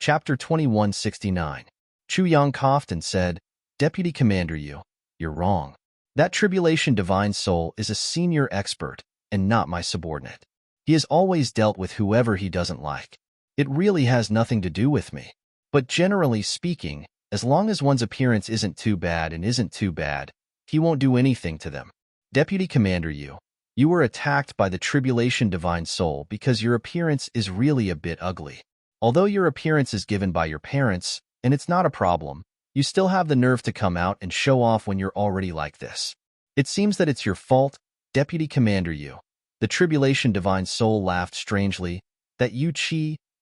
Chapter 2169. Chu Yang coughed and said, Deputy Commander you're wrong. That tribulation divine soul is a senior expert and not my subordinate. He has always dealt with whoever he doesn't like. It really has nothing to do with me. But generally speaking, as long as one's appearance isn't too bad and isn't too bad, he won't do anything to them. Deputy Commander you were attacked by the tribulation divine soul because your appearance is really a bit ugly. Although your appearance is given by your parents, and it's not a problem, you still have the nerve to come out and show off when you're already like this. It seems that it's your fault, Deputy Commander The tribulation divine soul laughed strangely. That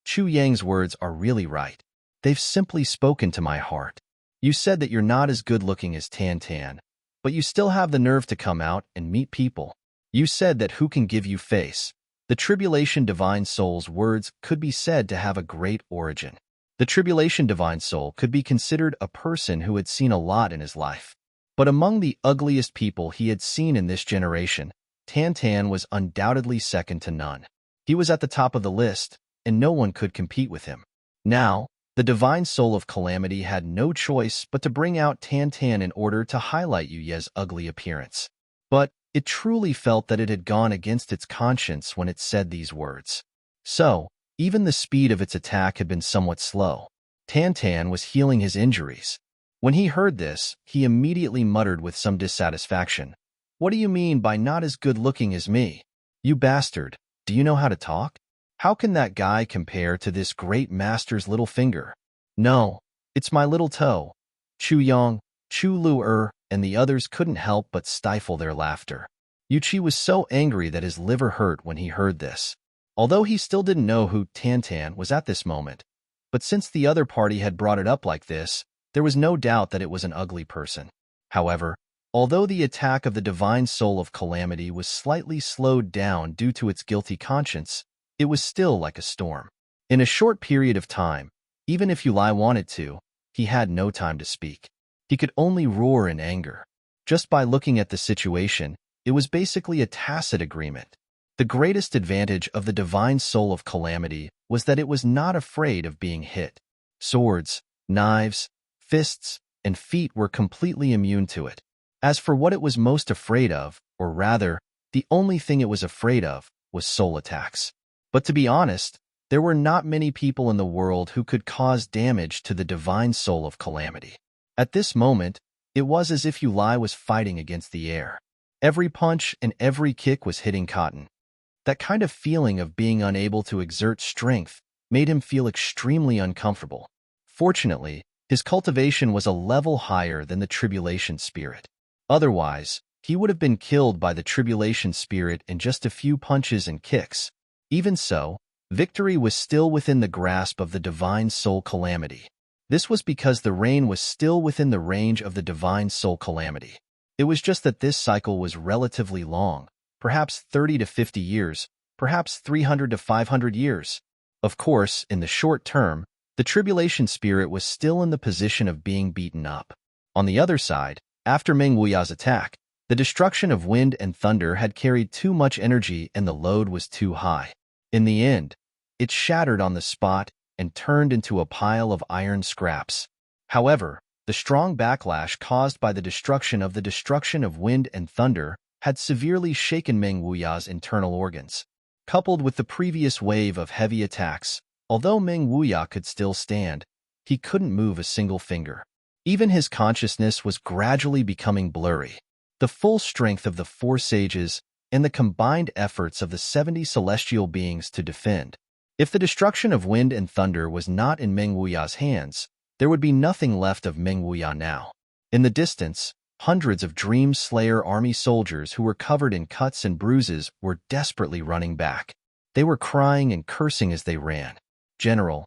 Chu Yang's words are really right. They've simply spoken to my heart. You said that you're not as good-looking as Tan Tan, but you still have the nerve to come out and meet people. You said that who can give you face. The tribulation divine soul's words could be said to have a great origin. The tribulation divine soul could be considered a person who had seen a lot in his life. But among the ugliest people he had seen in this generation, Tan Tan was undoubtedly second to none. He was at the top of the list, and no one could compete with him. Now, the divine soul of calamity had no choice but to bring out Tan Tan in order to highlight Yu Ye's ugly appearance. But it truly felt that it had gone against its conscience when it said these words. So, even the speed of its attack had been somewhat slow. Tan Tan was healing his injuries. When he heard this, he immediately muttered with some dissatisfaction. What do you mean by not as good-looking as me? You bastard, do you know how to talk? How can that guy compare to this great master's little finger? No, it's my little toe. Chu Yang, Chu Lu and the others couldn't help but stifle their laughter. Yu Qi was so angry that his liver hurt when he heard this. Although he still didn't know who Tan Tan was at this moment, but since the other party had brought it up like this, there was no doubt that it was an ugly person. However, although the attack of the divine soul of calamity was slightly slowed down due to its guilty conscience, it was still like a storm. In a short period of time, even if Yu Lai wanted to, he had no time to speak. He could only roar in anger. Just by looking at the situation, it was basically a tacit agreement. The greatest advantage of the divine soul of calamity was that it was not afraid of being hit. Swords, knives, fists, and feet were completely immune to it. As for what it was most afraid of, or rather, the only thing it was afraid of, was soul attacks. But to be honest, there were not many people in the world who could cause damage to the divine soul of calamity. At this moment, it was as if Yu Lai was fighting against the air. Every punch and every kick was hitting cotton. That kind of feeling of being unable to exert strength made him feel extremely uncomfortable. Fortunately, his cultivation was a level higher than the tribulation spirit. Otherwise, he would have been killed by the tribulation spirit in just a few punches and kicks. Even so, victory was still within the grasp of the divine soul calamity. This was because the rain was still within the range of the divine soul calamity. It was just that this cycle was relatively long, perhaps 30 to 50 years, perhaps 300 to 500 years. Of course, in the short term, the tribulation spirit was still in the position of being beaten up. On the other side, after Meng Wuya's attack, the destruction of wind and thunder had carried too much energy and the load was too high. In the end, it shattered on the spot and turned into a pile of iron scraps. However, the strong backlash caused by the destruction of wind and thunder had severely shaken Meng Wuya's internal organs. Coupled with the previous wave of heavy attacks, although Meng Wuya could still stand, he couldn't move a single finger. Even his consciousness was gradually becoming blurry. The full strength of the four sages and the combined efforts of the 70 celestial beings to defend. If the destruction of wind and thunder was not in Meng Wuya's hands, there would be nothing left of Meng Wuya now. In the distance, hundreds of Dream Slayer army soldiers who were covered in cuts and bruises were desperately running back. They were crying and cursing as they ran. General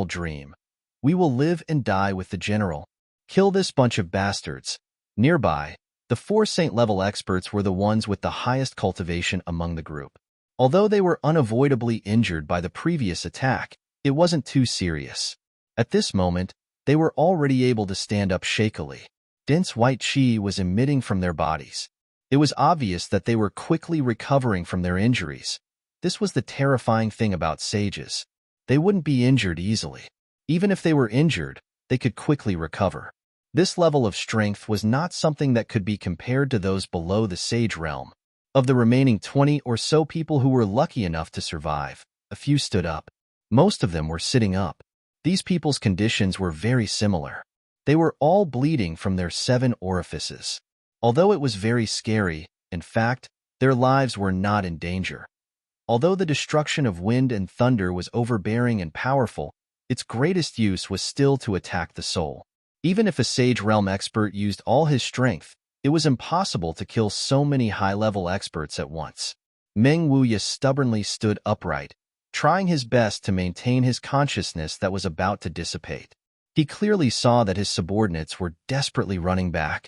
Dream. We will live and die with the general. Kill this bunch of bastards. Nearby, the four saint-level experts were the ones with the highest cultivation among the group. Although they were unavoidably injured by the previous attack, it wasn't too serious. At this moment, they were already able to stand up shakily. Dense white qi was emitting from their bodies. It was obvious that they were quickly recovering from their injuries. This was the terrifying thing about sages. They wouldn't be injured easily. Even if they were injured, they could quickly recover. This level of strength was not something that could be compared to those below the sage realm. Of the remaining 20 or so people who were lucky enough to survive, a few stood up. Most of them were sitting up. These people's conditions were very similar. They were all bleeding from their 7 orifices. Although it was very scary, in fact, their lives were not in danger. Although the destruction of wind and thunder was overbearing and powerful, its greatest use was still to attack the soul. Even if a Sage Realm expert used all his strength, it was impossible to kill so many high-level experts at once. Meng Wuya stubbornly stood upright, trying his best to maintain his consciousness that was about to dissipate. He clearly saw that his subordinates were desperately running back.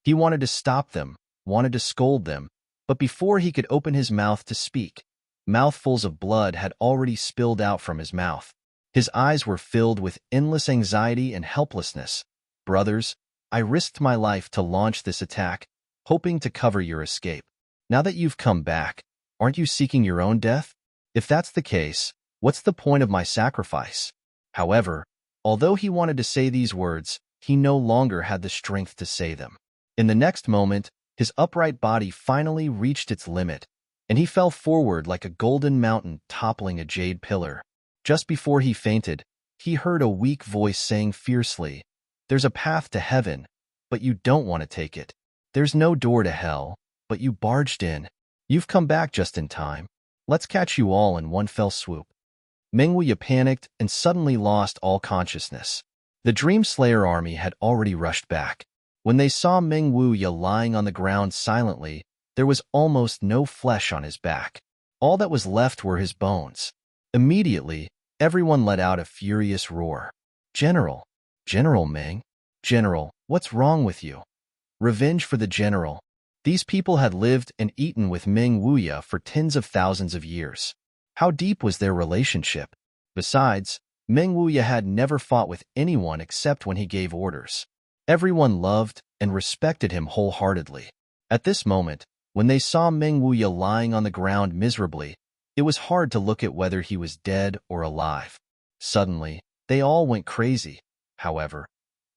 He wanted to stop them, wanted to scold them, but before he could open his mouth to speak, mouthfuls of blood had already spilled out from his mouth. His eyes were filled with endless anxiety and helplessness. Brothers, I risked my life to launch this attack, hoping to cover your escape. Now that you've come back, aren't you seeking your own death? If that's the case, what's the point of my sacrifice? However, although he wanted to say these words, he no longer had the strength to say them. In the next moment, his upright body finally reached its limit, and he fell forward like a golden mountain toppling a jade pillar. Just before he fainted, he heard a weak voice saying fiercely, "There's a path to heaven, but you don't want to take it. There's no door to hell, but you barged in. You've come back just in time. Let's catch you all in one fell swoop." Meng Wuya panicked and suddenly lost all consciousness. The Dream Slayer army had already rushed back. When they saw Meng Wuya lying on the ground silently, there was almost no flesh on his back. All that was left were his bones. Immediately, everyone let out a furious roar. "General! General Meng! General, what's wrong with you?" Revenge for the general. These people had lived and eaten with Meng Wuya for tens of thousands of years. How deep was their relationship? Besides, Meng Wuya had never fought with anyone except when he gave orders. Everyone loved and respected him wholeheartedly. At this moment, when they saw Meng Wuya lying on the ground miserably, it was hard to look at whether he was dead or alive. Suddenly, they all went crazy. However,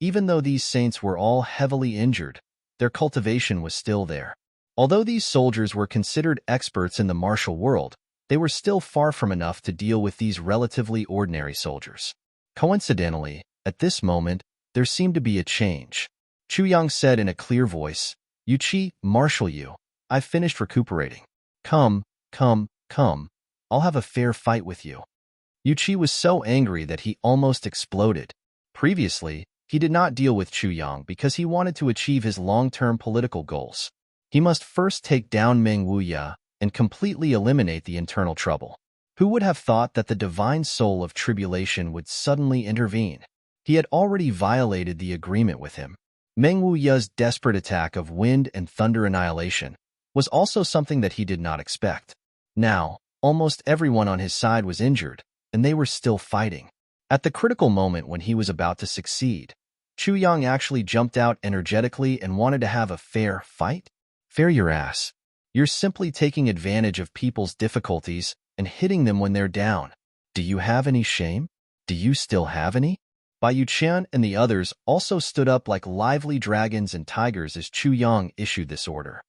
even though these saints were all heavily injured, their cultivation was still there. Although these soldiers were considered experts in the martial world, they were still far from enough to deal with these relatively ordinary soldiers. Coincidentally, at this moment, there seemed to be a change. Chu Yang said in a clear voice, "Yuqi, marshal you. I've finished recuperating. Come, come, come. I'll have a fair fight with you." Yuqi was so angry that he almost exploded. Previously, he did not deal with Chu Yang because he wanted to achieve his long-term political goals. He must first take down Meng Wuya and completely eliminate the internal trouble. Who would have thought that the divine soul of tribulation would suddenly intervene? He had already violated the agreement with him. Meng Wuya's desperate attack of wind and thunder annihilation was also something that he did not expect. Now, almost everyone on his side was injured, and they were still fighting. At the critical moment when he was about to succeed, Chu Yang actually jumped out energetically and wanted to have a fair fight? Fair your ass. You're simply taking advantage of people's difficulties and hitting them when they're down. Do you have any shame? Do you still have any? Bai Yuqian and the others also stood up like lively dragons and tigers as Chu Yang issued this order.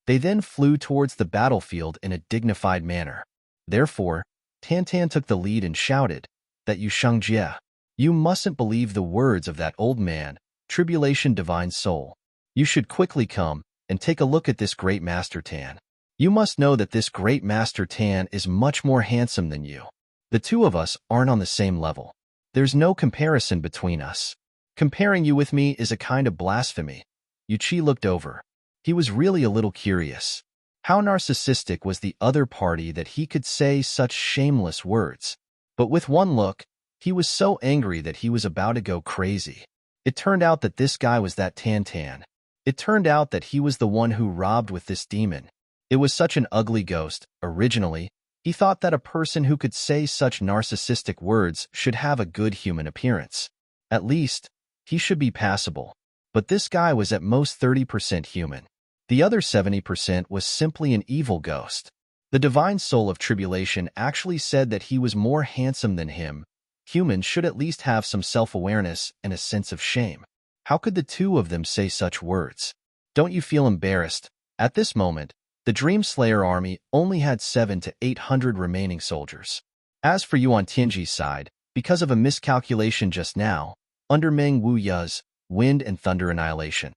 They then flew towards the battlefield in a dignified manner. Therefore, Tan Tan took the lead and shouted, "That you Shangjie, you mustn't believe the words of that old man, tribulation divine soul. You should quickly come and take a look at this great Master Tan. You must know that this great Master Tan is much more handsome than you. The two of us aren't on the same level. There's no comparison between us. Comparing you with me is a kind of blasphemy." Yuqi looked over. He was really a little curious. How narcissistic was the other party that he could say such shameless words? But with one look, he was so angry that he was about to go crazy. It turned out that this guy was that Tan Tan. It turned out that he was the one who robbed with this demon. It was such an ugly ghost. Originally, he thought that a person who could say such narcissistic words should have a good human appearance. At least, he should be passable. But this guy was at most 30% human. The other 70% was simply an evil ghost. The divine soul of tribulation actually said that he was more handsome than him. Humans should at least have some self-awareness and a sense of shame. How could the two of them say such words? Don't you feel embarrassed? At this moment, the Dream Slayer army only had 700 to 800 remaining soldiers. As for Yuan Tianji's side, because of a miscalculation just now, under Meng Wuya's wind and thunder annihilation,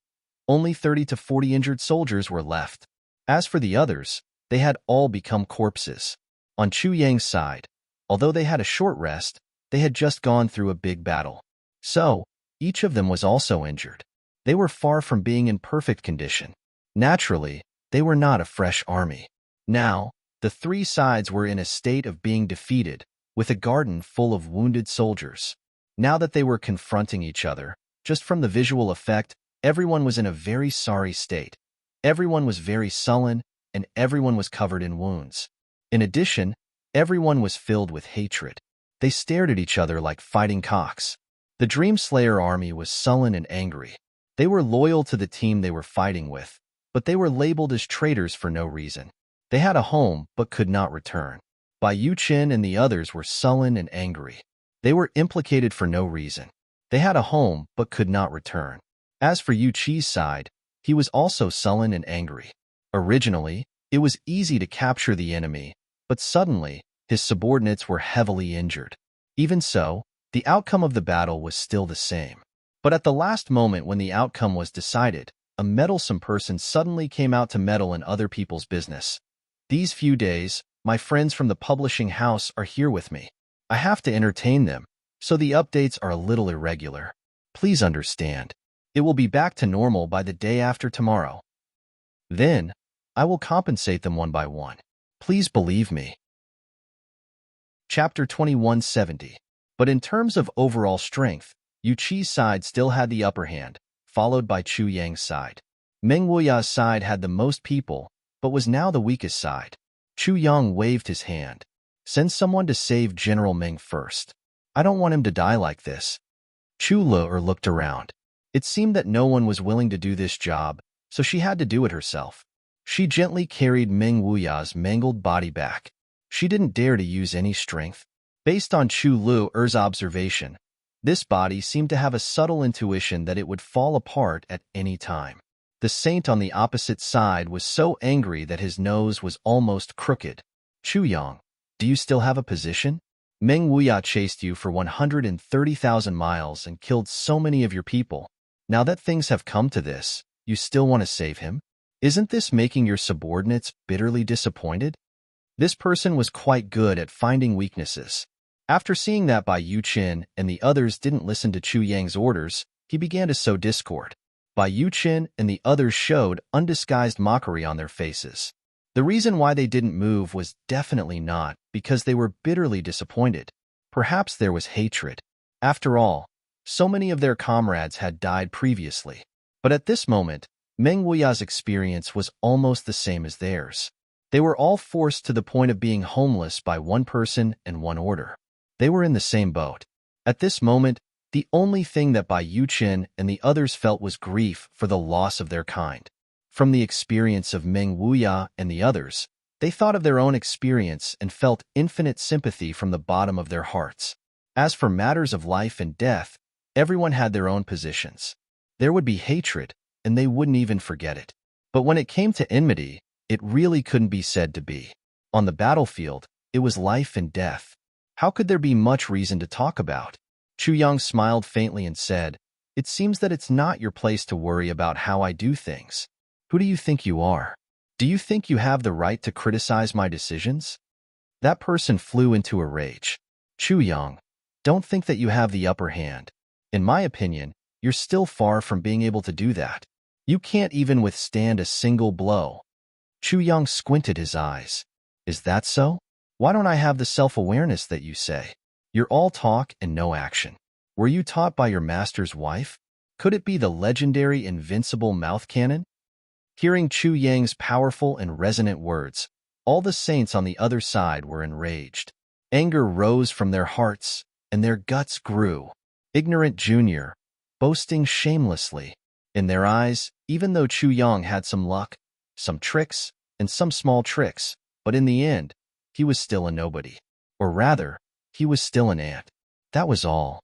only 30 to 40 injured soldiers were left. As for the others, they had all become corpses. On Chu Yang's side, although they had a short rest, they had just gone through a big battle. So, each of them was also injured. They were far from being in perfect condition. Naturally, they were not a fresh army. Now, the three sides were in a state of being defeated, with a garden full of wounded soldiers. Now that they were confronting each other, just from the visual effect, everyone was in a very sorry state. Everyone was very sullen, and everyone was covered in wounds. In addition, everyone was filled with hatred. They stared at each other like fighting cocks. The Dream Slayer army was sullen and angry. They were loyal to the team they were fighting with, but they were labeled as traitors for no reason. They had a home but could not return. Bai Yu Qin and the others were sullen and angry. They were implicated for no reason. They had a home but could not return. As for Yu Qi's side, he was also sullen and angry. Originally, it was easy to capture the enemy, but suddenly, his subordinates were heavily injured. Even so, the outcome of the battle was still the same. But at the last moment when the outcome was decided, a meddlesome person suddenly came out to meddle in other people's business. These few days, my friends from the publishing house are here with me. I have to entertain them, so the updates are a little irregular. Please understand. It will be back to normal by the day after tomorrow. Then, I will compensate them one by one. Please believe me. Chapter 2170. But in terms of overall strength, Yu Qi's side still had the upper hand, followed by Chu Yang's side. Meng Wuya's side had the most people, but was now the weakest side. Chu Yang waved his hand. Send someone to save General Meng first. I don't want him to die like this. Chu Le looked around. It seemed that no one was willing to do this job, so she had to do it herself. She gently carried Meng Wuya's mangled body back. She didn't dare to use any strength. Based on Chu Lu's observation, this body seemed to have a subtle intuition that it would fall apart at any time. The saint on the opposite side was so angry that his nose was almost crooked. Chu Yang, do you still have a position? Meng Wuya chased you for 130,000 miles and killed so many of your people. Now that things have come to this, you still want to save him? Isn't this making your subordinates bitterly disappointed? This person was quite good at finding weaknesses. After seeing that Bai Yu Qin and the others didn't listen to Chu Yang's orders, he began to sow discord. Bai Yu Qin and the others showed undisguised mockery on their faces. The reason why they didn't move was definitely not because they were bitterly disappointed. Perhaps there was hatred. After all, so many of their comrades had died previously. But at this moment, Meng Wuya's experience was almost the same as theirs. They were all forced to the point of being homeless by one person and one order. They were in the same boat. At this moment, the only thing that Bai Yu Qin and the others felt was grief for the loss of their kind. From the experience of Meng Wuya and the others, they thought of their own experience and felt infinite sympathy from the bottom of their hearts. As for matters of life and death, everyone had their own positions. There would be hatred, and they wouldn't even forget it. But when it came to enmity, it really couldn't be said to be. On the battlefield, it was life and death. How could there be much reason to talk about? Chu Yang smiled faintly and said, It seems that it's not your place to worry about how I do things. Who do you think you are? Do you think you have the right to criticize my decisions? That person flew into a rage. Chu Yang, don't think that you have the upper hand. In my opinion, you're still far from being able to do that. You can't even withstand a single blow. Chu Yang squinted his eyes. Is that so? Why don't I have the self-awareness that you say? You're all talk and no action. Were you taught by your master's wife? Could it be the legendary invincible mouth cannon? Hearing Chu Yang's powerful and resonant words, all the saints on the other side were enraged. Anger rose from their hearts, and their guts grew. Ignorant junior, boasting shamelessly. In their eyes, even though Chu Yang had some luck, some tricks, and some small tricks, but in the end, he was still a nobody. Or rather, he was still an ant. That was all.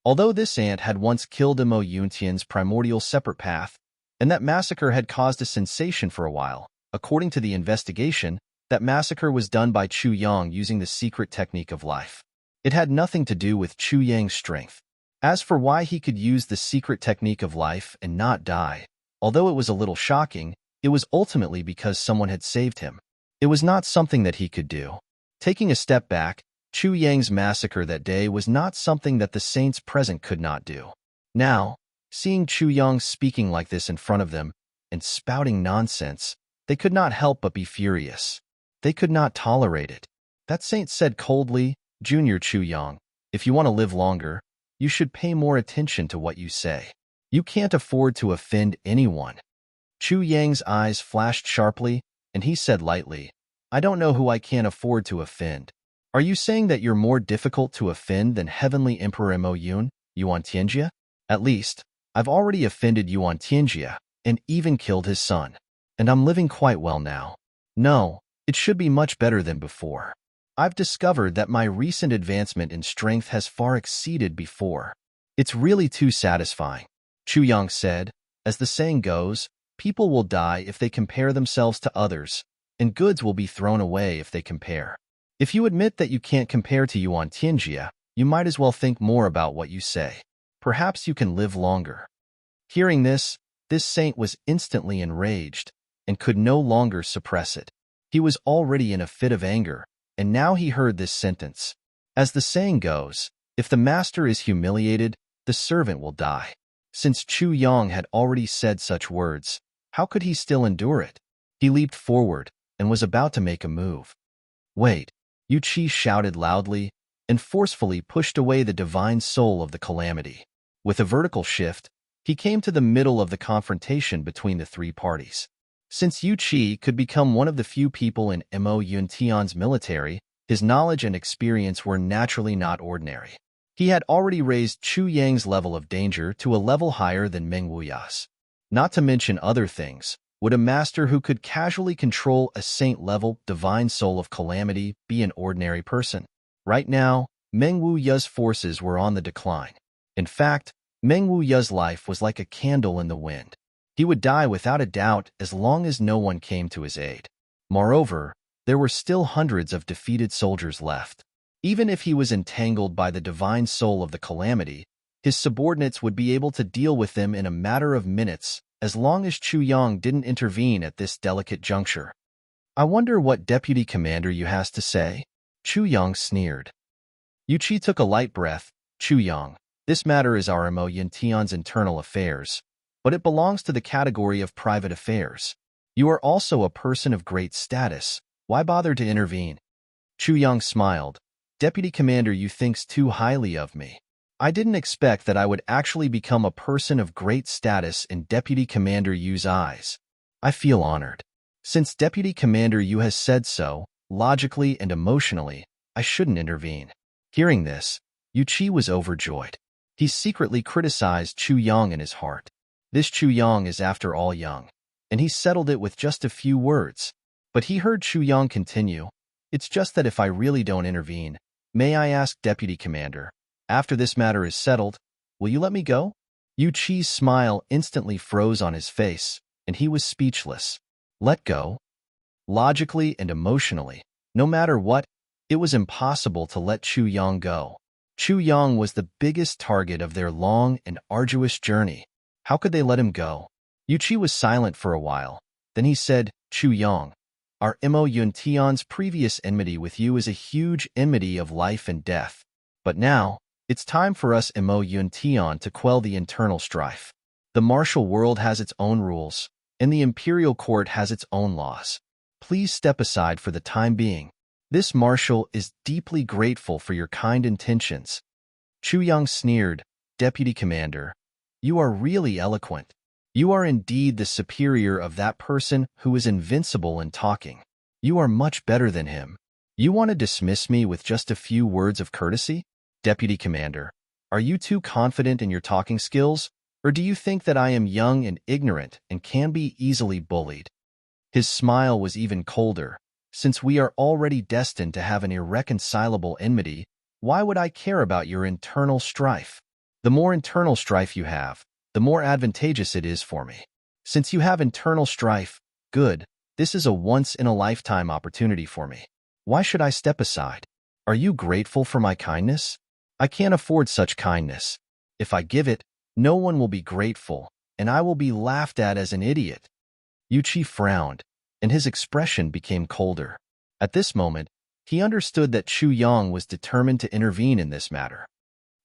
Although this ant had once killed Mo Yuntian's primordial separate path, and that massacre had caused a sensation for a while, according to the investigation, that massacre was done by Chu Yang using the secret technique of life. It had nothing to do with Chu Yang's strength. As for why he could use the secret technique of life and not die, although it was a little shocking, it was ultimately because someone had saved him. It was not something that he could do. Taking a step back, Chu Yang's massacre that day was not something that the saints present could not do. Now, seeing Chu Yang speaking like this in front of them and spouting nonsense, they could not help but be furious. They could not tolerate it. That saint said coldly, "Junior Chu Yang, if you want to live longer, you should pay more attention to what you say. You can't afford to offend anyone." Chu Yang's eyes flashed sharply, and he said lightly, "I don't know who I can't afford to offend. Are you saying that you're more difficult to offend than Heavenly Emperor Mo Yun, Yuan Tianjia? At least, I've already offended Yuan Tianjia, and even killed his son. And I'm living quite well now. No, it should be much better than before. I've discovered that my recent advancement in strength has far exceeded before. It's really too satisfying." Chu Yang said, "As the saying goes, people will die if they compare themselves to others, and goods will be thrown away if they compare. If you admit that you can't compare to Yuan Tianjia, you might as well think more about what you say. Perhaps you can live longer." Hearing this saint was instantly enraged and could no longer suppress it. He was already in a fit of anger, and now he heard this sentence. As the saying goes, if the master is humiliated, the servant will die. Since Chu Yang had already said such words, how could he still endure it? He leaped forward and was about to make a move. "Wait!" Yu Qi shouted loudly and forcefully pushed away the divine soul of the calamity. With a vertical shift, he came to the middle of the confrontation between the three parties. Since Yu Qi could become one of the few people in Mo Yuntian's military, his knowledge and experience were naturally not ordinary. He had already raised Chu Yang's level of danger to a level higher than Meng Wuya's. Not to mention other things, would a master who could casually control a saint-level divine soul of calamity be an ordinary person? Right now, Meng Wuya's forces were on the decline. In fact, Meng Wuya's life was like a candle in the wind. He would die without a doubt as long as no one came to his aid. Moreover, there were still hundreds of defeated soldiers left. Even if he was entangled by the divine soul of the calamity, his subordinates would be able to deal with them in a matter of minutes as long as Chu Yang didn't intervene at this delicate juncture. "I wonder what deputy commander you has to say?" Chu Yang sneered. Yu Qi took a light breath. "Chu Yang, this matter is our Mo Yuntian's internal affairs, but it belongs to the category of private affairs. You are also a person of great status. Why bother to intervene?" Chu Yang smiled. "Deputy Commander, you thinks too highly of me. I didn't expect that I would actually become a person of great status in Deputy Commander Yu's eyes. I feel honored. Since Deputy Commander Yu has said so, logically and emotionally, I shouldn't intervene." Hearing this, Yu Qi was overjoyed. He secretly criticized Chu Yang in his heart. This Chu Yang is after all young, and he settled it with just a few words. But he heard Chu Yang continue, "It's just that if I really don't intervene, may I ask, Deputy Commander, after this matter is settled, will you let me go?" Yu Qi's smile instantly froze on his face, and he was speechless. Let go? Logically and emotionally, no matter what, it was impossible to let Chu Yang go. Chu Yang was the biggest target of their long and arduous journey. How could they let him go? Yu Qi was silent for a while. Then he said, "Chu Yang, our Mo Yuntian's previous enmity with you is a huge enmity of life and death. But now, it's time for us Mo Yuntian to quell the internal strife. The martial world has its own rules, and the imperial court has its own laws. Please step aside for the time being. This marshal is deeply grateful for your kind intentions." Chu Yang sneered, "Deputy Commander, you are really eloquent. You are indeed the superior of that person who is invincible in talking. You are much better than him. You want to dismiss me with just a few words of courtesy? Deputy Commander, are you too confident in your talking skills, or do you think that I am young and ignorant and can be easily bullied?" His smile was even colder. "Since we are already destined to have an irreconcilable enmity, Why would I care about your internal strife? The more internal strife you have, the more advantageous it is for me. Since you have internal strife, good, this is a once-in-a-lifetime opportunity for me. Why should I step aside? Are you grateful for my kindness? I can't afford such kindness. If I give it, no one will be grateful, and I will be laughed at as an idiot. Yuchi frowned, and his expression became colder. At this moment, he understood that Chu Yang was determined to intervene in this matter.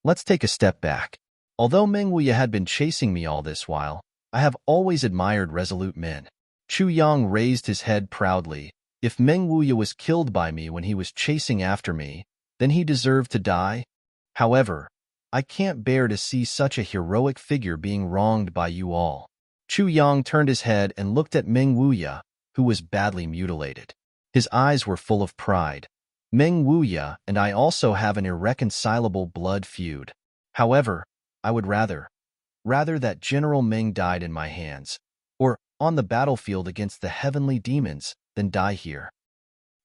Let's take a step back. Although Meng Wuya had been chasing me all this while, I have always admired resolute men. Chu Yang raised his head proudly. If Meng Wuya was killed by me when he was chasing after me, then he deserved to die. However, I can't bear to see such a heroic figure being wronged by you all. Chu Yang turned his head and looked at Meng Wuya, who was badly mutilated. His eyes were full of pride. Meng Wuya and I also have an irreconcilable blood feud. However, I would rather that General Meng died in my hands, or on the battlefield against the heavenly demons, than die here.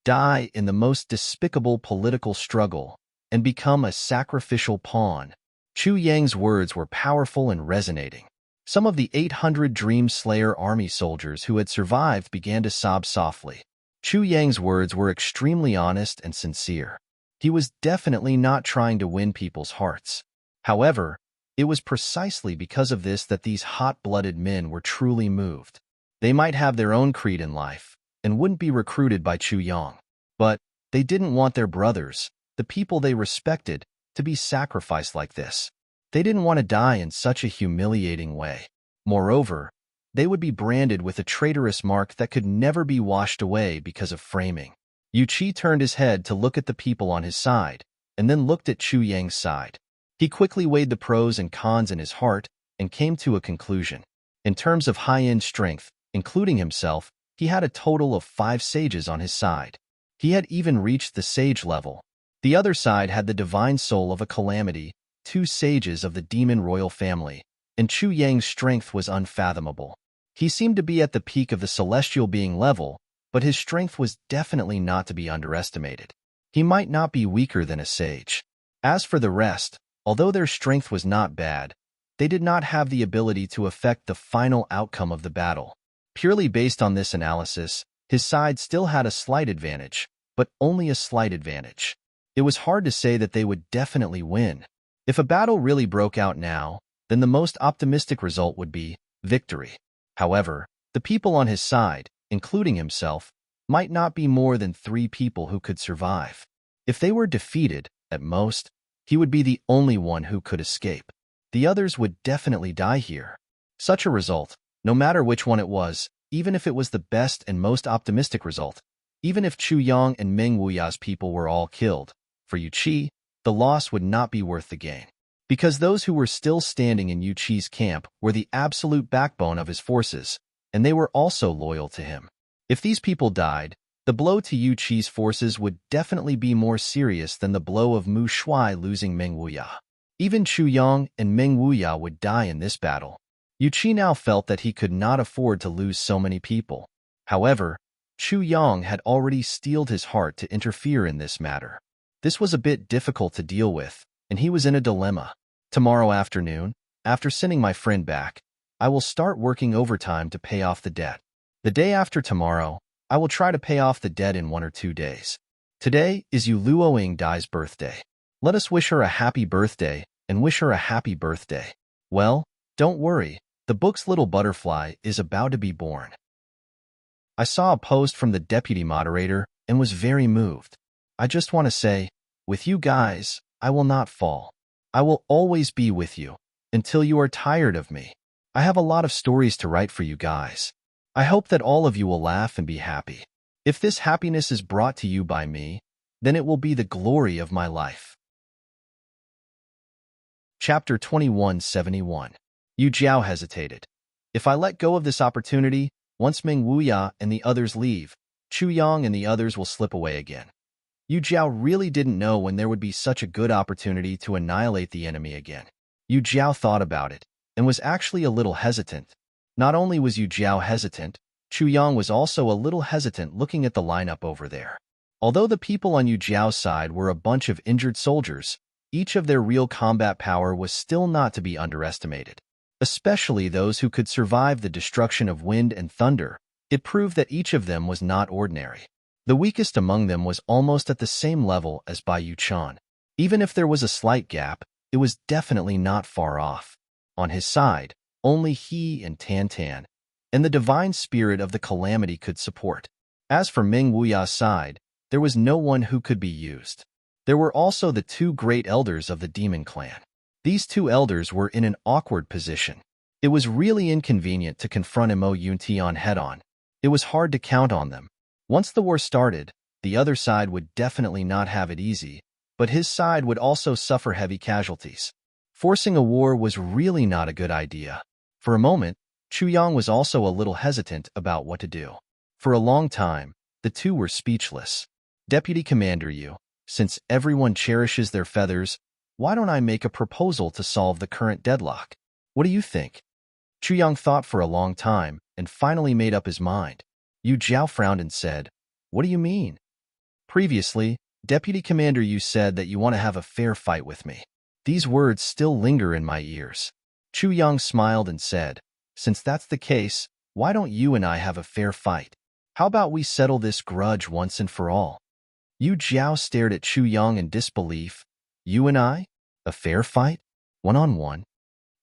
Die in the most despicable political struggle, and become a sacrificial pawn. Chu Yang's words were powerful and resonating. Some of the 800 Dream Slayer army soldiers who had survived began to sob softly. Chu Yang's words were extremely honest and sincere. He was definitely not trying to win people's hearts. However, it was precisely because of this that these hot-blooded men were truly moved. They might have their own creed in life, and wouldn't be recruited by Chu Yang. But they didn't want their brothers, the people they respected, to be sacrificed like this. They didn't want to die in such a humiliating way. Moreover, they would be branded with a traitorous mark that could never be washed away because of framing. Yuchi turned his head to look at the people on his side, and then looked at Chu Yang's side. He quickly weighed the pros and cons in his heart and came to a conclusion. In terms of high-end strength, including himself, he had a total of 5 sages on his side. He had even reached the sage level. The other side had the divine soul of a calamity, 2 sages of the demon royal family, and Chu Yang's strength was unfathomable. He seemed to be at the peak of the celestial being level, but his strength was definitely not to be underestimated. He might not be weaker than a sage. As for the rest, although their strength was not bad, they did not have the ability to affect the final outcome of the battle. Purely based on this analysis, his side still had a slight advantage, but only a slight advantage. It was hard to say that they would definitely win. If a battle really broke out now, then the most optimistic result would be victory. However, the people on his side, including himself, might not be more than 3 people who could survive. If they were defeated, at most, he would be the only one who could escape. The others would definitely die here. Such a result, no matter which one it was, even if it was the best and most optimistic result, even if Chu Yang and Meng Wuya's people were all killed, for Yuchi, the loss would not be worth the gain. Because those who were still standing in Yuchi's camp were the absolute backbone of his forces, and they were also loyal to him. If these people died, the blow to Yuchi's forces would definitely be more serious than the blow of Mu Shuai losing Meng Wuya. Even Chu Yang and Meng Wuya would die in this battle. Yuchi now felt that he could not afford to lose so many people. However, Chu Yang had already steeled his heart to interfere in this matter. This was a bit difficult to deal with, and he was in a dilemma. Tomorrow afternoon, after sending my friend back, I will start working overtime to pay off the debt. The day after tomorrow, I will try to pay off the debt in 1 or 2 days. Today is Yu Luoying Dai's birthday. Let us wish her a happy birthday and wish her a happy birthday. Well, don't worry, the book's little butterfly is about to be born. I saw a post from the deputy moderator and was very moved. I just want to say, with you guys, I will not fall. I will always be with you, until you are tired of me. I have a lot of stories to write for you guys. I hope that all of you will laugh and be happy. If this happiness is brought to you by me, then it will be the glory of my life. Chapter 2171. Yu Jiao hesitated. If I let go of this opportunity, once Meng Wuya and the others leave, Chu Yang and the others will slip away again. Yu Jiao really didn't know when there would be such a good opportunity to annihilate the enemy again. Yu Jiao thought about it, and was actually a little hesitant. Not only was Yu Jiao hesitant, Chu Yang was also a little hesitant looking at the lineup over there. Although the people on Yu Jiao's side were a bunch of injured soldiers, each of their real combat power was still not to be underestimated. Especially those who could survive the destruction of wind and thunder, it proved that each of them was not ordinary. The weakest among them was almost at the same level as Bai Yuchan. Even if there was a slight gap, it was definitely not far off. On his side, only he and Tan Tan, and the divine spirit of the calamity could support. As for Ming Wuya's side, there was no one who could be used. There were also the two great elders of the demon clan. These two elders were in an awkward position. It was really inconvenient to confront Mo Yuntian head-on. It was hard to count on them. Once the war started, the other side would definitely not have it easy, but his side would also suffer heavy casualties. Forcing a war was really not a good idea. For a moment, Chu Yang was also a little hesitant about what to do. For a long time, the two were speechless. Deputy Commander Yu, since everyone cherishes their feathers, why don't I make a proposal to solve the current deadlock? What do you think? Chu Yang thought for a long time and finally made up his mind. Yu Jiao frowned and said, "What do you mean?" Previously, Deputy Commander Yu said that you want to have a fair fight with me. These words still linger in my ears. Chu Yang smiled and said, "Since that's the case, why don't you and I have a fair fight? How about we settle this grudge once and for all?" Yu Jiao stared at Chu Yang in disbelief. "You and I? A fair fight? One-on-one?"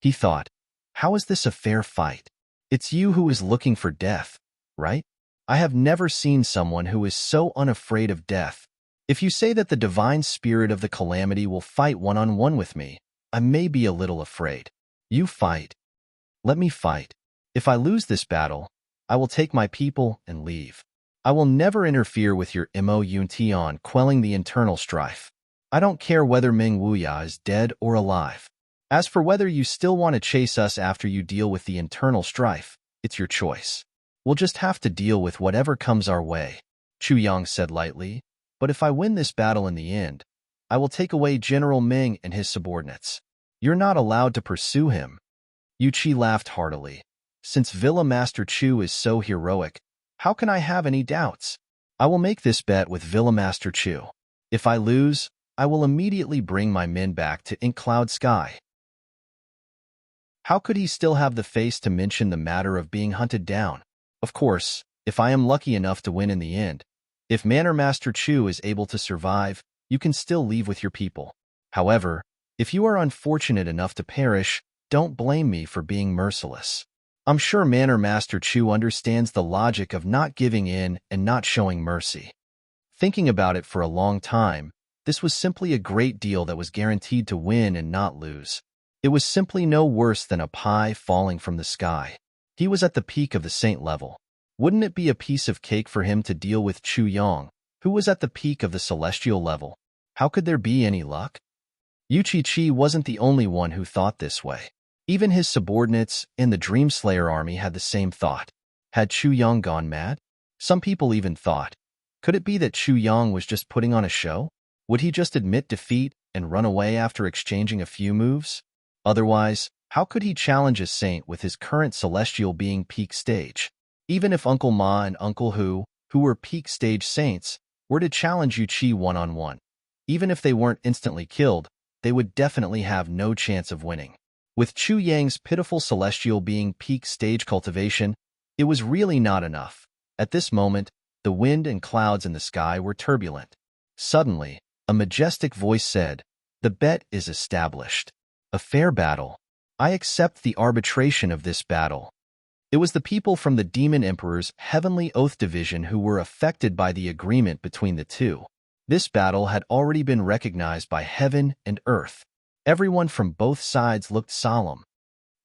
He thought, how is this a fair fight? It's you who is looking for death, right? I have never seen someone who is so unafraid of death. If you say that the divine spirit of the calamity will fight one-on-one with me, I may be a little afraid. You fight. Let me fight. If I lose this battle, I will take my people and leave. I will never interfere with your Mo Yuntian quelling the internal strife. I don't care whether Ming Wuya is dead or alive. As for whether you still want to chase us after you deal with the internal strife, it's your choice. We'll just have to deal with whatever comes our way," Chu Yang said lightly. "But if I win this battle in the end, I will take away General Ming and his subordinates. You're not allowed to pursue him." Yu Qi laughed heartily. "Since Villa Master Chu is so heroic, how can I have any doubts? I will make this bet with Villa Master Chu. If I lose, I will immediately bring my men back to Ink Cloud Sky." How could he still have the face to mention the matter of being hunted down? Of course, if I am lucky enough to win in the end, if Manor Master Chu is able to survive, you can still leave with your people. However, if you are unfortunate enough to perish, don't blame me for being merciless. I'm sure Manor Master Chu understands the logic of not giving in and not showing mercy. Thinking about it for a long time, this was simply a great deal that was guaranteed to win and not lose. It was simply no worse than a pie falling from the sky. He was at the peak of the saint level. Wouldn't it be a piece of cake for him to deal with Chu Yang, who was at the peak of the celestial level? How could there be any luck? Yu Chi wasn't the only one who thought this way. Even his subordinates in the Dreamslayer army had the same thought. Had Chu Yang gone mad? Some people even thought, could it be that Chu Yang was just putting on a show? Would he just admit defeat and run away after exchanging a few moves? Otherwise, how could he challenge a saint with his current celestial being peak stage? Even if Uncle Ma and Uncle Hu were peak stage saints, were to challenge Yu Qi one-on-one, even if they weren't instantly killed, they would definitely have no chance of winning. With Chu Yang's pitiful celestial being peak stage cultivation, it was really not enough. At this moment, the wind and clouds in the sky were turbulent. Suddenly, a majestic voice said, "The bet is established. A fair battle. I accept the arbitration of this battle." It was the people from the Demon Emperor's Heavenly Oath Division who were affected by the agreement between the two. This battle had already been recognized by heaven and earth. Everyone from both sides looked solemn.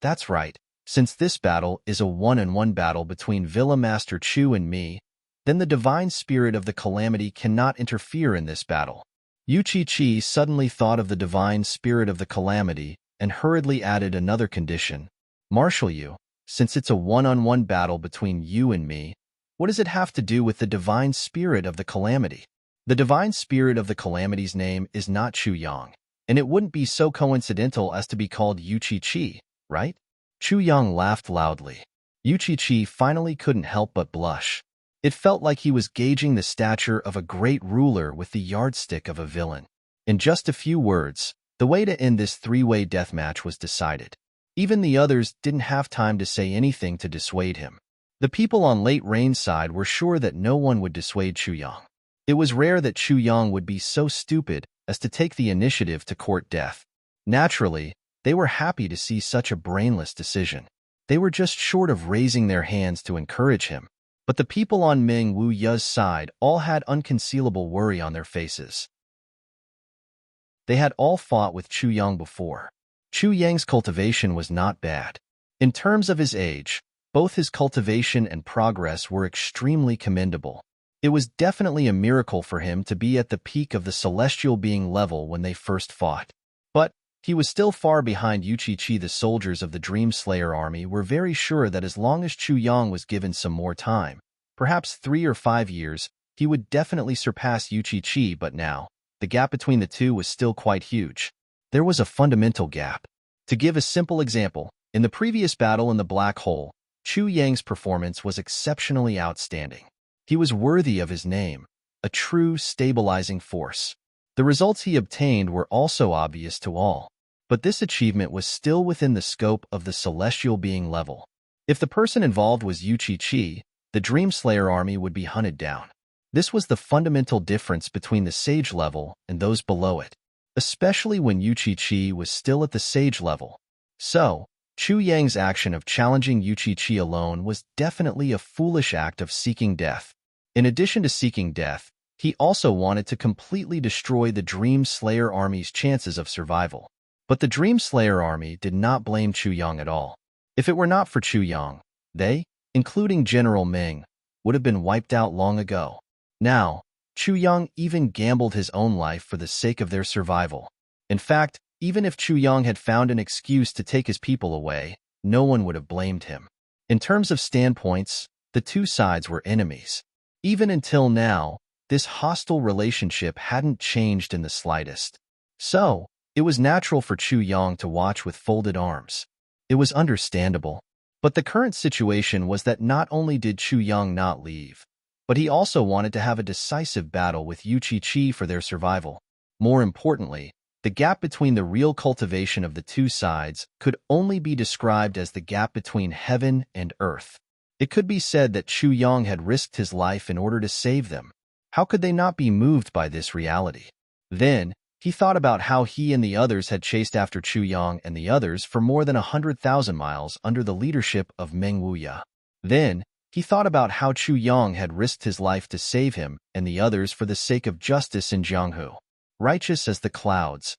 That's right, since this battle is a one-on-one battle between Villa Master Chu and me, then the divine spirit of the calamity cannot interfere in this battle. Yu Chi suddenly thought of the divine spirit of the calamity and hurriedly added another condition. "Marshal Yu, since it's a one-on-one battle between you and me, what does it have to do with the divine spirit of the calamity?" The divine spirit of the calamity's name is not Chu Yang, and it wouldn't be so coincidental as to be called Yu Chi, right? Chu Yang laughed loudly. Yu Chi finally couldn't help but blush. It felt like he was gauging the stature of a great ruler with the yardstick of a villain. In just a few words, the way to end this three-way deathmatch was decided. Even the others didn't have time to say anything to dissuade him. The people on Late Rain's side were sure that no one would dissuade Chu Yang. It was rare that Chu Yang would be so stupid as to take the initiative to court death. Naturally, they were happy to see such a brainless decision. They were just short of raising their hands to encourage him. But the people on Meng Wu Ya's side all had unconcealable worry on their faces. They had all fought with Chu Yang before. Chu Yang's cultivation was not bad. In terms of his age, both his cultivation and progress were extremely commendable. It was definitely a miracle for him to be at the peak of the celestial being level when they first fought. But he was still far behind Yu Chi. The soldiers of the Dream Slayer army were very sure that as long as Chu Yang was given some more time, perhaps 3 or 5 years, he would definitely surpass Yu Chi. But now, the gap between the two was still quite huge. There was a fundamental gap. To give a simple example, in the previous battle in the Black Hole, Chu Yang's performance was exceptionally outstanding. He was worthy of his name, a true stabilizing force. The results he obtained were also obvious to all. But this achievement was still within the scope of the celestial being level. If the person involved was Yu Chi, the Dream Slayer army would be hunted down. This was the fundamental difference between the Sage level and those below it, especially when Yu Chi was still at the Sage level. So, Chu Yang's action of challenging Yu Chi alone was definitely a foolish act of seeking death. In addition to seeking death, he also wanted to completely destroy the Dream Slayer army's chances of survival. But the Dream Slayer army did not blame Chu Yang at all. If it were not for Chu Yang, they, including General Meng, would have been wiped out long ago. Now, Chu Yang even gambled his own life for the sake of their survival. In fact, even if Chu Yang had found an excuse to take his people away, no one would have blamed him. In terms of standpoints, the two sides were enemies. Even until now, this hostile relationship hadn't changed in the slightest. So, it was natural for Chu Yang to watch with folded arms. It was understandable. But the current situation was that not only did Chu Yang not leave, but he also wanted to have a decisive battle with Yu Chi for their survival. More importantly, the gap between the real cultivation of the two sides could only be described as the gap between heaven and earth. It could be said that Chu Yang had risked his life in order to save them. How could they not be moved by this reality? Then, he thought about how he and the others had chased after Chu Yang and the others for more than 100,000 miles under the leadership of Meng Wu Ya. Then, he thought about how Chu Yang had risked his life to save him and the others for the sake of justice in Jianghu. Righteous as the clouds,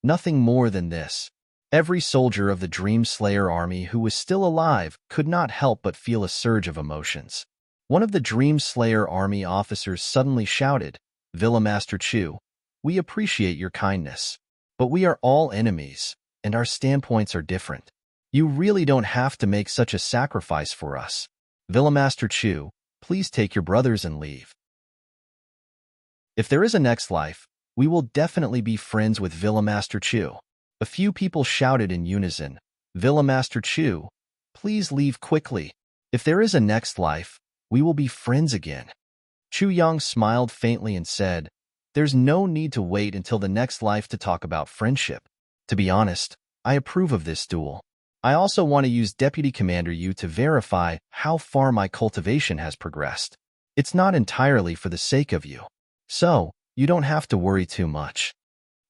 nothing more than this. Every soldier of the Dream Slayer army who was still alive could not help but feel a surge of emotions. One of the Dream Slayer army officers suddenly shouted, "Villa Master Chu, we appreciate your kindness, but we are all enemies, and our standpoints are different. You really don't have to make such a sacrifice for us. Villa Master Chu, please take your brothers and leave. If there is a next life, we will definitely be friends with Villa Master Chu." A few people shouted in unison, "Villa Master Chu, please leave quickly. If there is a next life, we will be friends again." Chu Yang smiled faintly and said, "There's no need to wait until the next life to talk about friendship. To be honest, I approve of this duel. I also want to use Deputy Commander Yu to verify how far my cultivation has progressed. It's not entirely for the sake of you. So, you don't have to worry too much."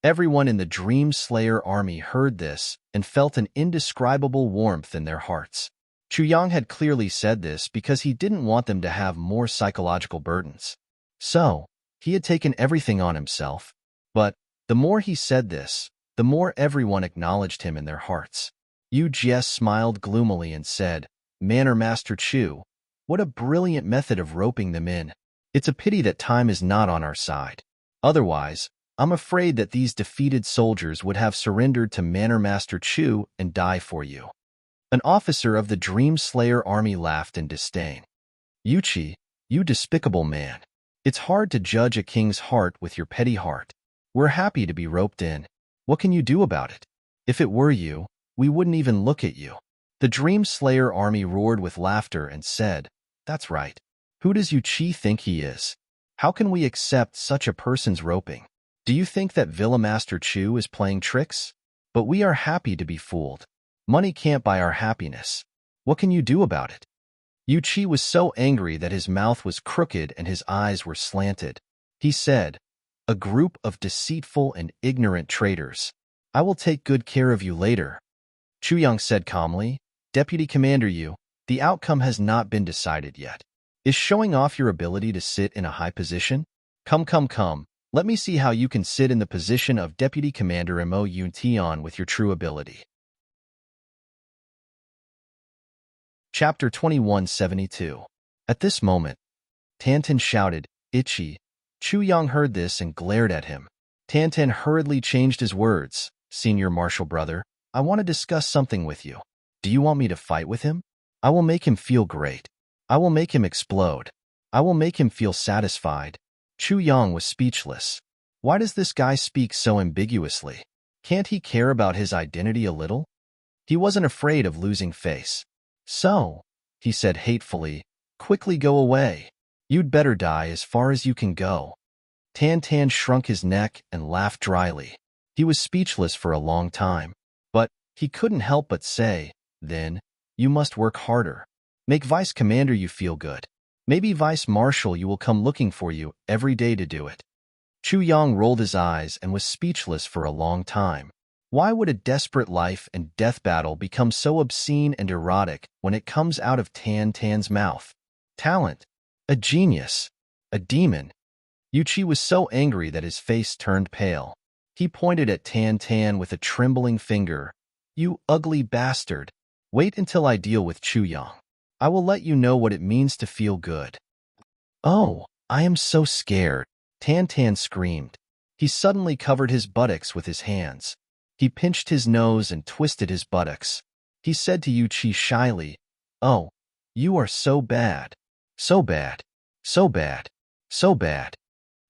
Everyone in the Dream Slayer army heard this and felt an indescribable warmth in their hearts. Chu Yang had clearly said this because he didn't want them to have more psychological burdens. So, he had taken everything on himself. But, the more he said this, the more everyone acknowledged him in their hearts. Yu Jie smiled gloomily and said, "Manor Master Chu, what a brilliant method of roping them in. It's a pity that time is not on our side. Otherwise, I'm afraid that these defeated soldiers would have surrendered to Manor Master Chu and die for you." An officer of the Dream Slayer army laughed in disdain. "Yuchi, you despicable man. It's hard to judge a king's heart with your petty heart. We're happy to be roped in. What can you do about it? If it were you, we wouldn't even look at you." The Dream Slayer army roared with laughter and said, That's right. Who does Yuchi think he is? How can we accept such a person's roping? Do you think that Villa Master Chu is playing tricks? But we are happy to be fooled. Money can't buy our happiness. What can you do about it? Yuchi was so angry that his mouth was crooked and his eyes were slanted. He said, "A group of deceitful and ignorant traitors. I will take good care of you later." Chu Yang said calmly, "Deputy Commander Yu, the outcome has not been decided yet. Is showing off your ability to sit in a high position? Come. Let me see how you can sit in the position of Deputy Commander Mo Yun Tian with your true ability." Chapter 2172. At this moment, Tantan shouted, "Itchy." Chu Yang heard this and glared at him. Tantan hurriedly changed his words. "Senior Marshal Brother, I want to discuss something with you. Do you want me to fight with him? I will make him feel great. I will make him explode. I will make him feel satisfied." Chu Yang was speechless. Why does this guy speak so ambiguously? Can't he care about his identity a little? He wasn't afraid of losing face. "So," he said hatefully, "quickly go away. You'd better die as far as you can go." Tan shrunk his neck and laughed dryly. He was speechless for a long time, but he couldn't help but say, "Then, you must work harder. Make Vice Commander you feel good. Maybe Vice Marshal you will come looking for you every day to do it." Chu Yang rolled his eyes and was speechless for a long time. Why would a desperate life and death battle become so obscene and erotic when it comes out of Tan's mouth? Talent, a genius, a demon. Yuchi was so angry that his face turned pale. He pointed at Tan with a trembling finger. "You ugly bastard. Wait until I deal with Chu Yang. I will let you know what it means to feel good." "Oh, I am so scared," Tan screamed. He suddenly covered his buttocks with his hands. He pinched his nose and twisted his buttocks. He said to Yuchi shyly, "Oh, you are so bad. So bad. So bad. So bad."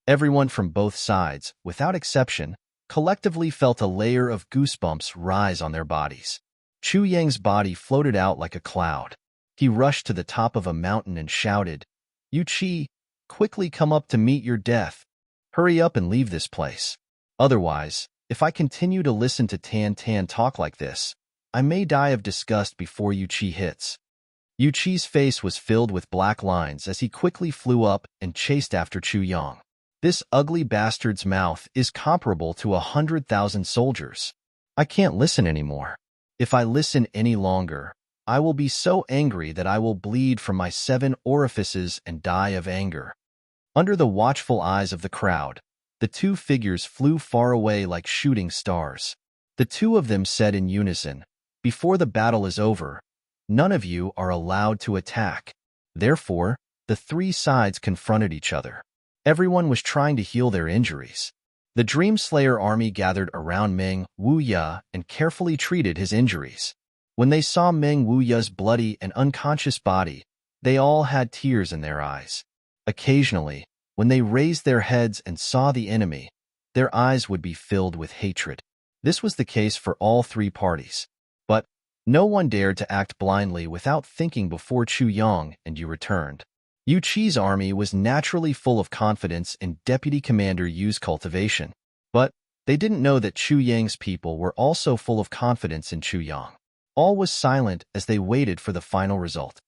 Everyone from both sides, without exception, collectively felt a layer of goosebumps rise on their bodies. Chu Yang's body floated out like a cloud. He rushed to the top of a mountain and shouted, "Yuchi, quickly come up to meet your death. Hurry up and leave this place. Otherwise, if I continue to listen to Tan talk like this, I may die of disgust before Yuchi hits." Yuchi's face was filled with black lines as he quickly flew up and chased after Chu Yang. This ugly bastard's mouth is comparable to 100,000 soldiers. I can't listen anymore. If I listen any longer, I will be so angry that I will bleed from my 7 orifices and die of anger. Under the watchful eyes of the crowd, the two figures flew far away like shooting stars. The two of them said in unison, "Before the battle is over, none of you are allowed to attack." Therefore, the three sides confronted each other. Everyone was trying to heal their injuries. The Dreamslayer army gathered around Meng Wuya and carefully treated his injuries. When they saw Meng Wuya's bloody and unconscious body, they all had tears in their eyes. Occasionally, when they raised their heads and saw the enemy, their eyes would be filled with hatred. This was the case for all three parties. But no one dared to act blindly without thinking before Chu Yang and Yu returned. Yuchi's army was naturally full of confidence in Deputy Commander Yu's cultivation. But they didn't know that Chu Yang's people were also full of confidence in Chu Yang. All was silent as they waited for the final result.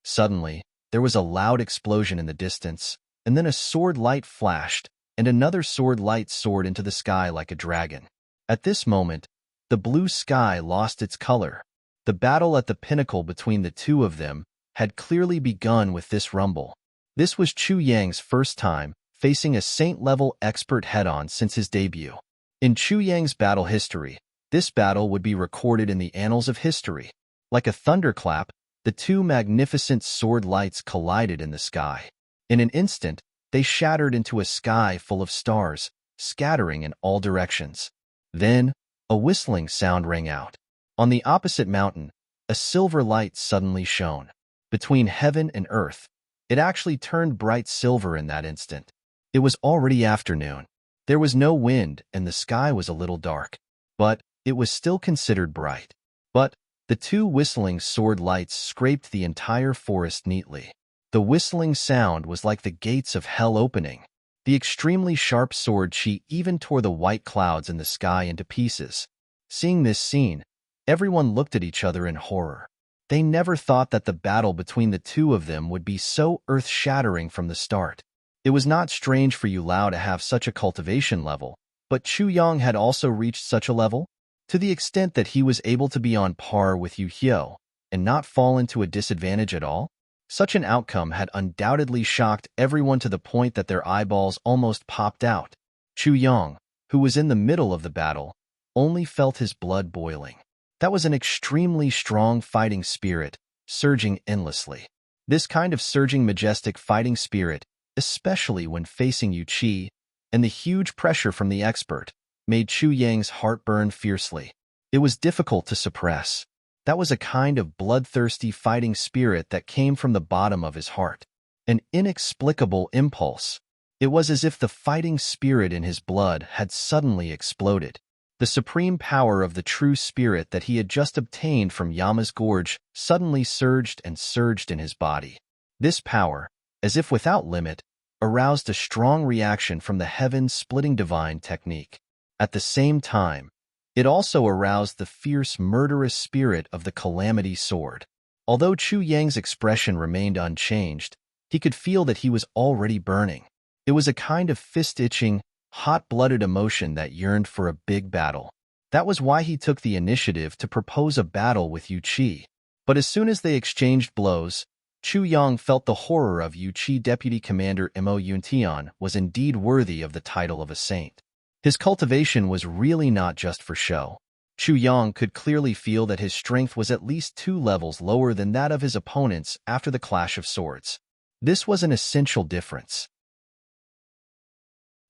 Suddenly, there was a loud explosion in the distance, and then a sword light flashed, and another sword light soared into the sky like a dragon. At this moment, the blue sky lost its color. The battle at the pinnacle between the two of them had clearly begun with this rumble. This was Chu Yang's first time facing a saint-level expert head-on since his debut. In Chu Yang's battle history, this battle would be recorded in the annals of history. Like a thunderclap, the two magnificent sword lights collided in the sky. In an instant, they shattered into a sky full of stars, scattering in all directions. Then, a whistling sound rang out. On the opposite mountain, a silver light suddenly shone. Between heaven and earth, it actually turned bright silver in that instant. It was already afternoon. There was no wind and the sky was a little dark, but it was still considered bright. But The two whistling sword lights scraped the entire forest neatly. The whistling sound was like the gates of hell opening. The extremely sharp sword chi even tore the white clouds in the sky into pieces. Seeing this scene, everyone looked at each other in horror. They never thought that the battle between the two of them would be so earth-shattering from the start. It was not strange for Yu Lao to have such a cultivation level, but Chu Yang had also reached such a level, to the extent that he was able to be on par with Yu Hyo and not fall into a disadvantage at all. Such an outcome had undoubtedly shocked everyone to the point that their eyeballs almost popped out. Chu Yang, who was in the middle of the battle, only felt his blood boiling. That was an extremely strong fighting spirit, surging endlessly. This kind of surging majestic fighting spirit, especially when facing Yu Qi, and the huge pressure from the expert, made Chu Yang's heart burn fiercely. It was difficult to suppress. That was a kind of bloodthirsty fighting spirit that came from the bottom of his heart. An inexplicable impulse. It was as if the fighting spirit in his blood had suddenly exploded. The supreme power of the true spirit that he had just obtained from Yama's Gorge suddenly surged and surged in his body. This power, as if without limit, aroused a strong reaction from the heaven-splitting divine technique. At the same time, it also aroused the fierce, murderous spirit of the Calamity Sword. Although Chu Yang's expression remained unchanged, he could feel that he was already burning. It was a kind of fist-itching, hot-blooded emotion that yearned for a big battle. That was why he took the initiative to propose a battle with Yu Qi. But as soon as they exchanged blows, Chu Yang felt the horror of Yu Qi. Deputy Commander Mo Yuntian was indeed worthy of the title of a saint. His cultivation was really not just for show. Chu Yang could clearly feel that his strength was at least 2 levels lower than that of his opponents after the clash of swords. This was an essential difference.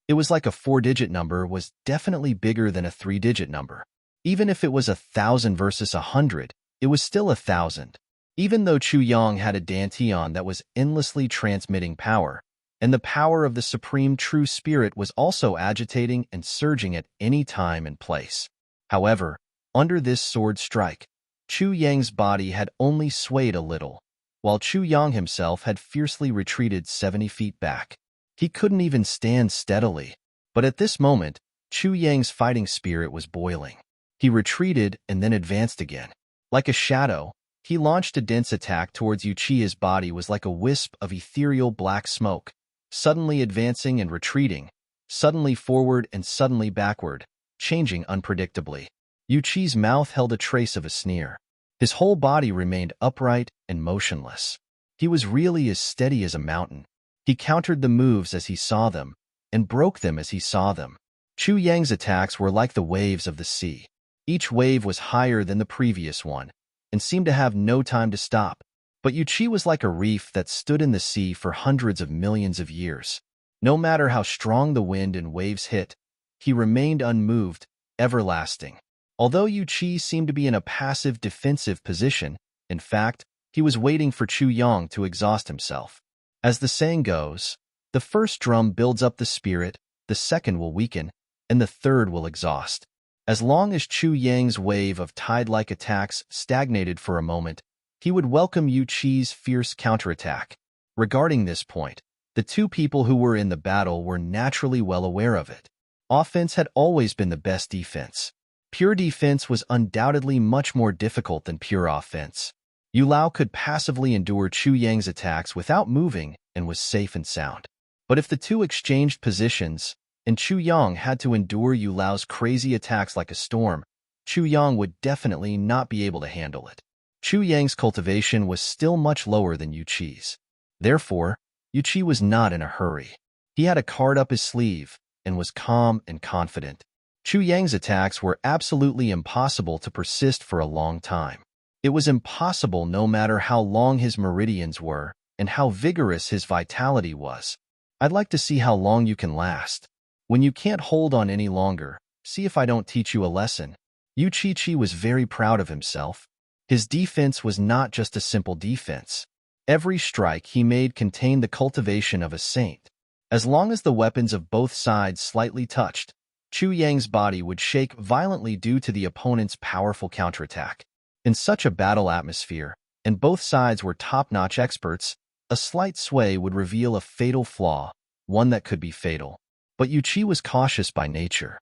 It was like a 4-digit number was definitely bigger than a 3-digit number. Even if it was 1,000 versus 100, it was still 1,000. Even though Chu Yang had a dantian that was endlessly transmitting power, and the power of the supreme true spirit was also agitating and surging at any time and place. However, under this sword strike, Chu Yang's body had only swayed a little, while Chu Yang himself had fiercely retreated 70 feet back. He couldn't even stand steadily. But at this moment, Chu Yang's fighting spirit was boiling. He retreated and then advanced again. Like a shadow, he launched a dense attack towards Yu Qi. His body was like a wisp of ethereal black smoke, suddenly advancing and retreating, suddenly forward and suddenly backward, changing unpredictably. Yu Qi's mouth held a trace of a sneer. His whole body remained upright and motionless. He was really as steady as a mountain. He countered the moves as he saw them, and broke them as he saw them. Chu Yang's attacks were like the waves of the sea. Each wave was higher than the previous one, and seemed to have no time to stop. But Yu Qi was like a reef that stood in the sea for hundreds of millions of years. No matter how strong the wind and waves hit, he remained unmoved, everlasting. Although Yu Qi seemed to be in a passive defensive position, in fact, he was waiting for Chu Yang to exhaust himself. As the saying goes, the first drum builds up the spirit, the second will weaken, and the third will exhaust. As long as Chu Yang's wave of tide-like attacks stagnated for a moment, he would welcome Yu Qi's fierce counterattack. Regarding this point, the two people who were in the battle were naturally well aware of it. Offense had always been the best defense. Pure defense was undoubtedly much more difficult than pure offense. Yu Lao could passively endure Chu Yang's attacks without moving and was safe and sound. But if the two exchanged positions, and Chu Yang had to endure Yu Lao's crazy attacks like a storm, Chu Yang would definitely not be able to handle it. Chu Yang's cultivation was still much lower than Yu Qi's. Therefore, Yu Qi was not in a hurry. He had a card up his sleeve and was calm and confident. Chu Yang's attacks were absolutely impossible to persist for a long time. It was impossible no matter how long his meridians were and how vigorous his vitality was. I'd like to see how long you can last. When you can't hold on any longer, see if I don't teach you a lesson. Yu Qi was very proud of himself. His defense was not just a simple defense. Every strike he made contained the cultivation of a saint. As long as the weapons of both sides slightly touched, Chu Yang's body would shake violently due to the opponent's powerful counterattack. In such a battle atmosphere, and both sides were top-notch experts, a slight sway would reveal a fatal flaw, one that could be fatal. But Yuchi was cautious by nature.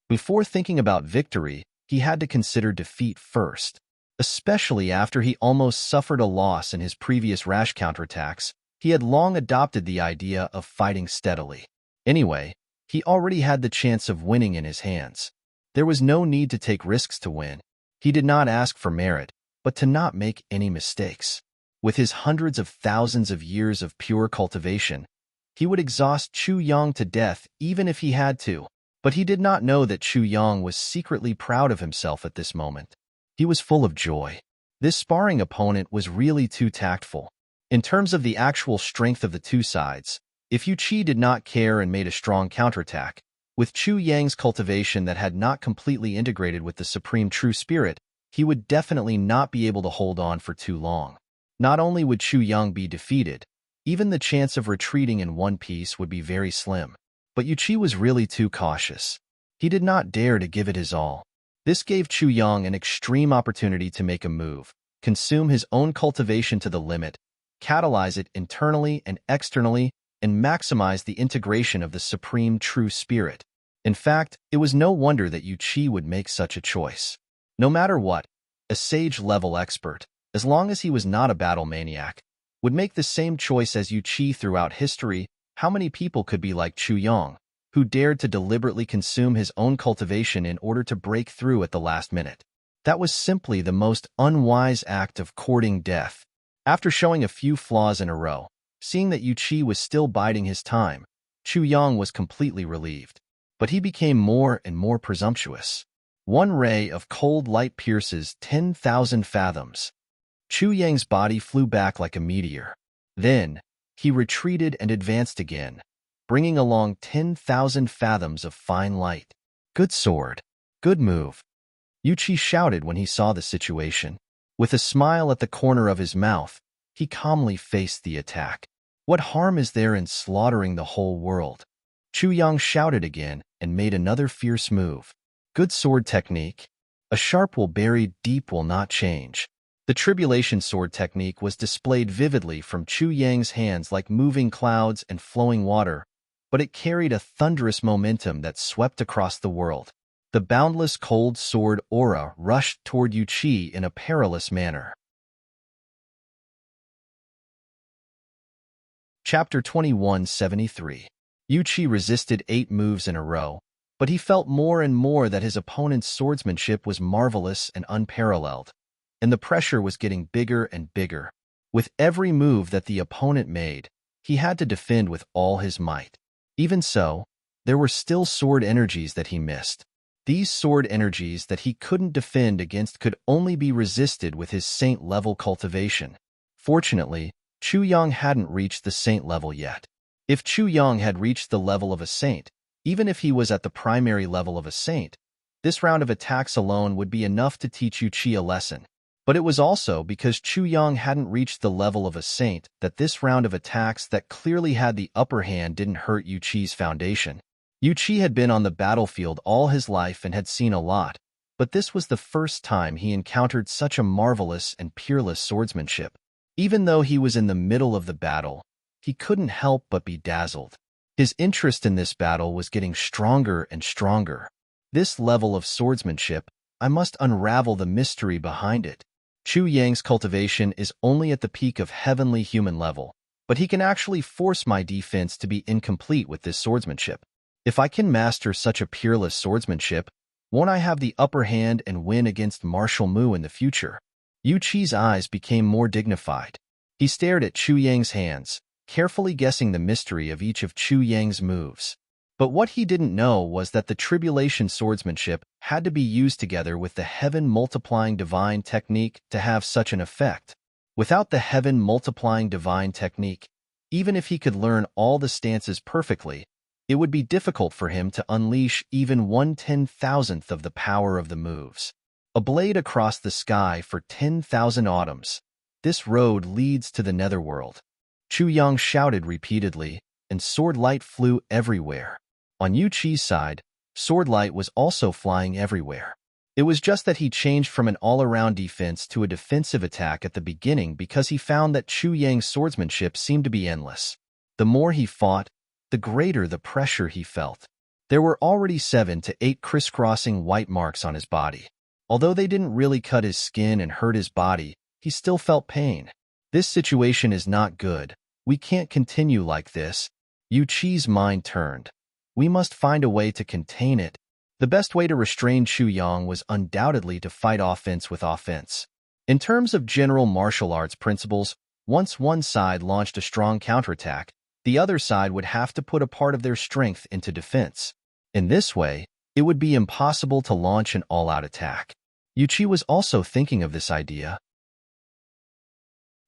Before thinking about victory, he had to consider defeat first. Especially after he almost suffered a loss in his previous rash counterattacks, he had long adopted the idea of fighting steadily. Anyway, he already had the chance of winning in his hands. There was no need to take risks to win. He did not ask for merit, but to not make any mistakes. With his hundreds of thousands of years of pure cultivation, he would exhaust Chu Yang to death even if he had to. But he did not know that Chu Yang was secretly proud of himself at this moment. He was full of joy. This sparring opponent was really too tactful. In terms of the actual strength of the two sides, if Yuchi did not care and made a strong counterattack, with Chu Yang's cultivation that had not completely integrated with the supreme true spirit, he would definitely not be able to hold on for too long. Not only would Chu Yang be defeated, even the chance of retreating in one piece would be very slim. But Yuchi was really too cautious. He did not dare to give it his all. This gave Chu Yang an extreme opportunity to make a move, consume his own cultivation to the limit, catalyze it internally and externally, and maximize the integration of the supreme true spirit. In fact, it was no wonder that Yuchi would make such a choice. No matter what, a sage-level expert, as long as he was not a battle maniac, would make the same choice as Yuchi throughout history. How many people could be like Chu Yang, who dared to deliberately consume his own cultivation in order to break through at the last minute? That was simply the most unwise act of courting death. After showing a few flaws in a row, seeing that Yuchi was still biding his time, Chu Yang was completely relieved. But he became more and more presumptuous. One ray of cold light pierces 10,000 fathoms. Chu Yang's body flew back like a meteor. Then, he retreated and advanced again, bringing along 10,000 fathoms of fine light. Good sword. Good move. Yuchi shouted when he saw the situation. With a smile at the corner of his mouth, he calmly faced the attack. What harm is there in slaughtering the whole world? Chu Yang shouted again and made another fierce move. Good sword technique. A sharp will buried deep will not change. The tribulation sword technique was displayed vividly from Chu Yang's hands like moving clouds and flowing water, but it carried a thunderous momentum that swept across the world. The boundless cold sword aura rushed toward Yuchi in a perilous manner. Chapter 2173. Yuchi resisted 8 moves in a row, but he felt more and more that his opponent's swordsmanship was marvelous and unparalleled, and the pressure was getting bigger and bigger. With every move that the opponent made, he had to defend with all his might. Even so, there were still sword energies that he missed. These sword energies that he couldn't defend against could only be resisted with his saint-level cultivation. Fortunately, Chu Yang hadn't reached the saint level yet. If Chu Yang had reached the level of a saint, even if he was at the primary level of a saint, this round of attacks alone would be enough to teach Yuchi a lesson. But it was also because Chu Yang hadn't reached the level of a saint that this round of attacks that clearly had the upper hand didn't hurt Yuchi's foundation. Yuchi had been on the battlefield all his life and had seen a lot, but this was the first time he encountered such a marvelous and peerless swordsmanship. Even though he was in the middle of the battle, he couldn't help but be dazzled. His interest in this battle was getting stronger and stronger. This level of swordsmanship, I must unravel the mystery behind it. Chu Yang's cultivation is only at the peak of heavenly human level, but he can actually force my defense to be incomplete with this swordsmanship. If I can master such a peerless swordsmanship, won't I have the upper hand and win against Martial Mu in the future? Yuchi's eyes became more dignified. He stared at Chu Yang's hands, carefully guessing the mystery of each of Chu Yang's moves. But what he didn't know was that the tribulation swordsmanship had to be used together with the heaven-multiplying divine technique to have such an effect. Without the heaven-multiplying divine technique, even if he could learn all the stances perfectly, it would be difficult for him to unleash even 1/10,000th of the power of the moves. A blade across the sky for 10,000 autumns. This road leads to the netherworld. Chu Yang shouted repeatedly, and sword light flew everywhere. On Yuchi's side, sword light was also flying everywhere. It was just that he changed from an all-around defense to a defensive attack at the beginning because he found that Chu Yang's swordsmanship seemed to be endless. The more he fought, the greater the pressure he felt. There were already 7 to 8 crisscrossing white marks on his body. Although they didn't really cut his skin and hurt his body, he still felt pain. This situation is not good. We can't continue like this. Yu Qi's mind turned. We must find a way to contain it. The best way to restrain Chu Yang was undoubtedly to fight offense with offense. In terms of general martial arts principles, once one side launched a strong counterattack, the other side would have to put a part of their strength into defense. In this way, it would be impossible to launch an all-out attack. Yu Qi was also thinking of this idea.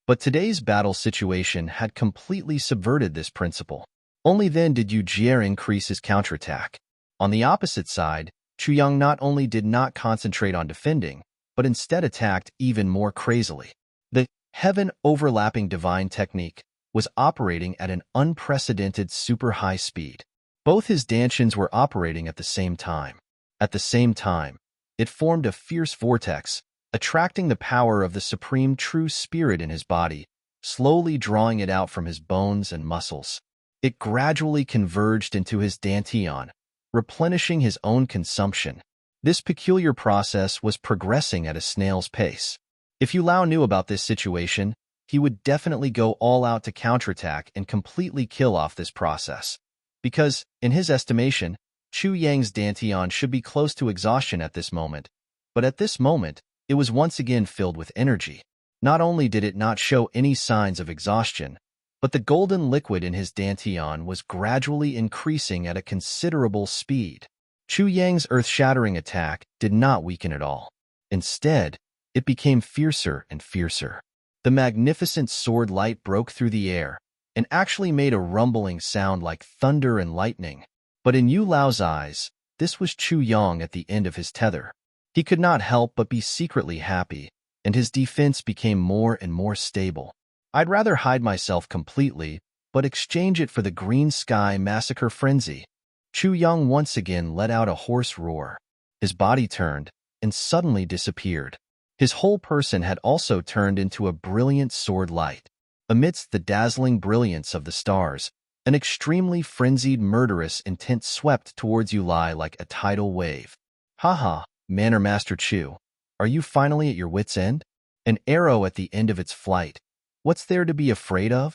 But today's battle situation had completely subverted this principle. Only then did Yu Jie increase his counterattack. On the opposite side, Chu Yang not only did not concentrate on defending, but instead attacked even more crazily. The heaven-overlapping divine technique was operating at an unprecedented super high speed. Both his dantians were operating at the same time. At the same time, it formed a fierce vortex, attracting the power of the supreme true spirit in his body, slowly drawing it out from his bones and muscles. It gradually converged into his dantian, replenishing his own consumption. This peculiar process was progressing at a snail's pace. If Yu Lao knew about this situation, he would definitely go all out to counterattack and completely kill off this process. Because, in his estimation, Chu Yang's dantian should be close to exhaustion at this moment, but at this moment, it was once again filled with energy. Not only did it not show any signs of exhaustion, but the golden liquid in his dantian was gradually increasing at a considerable speed. Chu Yang's earth-shattering attack did not weaken at all. Instead, it became fiercer and fiercer. The magnificent sword light broke through the air and actually made a rumbling sound like thunder and lightning. But in Yu Lao's eyes, this was Chu Yang at the end of his tether. He could not help but be secretly happy, and his defense became more and more stable. I'd rather hide myself completely, but exchange it for the green sky massacre frenzy. Chu Yang once again let out a hoarse roar. His body turned and suddenly disappeared. His whole person had also turned into a brilliant sword light. Amidst the dazzling brilliance of the stars, an extremely frenzied murderous intent swept towards Yu Lai like a tidal wave. Haha, Manor Master Chu, are you finally at your wit's end? An arrow at the end of its flight. What's there to be afraid of?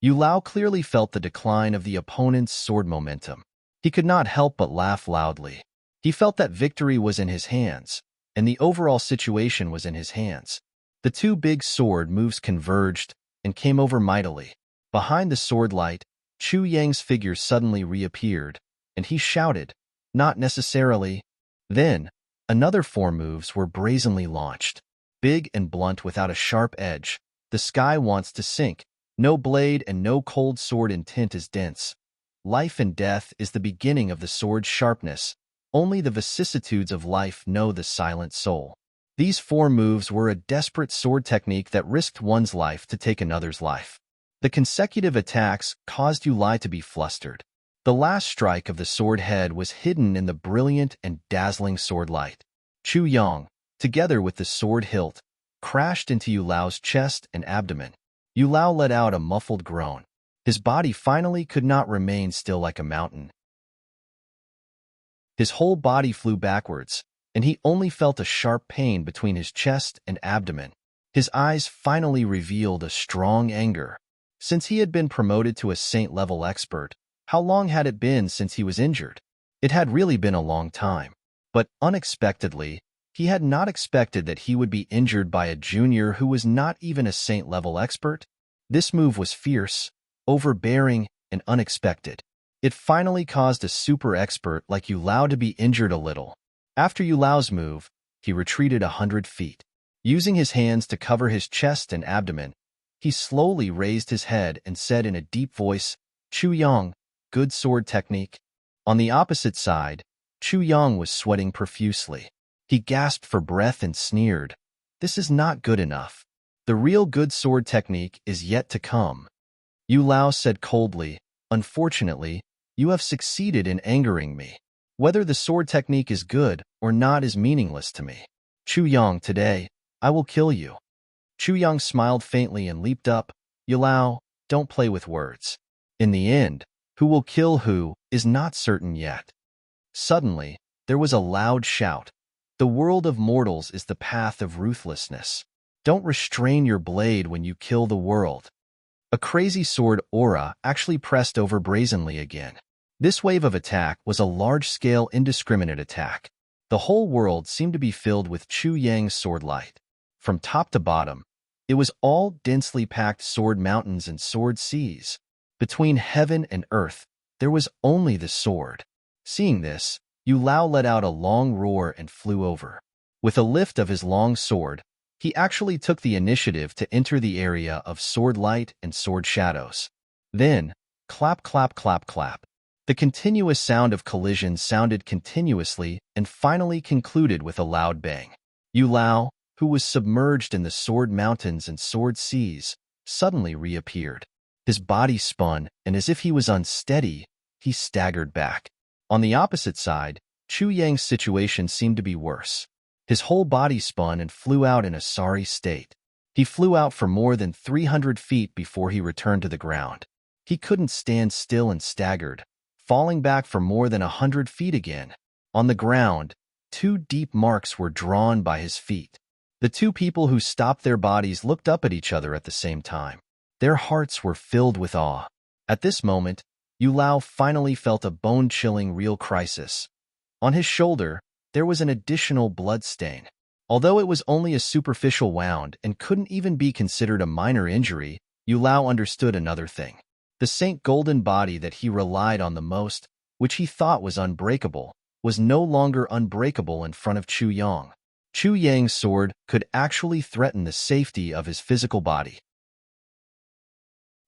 Yu Lao clearly felt the decline of the opponent's sword momentum. He could not help but laugh loudly. He felt that victory was in his hands, and the overall situation was in his hands. The two big sword moves converged and came over mightily. Behind the sword light, Chu Yang's figure suddenly reappeared, and he shouted, "Not necessarily." Then, another 4 moves were brazenly launched. Big and blunt without a sharp edge, the sky wants to sink. No blade and no cold sword intent is dense. Life and death is the beginning of the sword's sharpness. Only the vicissitudes of life know the silent soul. These 4 moves were a desperate sword technique that risked one's life to take another's life. The consecutive attacks caused Yu Lai to be flustered. The last strike of the sword head was hidden in the brilliant and dazzling sword light. Chu Yang, together with the sword hilt, crashed into Yu Lao's chest and abdomen. Yu Lao let out a muffled groan. His body finally could not remain still like a mountain. His whole body flew backwards, and he only felt a sharp pain between his chest and abdomen. His eyes finally revealed a strong anger. Since he had been promoted to a saint-level expert, how long had it been since he was injured? It had really been a long time. But unexpectedly, he had not expected that he would be injured by a junior who was not even a saint-level expert. This move was fierce, overbearing, and unexpected. It finally caused a super expert like Yu Lao to be injured a little. After Yu Lao's move, he retreated 100 feet. Using his hands to cover his chest and abdomen, he slowly raised his head and said in a deep voice, "Chu Yang, good sword technique." On the opposite side, Chu Yang was sweating profusely. He gasped for breath and sneered, "This is not good enough. The real good sword technique is yet to come." Yu Lao said coldly, "Unfortunately, you have succeeded in angering me. Whether the sword technique is good or not is meaningless to me. Chu Yang, today, I will kill you. Chu Yang smiled faintly and leaped up. Yulao, don't play with words. In the end, who will kill who is not certain yet. Suddenly, there was a loud shout. The world of mortals is the path of ruthlessness. Don't restrain your blade when you kill the world. A crazy sword aura actually pressed over brazenly again. This wave of attack was a large-scale indiscriminate attack. The whole world seemed to be filled with Chu Yang's sword light. From top to bottom, it was all densely packed sword mountains and sword seas. Between heaven and earth, there was only the sword. Seeing this, Yulao let out a long roar and flew over. With a lift of his long sword, he actually took the initiative to enter the area of sword light and sword shadows. Then, clap, clap, clap, clap. The continuous sound of collisions sounded continuously and finally concluded with a loud bang. Yulao, who was submerged in the sword mountains and sword seas, suddenly reappeared. His body spun, and as if he was unsteady, he staggered back. On the opposite side, Chu Yang's situation seemed to be worse. His whole body spun and flew out in a sorry state. He flew out for more than 300 feet before he returned to the ground. He couldn't stand still and staggered, falling back for more than 100 feet again. On the ground, 2 deep marks were drawn by his feet. The 2 people who stopped their bodies looked up at each other at the same time. Their hearts were filled with awe. At this moment, Yulao finally felt a bone-chilling real crisis. On his shoulder, there was an additional blood stain. Although it was only a superficial wound and couldn't even be considered a minor injury, Yulao understood another thing. The Saint Golden body that he relied on the most, which he thought was unbreakable, was no longer unbreakable in front of Chu Yang. Chu Yang's sword could actually threaten the safety of his physical body.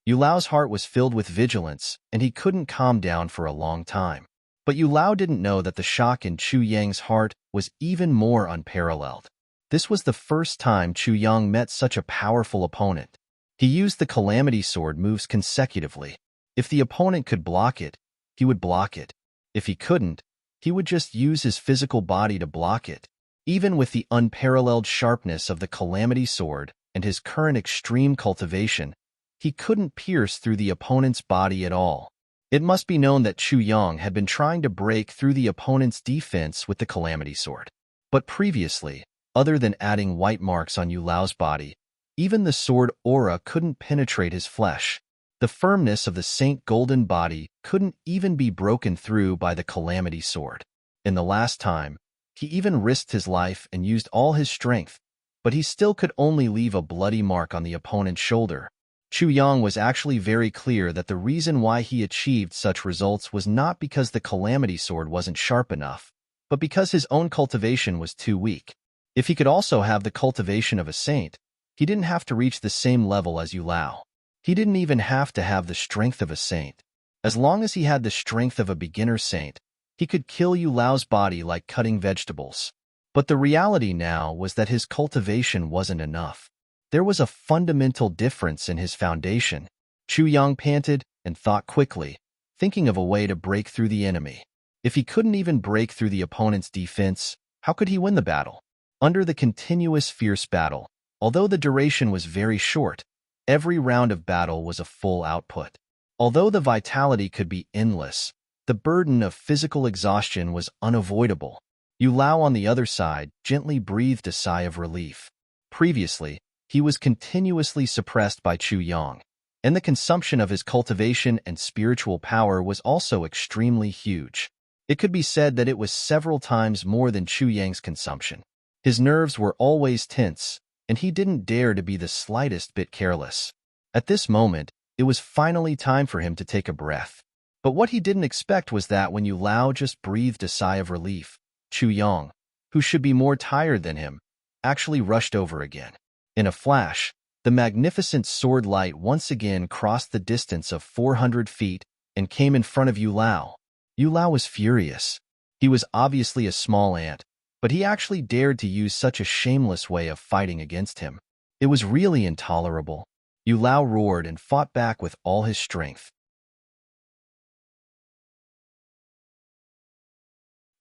Yulao's heart was filled with vigilance, and he couldn't calm down for a long time. But Yulao didn't know that the shock in Chu Yang's heart was even more unparalleled. This was the first time Chu Yang met such a powerful opponent. He used the Calamity Sword moves consecutively. If the opponent could block it, he would block it. If he couldn't, he would just use his physical body to block it. Even with the unparalleled sharpness of the Calamity Sword and his current extreme cultivation, he couldn't pierce through the opponent's body at all. It must be known that Chu Yang had been trying to break through the opponent's defense with the Calamity Sword. But previously, other than adding white marks on Yulao's body, even the sword aura couldn't penetrate his flesh. The firmness of the Saint Golden body couldn't even be broken through by the Calamity Sword. In the last time, he even risked his life and used all his strength, but he still could only leave a bloody mark on the opponent's shoulder. Chu Yang was actually very clear that the reason why he achieved such results was not because the Calamity Sword wasn't sharp enough, but because his own cultivation was too weak. If he could also have the cultivation of a saint, he didn't have to reach the same level as Yulao. He didn't even have to have the strength of a saint. As long as he had the strength of a beginner saint, he could kill Yulao's body like cutting vegetables. But the reality now was that his cultivation wasn't enough. There was a fundamental difference in his foundation. Chu Yang panted and thought quickly, thinking of a way to break through the enemy. If he couldn't even break through the opponent's defense, how could he win the battle? Under the continuous fierce battle, although the duration was very short, every round of battle was a full output. Although the vitality could be endless, the burden of physical exhaustion was unavoidable. Yulao, on the other side, gently breathed a sigh of relief. Previously, he was continuously suppressed by Chu Yang, and the consumption of his cultivation and spiritual power was also extremely huge. It could be said that it was several times more than Chu Yang's consumption. His nerves were always tense, and he didn't dare to be the slightest bit careless. At this moment, it was finally time for him to take a breath. But what he didn't expect was that when Yulao just breathed a sigh of relief, Chu Yang, who should be more tired than him, actually rushed over again. In a flash, the magnificent sword light once again crossed the distance of 400 feet and came in front of Yulao. Yulao was furious. He was obviously a small ant, but he actually dared to use such a shameless way of fighting against him. It was really intolerable. Yulao roared and fought back with all his strength.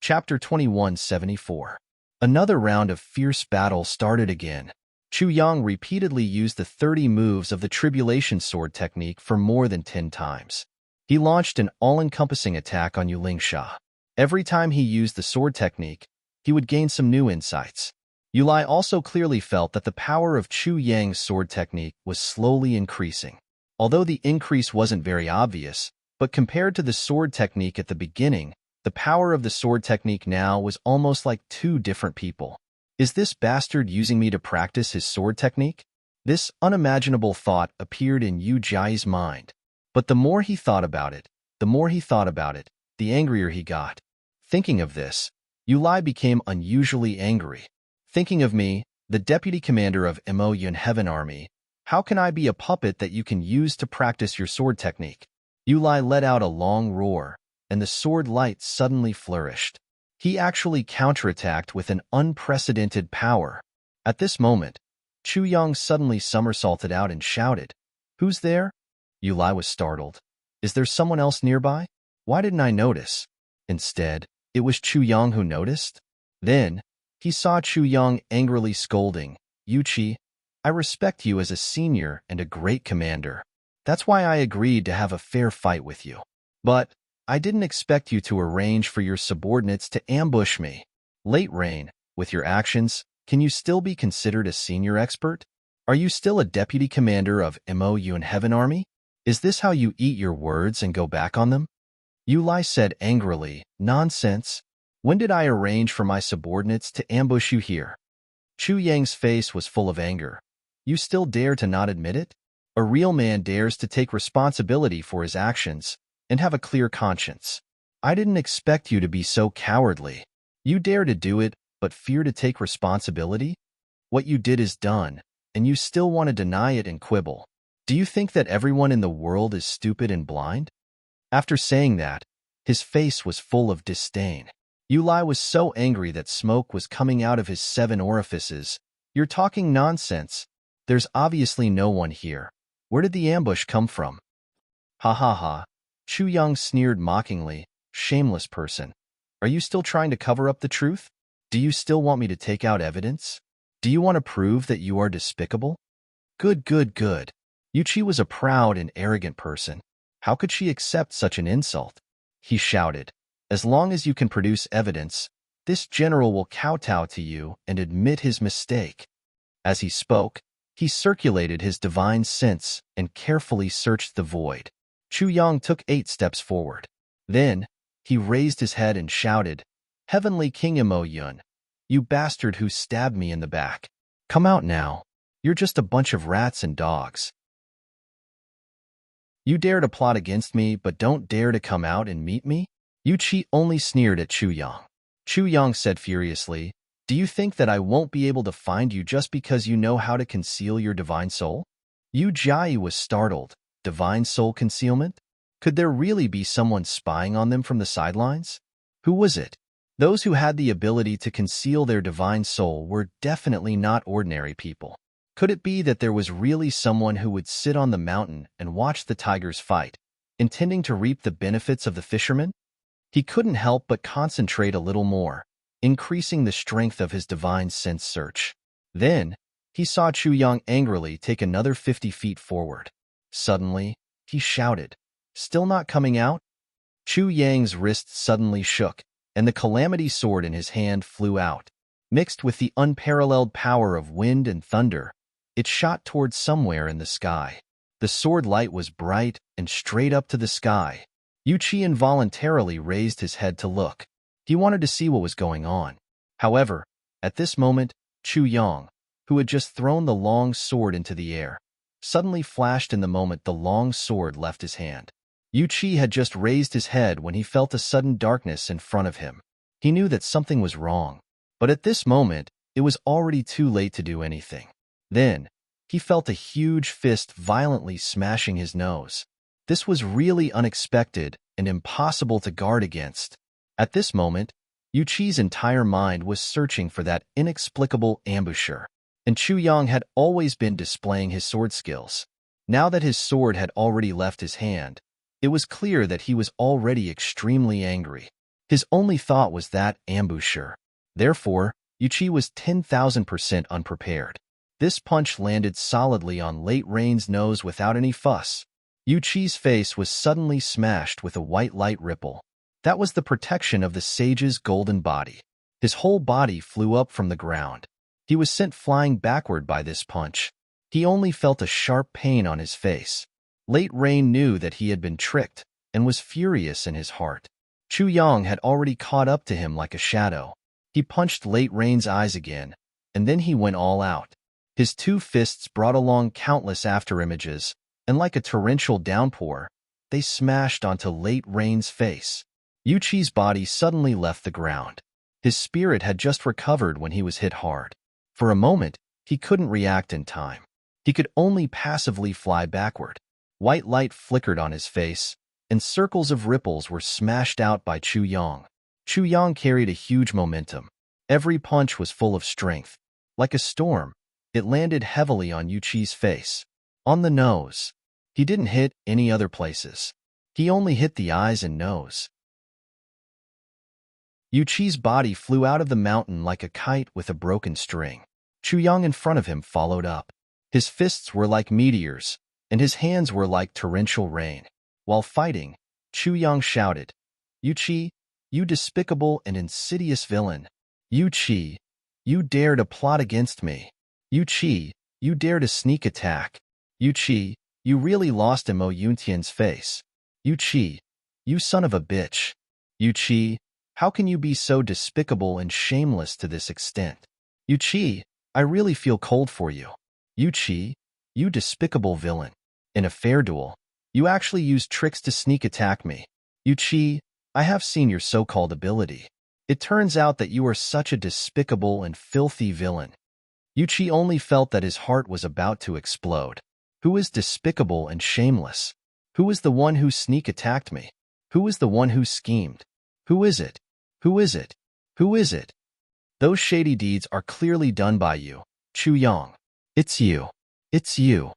Chapter 2174. Another round of fierce battle started again. Chu Yang repeatedly used the 30 moves of the Tribulation Sword technique for more than 10 times. He launched an all-encompassing attack on Yulingsha. Every time he used the sword technique, he would gain some new insights. Yulai also clearly felt that the power of Chu Yang's sword technique was slowly increasing. Although the increase wasn't very obvious, but compared to the sword technique at the beginning, the power of the sword technique now was almost like two different people. Is this bastard using me to practice his sword technique? This unimaginable thought appeared in Yu Jiai's mind. But the more he thought about it, the angrier he got. Thinking of this, Yulai became unusually angry. Thinking of me, the deputy commander of Mo Yun Heaven Army, how can I be a puppet that you can use to practice your sword technique? Yulai let out a long roar, and the sword light suddenly flourished. He actually counterattacked with an unprecedented power. At this moment, Chu Yang suddenly somersaulted out and shouted, "Who's there?" Yulai was startled. Is there someone else nearby? Why didn't I notice? Instead, it was Chu Yang who noticed. Then, he saw Chu Yang angrily scolding, "Yu Qi, I respect you as a senior and a great commander. That's why I agreed to have a fair fight with you. But I didn't expect you to arrange for your subordinates to ambush me. Late Rain, with your actions, can you still be considered a senior expert? Are you still a deputy commander of Mo Yun Heaven Army? Is this how you eat your words and go back on them?" Yulai said angrily, "Nonsense. When did I arrange for my subordinates to ambush you here?" Chu Yang's face was full of anger. You still dare to not admit it? A real man dares to take responsibility for his actions and have a clear conscience. I didn't expect you to be so cowardly. You dare to do it, but fear to take responsibility? What you did is done, and you still want to deny it and quibble. Do you think that everyone in the world is stupid and blind? After saying that, his face was full of disdain. Yulai was so angry that smoke was coming out of his 7 orifices. You're talking nonsense. There's obviously no one here. Where did the ambush come from? Ha ha ha. Chu Yang sneered mockingly. Shameless person. Are you still trying to cover up the truth? Do you still want me to take out evidence? Do you want to prove that you are despicable? Good, good, good. Yu Qi was a proud and arrogant person. How could she accept such an insult? He shouted. As long as you can produce evidence, this general will kowtow to you and admit his mistake. As he spoke, he circulated his divine sense and carefully searched the void. Chu Yang took 8 steps forward. Then, he raised his head and shouted, "Heavenly King Mo Yun, you bastard who stabbed me in the back. Come out now. You're just a bunch of rats and dogs. You dare to plot against me but don't dare to come out and meet me?" Yu Qi only sneered at Chu Yang. Chu Yang said furiously, "Do you think that I won't be able to find you just because you know how to conceal your divine soul?" Yu Jai was startled. Divine soul concealment? Could there really be someone spying on them from the sidelines? Who was it? Those who had the ability to conceal their divine soul were definitely not ordinary people. Could it be that there was really someone who would sit on the mountain and watch the tigers fight, intending to reap the benefits of the fishermen? He couldn't help but concentrate a little more, increasing the strength of his divine sense search. Then, he saw Chu Yang angrily take another 50 feet forward. Suddenly, he shouted, "Still not coming out?" Chu Yang's wrist suddenly shook, and the calamity sword in his hand flew out. Mixed with the unparalleled power of wind and thunder, it shot towards somewhere in the sky. The sword light was bright and straight up to the sky. Yu Qi involuntarily raised his head to look. He wanted to see what was going on. However, at this moment, Chu Yang, who had just thrown the long sword into the air, suddenly flashed in the moment the long sword left his hand. Yu Qi had just raised his head when he felt a sudden darkness in front of him. He knew that something was wrong, but at this moment, it was already too late to do anything. Then, he felt a huge fist violently smashing his nose. This was really unexpected and impossible to guard against. At this moment, Yu Qi's entire mind was searching for that inexplicable ambusher, and Chu Yang had always been displaying his sword skills. Now that his sword had already left his hand, it was clear that he was already extremely angry. His only thought was that ambusher. Therefore, Yuchi was 10,000% unprepared. This punch landed solidly on Late Rain's nose without any fuss. Yuchi's face was suddenly smashed with a white light ripple. That was the protection of the sage's golden body. His whole body flew up from the ground. He was sent flying backward by this punch. He only felt a sharp pain on his face. Late Rain knew that he had been tricked and was furious in his heart. Chu Yang had already caught up to him like a shadow. He punched Late Rain's eyes again, and then he went all out. His two fists brought along countless afterimages, and like a torrential downpour, they smashed onto Late Rain's face. Yuchi's body suddenly left the ground. His spirit had just recovered when he was hit hard. For a moment, he couldn't react in time. He could only passively fly backward. White light flickered on his face, and circles of ripples were smashed out by Chu Yang. Chu Yang carried a huge momentum. Every punch was full of strength. Like a storm, it landed heavily on Yuchi's face. On the nose. He didn't hit any other places. He only hit the eyes and nose. Yuchi's body flew out of the mountain like a kite with a broken string. Chu Yang in front of him followed up. His fists were like meteors, and his hands were like torrential rain. While fighting, Chu Yang shouted, "Yuchi, you despicable and insidious villain! Yuchi, you dare to plot against me! Yuchi, you dare to sneak attack! Yuchi, you really lost Mo Yuntian's face! Yuchi, you son of a bitch! Yuchi, how can you be so despicable and shameless to this extent? Yuchi, I really feel cold for you. Yuchi, you despicable villain. In a fair duel, you actually used tricks to sneak attack me. Yuchi, I have seen your so-called ability. It turns out that you are such a despicable and filthy villain." Yuchi only felt that his heart was about to explode. Who is despicable and shameless? Who is the one who sneak attacked me? Who is the one who schemed? Who is it? Who is it? Who is it? Those shady deeds are clearly done by you, Chu Yang. It's you. It's you.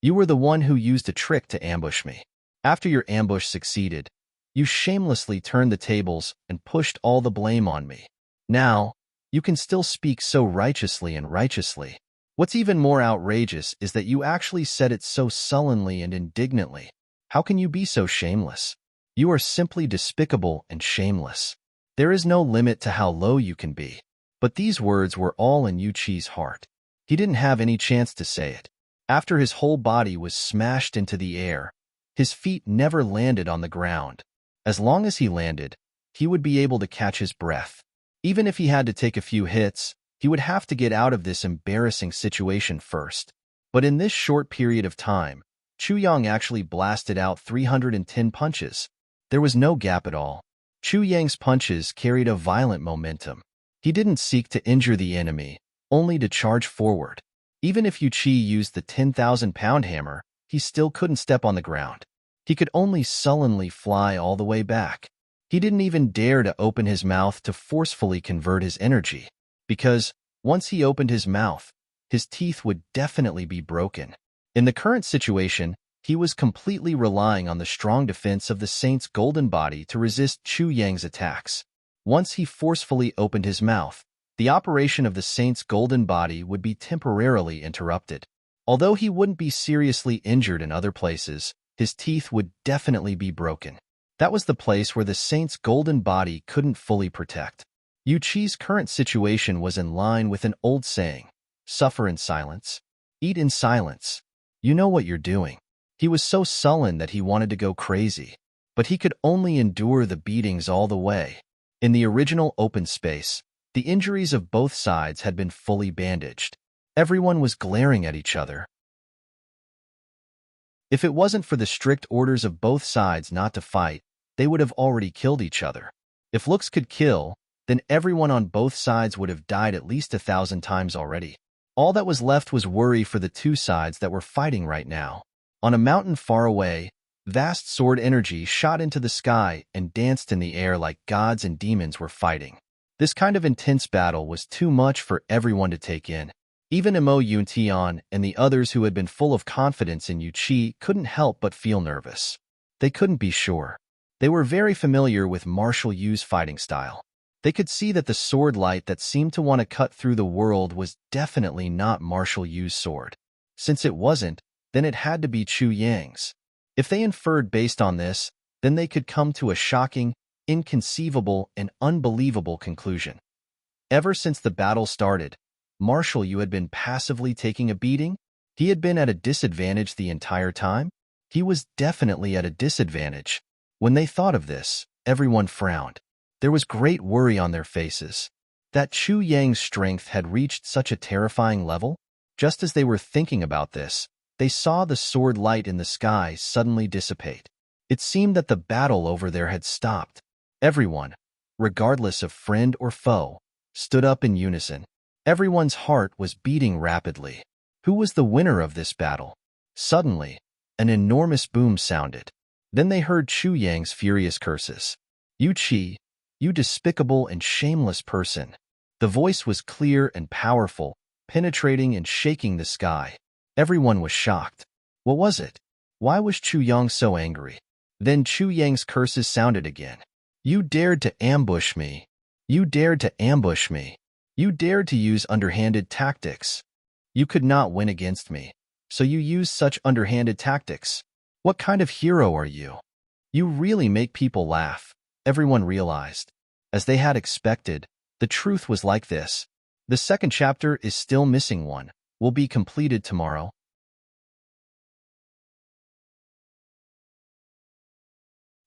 You were the one who used a trick to ambush me. After your ambush succeeded, you shamelessly turned the tables and pushed all the blame on me. Now, you can still speak so righteously and righteously. What's even more outrageous is that you actually said it so sullenly and indignantly. How can you be so shameless? You are simply despicable and shameless. There is no limit to how low you can be. But these words were all in Yuchi's heart. He didn't have any chance to say it. After his whole body was smashed into the air, his feet never landed on the ground. As long as he landed, he would be able to catch his breath. Even if he had to take a few hits, he would have to get out of this embarrassing situation first. But in this short period of time, Chu Yang actually blasted out 310 punches. There was no gap at all. Chu Yang's punches carried a violent momentum. He didn't seek to injure the enemy, only to charge forward. Even if Yuchi used the 10,000-pound hammer, he still couldn't step on the ground. He could only sullenly fly all the way back. He didn't even dare to open his mouth to forcefully convert his energy, because once he opened his mouth, his teeth would definitely be broken. In the current situation, he was completely relying on the strong defense of the saint's golden body to resist Chu Yang's attacks. Once he forcefully opened his mouth, the operation of the saint's golden body would be temporarily interrupted. Although he wouldn't be seriously injured in other places, his teeth would definitely be broken. That was the place where the saint's golden body couldn't fully protect. Yuchi's current situation was in line with an old saying, "Suffer in silence, eat in silence. You know what you're doing." He was so sullen that he wanted to go crazy, but he could only endure the beatings all the way. In the original open space, the injuries of both sides had been fully bandaged. Everyone was glaring at each other. If it wasn't for the strict orders of both sides not to fight, they would have already killed each other. If looks could kill, then everyone on both sides would have died at least 1,000 times already. All that was left was worry for the two sides that were fighting right now. On a mountain far away, vast sword energy shot into the sky and danced in the air like gods and demons were fighting. This kind of intense battle was too much for everyone to take in. Even Mo Yuntian and the others who had been full of confidence in Yuchi couldn't help but feel nervous. They couldn't be sure. They were very familiar with martial Yu's fighting style. They could see that the sword light that seemed to want to cut through the world was definitely not martial Yu's sword. Since it wasn't, then it had to be Chu Yang's. If they inferred based on this, then they could come to a shocking, inconceivable, and unbelievable conclusion. Ever since the battle started, Marshal Yu had been passively taking a beating? He had been at a disadvantage the entire time? He was definitely at a disadvantage. When they thought of this, everyone frowned. There was great worry on their faces. That Chu Yang's strength had reached such a terrifying level? Just as they were thinking about this, they saw the sword light in the sky suddenly dissipate. It seemed that the battle over there had stopped. Everyone, regardless of friend or foe, stood up in unison. Everyone's heart was beating rapidly. Who was the winner of this battle? Suddenly, an enormous boom sounded. Then they heard Chu Yang's furious curses. "You Qi, you despicable and shameless person." The voice was clear and powerful, penetrating and shaking the sky. Everyone was shocked. What was it? Why was Chu Yang so angry? Then Chu Yang's curses sounded again. "You dared to ambush me. You dared to ambush me. You dared to use underhanded tactics. You could not win against me, so you used such underhanded tactics. What kind of hero are you? You really make people laugh." Everyone realized. As they had expected, the truth was like this. The second chapter is still missing one. Will be completed tomorrow.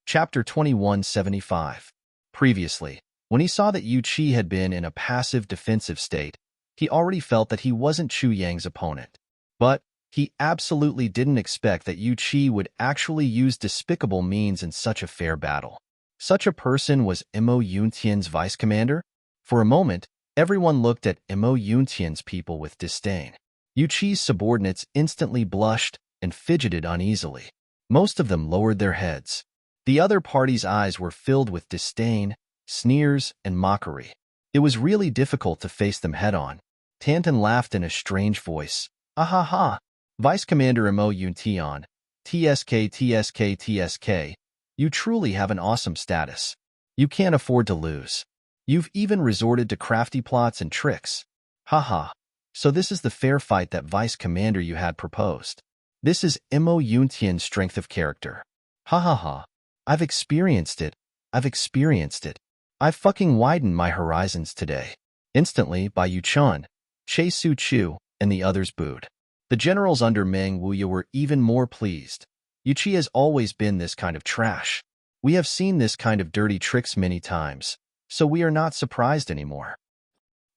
Chapter 2175. Previously, when he saw that Yu Qi had been in a passive defensive state, he already felt that he wasn't Chu Yang's opponent. But he absolutely didn't expect that Yu Qi would actually use despicable means in such a fair battle. Such a person was Mo Yuntian's vice commander? For a moment, everyone looked at Mo Yuntian's people with disdain. Yu Qi's subordinates instantly blushed and fidgeted uneasily. Most of them lowered their heads. The other party's eyes were filled with disdain, sneers, and mockery. It was really difficult to face them head-on. Tantan laughed in a strange voice. "Ah ha ha! Vice Commander Mo Yuntian, TSK TSK TSK, you truly have an awesome status. You can't afford to lose. You've even resorted to crafty plots and tricks. Haha. So this is the fair fight that Vice Commander you had proposed. This is Mo Yuntian's strength of character. Ha ha ha. I've experienced it. I've experienced it. I've fucking widened my horizons today." Instantly, by Yu Chun, Che Su Chu, and the others booed. The generals under Meng Wuya were even more pleased. Yu Qi has always been this kind of trash. We have seen this kind of dirty tricks many times, so we are not surprised anymore.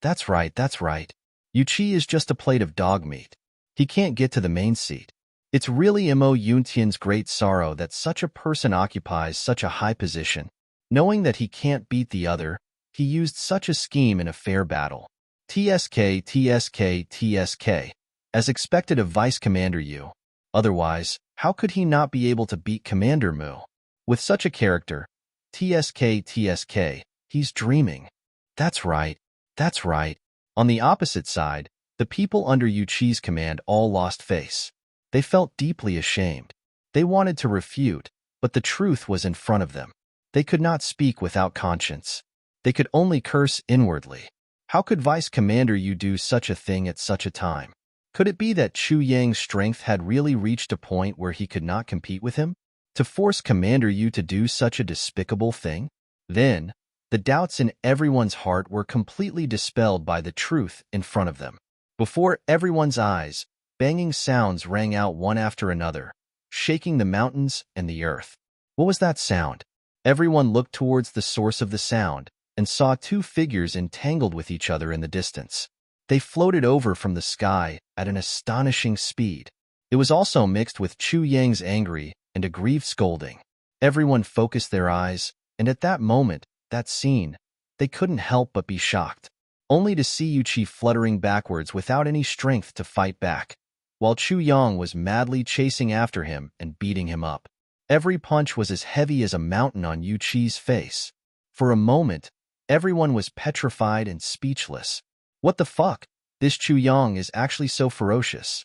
That's right, that's right. Yu Qi is just a plate of dog meat. He can't get to the main seat. It's really Mo Yuntian's great sorrow that such a person occupies such a high position. Knowing that he can't beat the other, he used such a scheme in a fair battle. TSK, TSK, TSK. As expected of Vice Commander Yu. Otherwise, how could he not be able to beat Commander Mu? With such a character, TSK, TSK, he's dreaming. That's right, that's right. On the opposite side, the people under Yu Qi's command all lost face. They felt deeply ashamed. They wanted to refute, but the truth was in front of them. They could not speak without conscience. They could only curse inwardly. How could Vice Commander Yu do such a thing at such a time? Could it be that Chu Yang's strength had really reached a point where he could not compete with him? To force Commander Yu to do such a despicable thing? Then, the doubts in everyone's heart were completely dispelled by the truth in front of them. Before everyone's eyes, banging sounds rang out one after another, shaking the mountains and the earth. What was that sound? Everyone looked towards the source of the sound and saw two figures entangled with each other in the distance. They floated over from the sky at an astonishing speed. It was also mixed with Chu Yang's angry and aggrieved scolding. Everyone focused their eyes, and at that moment, that scene, they couldn't help but be shocked, only to see Yu Qi fluttering backwards without any strength to fight back, while Chu Yang was madly chasing after him and beating him up. Every punch was as heavy as a mountain on Yu Qi's face. For a moment, everyone was petrified and speechless. What the fuck? This Chu Yang is actually so ferocious.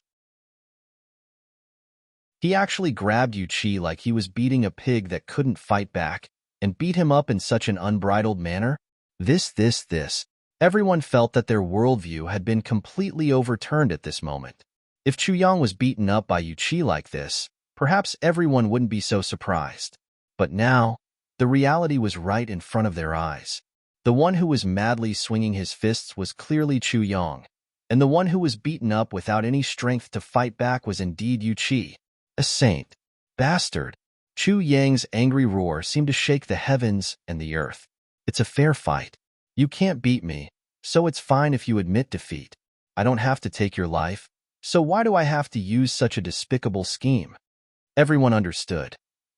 He actually grabbed Yu Qi like he was beating a pig that couldn't fight back, and beat him up in such an unbridled manner. This. Everyone felt that their worldview had been completely overturned at this moment. If Chu Yang was beaten up by Yu Qi like this, perhaps everyone wouldn't be so surprised. But now, the reality was right in front of their eyes. The one who was madly swinging his fists was clearly Chu Yang, and the one who was beaten up without any strength to fight back was indeed Yu Qi. A saint. Bastard. Chu Yang's angry roar seemed to shake the heavens and the earth. It's a fair fight. You can't beat me, so it's fine if you admit defeat. I don't have to take your life, so why do I have to use such a despicable scheme? Everyone understood.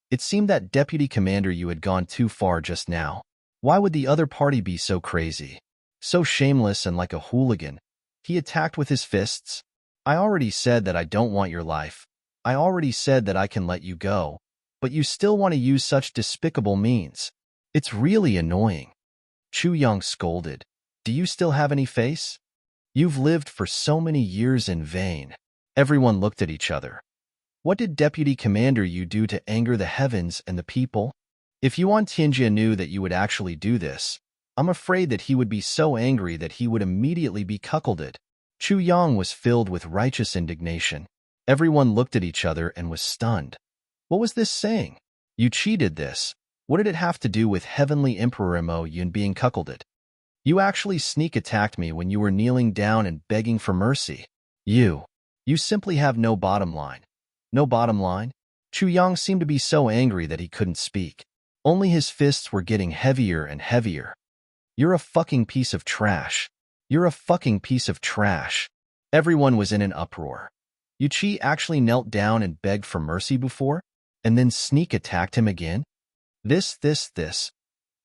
It seemed that Deputy Commander Yu had gone too far just now. Why would the other party be so crazy? So shameless and like a hooligan. He attacked with his fists. I already said that I don't want your life. I already said that I can let you go, but you still want to use such despicable means. It's really annoying. Chu Yang scolded. Do you still have any face? You've lived for so many years in vain. Everyone looked at each other. What did Deputy Commander Yu do to anger the heavens and the people? If Yuan Tianjia knew that you would actually do this, I'm afraid that he would be so angry that he would immediately be cuckolded. Chu Yang was filled with righteous indignation. Everyone looked at each other and was stunned. What was this saying? You cheated this. What did it have to do with Heavenly Emperor Mo Yun being cuckolded? You actually sneak attacked me when you were kneeling down and begging for mercy. You simply have no bottom line. No bottom line? Chu Yang seemed to be so angry that he couldn't speak. Only his fists were getting heavier and heavier. You're a fucking piece of trash. You're a fucking piece of trash. Everyone was in an uproar. Yu Qi actually knelt down and begged for mercy before, and then sneak attacked him again? This.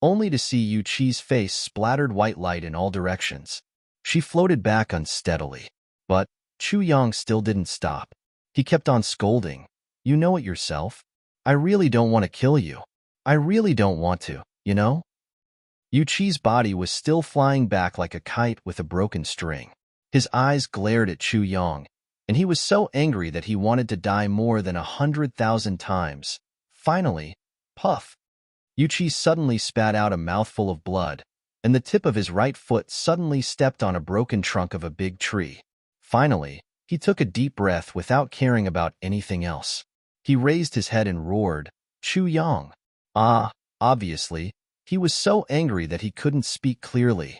Only to see Yu Qi's face splattered white light in all directions. She floated back unsteadily. But Chu Yang still didn't stop. He kept on scolding. You know it yourself. I really don't want to kill you. I really don't want to, you know? Yu Qi's body was still flying back like a kite with a broken string. His eyes glared at Chu Yang, and he was so angry that he wanted to die more than 100,000 times. Finally, puff. Yu Qi suddenly spat out a mouthful of blood, and the tip of his right foot suddenly stepped on a broken trunk of a big tree. Finally, he took a deep breath without caring about anything else. He raised his head and roared, Chu Yang. Obviously, he was so angry that he couldn't speak clearly.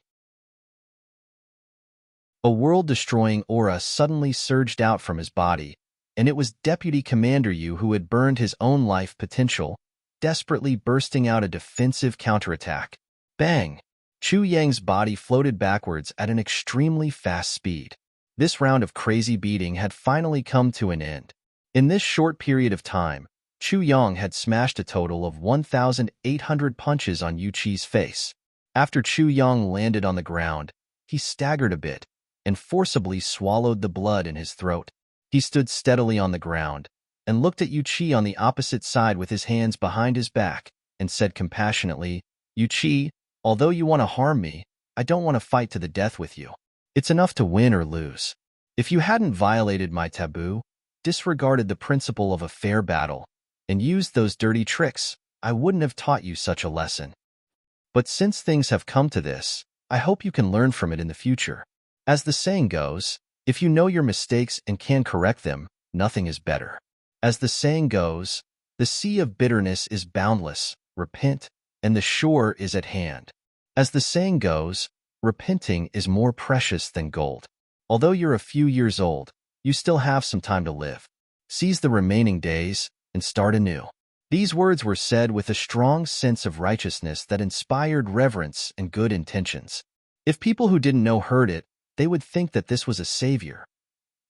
A world-destroying aura suddenly surged out from his body, and it was Deputy Commander Yu who had burned his own life potential, desperately bursting out a defensive counterattack. Bang! Chu Yang's body floated backwards at an extremely fast speed. This round of crazy beating had finally come to an end. In this short period of time, Chu Yang had smashed a total of 1,800 punches on Yu Qi's face. After Chu Yang landed on the ground, he staggered a bit and forcibly swallowed the blood in his throat. He stood steadily on the ground and looked at Yu Qi on the opposite side with his hands behind his back and said compassionately, Yu Qi, although you want to harm me, I don't want to fight to the death with you. It's enough to win or lose. If you hadn't violated my taboo, disregarded the principle of a fair battle, and used those dirty tricks, I wouldn't have taught you such a lesson. But since things have come to this, I hope you can learn from it in the future. As the saying goes, if you know your mistakes and can correct them, nothing is better. As the saying goes, the sea of bitterness is boundless, repent, and the shore is at hand. As the saying goes, repenting is more precious than gold. Although you're a few years old, you still have some time to live. Seize the remaining days and start anew. These words were said with a strong sense of righteousness that inspired reverence and good intentions. If people who didn't know heard it, they would think that this was a savior.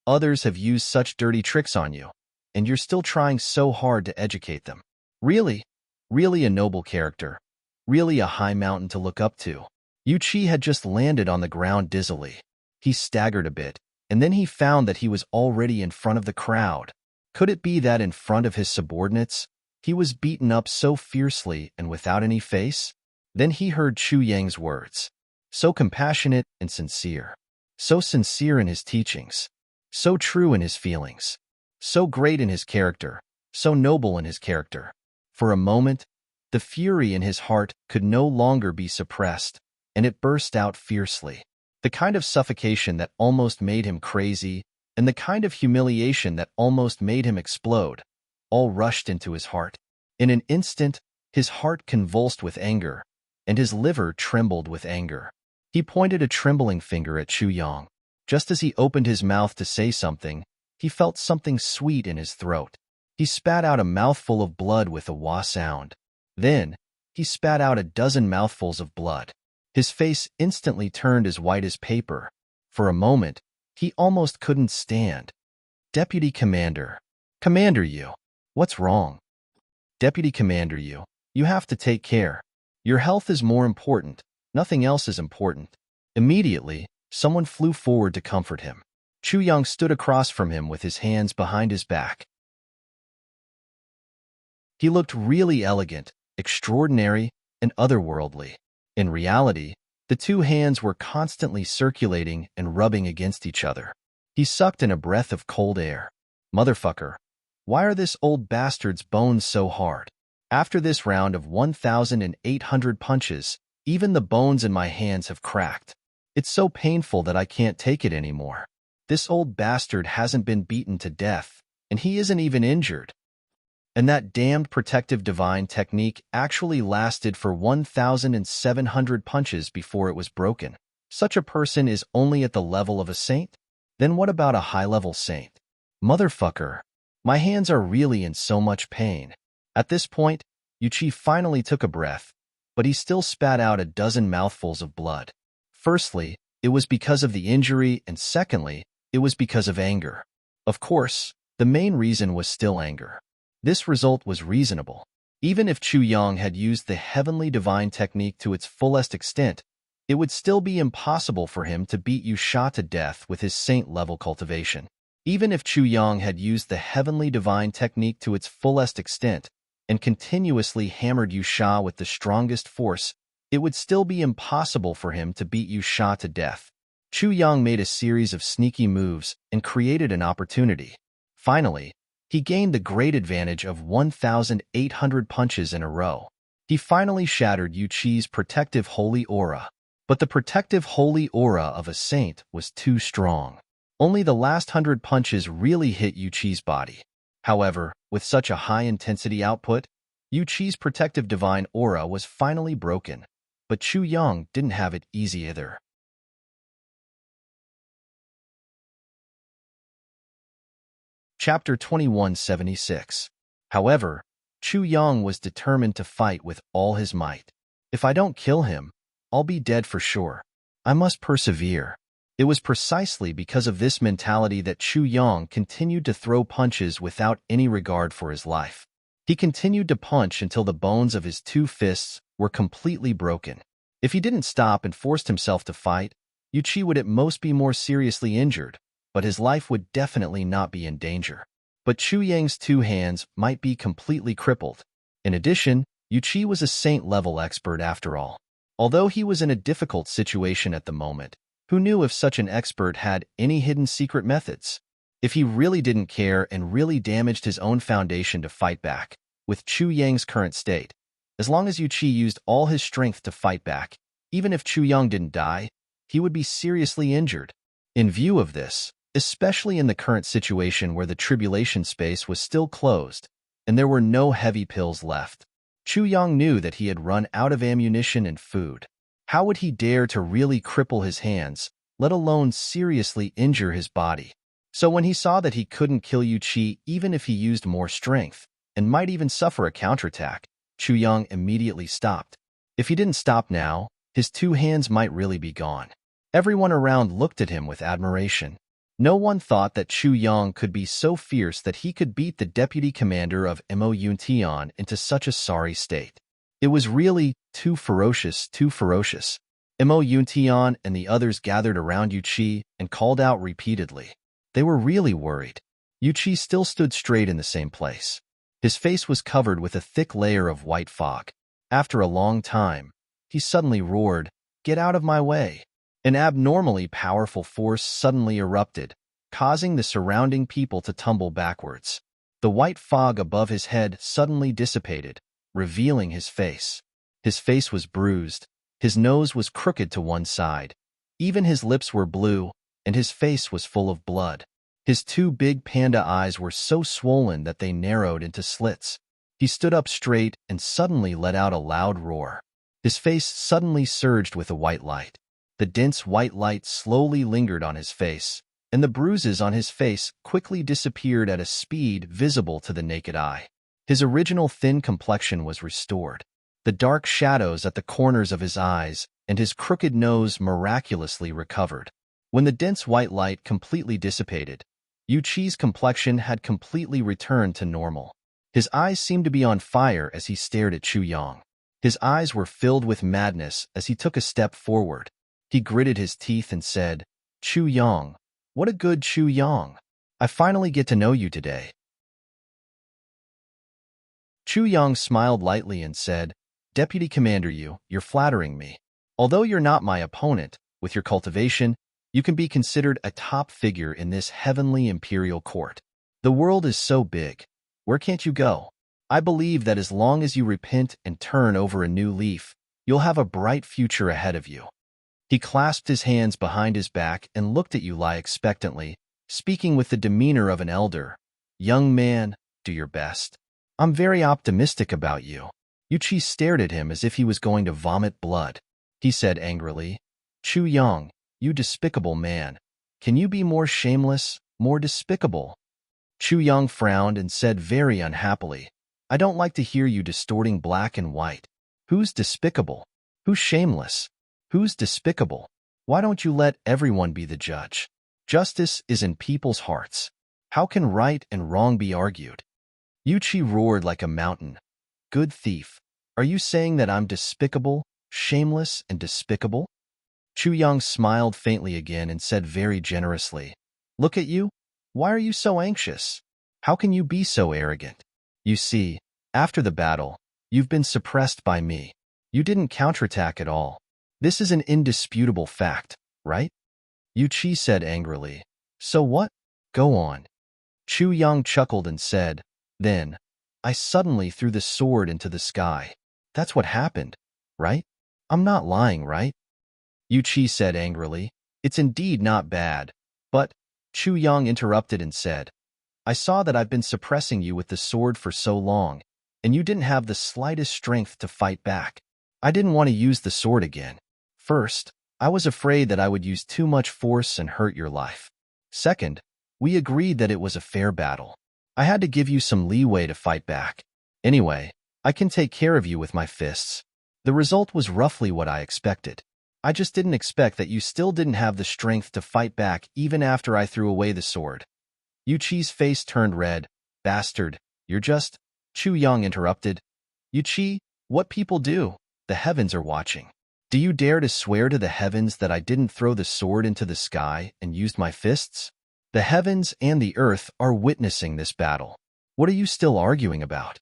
Others have used such dirty tricks on you, and you're still trying so hard to educate them. Really a noble character. Really a high mountain to look up to. Yu Qi had just landed on the ground dizzily. He staggered a bit, and then he found that he was already in front of the crowd. Could it be that in front of his subordinates, he was beaten up so fiercely and without any face? Then he heard Chu Yang's words. So compassionate and sincere. So sincere in his teachings. So true in his feelings. so great in his character, so noble in his character. For a moment, the fury in his heart could no longer be suppressed, and it burst out fiercely. The kind of suffocation that almost made him crazy, and the kind of humiliation that almost made him explode, all rushed into his heart. In an instant, his heart convulsed with anger, and his liver trembled with anger. He pointed a trembling finger at Chu Yang. Just as he opened his mouth to say something, he felt something sweet in his throat. He spat out a mouthful of blood with a wah sound. Then, he spat out a dozen mouthfuls of blood. His face instantly turned as white as paper. For a moment, he almost couldn't stand. Deputy Commander. Commander Yu. What's wrong? Deputy Commander Yu, you have to take care. Your health is more important. Nothing else is important. Immediately, someone flew forward to comfort him. Chu Yang stood across from him with his hands behind his back. He looked really elegant, extraordinary, and otherworldly. In reality, the two hands were constantly circulating and rubbing against each other. He sucked in a breath of cold air. Motherfucker, why are this old bastard's bones so hard? After this round of 1,800 punches, even the bones in my hands have cracked. It's so painful that I can't take it anymore. This old bastard hasn't been beaten to death, and he isn't even injured. And that damned protective divine technique actually lasted for 1,700 punches before it was broken. Such a person is only at the level of a saint? Then what about a high-level saint? Motherfucker, my hands are really in so much pain. At this point, Yuchi finally took a breath, but he still spat out a dozen mouthfuls of blood. Firstly, it was because of the injury, and secondly, it was because of anger. Of course, the main reason was still anger. This result was reasonable. Even if Chu Yang had used the heavenly divine technique to its fullest extent, it would still be impossible for him to beat Yu Sha to death with his saint-level cultivation. Even if Chu Yang had used the heavenly divine technique to its fullest extent and continuously hammered Yu Sha with the strongest force, it would still be impossible for him to beat Yu Sha to death. Chu Yang made a series of sneaky moves and created an opportunity. Finally, he gained the great advantage of 1,800 punches in a row. He finally shattered Yu Chi's protective holy aura. But the protective holy aura of a saint was too strong. Only the last 100 punches really hit Yu Chi's body. However, with such a high-intensity output, Yu Chi's protective divine aura was finally broken. But Chu Yang didn't have it easy either. Chapter 2176. However, Chu Yang was determined to fight with all his might. If I don't kill him, I'll be dead for sure. I must persevere. It was precisely because of this mentality that Chu Yang continued to throw punches without any regard for his life. He continued to punch until the bones of his two fists were completely broken. If he didn't stop and forced himself to fight, Yu Chi would at most be more seriously injured, but his life would definitely not be in danger. But Chu Yang's two hands might be completely crippled. In addition, Yu Chi was a saint-level expert after all. Although he was in a difficult situation at the moment, who knew if such an expert had any hidden secret methods? If he really didn't care and really damaged his own foundation to fight back, with Chu Yang's current state, as long as Yu Chi used all his strength to fight back, even if Chu Yang didn't die, he would be seriously injured. In view of this, especially in the current situation where the tribulation space was still closed, and there were no heavy pills left, Chu Yang knew that he had run out of ammunition and food. How would he dare to really cripple his hands, let alone seriously injure his body? So when he saw that he couldn't kill Yu Chi even if he used more strength, and might even suffer a counterattack, Chu Yang immediately stopped. If he didn't stop now, his two hands might really be gone. Everyone around looked at him with admiration. No one thought that Chu Yang could be so fierce that he could beat the deputy commander of Mo Yuntian into such a sorry state. It was really too ferocious, too ferocious. Mo Yuntian and the others gathered around Yu Chi and called out repeatedly. They were really worried. Yu Chi still stood straight in the same place. His face was covered with a thick layer of white fog. After a long time, he suddenly roared, "Get out of my way!" An abnormally powerful force suddenly erupted, causing the surrounding people to tumble backwards. The white fog above his head suddenly dissipated, revealing his face. His face was bruised, his nose was crooked to one side, even his lips were blue, and his face was full of blood. His two big panda eyes were so swollen that they narrowed into slits. He stood up straight and suddenly let out a loud roar. His face suddenly surged with a white light. The dense white light slowly lingered on his face, and the bruises on his face quickly disappeared at a speed visible to the naked eye. His original thin complexion was restored. The dark shadows at the corners of his eyes and his crooked nose miraculously recovered. When the dense white light completely dissipated, Yuchi's complexion had completely returned to normal. His eyes seemed to be on fire as he stared at Chu Yang. His eyes were filled with madness as he took a step forward. He gritted his teeth and said, "Chu Yang, what a good Chu Yang. I finally get to know you today." Chu Yang smiled lightly and said, "Deputy Commander, you're flattering me. Although you're not my opponent, with your cultivation, you can be considered a top figure in this heavenly imperial court. The world is so big. Where can't you go? I believe that as long as you repent and turn over a new leaf, you'll have a bright future ahead of you." He clasped his hands behind his back and looked at Yulai expectantly, speaking with the demeanor of an elder. "Young man, do your best. I'm very optimistic about you." Yuchi stared at him as if he was going to vomit blood. He said angrily, "Chu Yang, you despicable man. Can you be more shameless, more despicable?" Chu Yang frowned and said very unhappily, "I don't like to hear you distorting black and white. Who's despicable? Who's shameless? Who's despicable? Why don't you let everyone be the judge? Justice is in people's hearts. How can right and wrong be argued?" Yuchi roared like a mountain. "Good thief. Are you saying that I'm despicable, shameless, and despicable?" Chu Yang smiled faintly again and said very generously, "Look at you. Why are you so anxious? How can you be so arrogant? You see, after the battle, you've been suppressed by me. You didn't counterattack at all. This is an indisputable fact, right?" Yuchi said angrily, "So what? Go on." Chu Yang chuckled and said, "Then, I suddenly threw the sword into the sky. That's what happened, right? I'm not lying, right?" Yuchi said angrily, "It's indeed not bad, but..." Chu Yang interrupted and said, "I saw that I've been suppressing you with the sword for so long, and you didn't have the slightest strength to fight back. I didn't want to use the sword again. First, I was afraid that I would use too much force and hurt your life. Second, we agreed that it was a fair battle. I had to give you some leeway to fight back. Anyway, I can take care of you with my fists. The result was roughly what I expected. I just didn't expect that you still didn't have the strength to fight back even after I threw away the sword." Yuchi's face turned red. "Bastard, you're just..." Chu Yang interrupted. "Yuchi, what people do? The heavens are watching. Do you dare to swear to the heavens that I didn't throw the sword into the sky and used my fists? The heavens and the earth are witnessing this battle. What are you still arguing about?"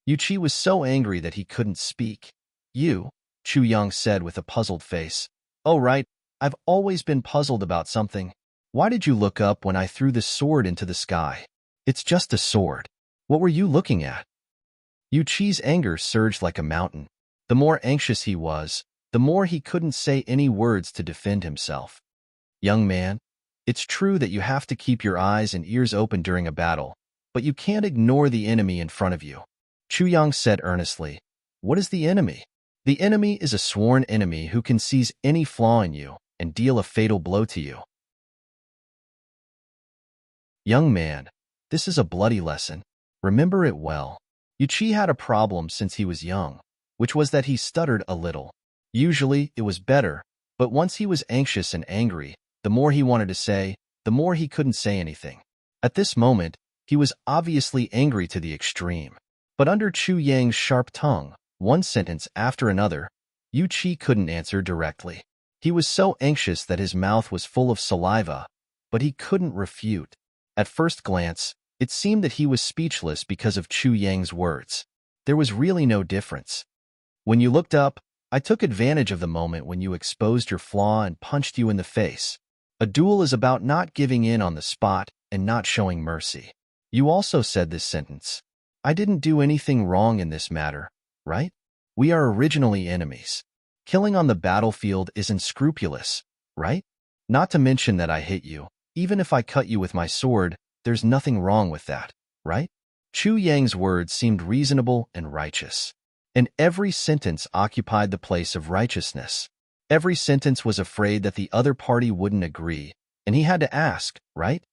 Yuchi was so angry that he couldn't speak. "You," Chu Yang said with a puzzled face. "Oh right, I've always been puzzled about something. Why did you look up when I threw the sword into the sky? It's just a sword. What were you looking at?" Yuchi's anger surged like a mountain. The more anxious he was, the more he couldn't say any words to defend himself. "Young man, it's true that you have to keep your eyes and ears open during a battle, but you can't ignore the enemy in front of you." Chu Yang said earnestly, "What is the enemy?" "The enemy is a sworn enemy who can seize any flaw in you and deal a fatal blow to you." "Young man, this is a bloody lesson. Remember it well." Yuchi had a problem since he was young, which was that he stuttered a little. Usually, it was better, but once he was anxious and angry, the more he wanted to say, the more he couldn't say anything. At this moment, he was obviously angry to the extreme. But under Chu Yang's sharp tongue, one sentence after another, Yuchi couldn't answer directly. He was so anxious that his mouth was full of saliva, but he couldn't refute. At first glance, it seemed that he was speechless because of Chu Yang's words. There was really no difference. "When you looked up, I took advantage of the moment when you exposed your flaw and punched you in the face. A duel is about not giving in on the spot and not showing mercy. You also said this sentence. I didn't do anything wrong in this matter, right? We are originally enemies. Killing on the battlefield isn't scrupulous, right? Not to mention that I hit you. Even if I cut you with my sword, there's nothing wrong with that, right? Chu Yang's words seemed reasonable and righteous. And every sentence occupied the place of righteousness. Every sentence was afraid that the other party wouldn't agree, and he had to ask, right?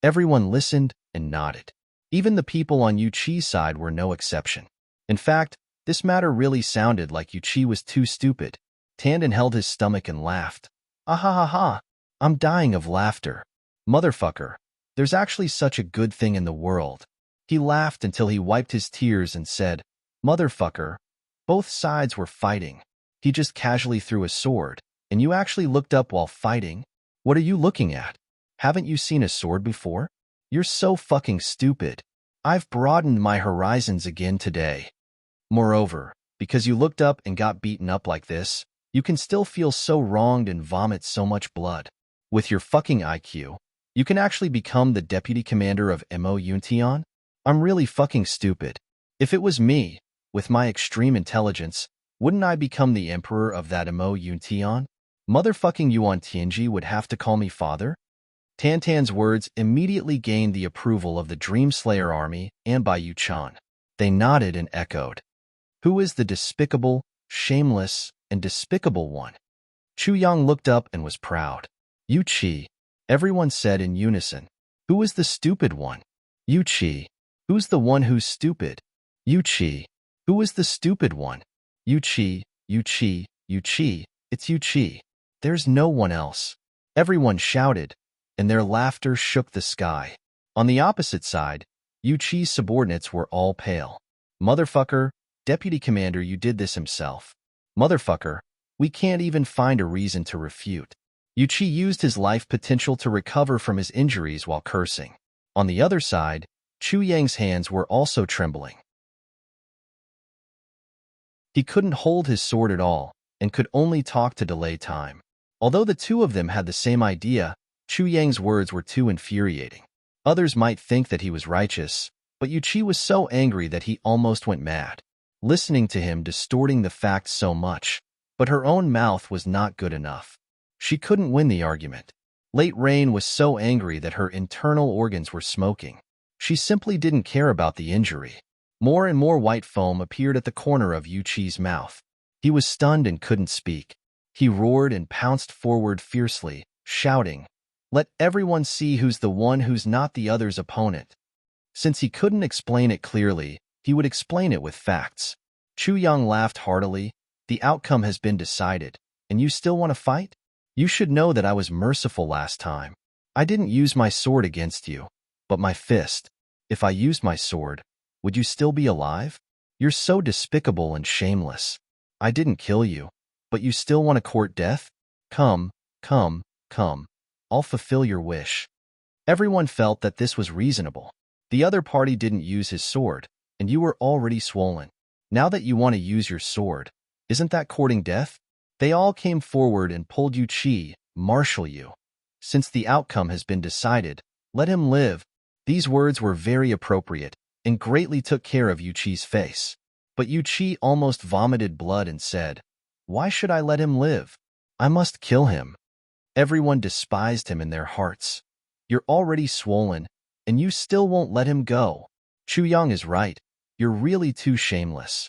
Everyone listened and nodded. Even the people on Yu Chi's side were no exception. In fact, this matter really sounded like Yu Chi was too stupid. Tandon held his stomach and laughed. Ah ha ha ha, I'm dying of laughter. Motherfucker, there's actually such a good thing in the world. He laughed until he wiped his tears and said, Motherfucker, both sides were fighting. He just casually threw a sword, and you actually looked up while fighting? What are you looking at? Haven't you seen a sword before? You're so fucking stupid. I've broadened my horizons again today. Moreover, because you looked up and got beaten up like this, you can still feel so wronged and vomit so much blood. With your fucking IQ, you can actually become the deputy commander of Mo Yuntian? I'm really fucking stupid. If it was me, with my extreme intelligence, wouldn't I become the emperor of that Mo Yuntian? Motherfucking Yuan Tianji would have to call me father? Tantan's words immediately gained the approval of the Dreamslayer army and by Yu Chan. They nodded and echoed. Who is the despicable, shameless, and despicable one? Chu Yang looked up and was proud. Yu Chi, everyone said in unison. Who is the stupid one? Yu Chi. Who's the one who's stupid? Yu Chi. Who is the stupid one? Yu Chi, Yu Chi, Yu Chi. It's Yu Chi. There's no one else. Everyone shouted, and their laughter shook the sky. On the opposite side, Yu Chi's subordinates were all pale. Motherfucker, deputy commander, you did this himself. Motherfucker, we can't even find a reason to refute. Yu Chi used his life potential to recover from his injuries while cursing. On the other side, Chu Yang's hands were also trembling. He couldn't hold his sword at all, and could only talk to delay time. Although the two of them had the same idea, Chu Yang's words were too infuriating. Others might think that he was righteous, but Yu Chi was so angry that he almost went mad. Listening to him distorting the facts so much, but her own mouth was not good enough. She couldn't win the argument. Late Rain was so angry that her internal organs were smoking. She simply didn't care about the injury. More and more white foam appeared at the corner of Yu Chi's mouth. He was stunned and couldn't speak. He roared and pounced forward fiercely, shouting, "Let everyone see who's the one who's not the other's opponent." Since he couldn't explain it clearly, he would explain it with facts. Chu Yang laughed heartily. The outcome has been decided, and you still want to fight? You should know that I was merciful last time. I didn't use my sword against you, but my fist. If I used my sword, would you still be alive? You're so despicable and shameless. I didn't kill you, but you still want to court death? Come, come, come. I'll fulfill your wish. Everyone felt that this was reasonable. The other party didn't use his sword, and you were already swollen. Now that you want to use your sword, isn't that courting death? They all came forward and pulled Yu Chi, marshal you. Since the outcome has been decided, let him live. These words were very appropriate and greatly took care of Yu Chi's face. But Yu Chi almost vomited blood and said, "Why should I let him live? I must kill him." Everyone despised him in their hearts. You're already swollen, and you still won't let him go. Chu Yang is right. You're really too shameless.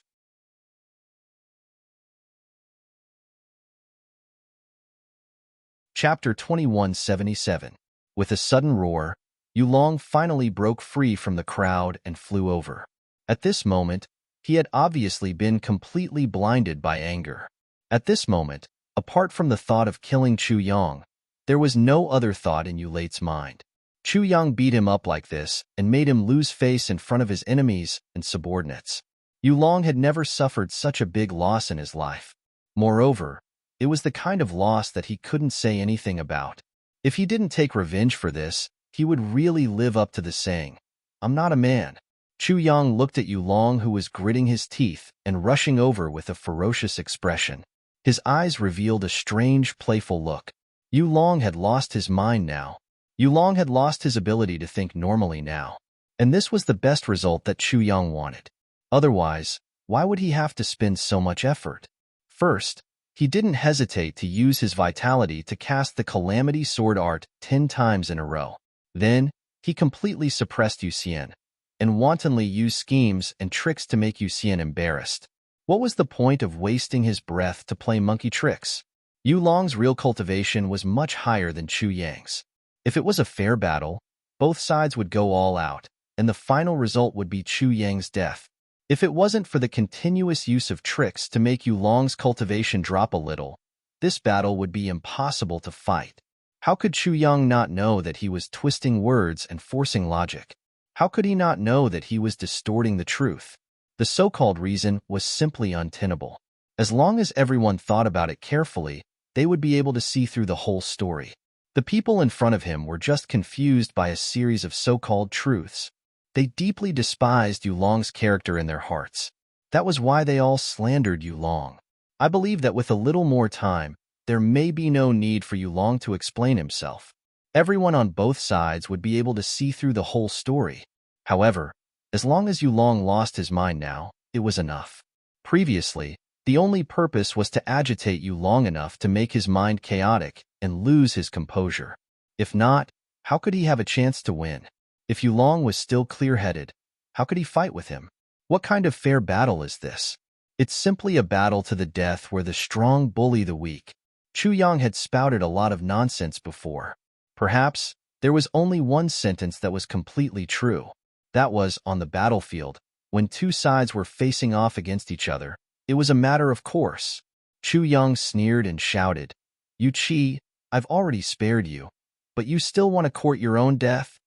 Chapter 2177. With a sudden roar, Yulong finally broke free from the crowd and flew over. At this moment, he had obviously been completely blinded by anger. At this moment, apart from the thought of killing Chu Yang, there was no other thought in Yulate's mind. Chu Yang beat him up like this and made him lose face in front of his enemies and subordinates. Yulong had never suffered such a big loss in his life. Moreover, it was the kind of loss that he couldn't say anything about. If he didn't take revenge for this, he would really live up to the saying, "I'm not a man." Chu Yang looked at Yulong, who was gritting his teeth and rushing over with a ferocious expression. His eyes revealed a strange, playful look. Yu Long had lost his mind now. Yu Long had lost his ability to think normally now. And this was the best result that Chu Yang wanted. Otherwise, why would he have to spend so much effort? First, he didn't hesitate to use his vitality to cast the Calamity Sword art 10 times in a row. Then, he completely suppressed Yu Xian, and wantonly used schemes and tricks to make Yu Xian embarrassed. What was the point of wasting his breath to play monkey tricks? Yu Long's real cultivation was much higher than Chu Yang's. If it was a fair battle, both sides would go all out, and the final result would be Chu Yang's death. If it wasn't for the continuous use of tricks to make Yu Long's cultivation drop a little, this battle would be impossible to fight. How could Chu Yang not know that he was twisting words and forcing logic? How could he not know that he was distorting the truth? The so-called reason was simply untenable. As long as everyone thought about it carefully, they would be able to see through the whole story. The people in front of him were just confused by a series of so-called truths. They deeply despised Yu Long's character in their hearts. That was why they all slandered Yu Long. I believe that with a little more time, there may be no need for Yu Long to explain himself. Everyone on both sides would be able to see through the whole story. However, as long as Yu Long lost his mind now, it was enough. Previously, the only purpose was to agitate Yu Long enough to make his mind chaotic and lose his composure. If not, how could he have a chance to win? If Yu Long was still clear-headed, how could he fight with him? What kind of fair battle is this? It's simply a battle to the death where the strong bully the weak. Chu Yang had spouted a lot of nonsense before. Perhaps there was only one sentence that was completely true. That was, on the battlefield, when two sides were facing off against each other, it was a matter of course. Chu Yang sneered and shouted, "Yu Qi, I've already spared you, but you still want to court your own death?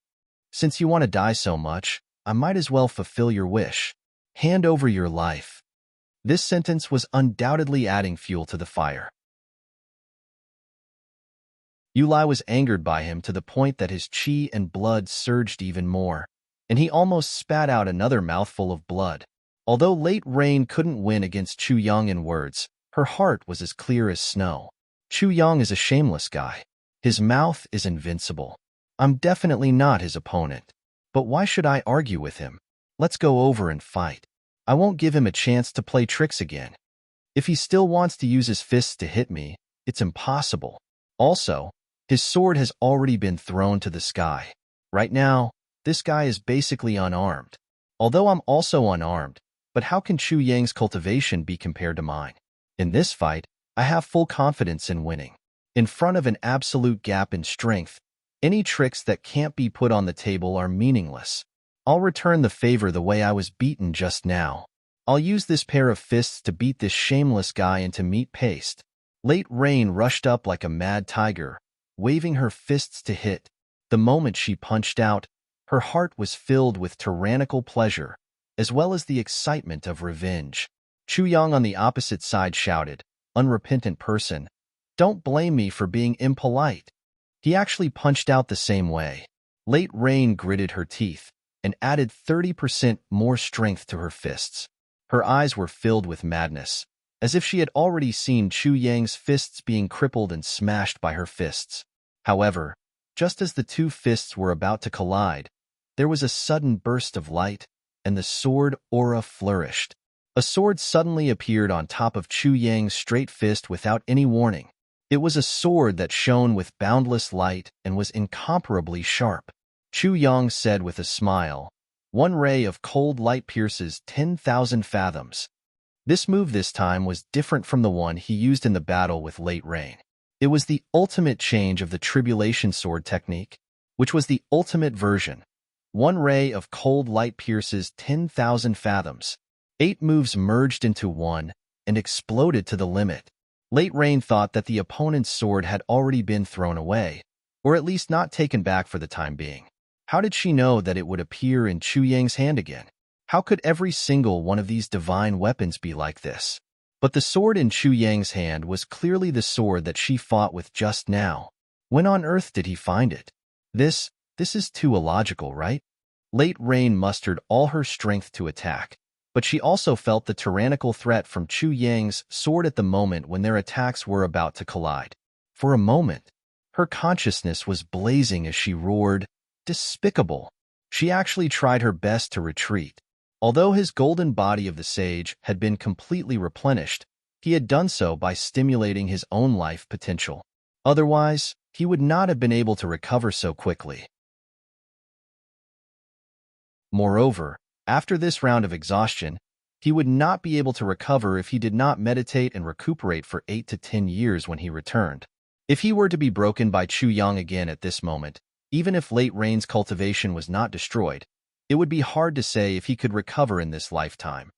Since you want to die so much, I might as well fulfill your wish. Hand over your life." This sentence was undoubtedly adding fuel to the fire. Yu Lai was angered by him to the point that his qi and blood surged even more, and he almost spat out another mouthful of blood. Although Late Rain couldn't win against Chu Yang in words, her heart was as clear as snow. Chu Yang is a shameless guy. His mouth is invincible. I'm definitely not his opponent. But why should I argue with him? Let's go over and fight. I won't give him a chance to play tricks again. If he still wants to use his fists to hit me, it's impossible. Also, his sword has already been thrown to the sky. Right now, this guy is basically unarmed. Although I'm also unarmed, but how can Chu Yang's cultivation be compared to mine? In this fight, I have full confidence in winning. In front of an absolute gap in strength, any tricks that can't be put on the table are meaningless. I'll return the favor the way I was beaten just now. I'll use this pair of fists to beat this shameless guy into meat paste. Late Rain rushed up like a mad tiger, waving her fists to hit. The moment she punched out, her heart was filled with tyrannical pleasure, as well as the excitement of revenge. Chu Yang on the opposite side shouted, "Unrepentant person, don't blame me for being impolite." He actually punched out the same way. Late Rain gritted her teeth and added 30% more strength to her fists. Her eyes were filled with madness, as if she had already seen Chu Yang's fists being crippled and smashed by her fists. However, just as the two fists were about to collide, there was a sudden burst of light, and the sword aura flourished. A sword suddenly appeared on top of Chu Yang's straight fist without any warning. It was a sword that shone with boundless light and was incomparably sharp. Chu Yang said with a smile, "One ray of cold light pierces 10,000 fathoms." This move this time was different from the one he used in the battle with Late Rain. It was the ultimate change of the Tribulation Sword technique, which was the ultimate version. One ray of cold light pierces 10,000 fathoms. 8 moves merged into one and exploded to the limit. Late Rain thought that the opponent's sword had already been thrown away, or at least not taken back for the time being. How did she know that it would appear in Chu Yang's hand again? How could every single one of these divine weapons be like this? But the sword in Chu Yang's hand was clearly the sword that she fought with just now. When on earth did he find it? This is too illogical, right? Late Rain mustered all her strength to attack, but she also felt the tyrannical threat from Chu Yang's sword at the moment when their attacks were about to collide. For a moment, Her consciousness was blazing as she roared, "Despicable!" She actually tried her best to retreat. Although his golden body of the sage had been completely replenished, he had done so by stimulating his own life potential. Otherwise, he would not have been able to recover so quickly. Moreover, after this round of exhaustion, he would not be able to recover if he did not meditate and recuperate for 8 to 10 years when he returned. If he were to be broken by Chu Yang again at this moment, even if late rain's cultivation was not destroyed, it would be hard to say if he could recover in this lifetime.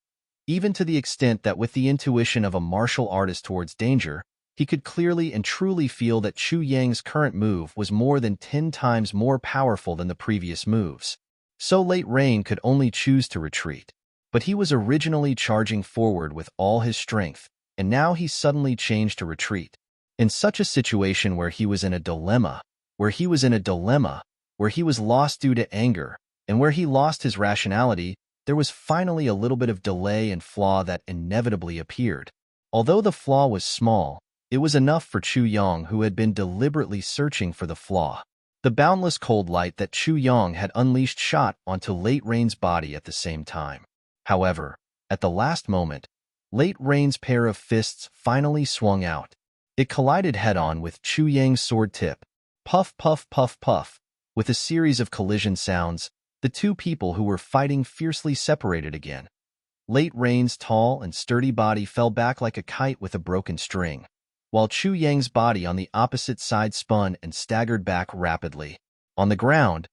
Even to the extent that with the intuition of a martial artist towards danger, he could clearly and truly feel that Chu Yang's current move was more than 10 times more powerful than the previous moves. So late rain could only choose to retreat. But he was originally charging forward with all his strength, and now he suddenly changed to retreat. In such a situation where he was in a dilemma, where he was lost due to anger, and where he lost his rationality, there was finally a little bit of delay and flaw that inevitably appeared. Although the flaw was small, it was enough for Chu Yang, who had been deliberately searching for the flaw. The boundless cold light that Chu Yang had unleashed shot onto Late Rain's body at the same time. However, at the last moment, Late Rain's pair of fists finally swung out. It collided head-on with Chu Yang's sword tip. Puff, puff, puff, puff. With a series of collision sounds, the two people who were fighting fiercely separated again. Late Rain's tall and sturdy body fell back like a kite with a broken string, while Chu Yang's body on the opposite side spun and staggered back rapidly. On the ground,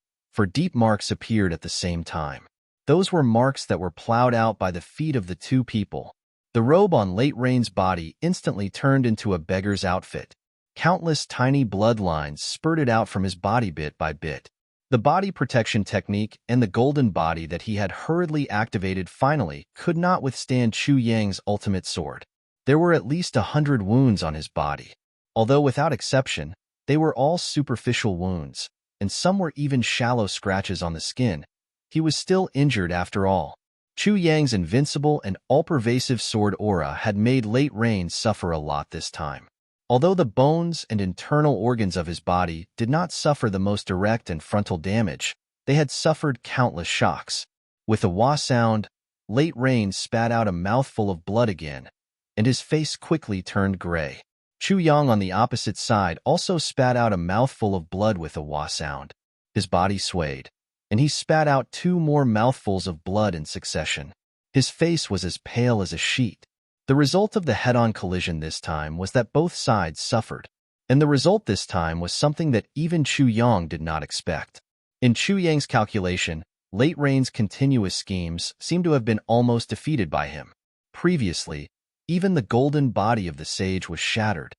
deep marks appeared at the same time. Those were marks that were plowed out by the feet of the two people. The robe on Late Rain's body instantly turned into a beggar's outfit. Countless tiny bloodlines spurted out from his body bit by bit. The body protection technique and the golden body that he had hurriedly activated finally could not withstand Chu Yang's ultimate sword. There were at least 100 wounds on his body. Although without exception, they were all superficial wounds, and some were even shallow scratches on the skin. He was still injured after all. Chu Yang's invincible and all-pervasive sword aura had made Late Rain suffer a lot this time. Although the bones and internal organs of his body did not suffer the most direct and frontal damage, they had suffered countless shocks. With a wah sound, Late Rain spat out a mouthful of blood again, and his face quickly turned gray. Chu Yang on the opposite side also spat out a mouthful of blood with a wah sound. His body swayed, and he spat out 2 more mouthfuls of blood in succession. His face was as pale as a sheet. The result of the head-on collision this time was that both sides suffered, and the result this time was something that even Chu Yang did not expect. In Chu Yang's calculation, Late Rain's continuous schemes seemed to have been almost defeated by him. Previously, even the golden body of the sage was shattered.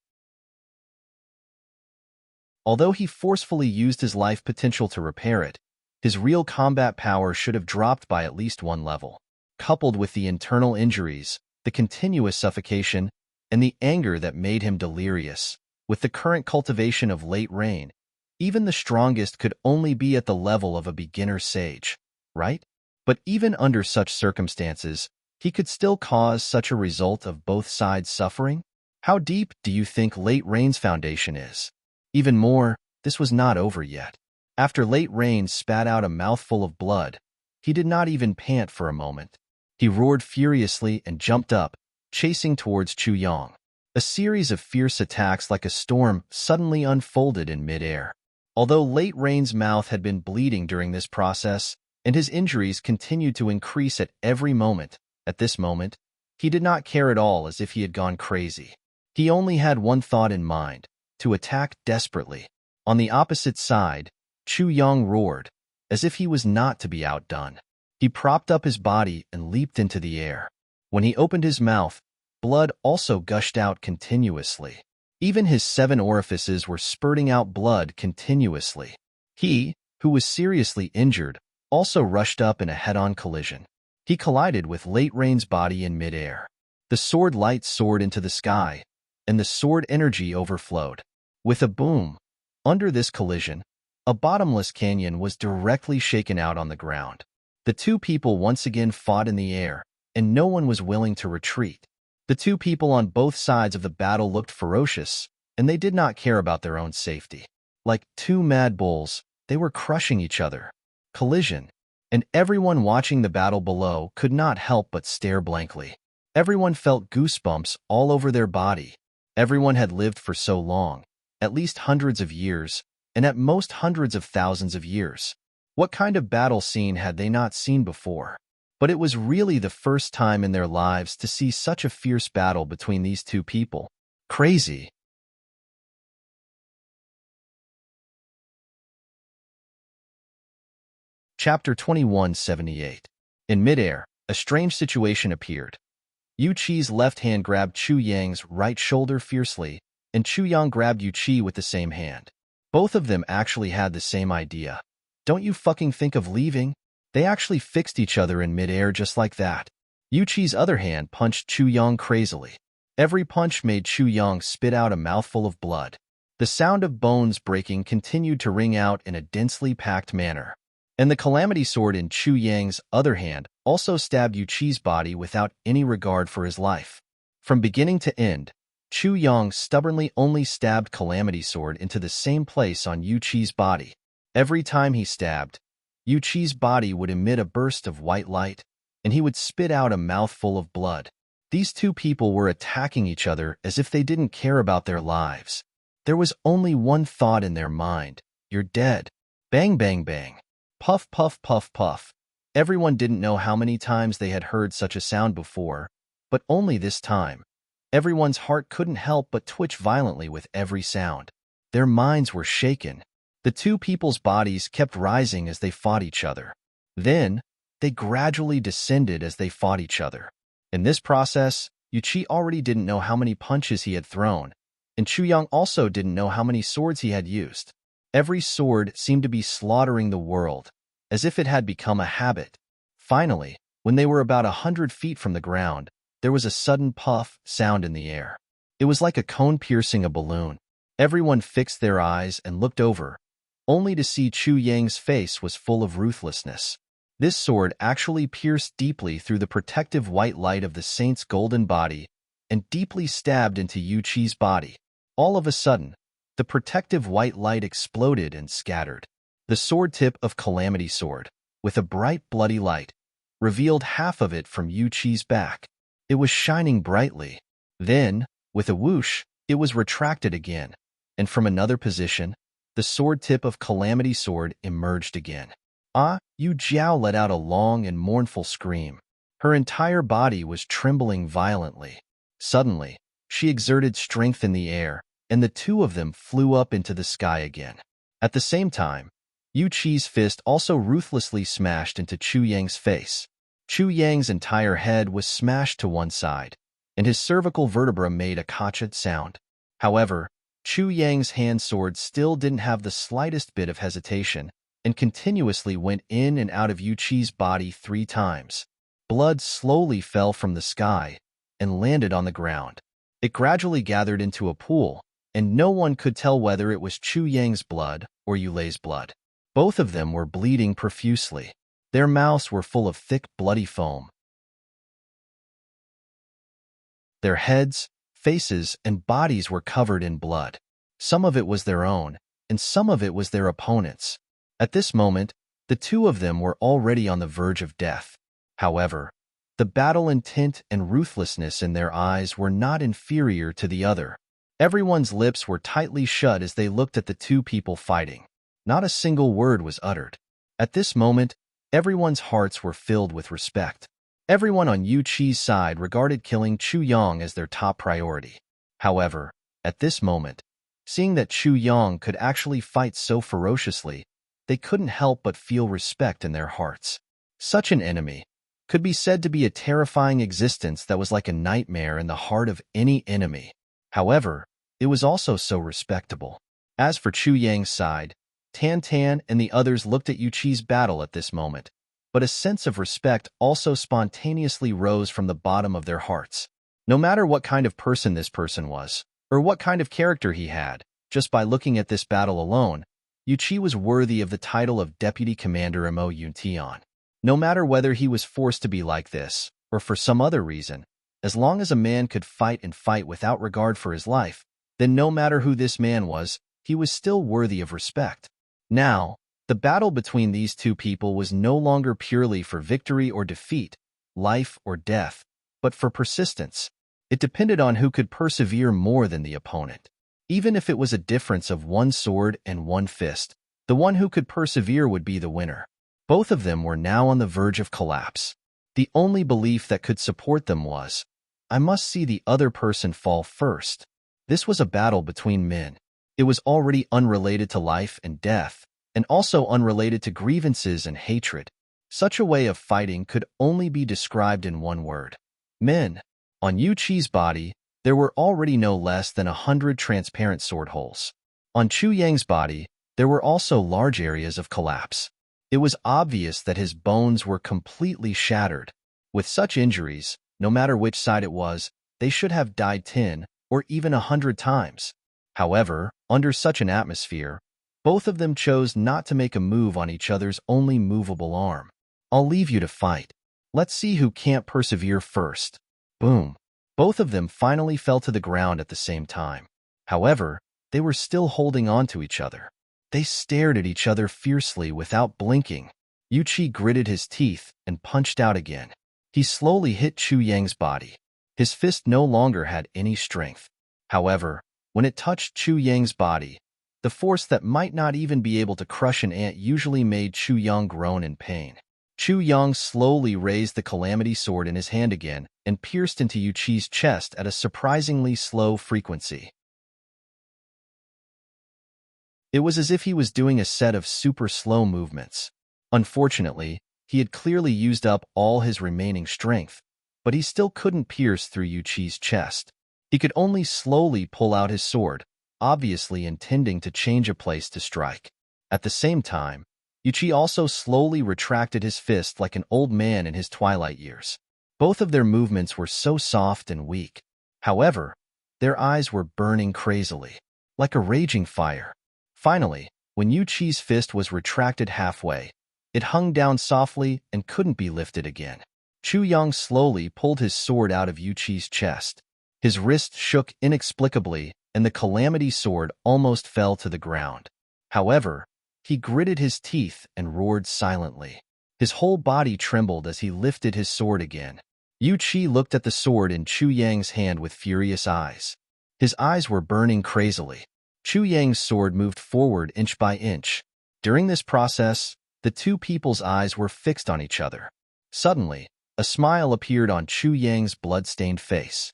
Although he forcefully used his life potential to repair it, his real combat power should have dropped by at least 1 level. Coupled with the internal injuries, the continuous suffocation, and the anger that made him delirious, with the current cultivation of Late Rain, even the strongest could only be at the level of a beginner sage, right? But even under such circumstances, he could still cause such a result of both sides suffering? How deep do you think Late Rain's foundation is? Even more, this was not over yet. After Late Rain spat out a mouthful of blood, he did not even pant for a moment. He roared furiously and jumped up, chasing towards Chu Yang. A series of fierce attacks like a storm suddenly unfolded in midair. Although Late Rain's mouth had been bleeding during this process, and his injuries continued to increase at every moment, at this moment, he did not care at all, as if he had gone crazy. He only had one thought in mind: to attack desperately. On the opposite side, Chu Yang roared, as if he was not to be outdone. He propped up his body and leaped into the air. When he opened his mouth, blood also gushed out continuously. Even his 7 orifices were spurting out blood continuously. He, who was seriously injured, also rushed up in a head-on collision. He collided with Late Rain's body in midair. The sword light soared into the sky, and the sword energy overflowed. With a boom, under this collision, a bottomless canyon was directly shaken out on the ground. The two people once again fought in the air, and no one was willing to retreat. The two people on both sides of the battle looked ferocious, and they did not care about their own safety. Like two mad bulls, they were crushing each other. Collision. And everyone watching the battle below could not help but stare blankly. Everyone felt goosebumps all over their body. Everyone had lived for so long, at least hundreds of years, and at most hundreds of thousands of years. What kind of battle scene had they not seen before? But it was really the first time in their lives to see such a fierce battle between these two people. Crazy. Chapter 2178. In midair, a strange situation appeared. Yu Qi's left hand grabbed Chu Yang's right shoulder fiercely, and Chu Yang grabbed Yu Qi with the same hand. Both of them actually had the same idea. Don't you fucking think of leaving? They actually fixed each other in midair just like that. Yu Qi's other hand punched Chu Yang crazily. Every punch made Chu Yang spit out a mouthful of blood. The sound of bones breaking continued to ring out in a densely packed manner. And the calamity sword in Chu Yang's other hand also stabbed Yu Qi's body without any regard for his life. From beginning to end, Chu Yang stubbornly only stabbed calamity sword into the same place on Yu Qi's body. Every time he stabbed, Yu Qi's body would emit a burst of white light, and he would spit out a mouthful of blood. These two people were attacking each other as if they didn't care about their lives. There was only one thought in their mind: you're dead. Bang, bang, bang. Puff, puff, puff, puff. Everyone didn't know how many times they had heard such a sound before, but only this time. Everyone's heart couldn't help but twitch violently with every sound. Their minds were shaken. The two people's bodies kept rising as they fought each other. Then, they gradually descended as they fought each other. In this process, Yu Qi already didn't know how many punches he had thrown, and Chu Yang also didn't know how many swords he had used. Every sword seemed to be slaughtering the world, as if it had become a habit. Finally, when they were about 100 feet from the ground, there was a sudden puff sound in the air. It was like a cone piercing a balloon. Everyone fixed their eyes and looked over, only to see Chu Yang's face was full of ruthlessness. This sword actually pierced deeply through the protective white light of the saint's golden body and deeply stabbed into Yu Qi's body. All of a sudden, the protective white light exploded and scattered. The sword tip of Calamity Sword, with a bright bloody light, revealed half of it from Yu Qi's back. It was shining brightly. Then, with a whoosh, it was retracted again, and from another position, the sword tip of Calamity Sword emerged again. Yu Jiao let out a long and mournful scream. Her entire body was trembling violently. Suddenly, she exerted strength in the air, and the two of them flew up into the sky again. At the same time, Yu Qi's fist also ruthlessly smashed into Chu Yang's face. Chu Yang's entire head was smashed to one side, and his cervical vertebra made a kachet sound. However, Chu Yang's hand sword still didn't have the slightest bit of hesitation, and continuously went in and out of Yu Qi's body 3 times. Blood slowly fell from the sky and landed on the ground. It gradually gathered into a pool, and no one could tell whether it was Chu Yang's blood or Yu Lei's blood. Both of them were bleeding profusely. Their mouths were full of thick, bloody foam. Their heads, faces, and bodies were covered in blood. Some of it was their own, and some of it was their opponents'. At this moment, the two of them were already on the verge of death. However, the battle intent and ruthlessness in their eyes were not inferior to the other. Everyone's lips were tightly shut as they looked at the two people fighting. Not a single word was uttered. At this moment, everyone's hearts were filled with respect. Everyone on Yu Qi's side regarded killing Chu Yang as their top priority. However, at this moment, seeing that Chu Yang could actually fight so ferociously, they couldn't help but feel respect in their hearts. Such an enemy could be said to be a terrifying existence that was like a nightmare in the heart of any enemy. However, it was also so respectable. As for Chu Yang's side, Tan Tan and the others looked at Yu Qi's battle at this moment, but a sense of respect also spontaneously rose from the bottom of their hearts. No matter what kind of person this person was, or what kind of character he had, just by looking at this battle alone, Yu Qi was worthy of the title of Deputy Commander Mo Yuntian. No matter whether he was forced to be like this, or for some other reason, as long as a man could fight and fight without regard for his life, then no matter who this man was, he was still worthy of respect. Now, the battle between these two people was no longer purely for victory or defeat, life or death, but for persistence. It depended on who could persevere more than the opponent. Even if it was a difference of one sword and one fist, the one who could persevere would be the winner. Both of them were now on the verge of collapse. The only belief that could support them was, I must see the other person fall first. This was a battle between men. It was already unrelated to life and death, and also unrelated to grievances and hatred. Such a way of fighting could only be described in one word: men. On Yu Qi's body, there were already no less than 100 transparent sword holes. On Chu Yang's body, there were also large areas of collapse. It was obvious that his bones were completely shattered. With such injuries, no matter which side it was, they should have died 10 or even 100 times. However, under such an atmosphere, both of them chose not to make a move on each other's only movable arm. I'll leave you to fight. Let's see who can't persevere first. Boom. Both of them finally fell to the ground at the same time. However, they were still holding on to each other. They stared at each other fiercely without blinking. Yu Qi gritted his teeth and punched out again. He slowly hit Chu Yang's body. His fist no longer had any strength. However, when it touched Chu Yang's body, the force that might not even be able to crush an ant usually made Chu Yang groan in pain. Chu Yang slowly raised the calamity sword in his hand again and pierced into Yu Qi's chest at a surprisingly slow frequency. It was as if he was doing a set of super slow movements. Unfortunately, he had clearly used up all his remaining strength, but he still couldn't pierce through Yu Qi's chest. He could only slowly pull out his sword, obviously intending to change a place to strike. At the same time, Yu Qi also slowly retracted his fist like an old man in his twilight years. Both of their movements were so soft and weak. However, their eyes were burning crazily, like a raging fire. Finally, when Yu Qi's fist was retracted halfway, it hung down softly and couldn't be lifted again. Chu Yang slowly pulled his sword out of Yu Qi's chest. His wrist shook inexplicably, and the calamity sword almost fell to the ground. However, he gritted his teeth and roared silently. His whole body trembled as he lifted his sword again. Yu Qi looked at the sword in Chu Yang's hand with furious eyes. His eyes were burning crazily. Chu Yang's sword moved forward inch by inch. During this process, the two people's eyes were fixed on each other. Suddenly, a smile appeared on Chu Yang's blood-stained face.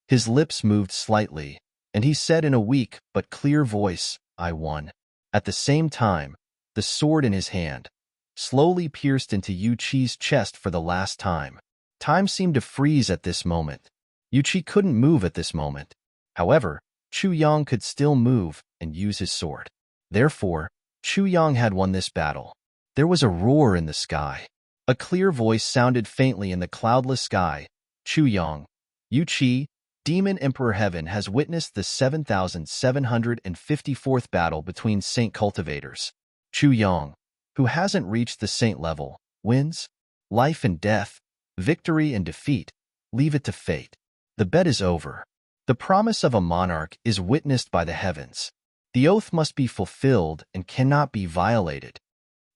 His lips moved slightly, and he said in a weak but clear voice, "I won." At the same time, the sword in his hand slowly pierced into Yu Qi's chest for the last time. Time seemed to freeze at this moment. Yu Qi couldn't move at this moment. However, Chu Yang could still move and use his sword. Therefore, Chu Yang had won this battle. There was a roar in the sky. A clear voice sounded faintly in the cloudless sky. Chu Yang, Yu Qi, Demon Emperor Heaven has witnessed the 7,754th battle between Saint cultivators. Chu Yang, who hasn't reached the Saint level, wins. Life and death, victory and defeat, leave it to fate. The bet is over. The promise of a monarch is witnessed by the heavens. The oath must be fulfilled and cannot be violated.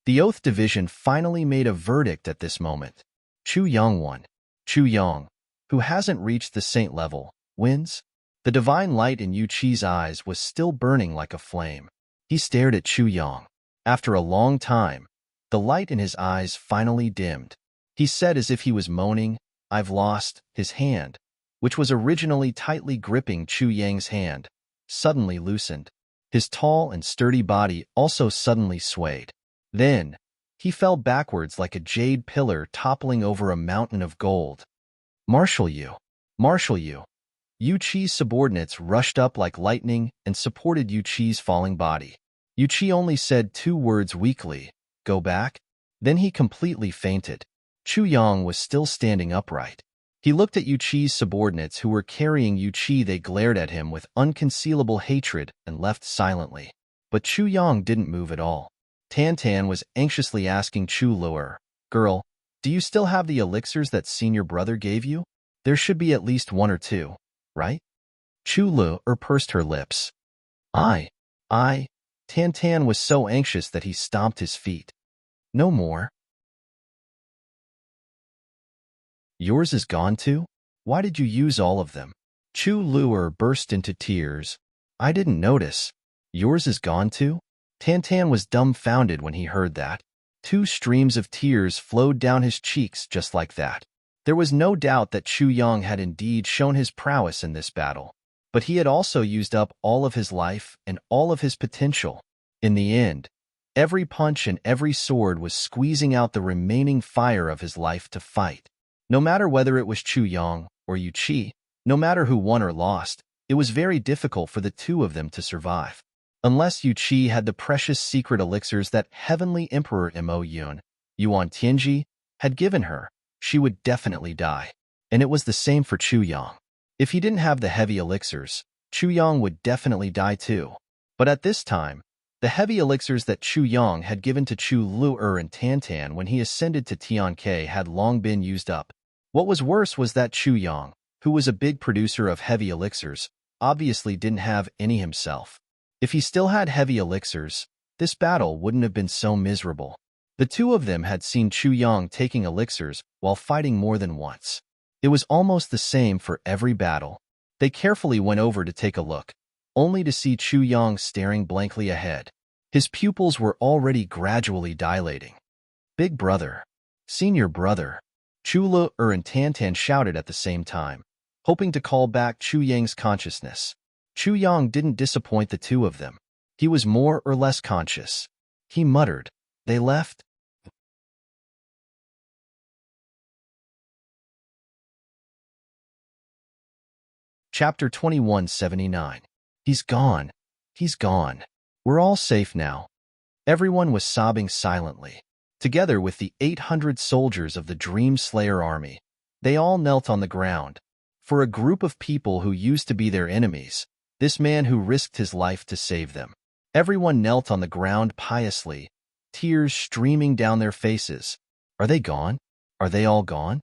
The Oath Division finally made a verdict at this moment. Chu Yang won. Chu Yang, who hasn't reached the Saint level, wins. The divine light in Yu Qi's eyes was still burning like a flame. He stared at Chu Yang. After a long time, the light in his eyes finally dimmed. He said as if he was moaning, "I've lost." His hand, which was originally tightly gripping Chu Yang's hand, suddenly loosened. His tall and sturdy body also suddenly swayed. Then, he fell backwards like a jade pillar toppling over a mountain of gold. "Marshal Yu! Marshal Yu!" Yu Qi's subordinates rushed up like lightning and supported Yu Qi's falling body. Yu Qi only said two words weakly, "Go back." Then he completely fainted. Chu Yang was still standing upright. He looked at Yu Qi's subordinates who were carrying Yu Qi. They glared at him with unconcealable hatred and left silently. But Chu Yang didn't move at all. Tan Tan was anxiously asking Chu Luer, "Girl, do you still have the elixirs that senior brother gave you? There should be at least one or two, right?" Chu Luer pursed her lips. I Tan was so anxious that he stomped his feet. No more. Yours is gone too? Why did you use all of them? Chu Luer burst into tears. I didn't notice. Yours is gone too? Tan was dumbfounded when he heard that. 2 streams of tears flowed down his cheeks just like that. There was no doubt that Chu Yang had indeed shown his prowess in this battle, but he had also used up all of his life and all of his potential. In the end, every punch and every sword was squeezing out the remaining fire of his life to fight. No matter whether it was Chu Yang or Yu Qi, no matter who won or lost, it was very difficult for the 2 of them to survive. Unless Yu Qi had the precious secret elixirs that Heavenly Emperor Mo Yuan Tianji had given her, she would definitely die. And it was the same for Chu Yang. If he didn't have the heavy elixirs, Chu Yang would definitely die too. But at this time, the heavy elixirs that Chu Yang had given to Chu Luer and Tan when he ascended to Tianke had long been used up. What was worse was that Chu Yang, who was a big producer of heavy elixirs, obviously didn't have any himself. If he still had heavy elixirs, this battle wouldn't have been so miserable. The 2 of them had seen Chu Yang taking elixirs while fighting more than once. It was almost the same for every battle. They carefully went over to take a look, only to see Chu Yang staring blankly ahead. His pupils were already gradually dilating. Big brother, senior brother, Chu Luer and Tan shouted at the same time, hoping to call back Chu Yang's consciousness. Chu Yang didn't disappoint the 2 of them. He was more or less conscious. He muttered, "They left?" Chapter 2179. He's gone. He's gone. We're all safe now. Everyone was sobbing silently. Together with the 800 soldiers of the Dream Slayer army, they all knelt on the ground. For a group of people who used to be their enemies, this man who risked his life to save them. Everyone knelt on the ground piously, tears streaming down their faces. Are they gone? Are they all gone?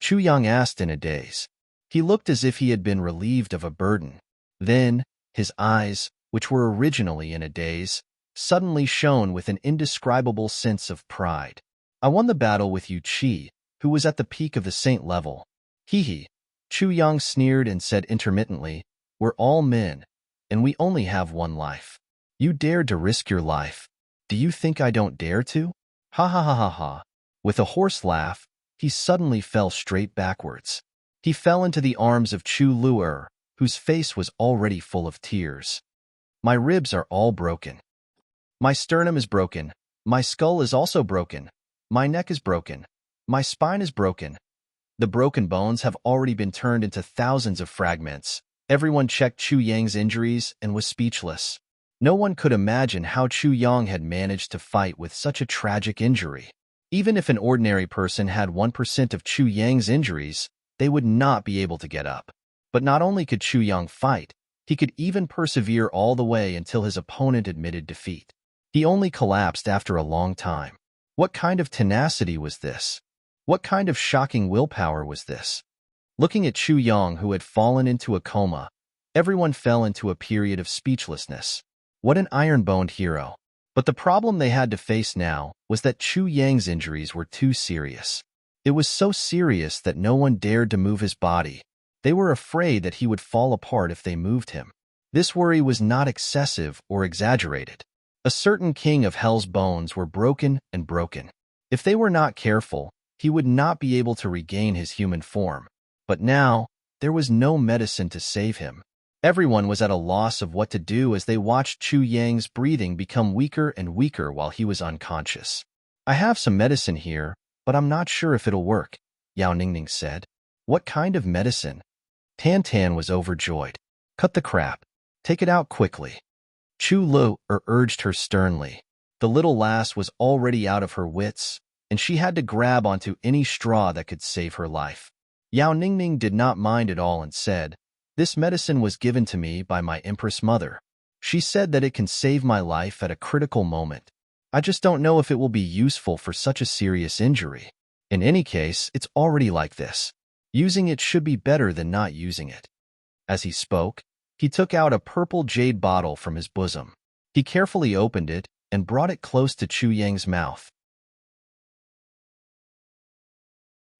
Chu Yang asked in a daze. He looked as if he had been relieved of a burden. Then, his eyes, which were originally in a daze, suddenly shone with an indescribable sense of pride. I won the battle with Yu Qi, who was at the peak of the saint level. Hee. Chu Yang sneered and said intermittently, "We're all men, and we only have one life. You dared to risk your life. Do you think I don't dare to?" Ha ha ha ha ha. With a hoarse laugh, he suddenly fell straight backwards. He fell into the arms of Chu Luer, whose face was already full of tears. My ribs are all broken. My sternum is broken. My skull is also broken. My neck is broken. My spine is broken. The broken bones have already been turned into thousands of fragments. Everyone checked Chu Yang's injuries and was speechless. No one could imagine how Chu Yang had managed to fight with such a tragic injury. Even if an ordinary person had 1% of Chu Yang's injuries, they would not be able to get up. But not only could Chu Yang fight, he could even persevere all the way until his opponent admitted defeat. He only collapsed after a long time. What kind of tenacity was this? What kind of shocking willpower was this? Looking at Chu Yang, who had fallen into a coma, everyone fell into a period of speechlessness. What an iron-boned hero. But the problem they had to face now was that Chu Yang's injuries were too serious. It was so serious that no one dared to move his body. They were afraid that he would fall apart if they moved him. This worry was not excessive or exaggerated. A certain king of Hell's bones were broken and broken. If they were not careful, he would not be able to regain his human form. But now, there was no medicine to save him. Everyone was at a loss of what to do as they watched Chu Yang's breathing become weaker and weaker while he was unconscious. "I have some medicine here, but I'm not sure if it'll work," Yao Ningning said. "What kind of medicine?" Tan was overjoyed. "Cut the crap. Take it out quickly." Chu Luer urged her sternly. The little lass was already out of her wits, and she had to grab onto any straw that could save her life. Yao Ningning did not mind at all and said, "This medicine was given to me by my Empress Mother. She said that it can save my life at a critical moment. I just don't know if it will be useful for such a serious injury. In any case, it's already like this. Using it should be better than not using it." As he spoke, he took out a purple jade bottle from his bosom. He carefully opened it and brought it close to Chu Yang's mouth.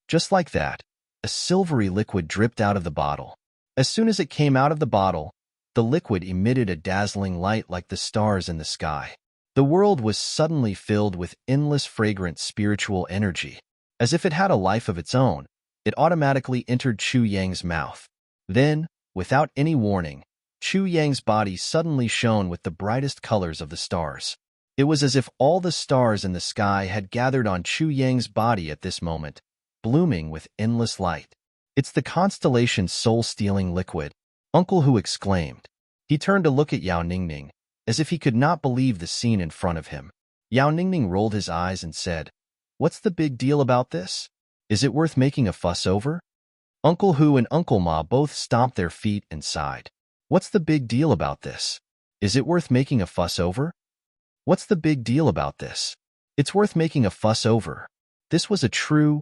Just like that, a silvery liquid dripped out of the bottle. As soon as it came out of the bottle, the liquid emitted a dazzling light like the stars in the sky. The world was suddenly filled with endless fragrant spiritual energy. As if it had a life of its own, it automatically entered Chu Yang's mouth. Then, without any warning, Chu Yang's body suddenly shone with the brightest colors of the stars. It was as if all the stars in the sky had gathered on Chu Yang's body at this moment, blooming with endless light. "It's the constellation soul-stealing liquid," Uncle Hu exclaimed. He turned to look at Yao Ningning, as if he could not believe the scene in front of him. Yao Ningning rolled his eyes and said, "What's the big deal about this? Is it worth making a fuss over?" Uncle Hu and Uncle Ma both stomped their feet and sighed. "What's the big deal about this? Is it worth making a fuss over? What's the big deal about this? It's worth making a fuss over." This was a true,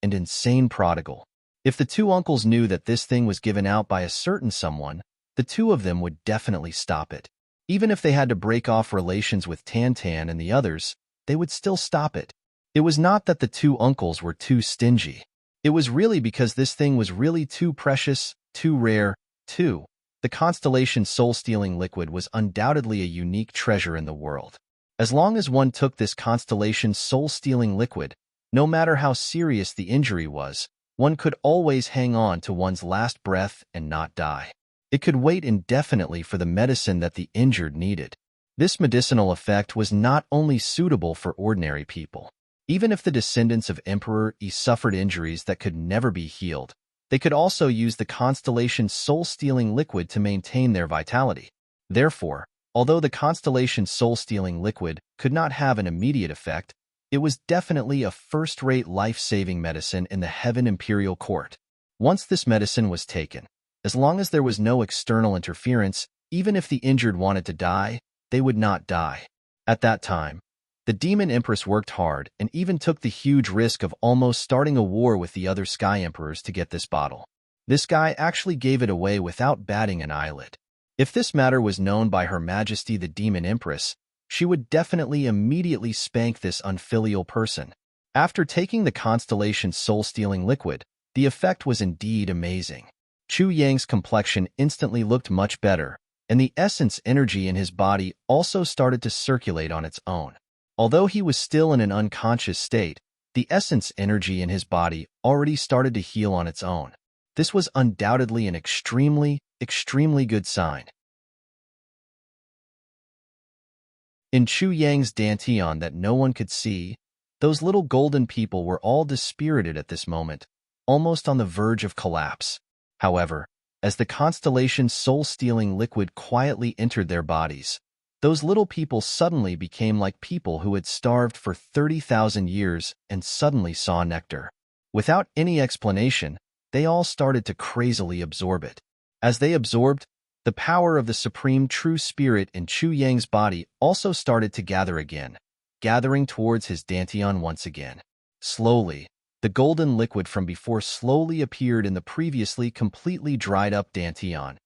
and insane prodigal. If the two uncles knew that this thing was given out by a certain someone, the two of them would definitely stop it. Even if they had to break off relations with Tan Tan and the others, they would still stop it. It was not that the two uncles were too stingy. It was really because this thing was really too precious, too rare, too. The constellation soul-stealing liquid was undoubtedly a unique treasure in the world. As long as one took this constellation soul-stealing liquid, no matter how serious the injury was, one could always hang on to one's last breath and not die. It could wait indefinitely for the medicine that the injured needed. This medicinal effect was not only suitable for ordinary people. Even if the descendants of Emperor Yi suffered injuries that could never be healed, they could also use the constellation soul-stealing liquid to maintain their vitality. Therefore, although the constellation soul-stealing liquid could not have an immediate effect, it was definitely a first-rate life-saving medicine in the Heaven Imperial Court. Once this medicine was taken, as long as there was no external interference, even if the injured wanted to die, they would not die. At that time, the Demon Empress worked hard and even took the huge risk of almost starting a war with the other Sky Emperors to get this bottle. This guy actually gave it away without batting an eyelid. If this matter was known by Her Majesty the Demon Empress, she would definitely immediately spank this unfilial person. After taking the constellation soul-stealing liquid, the effect was indeed amazing. Chu Yang's complexion instantly looked much better, and the essence energy in his body also started to circulate on its own. Although he was still in an unconscious state, the essence energy in his body already started to heal on its own. This was undoubtedly an extremely good sign. In Chu Yang's dantian that no one could see, those little golden people were all dispirited at this moment, almost on the verge of collapse. However, as the constellation soul-stealing liquid quietly entered their bodies, those little people suddenly became like people who had starved for 30,000 years and suddenly saw nectar. Without any explanation, they all started to crazily absorb it. As they absorbed, the power of the Supreme True Spirit in Chu Yang's body also started to gather again, gathering towards his dantian once again. Slowly, the golden liquid from before slowly appeared in the previously completely dried-up dantian,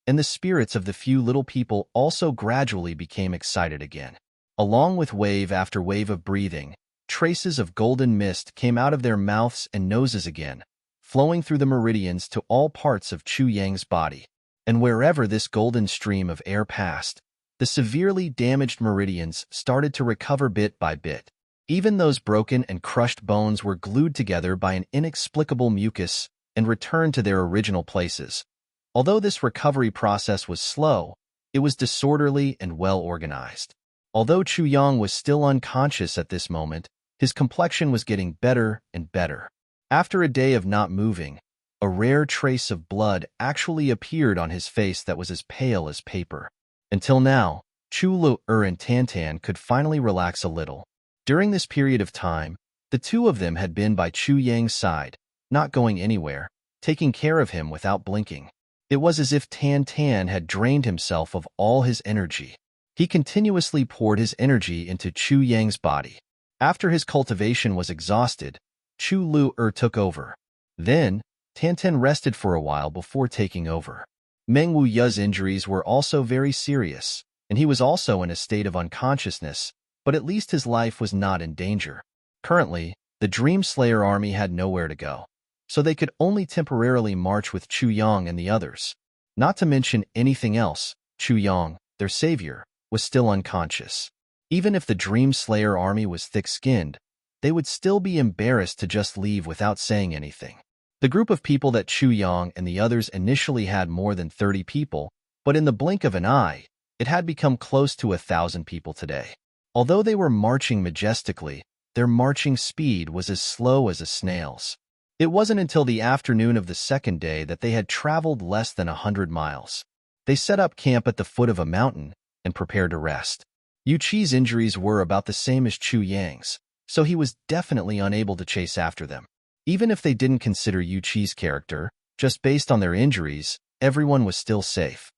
and the spirits of the few little people also gradually became excited again. Along with wave after wave of breathing, traces of golden mist came out of their mouths and noses again, flowing through the meridians to all parts of Chu Yang's body. And wherever this golden stream of air passed, the severely damaged meridians started to recover bit by bit. Even those broken and crushed bones were glued together by an inexplicable mucus and returned to their original places. Although this recovery process was slow, it was disorderly and well organized. Although Chu Yang was still unconscious at this moment, his complexion was getting better and better. After a day of not moving, a rare trace of blood actually appeared on his face that was as pale as paper. Until now, Chu Lu-er and Tantan could finally relax a little. During this period of time, the two of them had been by Chu Yang's side, not going anywhere, taking care of him without blinking. It was as if Tan Tan had drained himself of all his energy. He continuously poured his energy into Chu Yang's body. After his cultivation was exhausted, Chu Lu-er took over. Then, Tan Tan rested for a while before taking over. Meng Wu Yu's injuries were also very serious. and he was also in a state of unconsciousness, but at least his life was not in danger. Currently, the Dream Slayer army had nowhere to go, so they could only temporarily march with Chu Yang and the others. Not to mention anything else, Chu Yang, their savior, was still unconscious. Even if the Dream Slayer army was thick-skinned, they would still be embarrassed to just leave without saying anything. The group of people that Chu Yang and the others initially had more than 30 people, but in the blink of an eye, it had become close to 1,000 people today. Although they were marching majestically, their marching speed was as slow as a snail's. It wasn't until the afternoon of the second day that they had traveled less than 100 miles. They set up camp at the foot of a mountain and prepared to rest. Yu Qi's injuries were about the same as Chu Yang's, so he was definitely unable to chase after them. Even if they didn't consider Yu Qi's character, just based on their injuries, everyone was still safe.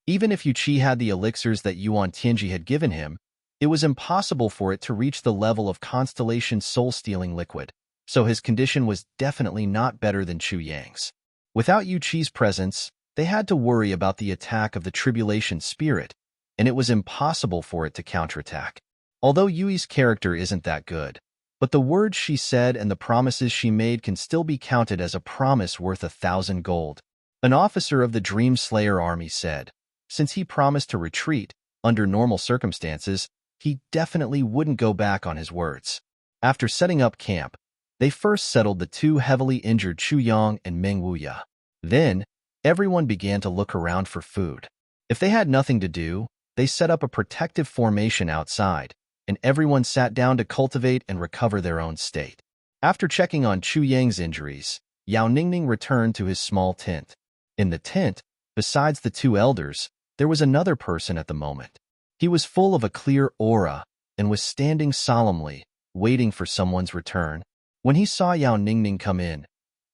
Even if Yu Qi had the elixirs that Yuan Tianji had given him, it was impossible for it to reach the level of Constellation soul-stealing liquid, so his condition was definitely not better than Chu Yang's. Without Yu Qi's presence, they had to worry about the attack of the Tribulation Spirit, and it was impossible for it to counterattack. Although Yui's character isn't that good, but the words she said and the promises she made can still be counted as a promise worth 1,000 gold. An officer of the Dream Slayer army said, since he promised to retreat, under normal circumstances, he definitely wouldn't go back on his words. After setting up camp, they first settled the two heavily injured Chu Yang and Meng Wuya. Then, everyone began to look around for food. If they had nothing to do, they set up a protective formation outside, and everyone sat down to cultivate and recover their own state. After checking on Chu Yang's injuries, Yao Ningning returned to his small tent. In the tent, besides the two elders, there was another person at the moment. He was full of a clear aura and was standing solemnly, waiting for someone's return. When he saw Yao Ningning come in,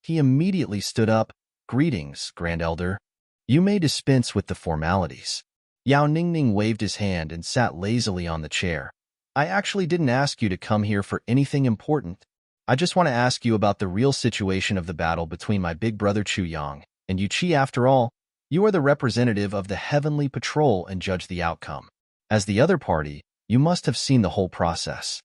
he immediately stood up. Greetings, Grand Elder. You may dispense with the formalities. Yao Ningning waved his hand and sat lazily on the chair. I actually didn't ask you to come here for anything important. I just want to ask you about the real situation of the battle between my big brother Chu Yang and Yu Qi. After all, you are the representative of the Heavenly Patrol and judge the outcome. As the other party, you must have seen the whole process.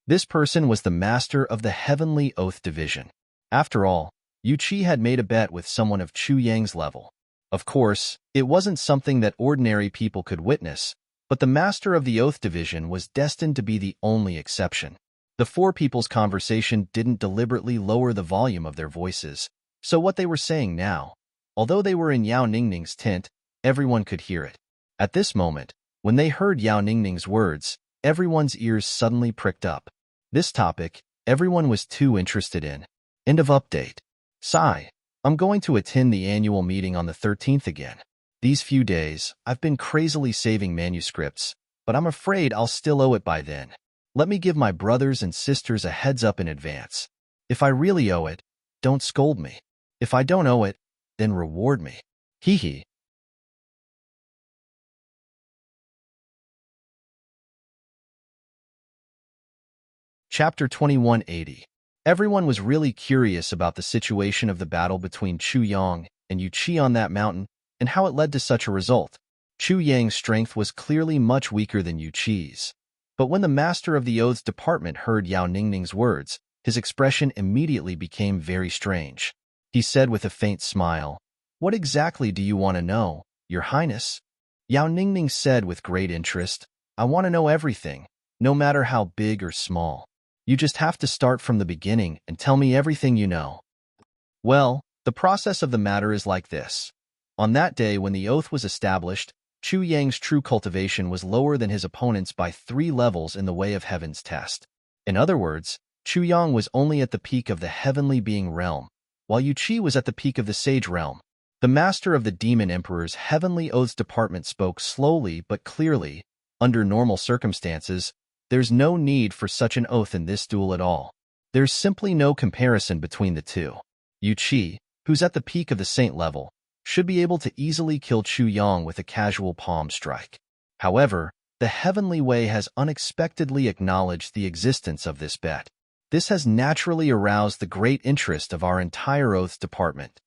This person was the master of the Heavenly Oath Division. After all, Yu Qi had made a bet with someone of Chu Yang's level. Of course, it wasn't something that ordinary people could witness, but the master of the Oath Division was destined to be the only exception. The four people's conversation didn't deliberately lower the volume of their voices, so what they were saying now, although they were in Yao Ningning's tent, everyone could hear it. At this moment, when they heard Yao Ningning's words, everyone's ears suddenly pricked up. This topic, everyone was too interested in. End of update. Sigh. I'm going to attend the annual meeting on the 13th again. These few days, I've been crazily saving manuscripts, but I'm afraid I'll still owe it by then. Let me give my brothers and sisters a heads up in advance. If I really owe it, don't scold me. If I don't owe it, then reward me. Hee hee. Chapter 2180. Everyone was really curious about the situation of the battle between Chu Yang and Yu Qi on that mountain and how it led to such a result. Chu Yang's strength was clearly much weaker than Yu Qi's. But when the master of the Oaths department heard Yao Ningning's words, his expression immediately became very strange. He said with a faint smile, "What exactly do you want to know, Your Highness?" Yao Ningning said with great interest, "I want to know everything, no matter how big or small. You just have to start from the beginning and tell me everything you know." Well, the process of the matter is like this. On that day when the oath was established, Chu Yang's true cultivation was lower than his opponent's by 3 levels in the Way of Heaven's test. In other words, Chu Yang was only at the peak of the Heavenly Being realm, while Yu Qi was at the peak of the Sage realm. The master of the Demon Emperor's Heavenly Oaths department spoke slowly but clearly. Under normal circumstances, there's no need for such an oath in this duel at all. There's simply no comparison between the two. Yu Qi, who's at the peak of the Saint level, should be able to easily kill Chu Yang with a casual palm strike. However, the Heavenly Way has unexpectedly acknowledged the existence of this bet. This has naturally aroused the great interest of our entire Oaths department.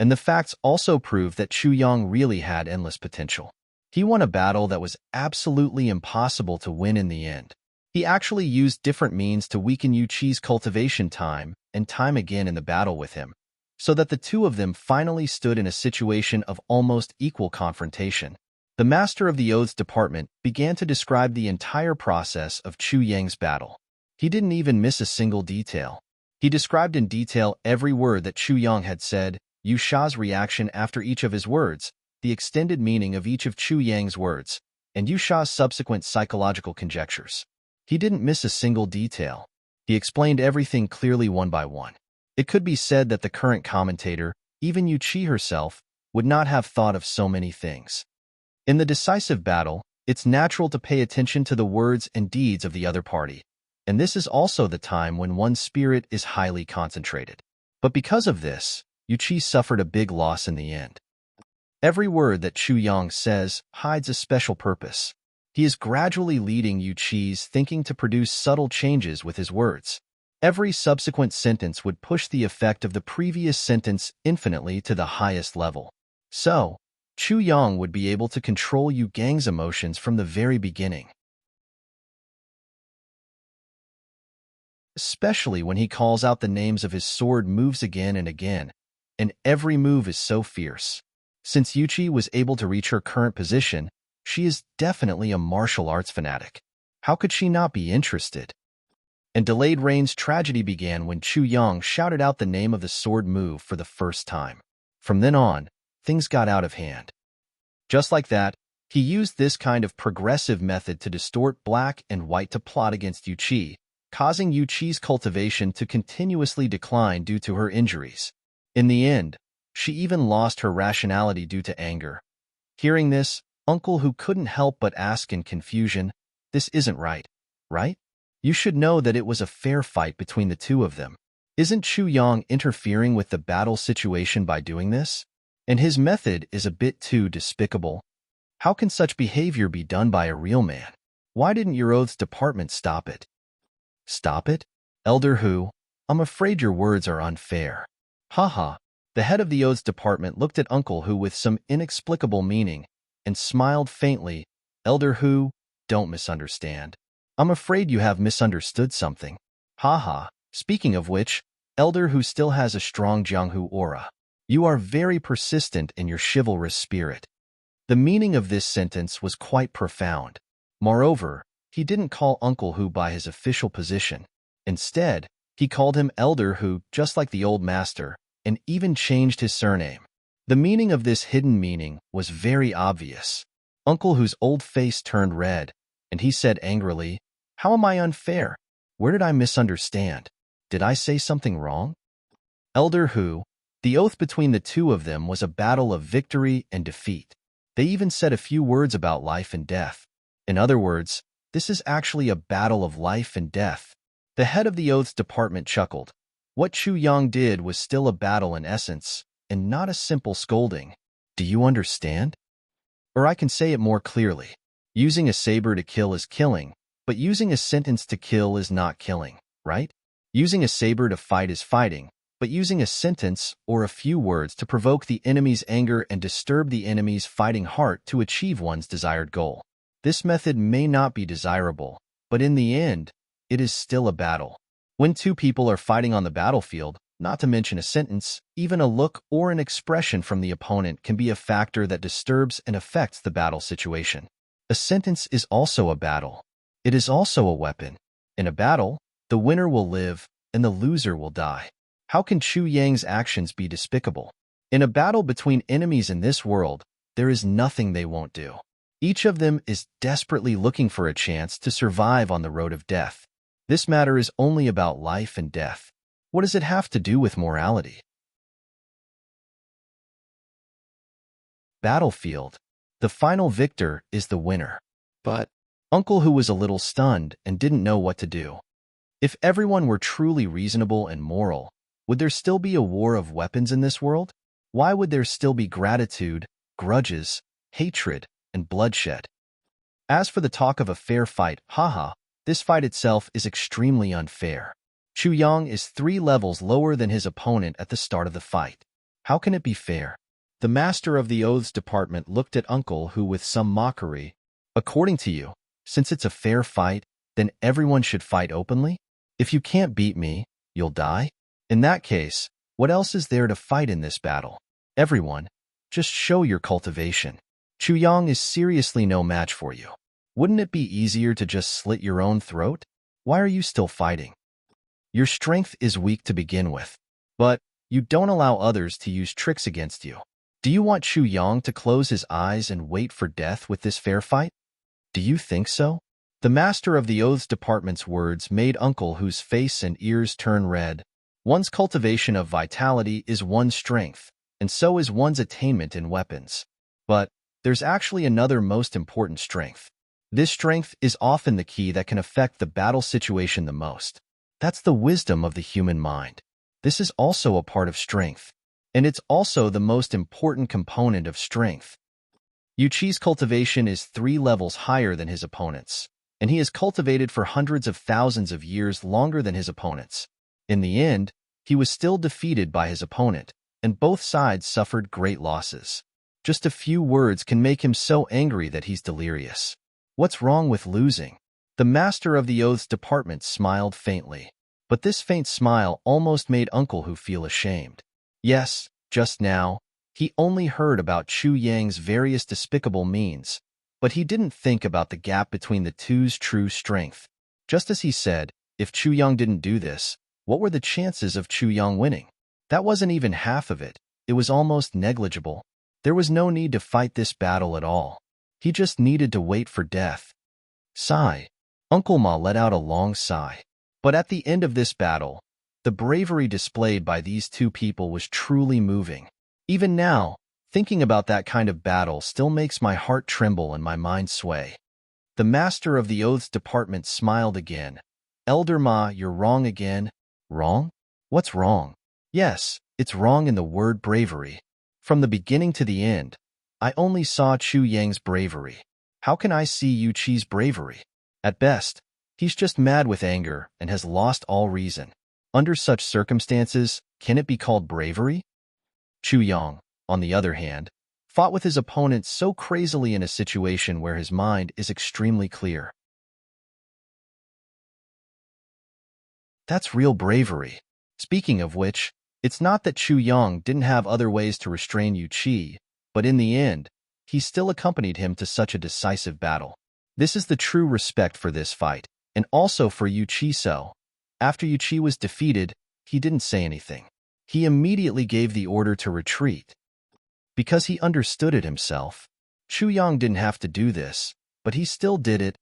And the facts also prove that Chu Yang really had endless potential. He won a battle that was absolutely impossible to win in the end. He actually used different means to weaken Yu Qi's cultivation time and time again in the battle with him, so that the two of them finally stood in a situation of almost equal confrontation. The master of the oaths department began to describe the entire process of Chu Yang's battle. He didn't even miss a single detail. He described in detail every word that Chu Yang had said, Yu Sha's reaction after each of his words, the extended meaning of each of Chu Yang's words, and Yu Sha's subsequent psychological conjectures. He didn't miss a single detail. He explained everything clearly one by one. It could be said that the current commentator, even Yu Qi herself, would not have thought of so many things. In the decisive battle, it's natural to pay attention to the words and deeds of the other party, and this is also the time when one's spirit is highly concentrated. But because of this, Yu Qi suffered a big loss in the end. Every word that Chu Yang says hides a special purpose. He is gradually leading Yu Qi's thinking to produce subtle changes with his words. Every subsequent sentence would push the effect of the previous sentence infinitely to the highest level. So, Chu Yang would be able to control Yu Gang's emotions from the very beginning. Especially when he calls out the names of his sword moves again and again, and every move is so fierce. Since Yu Qi was able to reach her current position, she is definitely a martial arts fanatic. How could she not be interested? And Delayed Rain's tragedy began when Chu Yang shouted out the name of the sword move for the first time. From then on, things got out of hand. Just like that, he used this kind of progressive method to distort black and white to plot against Yu Qi, causing Yu Qi's cultivation to continuously decline due to her injuries. In the end, she even lost her rationality due to anger. Hearing this, Uncle Hu couldn't help but ask in confusion, "This isn't right, right? You should know that it was a fair fight between the two of them. Isn't Chu Yang interfering with the battle situation by doing this? And his method is a bit too despicable. How can such behavior be done by a real man? Why didn't your oaths department stop it?" "Stop it? Elder Hu, I'm afraid your words are unfair." Haha. The head of the oaths department looked at Uncle Hu with some inexplicable meaning and smiled faintly. "Elder Hu, don't misunderstand. I'm afraid you have misunderstood something." Haha. Speaking of which, Elder Hu still has a strong Jianghu aura. You are very persistent in your chivalrous spirit. The meaning of this sentence was quite profound. Moreover, he didn't call Uncle Hu by his official position. Instead, he called him Elder Hu just like the old master, and even changed his surname. The meaning of this hidden meaning was very obvious. Uncle Hu's old face turned red, and he said angrily, "How am I unfair? Where did I misunderstand? Did I say something wrong?" Elder Hu, the oath between the two of them was a battle of victory and defeat. They even said a few words about life and death. In other words, this is actually a battle of life and death. The head of the oaths department chuckled. What Chu Yang did was still a battle in essence, and not a simple scolding. Do you understand? Or I can say it more clearly. Using a saber to kill is killing, but using a sentence to kill is not killing, right? Using a saber to fight is fighting, but using a sentence or a few words to provoke the enemy's anger and disturb the enemy's fighting heart to achieve one's desired goal. This method may not be desirable, but in the end, it is still a battle. When two people are fighting on the battlefield, not to mention a sentence, even a look or an expression from the opponent can be a factor that disturbs and affects the battle situation. A sentence is also a battle. It is also a weapon. In a battle, the winner will live and the loser will die. How can Chu Yang's actions be despicable? In a battle between enemies in this world, there is nothing they won't do. Each of them is desperately looking for a chance to survive on the road of death. This matter is only about life and death. What does it have to do with morality? Battlefield. The final victor is the winner. But Uncle Hu was a little stunned and didn't know what to do. If everyone were truly reasonable and moral, would there still be a war of weapons in this world? Why would there still be gratitude, grudges, hatred, and bloodshed? As for the talk of a fair fight, haha, this fight itself is extremely unfair. Chu Yang is 3 levels lower than his opponent at the start of the fight. How can it be fair? The master of the oaths department looked at Uncle, who with some mockery, according to you, since it's a fair fight, then everyone should fight openly? If you can't beat me, you'll die? In that case, what else is there to fight in this battle? Everyone, just show your cultivation. Chu Yang is seriously no match for you. Wouldn't it be easier to just slit your own throat? Why are you still fighting? Your strength is weak to begin with, but you don't allow others to use tricks against you. Do you want Chu Yang to close his eyes and wait for death with this fair fight? Do you think so? The master of the oaths department's words made Uncle, whose face and ears turn red. One's cultivation of vitality is one's strength, and so is one's attainment in weapons. But there's actually another most important strength. This strength is often the key that can affect the battle situation the most. That's the wisdom of the human mind. This is also a part of strength, and it's also the most important component of strength. Yu Qi's cultivation is 3 levels higher than his opponent's, and he has cultivated for hundreds of thousands of years longer than his opponents. In the end, he was still defeated by his opponent, and both sides suffered great losses. Just a few words can make him so angry that he's delirious. What's wrong with losing? The master of the oaths department smiled faintly, but this faint smile almost made Uncle Hu feel ashamed. Yes, just now, he only heard about Chu Yang's various despicable means, but he didn't think about the gap between the two's true strength. Just as he said, if Chu Yang didn't do this, what were the chances of Chu Yang winning? That wasn't even half of it. It was almost negligible. There was no need to fight this battle at all. He just needed to wait for death. Sigh. Uncle Ma let out a long sigh. But at the end of this battle, the bravery displayed by these two people was truly moving. Even now, thinking about that kind of battle still makes my heart tremble and my mind sway. The master of the oaths department smiled again. Elder Ma, you're wrong again. Wrong? What's wrong? Yes, it's wrong in the word bravery. From the beginning to the end, I only saw Chu Yang's bravery. How can I see Yu Qi's bravery? At best, he's just mad with anger and has lost all reason. Under such circumstances, can it be called bravery? Chu Yang, on the other hand, fought with his opponent so crazily in a situation where his mind is extremely clear. That's real bravery. Speaking of which, it's not that Chu Yang didn't have other ways to restrain Yu Qi, but in the end, he still accompanied him to such a decisive battle. This is the true respect for this fight, and also for Yu Qi. So, after Yu Qi was defeated, he didn't say anything. He immediately gave the order to retreat. Because he understood it himself, Chu Yang didn't have to do this, but he still did it.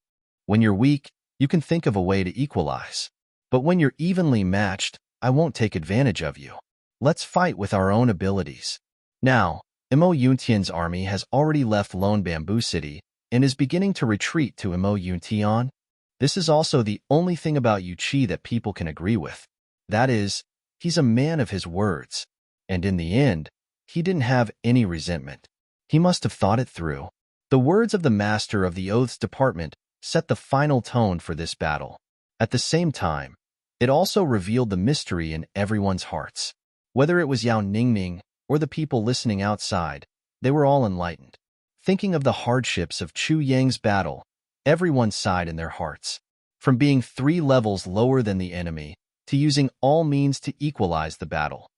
When you're weak, you can think of a way to equalize. But when you're evenly matched, I won't take advantage of you. Let's fight with our own abilities. Now, Mo Yuntian's army has already left Lone Bamboo City and is beginning to retreat to Mo Yuntian. This is also the only thing about Yu Qi that people can agree with. That is, he's a man of his words. And in the end, he didn't have any resentment. He must have thought it through. The words of the master of the oaths department set the final tone for this battle. At the same time, it also revealed the mystery in everyone's hearts. Whether it was Yao Ningning or the people listening outside, they were all enlightened. Thinking of the hardships of Chu Yang's battle, everyone sighed in their hearts. From being 3 levels lower than the enemy, to using all means to equalize the battle.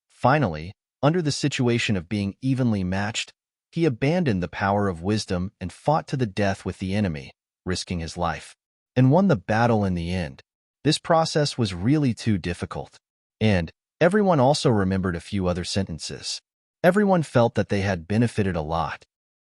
Finally, under the situation of being evenly matched, he abandoned the power of wisdom and fought to the death with the enemy, risking his life, and won the battle in the end. This process was really too difficult. And everyone also remembered a few other sentences. Everyone felt that they had benefited a lot.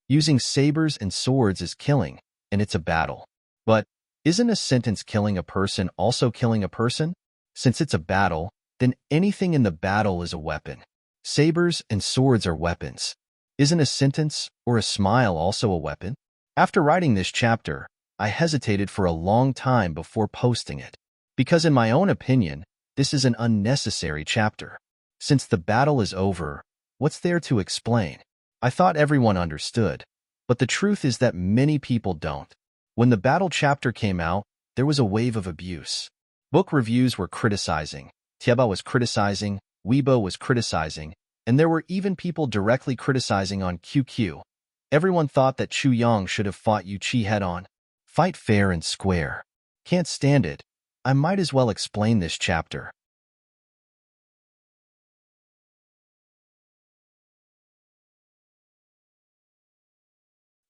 Using sabers and swords is killing, and it's a battle. But isn't a sentence killing a person also killing a person? Since it's a battle, then anything in the battle is a weapon. Sabers and swords are weapons. Isn't a sentence or a smile also a weapon? After writing this chapter, I hesitated for a long time before posting it. Because in my own opinion, this is an unnecessary chapter. Since the battle is over, what's there to explain? I thought everyone understood, but the truth is that many people don't. When the battle chapter came out, there was a wave of abuse. Book reviews were criticizing, Tieba was criticizing, Weibo was criticizing, and there were even people directly criticizing on QQ. Everyone thought that Chu Yang should have fought Yu Qi head-on. Fight fair and square. Can't stand it. I might as well explain this chapter.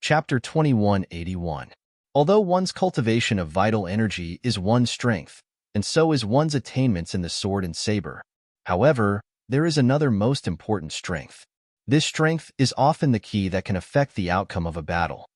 Chapter 2181. Although one's cultivation of vital energy is one's strength, and so is one's attainments in the sword and saber. However, there is another most important strength. This strength is often the key that can affect the outcome of a battle.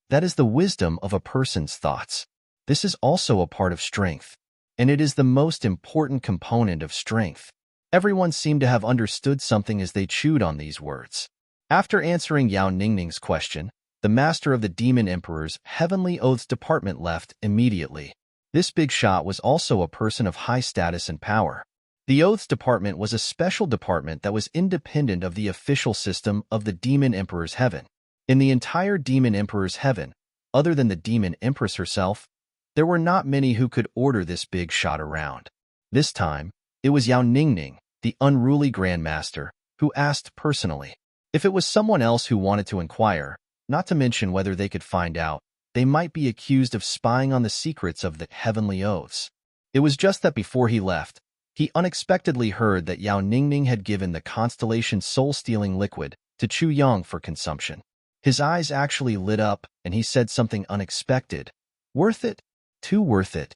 That is the wisdom of a person's thoughts. This is also a part of strength, and it is the most important component of strength. Everyone seemed to have understood something as they chewed on these words. After answering Yao Ningning's question, the master of the Demon Emperor's Heavenly Oaths Department left immediately. This big shot was also a person of high status and power. The Oaths Department was a special department that was independent of the official system of the Demon Emperor's Heaven. In the entire Demon Emperor's Heaven, other than the Demon Empress herself, there were not many who could order this big shot around. This time, it was Yao Ningning, the unruly Grandmaster, who asked personally. If it was someone else who wanted to inquire, not to mention whether they could find out, they might be accused of spying on the secrets of the Heavenly Oaths. It was just that before he left, he unexpectedly heard that Yao Ningning had given the constellation soul-stealing liquid to Chu Yang for consumption. His eyes actually lit up, and he said something unexpected. Worth it? Too worth it.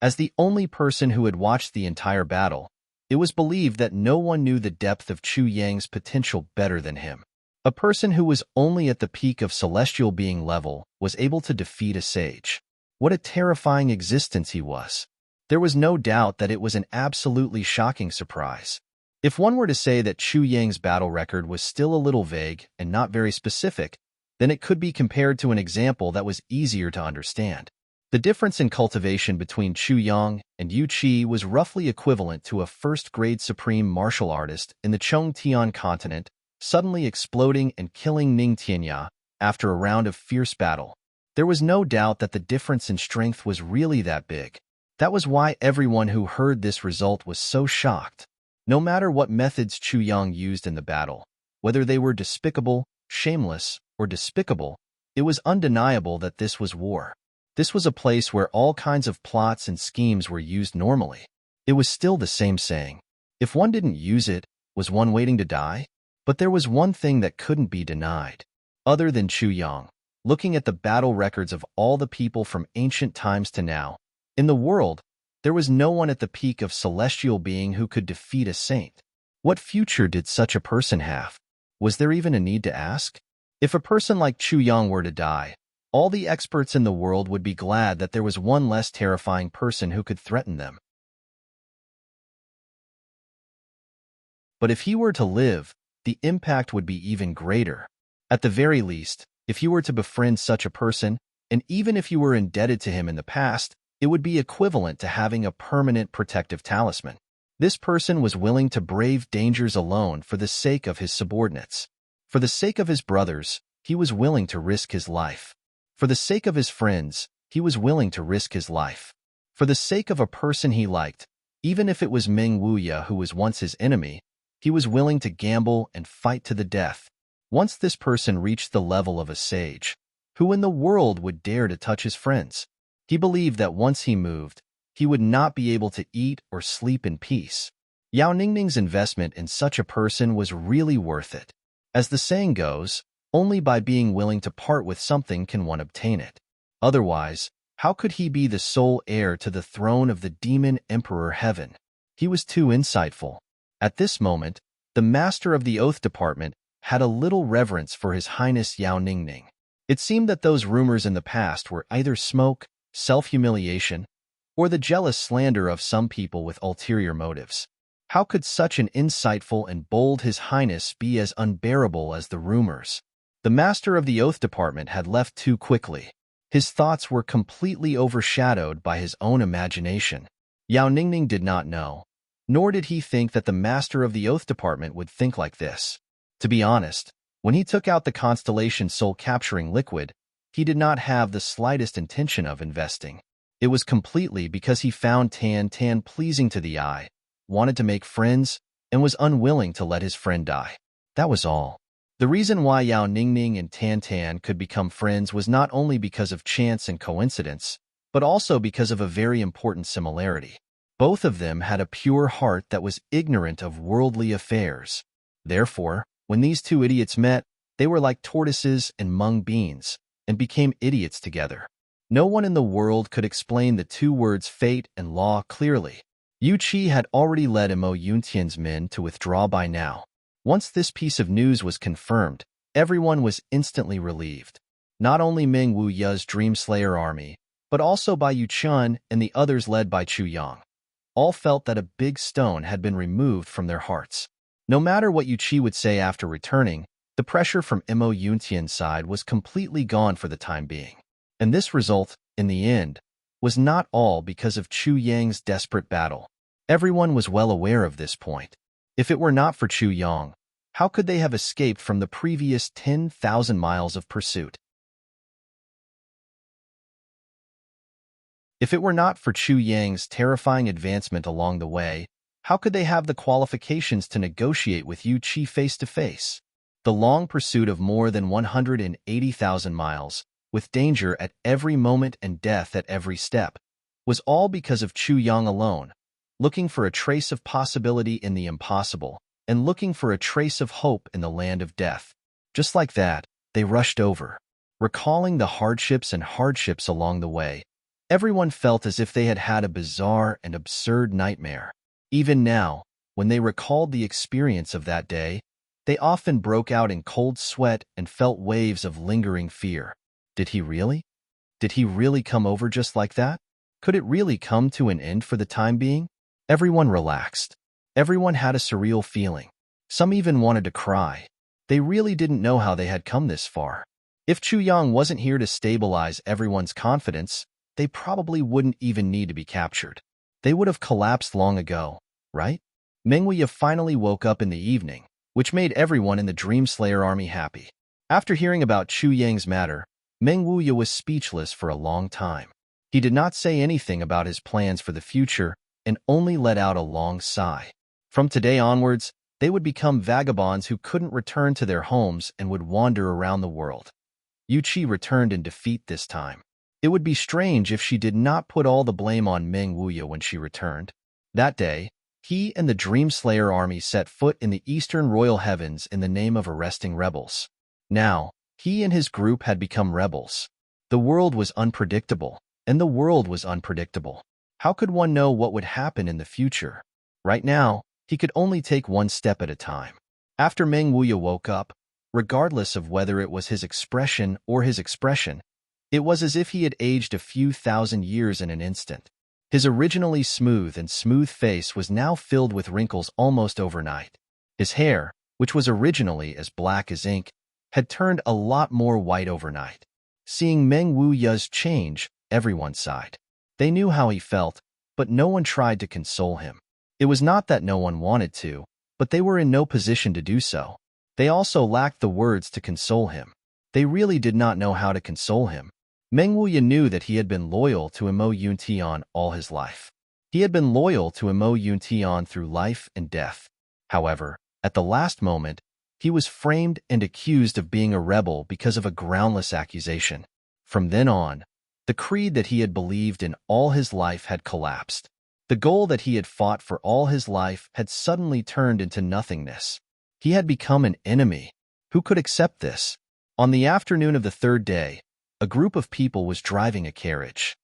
As the only person who had watched the entire battle, it was believed that no one knew the depth of Chu Yang's potential better than him. A person who was only at the peak of celestial being level was able to defeat a sage. What a terrifying existence he was. There was no doubt that it was an absolutely shocking surprise. If one were to say that Chu Yang's battle record was still a little vague and not very specific, then it could be compared to an example that was easier to understand. The difference in cultivation between Chu Yang and Yu Qi was roughly equivalent to a first-grade supreme martial artist in the Chongtian continent suddenly exploding and killing Ning Tianya after a round of fierce battle. There was no doubt that the difference in strength was really that big. That was why everyone who heard this result was so shocked. No matter what methods Chu Yang used in the battle, whether they were despicable, shameless, or despicable, it was undeniable that this was war. This was a place where all kinds of plots and schemes were used normally. It was still the same saying. If one didn't use it, was one waiting to die? But there was one thing that couldn't be denied. Other than Chu Yang, looking at the battle records of all the people from ancient times to now, in the world, there was no one at the peak of celestial being who could defeat a saint. What future did such a person have? Was there even a need to ask? If a person like Chu Yang were to die, all the experts in the world would be glad that there was one less terrifying person who could threaten them. But if he were to live, the impact would be even greater. At the very least, if you were to befriend such a person, and even if you were indebted to him in the past, it would be equivalent to having a permanent protective talisman. This person was willing to brave dangers alone for the sake of his subordinates. For the sake of his brothers, he was willing to risk his life. For the sake of his friends, he was willing to risk his life. For the sake of a person he liked, even if it was Meng Wuya who was once his enemy, he was willing to gamble and fight to the death. Once this person reached the level of a sage, who in the world would dare to touch his friends? He believed that once he moved, he would not be able to eat or sleep in peace. Yao Ningning's investment in such a person was really worth it. As the saying goes, only by being willing to part with something can one obtain it. Otherwise, how could he be the sole heir to the throne of the Demon Emperor Heaven? He was too insightful. At this moment, the master of the Oath Department had a little reverence for His Highness Yao Ningning. It seemed that those rumors in the past were either smoke, self-humiliation, or the jealous slander of some people with ulterior motives. How could such an insightful and bold His Highness be as unbearable as the rumors? The master of the Oath Department had left too quickly. His thoughts were completely overshadowed by his own imagination. Yao Ningning did not know, nor did he think that the master of the Oath Department would think like this. To be honest, when he took out the constellation soul-capturing liquid, he did not have the slightest intention of investing. It was completely because he found Tan pleasing to the eye, wanted to make friends, and was unwilling to let his friend die. That was all. The reason why Yao Ningning and Tan Tan could become friends was not only because of chance and coincidence, but also because of a very important similarity. Both of them had a pure heart that was ignorant of worldly affairs. Therefore, when these two idiots met, they were like tortoises and mung beans, and became idiots together. No one in the world could explain the two words fate and law clearly. Yu Qi had already led Mo Yuntian's men to withdraw by now. Once this piece of news was confirmed, everyone was instantly relieved. Not only Meng Wuya's Dreamslayer army, but also by Yu Chun and the others led by Chu Yang. All felt that a big stone had been removed from their hearts. No matter what Yu Qi would say after returning, the pressure from Mo Yuntian's side was completely gone for the time being. And this result, in the end, was not all because of Chu Yang's desperate battle. Everyone was well aware of this point. If it were not for Chu Yang, how could they have escaped from the previous 10,000 miles of pursuit? If it were not for Chu Yang's terrifying advancement along the way, how could they have the qualifications to negotiate with Yu Qi face to face? The long pursuit of more than 180,000 miles, with danger at every moment and death at every step, was all because of Chu Yang alone, looking for a trace of possibility in the impossible, and looking for a trace of hope in the land of death. Just like that, they rushed over. Recalling the hardships along the way, everyone felt as if they had had a bizarre and absurd nightmare. Even now, when they recalled the experience of that day, they often broke out in cold sweat and felt waves of lingering fear. Did he really? Did he really come over just like that? Could it really come to an end for the time being? Everyone relaxed. Everyone had a surreal feeling. Some even wanted to cry. They really didn't know how they had come this far. If Chu Yang wasn't here to stabilize everyone's confidence, they probably wouldn't even need to be captured. They would have collapsed long ago, right? Meng Wuya finally woke up in the evening, which made everyone in the Dreamslayer army happy. After hearing about Chu Yang's matter, Meng Wuya was speechless for a long time. He did not say anything about his plans for the future and only let out a long sigh. From today onwards, they would become vagabonds who couldn't return to their homes and would wander around the world. Yu Qi returned in defeat this time. It would be strange if she did not put all the blame on Meng Wuya when she returned. That day, he and the Dreamslayer army set foot in the eastern royal heavens in the name of arresting rebels. Now, he and his group had become rebels. The world was unpredictable, and the world was unpredictable. How could one know what would happen in the future? Right now, he could only take one step at a time. After Meng Wuya woke up, regardless of whether it was his expression or his expression, it was as if he had aged a few thousand years in an instant. His originally smooth face was now filled with wrinkles almost overnight. His hair, which was originally as black as ink, had turned a lot more white overnight. Seeing Meng Wuya's change, everyone sighed. They knew how he felt, but no one tried to console him. It was not that no one wanted to, but they were in no position to do so. They also lacked the words to console him. They really did not know how to console him. Meng Wuya knew that he had been loyal to Mo Yuntian all his life. He had been loyal to Mo Yuntian through life and death. However, at the last moment, he was framed and accused of being a rebel because of a groundless accusation. From then on, the creed that he had believed in all his life had collapsed. The goal that he had fought for all his life had suddenly turned into nothingness. He had become an enemy. Who could accept this? On the afternoon of the third day, a group of people was driving a carriage.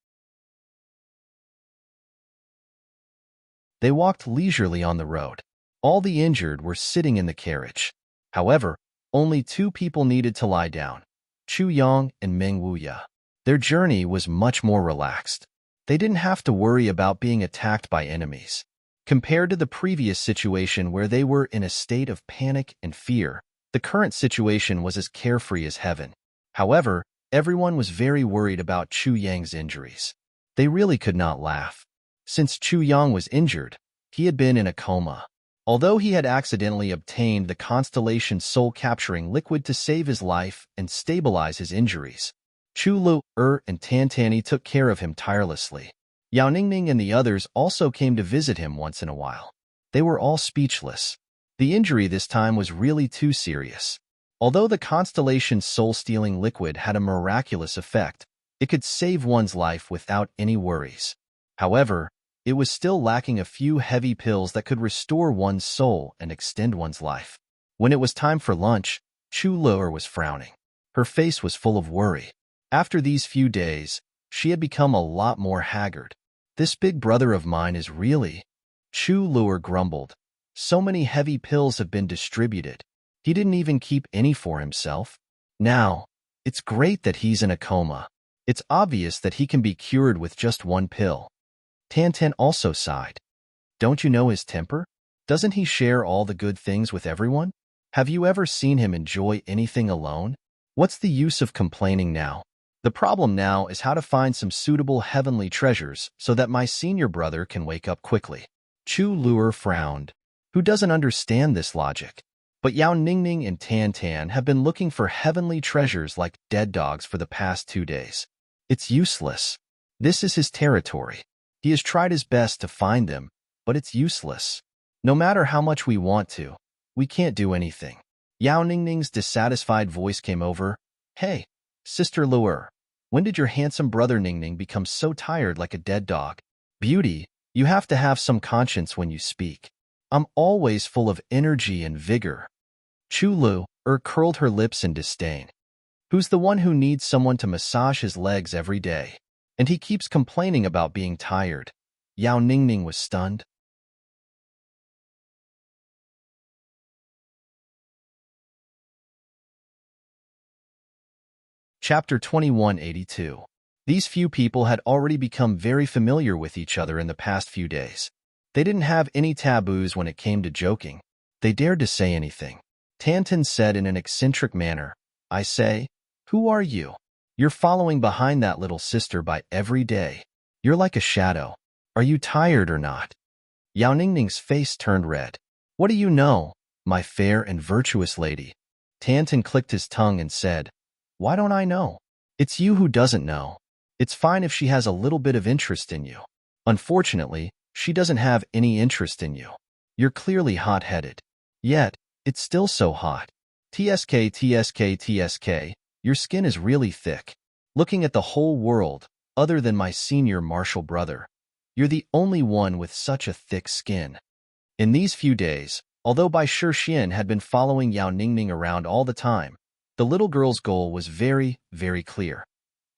They walked leisurely on the road. All the injured were sitting in the carriage. However, only two people needed to lie down, Chu Yang and Meng Wuya. Their journey was much more relaxed. They didn't have to worry about being attacked by enemies. Compared to the previous situation where they were in a state of panic and fear, the current situation was as carefree as heaven. However, everyone was very worried about Chu Yang's injuries. They really could not laugh. Since Chu Yang was injured, he had been in a coma. Although he had accidentally obtained the constellation soul-capturing liquid to save his life and stabilize his injuries, Chu Lu, and Tan Tani took care of him tirelessly. Yao Ningning and the others also came to visit him once in a while. They were all speechless. The injury this time was really too serious. Although the constellation's soul-stealing liquid had a miraculous effect, it could save one's life without any worries. However, it was still lacking a few heavy pills that could restore one's soul and extend one's life. When it was time for lunch, Chu Luer was frowning. Her face was full of worry. After these few days, she had become a lot more haggard. This big brother of mine is really... Chu Luer grumbled. So many heavy pills have been distributed. He didn't even keep any for himself. Now, it's great that he's in a coma. It's obvious that he can be cured with just one pill. Tantan also sighed. Don't you know his temper? Doesn't he share all the good things with everyone? Have you ever seen him enjoy anything alone? What's the use of complaining now? The problem now is how to find some suitable heavenly treasures so that my senior brother can wake up quickly. Chu Luer frowned. Who doesn't understand this logic? But Yao Ningning and Tan Tan have been looking for heavenly treasures like dead dogs for the past 2 days. It's useless. This is his territory. He has tried his best to find them, but it's useless. No matter how much we want to, we can't do anything. Yao Ningning's dissatisfied voice came over. Hey, Sister Luer, when did your handsome brother Ningning become so tired like a dead dog? Beauty, you have to have some conscience when you speak. I'm always full of energy and vigor. Chu Luer curled her lips in disdain. Who's the one who needs someone to massage his legs every day? And he keeps complaining about being tired. Yao Ningning was stunned. Chapter 2182. These few people had already become very familiar with each other in the past few days. They didn't have any taboos when it came to joking. They dared to say anything. Tantan said in an eccentric manner, I say, who are you? You're following behind that little sister by every day. You're like a shadow. Are you tired or not? Yao Ningning's face turned red. What do you know, my fair and virtuous lady? Tantan clicked his tongue and said, why don't I know? It's you who doesn't know. It's fine if she has a little bit of interest in you. Unfortunately, she doesn't have any interest in you. You're clearly hot-headed. Yet, it's still so hot. TSK, TSK, TSK, your skin is really thick. Looking at the whole world, other than my senior martial brother, you're the only one with such a thick skin. In these few days, although Bai Shixian had been following Yao Ningning around all the time, the little girl's goal was very, very clear.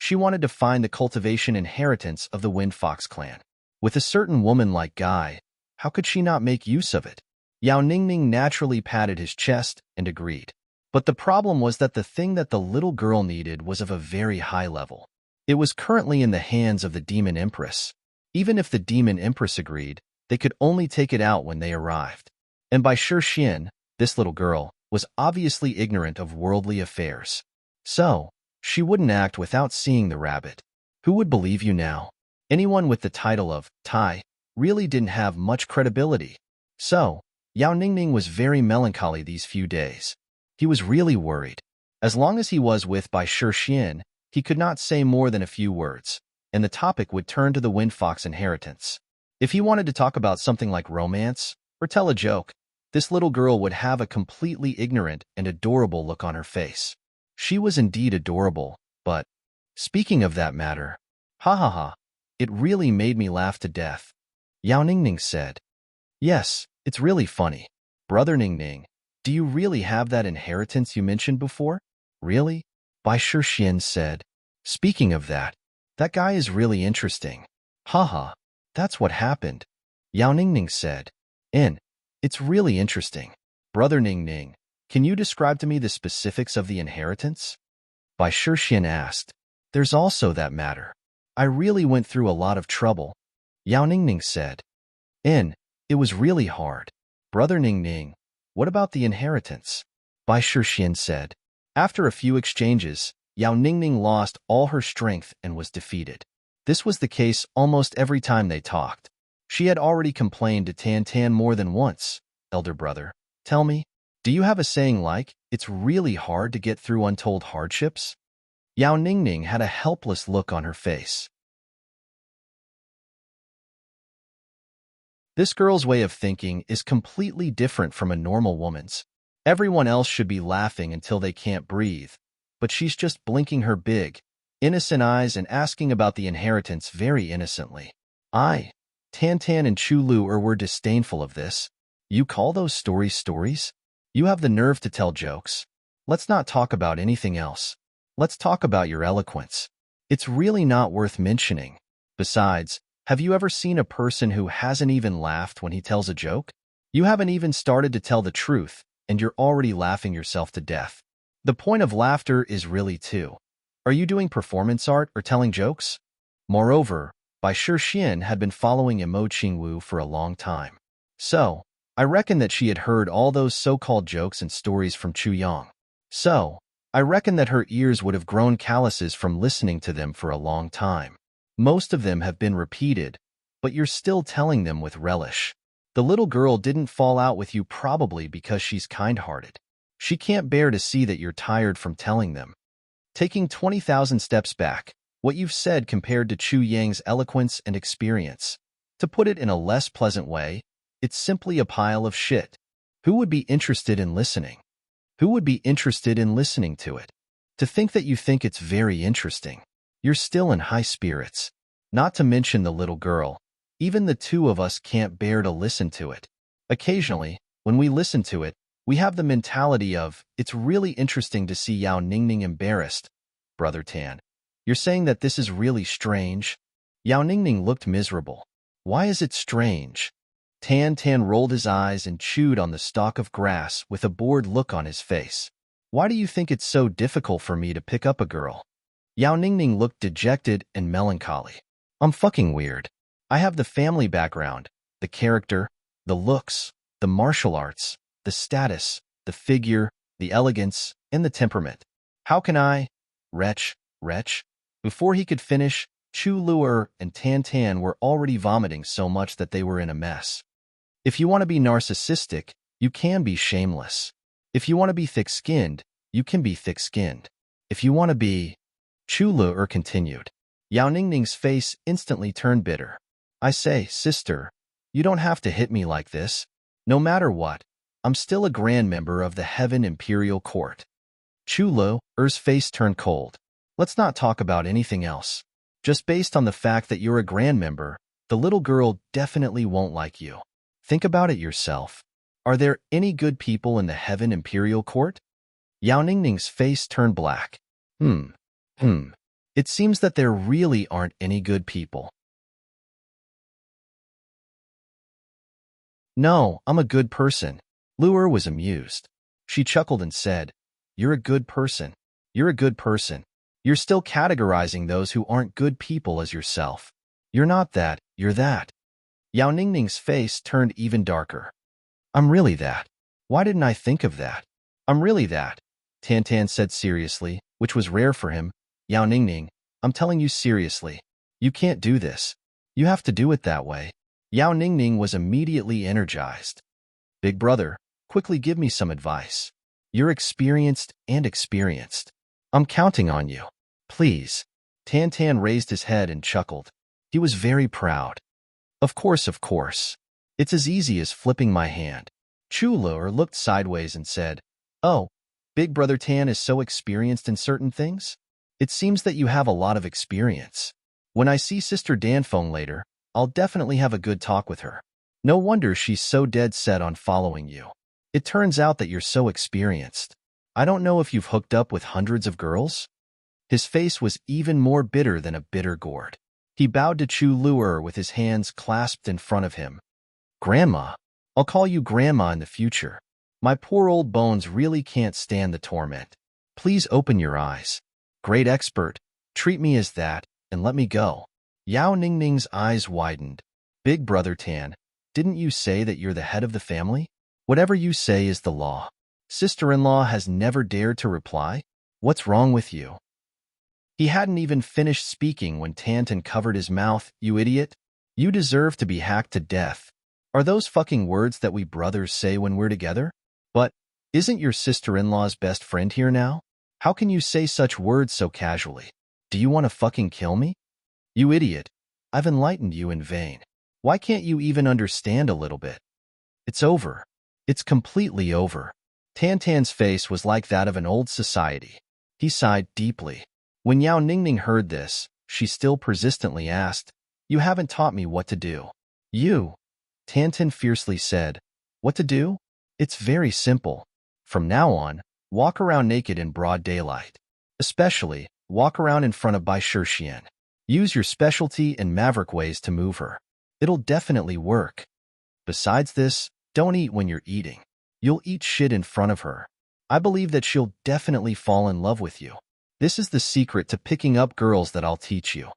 She wanted to find the cultivation inheritance of the Wind Fox clan. With a certain woman like Guy, how could she not make use of it? Yao Ningning naturally patted his chest and agreed. But the problem was that the thing that the little girl needed was of a very high level. It was currently in the hands of the Demon Empress. Even if the Demon Empress agreed, they could only take it out when they arrived. And Bai Shixian, this little girl, was obviously ignorant of worldly affairs. So, she wouldn't act without seeing the rabbit. Who would believe you now? Anyone with the title of Tai really didn't have much credibility. So, Yao Ningning was very melancholy these few days. He was really worried. As long as he was with Bai Shixian, he could not say more than a few words, and the topic would turn to the Wind Fox inheritance. If he wanted to talk about something like romance or tell a joke, this little girl would have a completely ignorant and adorable look on her face. She was indeed adorable, but, speaking of that matter, ha ha ha, it really made me laugh to death. Yao Ningning said, yes, it's really funny. Brother Ningning, do you really have that inheritance you mentioned before? Really? Bai Shixian said, speaking of that, that guy is really interesting. Haha, that's what happened. Yao Ningning said, it's really interesting. Brother Ningning, can you describe to me the specifics of the inheritance? Bai Shixian asked. There's also that matter. I really went through a lot of trouble. Yao Ningning said. It was really hard. Brother Ningning, what about the inheritance? Bai Shixian said. After a few exchanges, Yao Ningning lost all her strength and was defeated. This was the case almost every time they talked. She had already complained to Tan Tan more than once. Elder brother, tell me, do you have a saying like, it's really hard to get through untold hardships? Yao Ningning had a helpless look on her face. This girl's way of thinking is completely different from a normal woman's. Everyone else should be laughing until they can't breathe, but she's just blinking her big, innocent eyes and asking about the inheritance very innocently. Tan and Chulu were disdainful of this. You call those stories stories? You have the nerve to tell jokes. Let's not talk about anything else. Let's talk about your eloquence. It's really not worth mentioning. Besides, have you ever seen a person who hasn't even laughed when he tells a joke? You haven't even started to tell the truth, and you're already laughing yourself to death. The point of laughter is really are you doing performance art or telling jokes? Moreover, Bai Shixian had been following Imo Qingwu for a long time. So, I reckon that she had heard all those so-called jokes and stories from Chu Yang. So, I reckon that her ears would have grown calluses from listening to them for a long time. Most of them have been repeated, but you're still telling them with relish. The little girl didn't fall out with you probably because she's kind-hearted. She can't bear to see that you're tired from telling them. Taking 20,000 steps back, what you've said compared to Chu Yang's eloquence and experience. To put it in a less pleasant way, it's simply a pile of shit. Who would be interested in listening? Who would be interested in listening to it? To think that you think it's very interesting. You're still in high spirits. Not to mention the little girl. Even the two of us can't bear to listen to it. Occasionally, when we listen to it, we have the mentality of, it's really interesting to see Yao Ningning embarrassed. Brother Tan, you're saying that this is really strange? Yao Ningning looked miserable. Why is it strange? Tan rolled his eyes and chewed on the stalk of grass with a bored look on his face. Why do you think it's so difficult for me to pick up a girl? Yao Ningning looked dejected and melancholy. I'm fucking weird. I have the family background, the character, the looks, the martial arts, the status, the figure, the elegance, and the temperament. How can I? Wretch. Before he could finish, Chu Luer and Tan were already vomiting so much that they were in a mess. If you want to be narcissistic, you can be shameless. If you want to be thick-skinned, you can be thick-skinned. If you want to be... Chu Luer continued. Yao Ningning's face instantly turned bitter. I say, sister, you don't have to hit me like this. No matter what, I'm still a grand member of the Heaven Imperial Court. Chu Luer's face turned cold. Let's not talk about anything else. Just based on the fact that you're a grand member, the little girl definitely won't like you. Think about it yourself. Are there any good people in the Heaven Imperial Court? Yao Ningning's face turned black. It seems that there really aren't any good people. No, I'm a good person. Luer was amused. She chuckled and said, You're a good person. You're a good person. You're still categorizing those who aren't good people as yourself. You're not that, you're that. Yao Ningning's face turned even darker. I'm really that. Why didn't I think of that? I'm really that, Tan said seriously, which was rare for him. Yao Ningning, I'm telling you seriously. You can't do this. You have to do it that way. Yao Ningning was immediately energized. Big brother, quickly give me some advice. You're experienced. I'm counting on you. Please. Tan raised his head and chuckled. He was very proud. Of course. It's as easy as flipping my hand. Chu Luer looked sideways and said, Oh, Big Brother Tan is so experienced in certain things? It seems that you have a lot of experience. When I see Sister Danfeng later, I'll definitely have a good talk with her. No wonder she's so dead set on following you. It turns out that you're so experienced. I don't know if you've hooked up with hundreds of girls? His face was even more bitter than a bitter gourd. He bowed to Chu Luer with his hands clasped in front of him. Grandma, I'll call you Grandma in the future. My poor old bones really can't stand the torment. Please open your eyes. Great expert, treat me as that, and let me go. Yao Ningning's eyes widened. Big Brother Tan, didn't you say that you're the head of the family? Whatever you say is the law. Sister-in-law has never dared to reply? What's wrong with you? He hadn't even finished speaking when Tan covered his mouth. You idiot. You deserve to be hacked to death. Are those fucking words that we brothers say when we're together? But, isn't your sister-in-law's best friend here now? How can you say such words so casually? Do you want to fucking kill me? You idiot. I've enlightened you in vain. Why can't you even understand a little bit? It's over. It's completely over. Tantan's face was like that of an old society. He sighed deeply. When Yao Ningning heard this, she still persistently asked, "You haven't taught me what to do." "You?" Tantan fiercely said. "What to do? It's very simple. From now on, walk around naked in broad daylight. Especially, walk around in front of Bai Shixian. Use your specialty and maverick ways to move her. It'll definitely work. Besides this, don't eat when you're eating. You'll eat shit in front of her. I believe that she'll definitely fall in love with you. This is the secret to picking up girls that I'll teach you."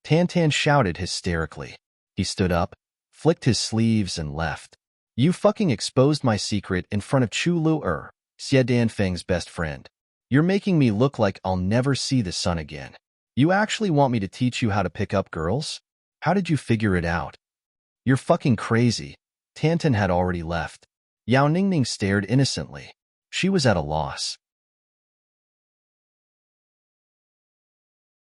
Tantan shouted hysterically. He stood up, flicked his sleeves, and left. "You fucking exposed my secret in front of Chu Lu Xie Danfeng's best friend. You're making me look like I'll never see the sun again. You actually want me to teach you how to pick up girls? How did you figure it out? You're fucking crazy." Tantan had already left. Yao Ningning stared innocently. She was at a loss.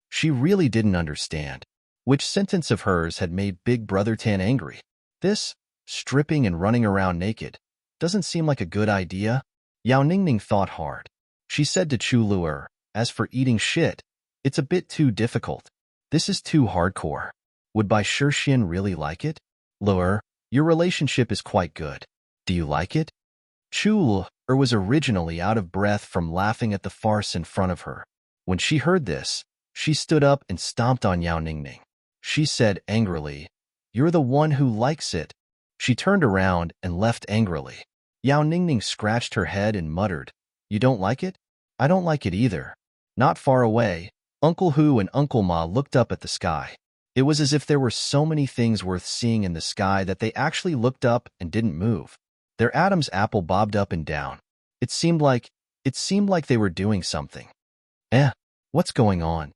She really didn't understand. Which sentence of hers had made Big Brother Tan angry? This, stripping and running around naked, doesn't seem like a good idea. Yao Ningning thought hard. She said to Chu Luer, "As for eating shit, it's a bit too difficult. This is too hardcore. Would Bai Shixian really like it? Luer, your relationship is quite good. Do you like it?" Chu Luer was originally out of breath from laughing at the farce in front of her. When she heard this, she stood up and stomped on Yao Ningning. She said angrily, "You're the one who likes it." She turned around and left angrily. Yao Ningning scratched her head and muttered, "You don't like it? I don't like it either." Not far away, Uncle Hu and Uncle Ma looked up at the sky. It was as if there were so many things worth seeing in the sky that they actually looked up and didn't move. Their Adam's apple bobbed up and down. It seemed like they were doing something. What's going on?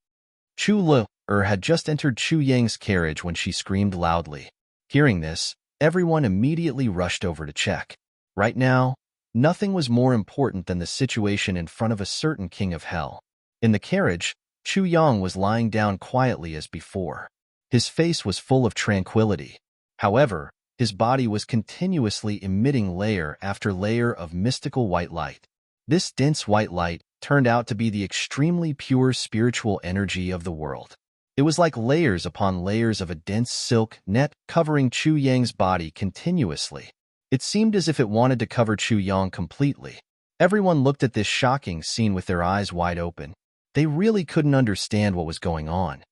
Chu Luer had just entered Chu Yang's carriage when she screamed loudly. Hearing this, everyone immediately rushed over to check. Right now, nothing was more important than the situation in front of a certain king of hell. In the carriage, Chu Yang was lying down quietly as before. His face was full of tranquility. However, his body was continuously emitting layer after layer of mystical white light. This dense white light turned out to be the extremely pure spiritual energy of the world. It was like layers upon layers of a dense silk net covering Chu Yang's body continuously. It seemed as if it wanted to cover Chu Yang completely. Everyone looked at this shocking scene with their eyes wide open. They really couldn't understand what was going on.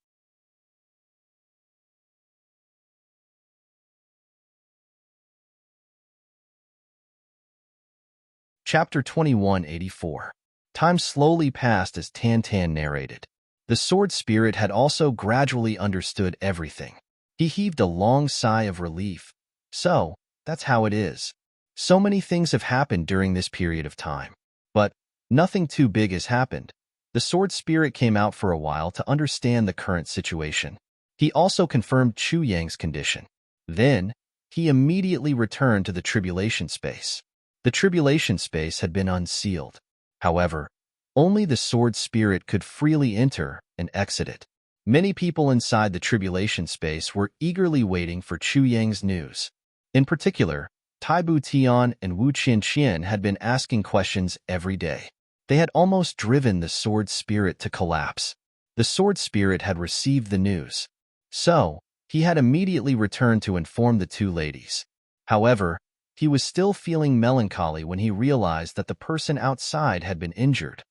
Chapter 2184. Time slowly passed as Tantan narrated. The sword spirit had also gradually understood everything. He heaved a long sigh of relief. So, that's how it is. So many things have happened during this period of time. But nothing too big has happened. The sword spirit came out for a while to understand the current situation. He also confirmed Chu Yang's condition. Then, he immediately returned to the tribulation space. The tribulation space had been unsealed. However, only the sword spirit could freely enter and exit it. Many people inside the tribulation space were eagerly waiting for Chu Yang's news. In particular, Taibu Tian and Wu Qianqian had been asking questions every day. They had almost driven the sword spirit to collapse. The sword spirit had received the news. So, he had immediately returned to inform the two ladies. However, he was still feeling melancholy when he realized that the person outside had been injured.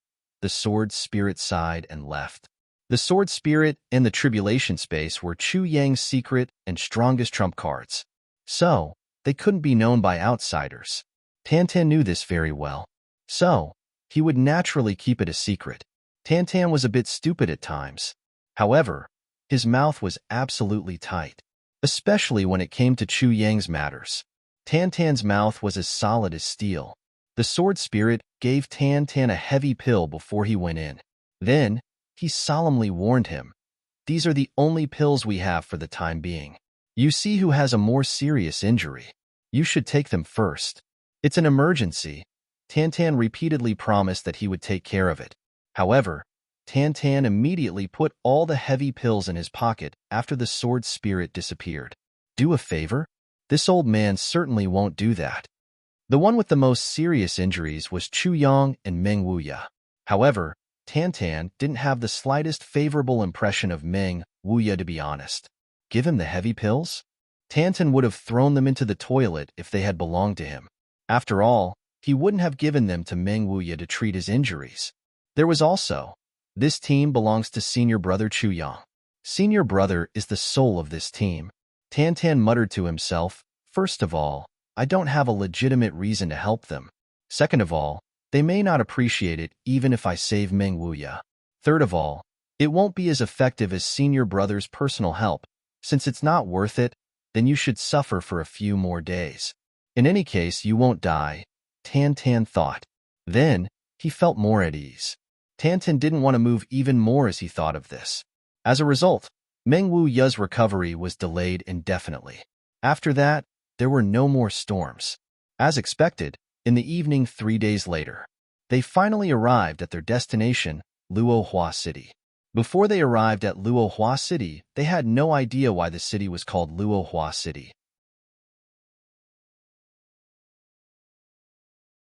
The sword spirit sighed and left. The sword spirit and the tribulation space were Chu Yang's secret and strongest trump cards. So, they couldn't be known by outsiders. Tantan knew this very well. So, he would naturally keep it a secret. Tantan was a bit stupid at times. However, his mouth was absolutely tight, especially when it came to Chu Yang's matters. Tantan's mouth was as solid as steel. The sword spirit gave Tantan a heavy pill before he went in. Then, he solemnly warned him, "These are the only pills we have for the time being. You see who has a more serious injury. You should take them first. It's an emergency." Tantan repeatedly promised that he would take care of it. However, Tantan immediately put all the heavy pills in his pocket after the sword spirit disappeared. Do a favor? This old man certainly won't do that. The one with the most serious injuries was Chu Yang and Meng Wuya. However, Tan didn't have the slightest favorable impression of Meng Wuya, to be honest. Give him the heavy pills? Tan would have thrown them into the toilet if they had belonged to him. After all, he wouldn't have given them to Meng Wuya to treat his injuries. There was also, this team belongs to senior brother Chu Yang. Senior brother is the soul of this team. Tan muttered to himself, first of all, I don't have a legitimate reason to help them. Second of all, they may not appreciate it even if I save Meng Wuya. Third of all, it won't be as effective as senior brother's personal help. Since it's not worth it, then you should suffer for a few more days. In any case, you won't die, Tan thought. Then, he felt more at ease. Tan didn't want to move even more as he thought of this. As a result, Meng Wuya's recovery was delayed indefinitely. After that, there were no more storms. As expected, in the evening 3 days later, they finally arrived at their destination, Luohua City. Before they arrived at Luohua City, they had no idea why the city was called Luohua City.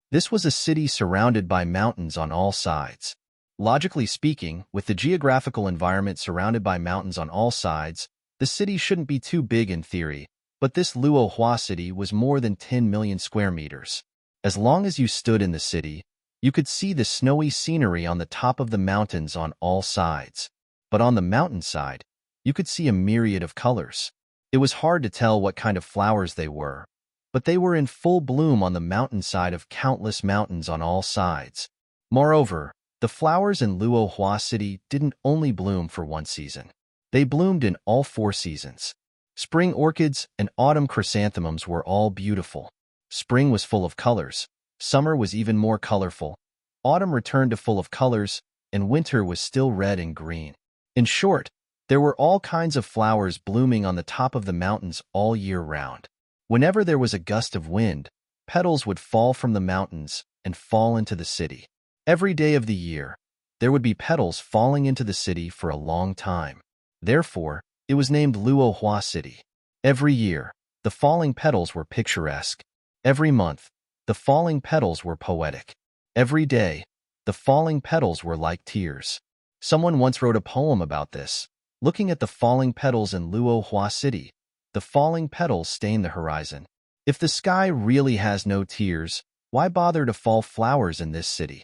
This was a city surrounded by mountains on all sides. Logically speaking, with the geographical environment surrounded by mountains on all sides, the city shouldn't be too big in theory, but this Luohua City was more than 10 million square meters. As long as you stood in the city, you could see the snowy scenery on the top of the mountains on all sides. But on the mountainside, you could see a myriad of colors. It was hard to tell what kind of flowers they were, but they were in full bloom on the mountainside of countless mountains on all sides. Moreover, the flowers in Luohua City didn't only bloom for one season. They bloomed in all 4 seasons. Spring orchids and autumn chrysanthemums were all beautiful. Spring was full of colors. Summer was even more colorful. Autumn returned to full of colors, and winter was still red and green. In short, there were all kinds of flowers blooming on the top of the mountains all year round. Whenever there was a gust of wind, petals would fall from the mountains and fall into the city. Every day of the year, there would be petals falling into the city for a long time. Therefore, it was named Luohua City. Every year, the falling petals were picturesque. Every month, the falling petals were poetic. Every day, the falling petals were like tears. Someone once wrote a poem about this. Looking at the falling petals in Luohua City, the falling petals stain the horizon. If the sky really has no tears, why bother to fall flowers in this city?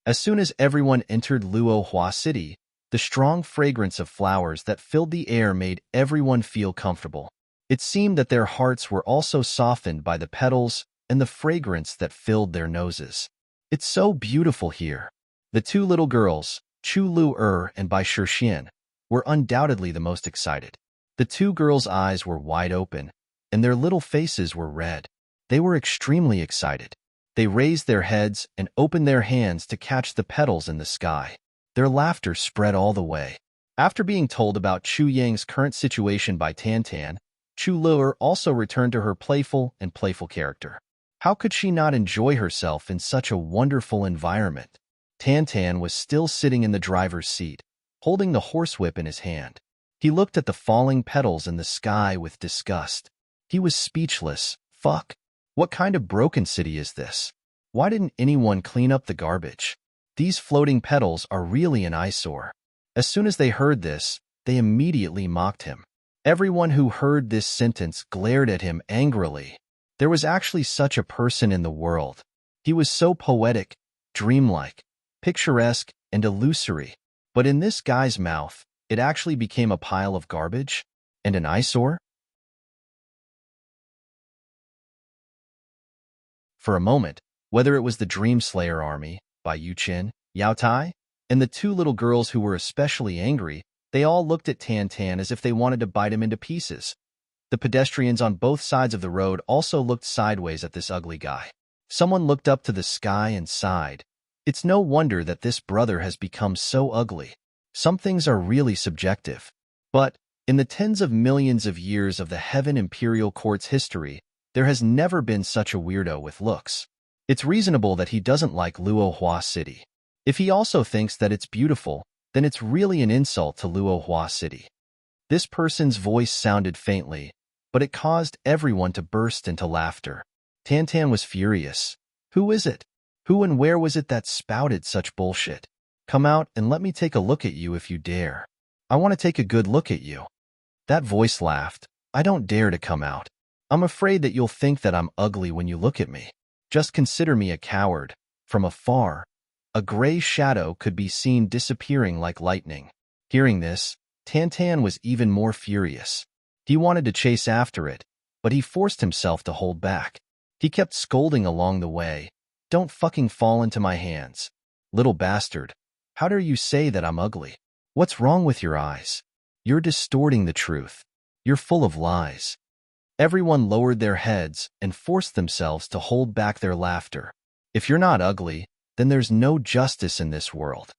As soon as everyone entered Luohua City, the strong fragrance of flowers that filled the air made everyone feel comfortable. It seemed that their hearts were also softened by the petals and the fragrance that filled their noses. It's so beautiful here. The 2 little girls, Chu Lu and Bai Shixian, were undoubtedly the most excited. The 2 girls' eyes were wide open, and their little faces were red. They were extremely excited. They raised their heads and opened their hands to catch the petals in the sky. Their laughter spread all the way. After being told about Chu Yang's current situation by Tan, Chu Lu also returned to her playful character. How could she not enjoy herself in such a wonderful environment? Tan was still sitting in the driver's seat, holding the horsewhip in his hand. He looked at the falling petals in the sky with disgust. He was speechless. Fuck. What kind of broken city is this? Why didn't anyone clean up the garbage? These floating petals are really an eyesore. As soon as they heard this, they immediately mocked him. Everyone who heard this sentence glared at him angrily. There was actually such a person in the world. He was so poetic, dreamlike, picturesque, and illusory. But in this guy's mouth, it actually became a pile of garbage and an eyesore? For a moment, whether it was the Dream Slayer army, by Yu Qin, Yao Tai, and the 2 little girls who were especially angry, they all looked at Tan as if they wanted to bite him into pieces. The pedestrians on both sides of the road also looked sideways at this ugly guy. Someone looked up to the sky and sighed. It's no wonder that this brother has become so ugly. Some things are really subjective. But, in the tens of millions of years of the Heaven Imperial Court's history, there has never been such a weirdo with looks. It's reasonable that he doesn't like Luohua City. If he also thinks that it's beautiful, then it's really an insult to Luohua City. This person's voice sounded faintly, but it caused everyone to burst into laughter. Tantan was furious. Who is it? Who and where was it that spouted such bullshit? Come out and let me take a look at you if you dare. I want to take a good look at you. That voice laughed. I don't dare to come out. I'm afraid that you'll think that I'm ugly when you look at me. Just consider me a coward. From afar, a gray shadow could be seen disappearing like lightning. Hearing this, Tantan was even more furious. He wanted to chase after it, but he forced himself to hold back. He kept scolding along the way. Don't fucking fall into my hands. Little bastard. How dare you say that I'm ugly? What's wrong with your eyes? You're distorting the truth. You're full of lies. Everyone lowered their heads and forced themselves to hold back their laughter. If you're not ugly, then there's no justice in this world.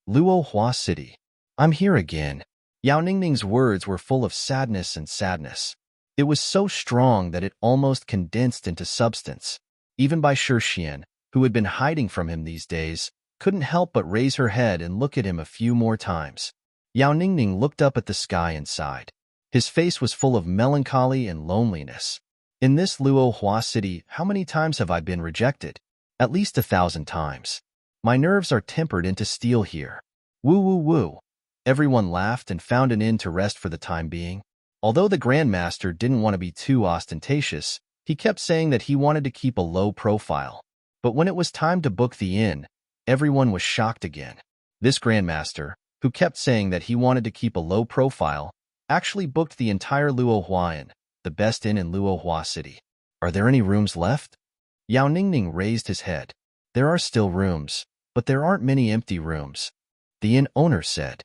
Luo Hua City. I'm here again. Yao Ningning's words were full of sadness and sadness. It was so strong that it almost condensed into substance. Even Bai Shixian, who had been hiding from him these days, couldn't help but raise her head and look at him a few more times. Yao Ningning looked up at the sky and sighed. His face was full of melancholy and loneliness. In this Luo Hua City, how many times have I been rejected? At least 1,000 times. My nerves are tempered into steel here. Woo woo woo. Everyone laughed and found an end to rest for the time being. Although the Grandmaster didn't want to be too ostentatious, he kept saying that he wanted to keep a low profile. But when it was time to book the inn, everyone was shocked again. This Grandmaster, who kept saying that he wanted to keep a low profile, actually booked the entire Luo Hua Inn, the best inn in Luo Hua City. Are there any rooms left? Yao Ningning raised his head. There are still rooms, but there aren't many empty rooms. The inn owner said.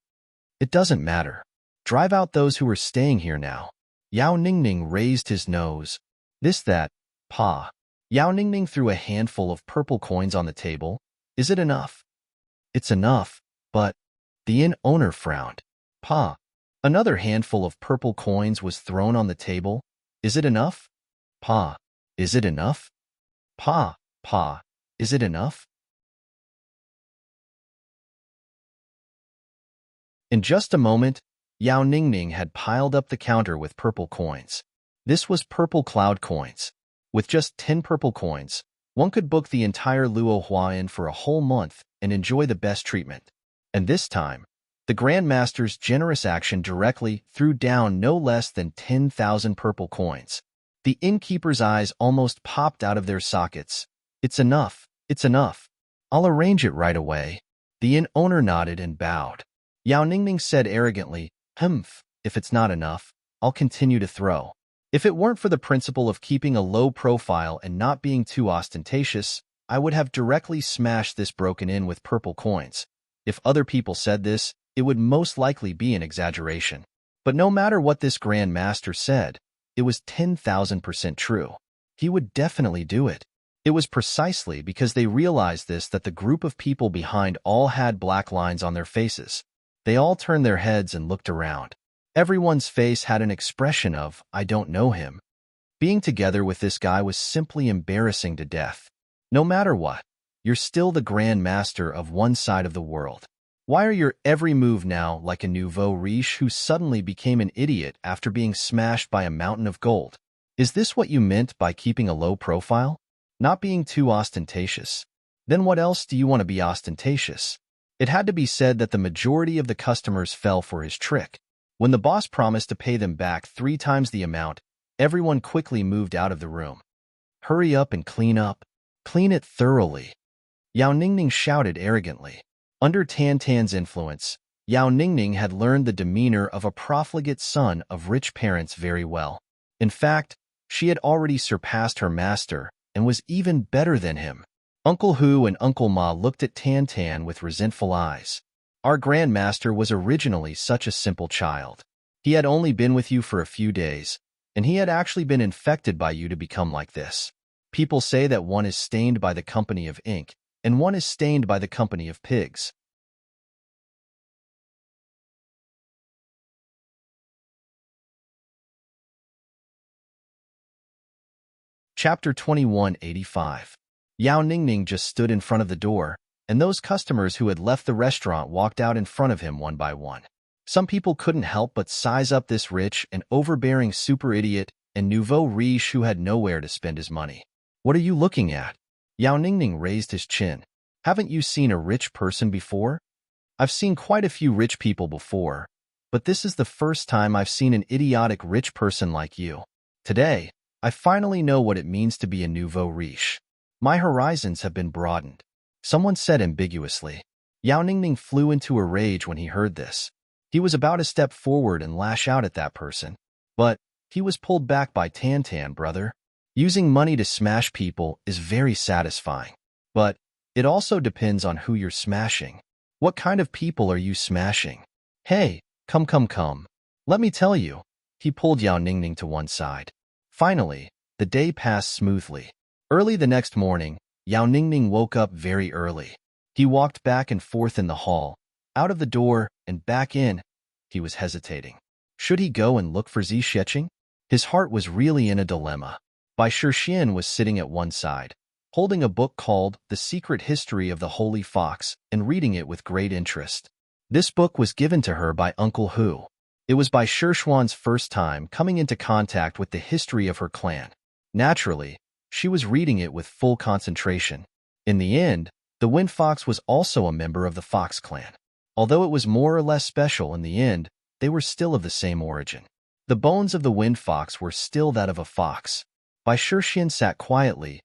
It doesn't matter. Drive out those who are staying here now. Yao Ningning raised his nose. That. Pa. Yao Ningning threw a handful of purple coins on the table. Is it enough? It's enough, but... The inn owner frowned. Pa. Another handful of purple coins was thrown on the table. Is it enough? Pa. Is it enough? Pa. Is it enough? In just a moment, Yao Ningning had piled up the counter with purple coins. This was purple cloud coins. With just 10 purple coins, one could book the entire Luo Hua Inn for a whole month and enjoy the best treatment. And this time, the Grandmaster's generous action directly threw down no less than 10,000 purple coins. The innkeeper's eyes almost popped out of their sockets. It's enough. It's enough. I'll arrange it right away. The inn owner nodded and bowed. Yao Ningning said arrogantly, if it's not enough, I'll continue to throw. If it weren't for the principle of keeping a low profile and not being too ostentatious, I would have directly smashed this broken inn with purple coins. If other people said this, it would most likely be an exaggeration. But no matter what this Grand Master said, it was 10,000% true. He would definitely do it. It was precisely because they realized this that the group of people behind all had black lines on their faces. They all turned their heads and looked around. Everyone's face had an expression of, I don't know him. Being together with this guy was simply embarrassing to death. No matter what, you're still the Grand Master of one side of the world. Why are your every move now like a nouveau riche who suddenly became an idiot after being smashed by a mountain of gold? Is this what you meant by keeping a low profile? Not being too ostentatious? Then what else do you want to be ostentatious? It had to be said that the majority of the customers fell for his trick. When the boss promised to pay them back 3 times the amount, everyone quickly moved out of the room. Hurry up and clean up. Clean it thoroughly. Yao Ningning shouted arrogantly. Under Tantan's influence, Yao Ningning had learned the demeanor of a profligate son of rich parents very well. In fact, she had already surpassed her master and was even better than him. Uncle Hu and Uncle Ma looked at Tantan with resentful eyes. Our Grandmaster was originally such a simple child. He had only been with you for a few days, and he had actually been infected by you to become like this. People say that one is stained by the company of ink, and one is stained by the company of pigs. Chapter 2185. Yao Ningning just stood in front of the door, and those customers who had left the restaurant walked out in front of him one by one. Some people couldn't help but size up this rich and overbearing super idiot and nouveau riche who had nowhere to spend his money. What are you looking at? Yao Ningning raised his chin. Haven't you seen a rich person before? I've seen quite a few rich people before, but this is the first time I've seen an idiotic rich person like you. Today, I finally know what it means to be a nouveau riche. My horizons have been broadened. Someone said ambiguously. Yao Ningning flew into a rage when he heard this. He was about to step forward and lash out at that person. But he was pulled back by Tan, brother. Using money to smash people is very satisfying. But it also depends on who you're smashing. What kind of people are you smashing? Hey, come. Let me tell you. He pulled Yao Ningning to one side. Finally, the day passed smoothly. Early the next morning, Yao Ningning woke up very early. He walked back and forth in the hall, out of the door and back in. He was hesitating. Should he go and look for Zi Sheqing? His heart was really in a dilemma. Bai Shixian was sitting at one side, holding a book called The Secret History of the Holy Fox and reading it with great interest. This book was given to her by Uncle Hu. It was Bai Shixian's first time coming into contact with the history of her clan. Naturally, she was reading it with full concentration. In the end, the Wind Fox was also a member of the Fox clan. Although it was more or less special in the end, they were still of the same origin. The bones of the Wind Fox were still that of a fox. Bai Shixian sat quietly.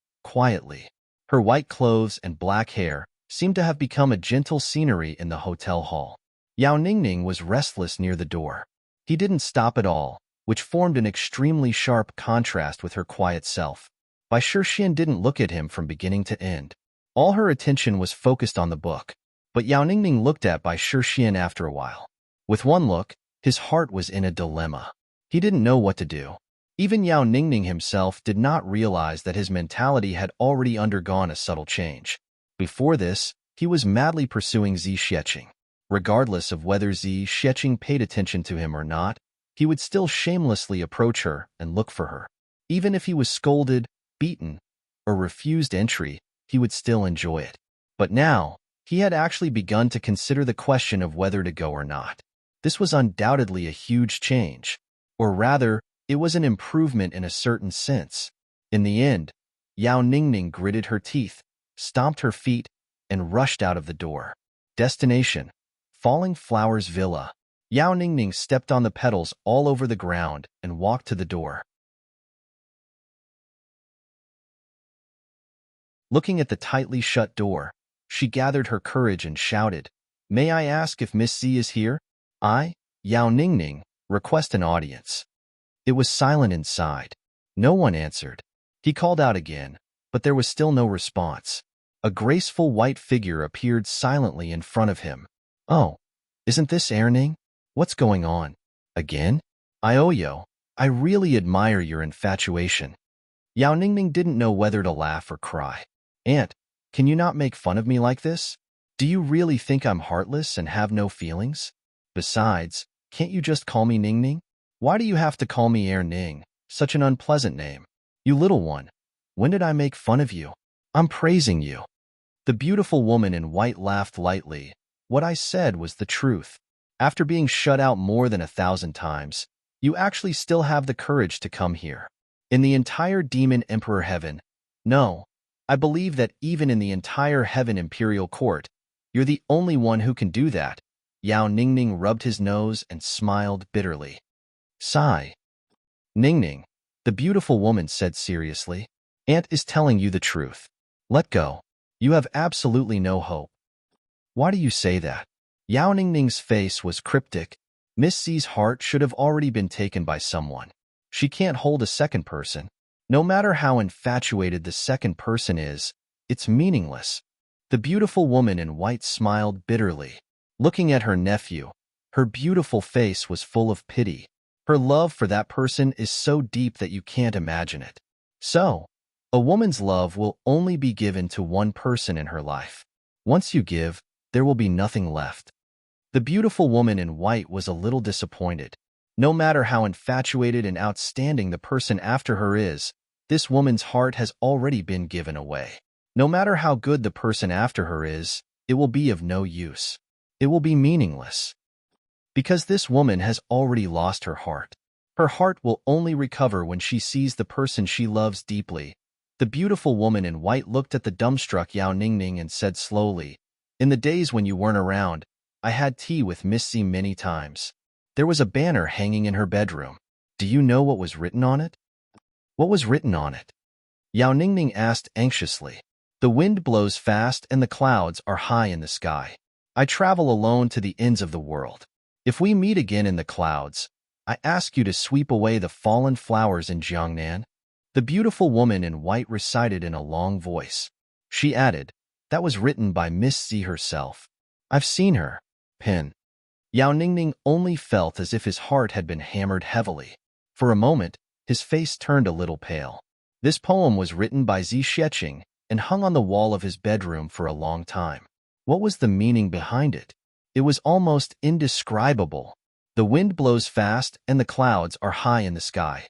Her white clothes and black hair seemed to have become a gentle scenery in the hotel hall. Yao Ningning was restless near the door. He didn't stop at all, which formed an extremely sharp contrast with her quiet self. Bai Shixian didn't look at him from beginning to end. All her attention was focused on the book. But Yao Ningning looked at Bai Shixian after a while. With one look, his heart was in a dilemma. He didn't know what to do. Even Yao Ningning himself did not realize that his mentality had already undergone a subtle change. Before this, he was madly pursuing Zi Sheqing. Regardless of whether Zi Sheqing paid attention to him or not, he would still shamelessly approach her and look for her. Even if he was scolded, beaten, or refused entry, he would still enjoy it. But now, he had actually begun to consider the question of whether to go or not. This was undoubtedly a huge change. Or rather, it was an improvement in a certain sense. In the end, Yao Ningning gritted her teeth, stomped her feet, and rushed out of the door. Destination: Falling Flowers Villa. Yao Ningning stepped on the petals all over the ground and walked to the door. Looking at the tightly shut door, she gathered her courage and shouted, "May I ask if Miss Z is here? I, Yao Ningning, request an audience." It was silent inside. No one answered. He called out again, but there was still no response. A graceful white figure appeared silently in front of him. "Oh, isn't this Erning? What's going on? Again? Ioyo, I really admire your infatuation." Yao Ningning didn't know whether to laugh or cry. "Aunt, can you not make fun of me like this? Do you really think I'm heartless and have no feelings? Besides, can't you just call me Ningning? Why do you have to call me Ning? Such an unpleasant name. You little one, when did I make fun of you? I'm praising you." The beautiful woman in white laughed lightly. "What I said was the truth. After being shut out more than 1,000 times, you actually still have the courage to come here. In the entire Demon Emperor Heaven, no, I believe that even in the entire Heaven Imperial Court, you're the only one who can do that." Yao Ningning rubbed his nose and smiled bitterly. Sigh. "Ningning," the beautiful woman said seriously, "Aunt is telling you the truth. Let go. You have absolutely no hope." "Why do you say that?" Yao Ningning's face was cryptic. Miss Z's heart should have already been taken by someone. She can't hold a second person. No matter how infatuated the second person is, it's meaningless. The beautiful woman in white smiled bitterly. Looking at her nephew, her beautiful face was full of pity. Her love for that person is so deep that you can't imagine it. So, a woman's love will only be given to one person in her life. Once you give, there will be nothing left. The beautiful woman in white was a little disappointed. No matter how infatuated and outstanding the person after her is, this woman's heart has already been given away. No matter how good the person after her is, it will be of no use. It will be meaningless. Because this woman has already lost her heart. Her heart will only recover when she sees the person she loves deeply. The beautiful woman in white looked at the dumbstruck Yao Ningning and said slowly, "In the days when you weren't around, I had tea with Misty many times. There was a banner hanging in her bedroom. Do you know what was written on it?" "What was written on it?" Yao Ningning asked anxiously. "The wind blows fast and the clouds are high in the sky. I travel alone to the ends of the world. If we meet again in the clouds, I ask you to sweep away the fallen flowers in Jiangnan." The beautiful woman in white recited in a long voice. She added, "That was written by Miss C herself. I've seen her." Pen. Yao Ningning only felt as if his heart had been hammered heavily. For a moment, his face turned a little pale. This poem was written by Zi Xiecheng and hung on the wall of his bedroom for a long time. What was the meaning behind it? It was almost indescribable. The wind blows fast and the clouds are high in the sky.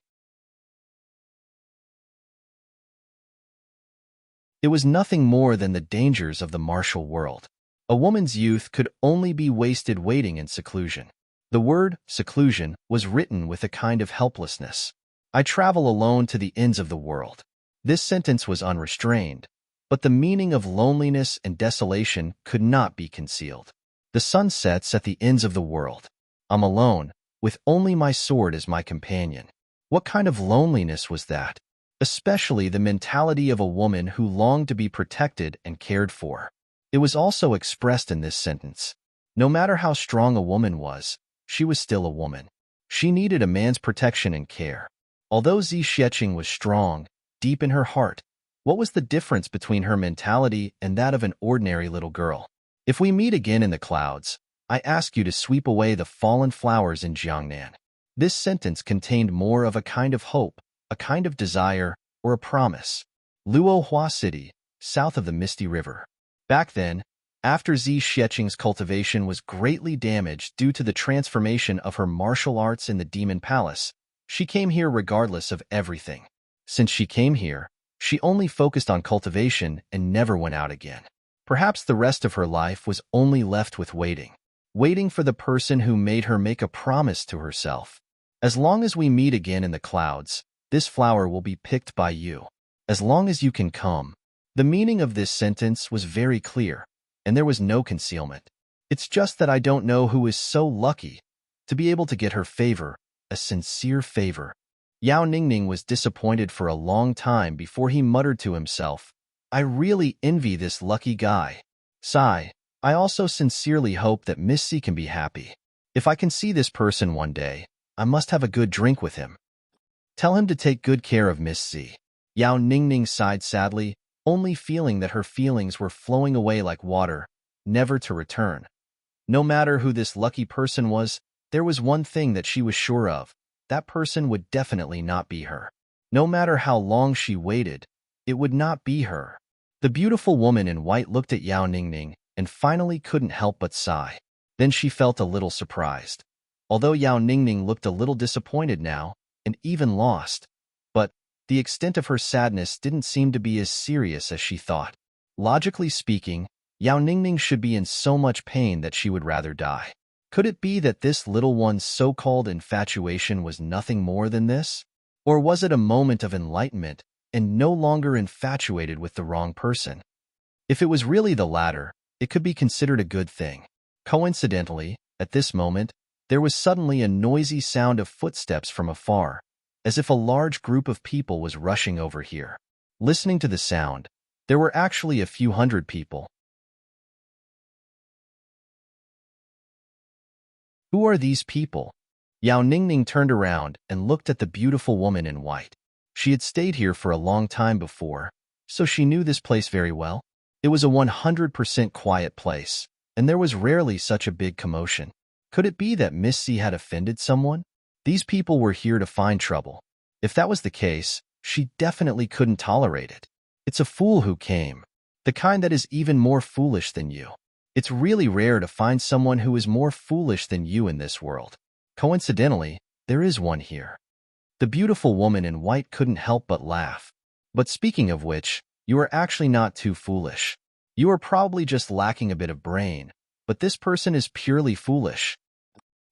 It was nothing more than the dangers of the martial world. A woman's youth could only be wasted waiting in seclusion. The word seclusion was written with a kind of helplessness. I travel alone to the ends of the world. This sentence was unrestrained, but the meaning of loneliness and desolation could not be concealed. The sun sets at the ends of the world. I'm alone, with only my sword as my companion. What kind of loneliness was that? Especially the mentality of a woman who longed to be protected and cared for. It was also expressed in this sentence. No matter how strong a woman was, she was still a woman. She needed a man's protection and care. Although Zi Xiecheng was strong, deep in her heart, what was the difference between her mentality and that of an ordinary little girl? If we meet again in the clouds, I ask you to sweep away the fallen flowers in Jiangnan. This sentence contained more of a kind of hope, a kind of desire, or a promise. Luohua City, south of the Misty River. Back then, after Zi Xiecheng's cultivation was greatly damaged due to the transformation of her martial arts in the Demon Palace, she came here regardless of everything. Since she came here, she only focused on cultivation and never went out again. Perhaps the rest of her life was only left with waiting. Waiting for the person who made her make a promise to herself. As long as we meet again in the clouds, this flower will be picked by you. As long as you can come. The meaning of this sentence was very clear, and there was no concealment. It's just that I don't know who is so lucky to be able to get her favor, a sincere favor. Yao Ningning was disappointed for a long time before he muttered to himself, I really envy this lucky guy. Sigh, I also sincerely hope that Miss C can be happy. If I can see this person one day, I must have a good drink with him. Tell him to take good care of Miss C. Yao Ningning sighed sadly, only feeling that her feelings were flowing away like water, never to return. No matter who this lucky person was, there was one thing that she was sure of. That person would definitely not be her. No matter how long she waited, it would not be her. The beautiful woman in white looked at Yao Ningning and finally couldn't help but sigh. Then she felt a little surprised. Although Yao Ningning looked a little disappointed now, and even lost, but the extent of her sadness didn't seem to be as serious as she thought. Logically speaking, Yao Ningning should be in so much pain that she would rather die. Could it be that this little one's so-called infatuation was nothing more than this? Or was it a moment of enlightenment and no longer infatuated with the wrong person? If it was really the latter, it could be considered a good thing. Coincidentally, at this moment, there was suddenly a noisy sound of footsteps from afar, as if a large group of people was rushing over here. Listening to the sound, there were actually a few hundred people. Who are these people? Yao Ningning turned around and looked at the beautiful woman in white. She had stayed here for a long time before, so she knew this place very well. It was a 100% quiet place, and there was rarely such a big commotion. Could it be that Miss C had offended someone? These people were here to find trouble. If that was the case, she definitely couldn't tolerate it. It's a fool who came. The kind that is even more foolish than you. It's really rare to find someone who is more foolish than you in this world. Coincidentally, there is one here. The beautiful woman in white couldn't help but laugh. But speaking of which, you are actually not too foolish. You are probably just lacking a bit of brain, but this person is purely foolish.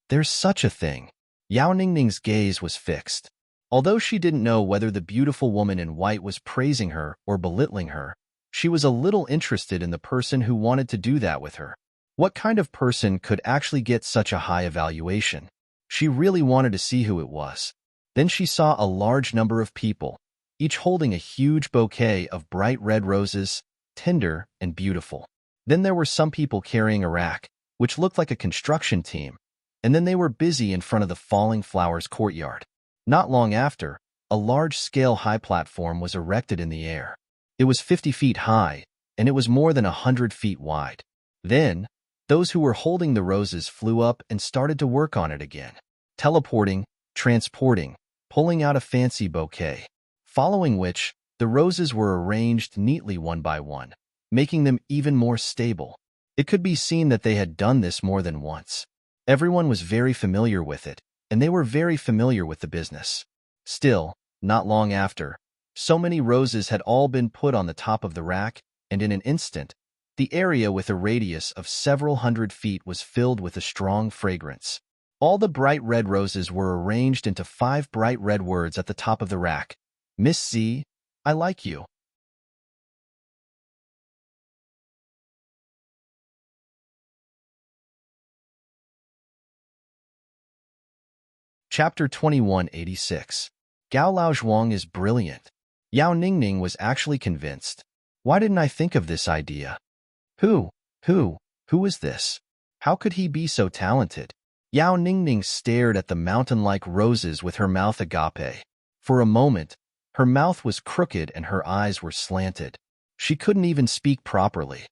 There's such a thing. Yao Ningning's gaze was fixed. Although she didn't know whether the beautiful woman in white was praising her or belittling her, she was a little interested in the person who wanted to do that with her. What kind of person could actually get such a high evaluation? She really wanted to see who it was. Then she saw a large number of people, each holding a huge bouquet of bright red roses, tender and beautiful. Then there were some people carrying a rack, which looked like a construction team, and then they were busy in front of the falling flowers courtyard. Not long after, a large-scale high platform was erected in the air. It was 50 feet high, and it was more than 100 feet wide. Then, those who were holding the roses flew up and started to work on it again, teleporting, transporting, pulling out a fancy bouquet, following which, the roses were arranged neatly one by one, making them even more stable. It could be seen that they had done this more than once. Everyone was very familiar with it, and they were very familiar with the business. Still, not long after, so many roses had all been put on the top of the rack, and in an instant, the area with a radius of several hundred feet was filled with a strong fragrance. All the bright red roses were arranged into 5 bright red words at the top of the rack. Miss Z, I like you. Chapter 2186. Gao Laozhuang is brilliant. Yao Ningning was actually convinced. Why didn't I think of this idea? Who is this? How could he be so talented? Yao Ningning stared at the mountain-like roses with her mouth agape. For a moment, her mouth was crooked and her eyes were slanted. She couldn't even speak properly.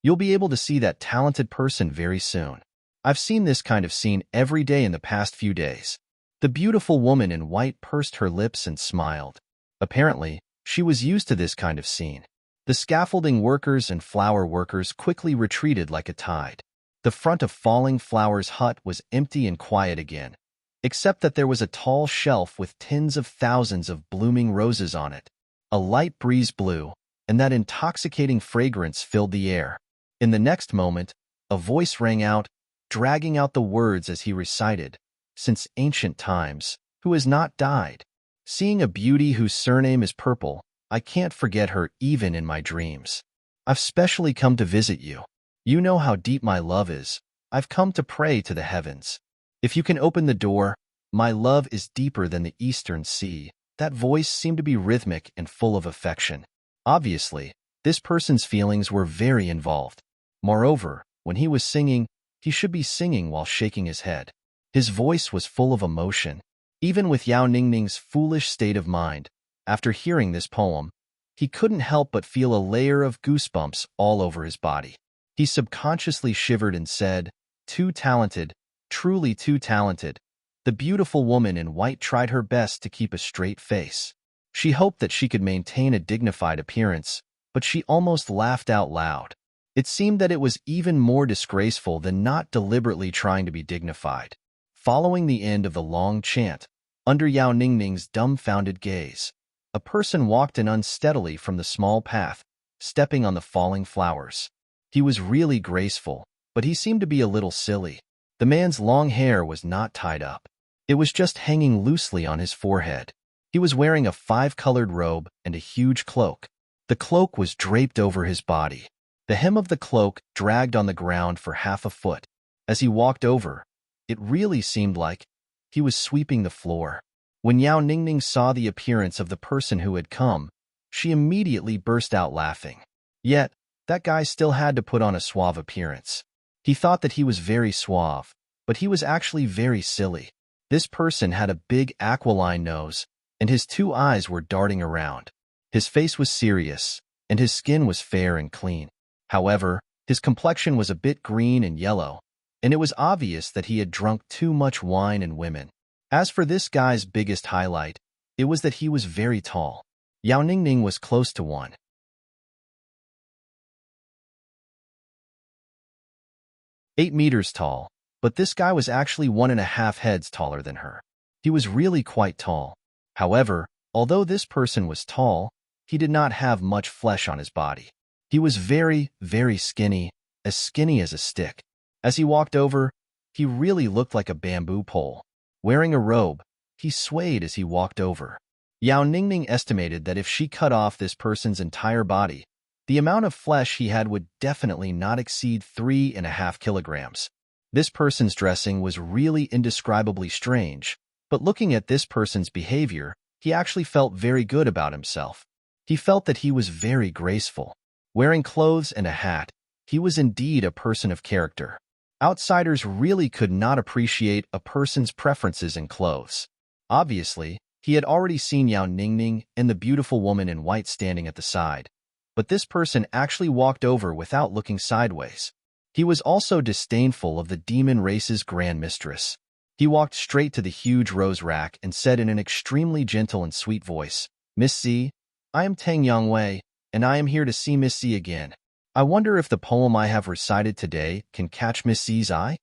You'll be able to see that talented person very soon. I've seen this kind of scene every day in the past few days. The beautiful woman in white pursed her lips and smiled. Apparently, she was used to this kind of scene. The scaffolding workers and flower workers quickly retreated like a tide. The front of Falling Flower's hut was empty and quiet again, except that there was a tall shelf with tens of thousands of blooming roses on it. A light breeze blew, and that intoxicating fragrance filled the air. In the next moment, a voice rang out, dragging out the words as he recited, "Since ancient times, who has not died? Seeing a beauty whose surname is purple, I can't forget her even in my dreams. I've specially come to visit you. You know how deep my love is. I've come to pray to the heavens. If you can open the door, my love is deeper than the eastern sea." That voice seemed to be rhythmic and full of affection. Obviously, this person's feelings were very involved. Moreover, when he was singing, he should be singing while shaking his head. His voice was full of emotion. Even with Yao Ningning's foolish state of mind, after hearing this poem, he couldn't help but feel a layer of goosebumps all over his body. He subconsciously shivered and said, "Too talented, truly too talented." The beautiful woman in white tried her best to keep a straight face. She hoped that she could maintain a dignified appearance, but she almost laughed out loud. It seemed that it was even more disgraceful than not deliberately trying to be dignified. Following the end of the long chant, under Yao Ningning's dumbfounded gaze, a person walked in unsteadily from the small path, stepping on the falling flowers. He was really graceful, but he seemed to be a little silly. The man's long hair was not tied up. It was just hanging loosely on his forehead. He was wearing a 5-colored robe and a huge cloak. The cloak was draped over his body. The hem of the cloak dragged on the ground for half a foot. As he walked over, it really seemed like he was sweeping the floor. When Yao Ningning saw the appearance of the person who had come, she immediately burst out laughing. Yet, that guy still had to put on a suave appearance. He thought that he was very suave, but he was actually very silly. This person had a big aquiline nose, and his 2 eyes were darting around. His face was serious, and his skin was fair and clean. However, his complexion was a bit green and yellow, and it was obvious that he had drunk too much wine and women. As for this guy's biggest highlight, it was that he was very tall. Yao Ningning was close to 1.8 meters tall, but this guy was actually 1.5 heads taller than her. He was really quite tall. However, although this person was tall, he did not have much flesh on his body. He was very, very skinny as a stick. As he walked over, he really looked like a bamboo pole. Wearing a robe, he swayed as he walked over. Yao Ningning estimated that if she cut off this person's entire body, the amount of flesh he had would definitely not exceed 3.5 kilograms. This person's dressing was really indescribably strange, but looking at this person's behavior, he actually felt very good about himself. He felt that he was very graceful. Wearing clothes and a hat, he was indeed a person of character. Outsiders really could not appreciate a person's preferences in clothes. Obviously, he had already seen Yao Ningning and the beautiful woman in white standing at the side, but this person actually walked over without looking sideways. He was also disdainful of the demon race's grand mistress. He walked straight to the huge rose rack and said in an extremely gentle and sweet voice, "Miss C, I am Tang Yongwei, and I am here to see Miss C again. I wonder if the poem I have recited today can catch Miss C's eye?"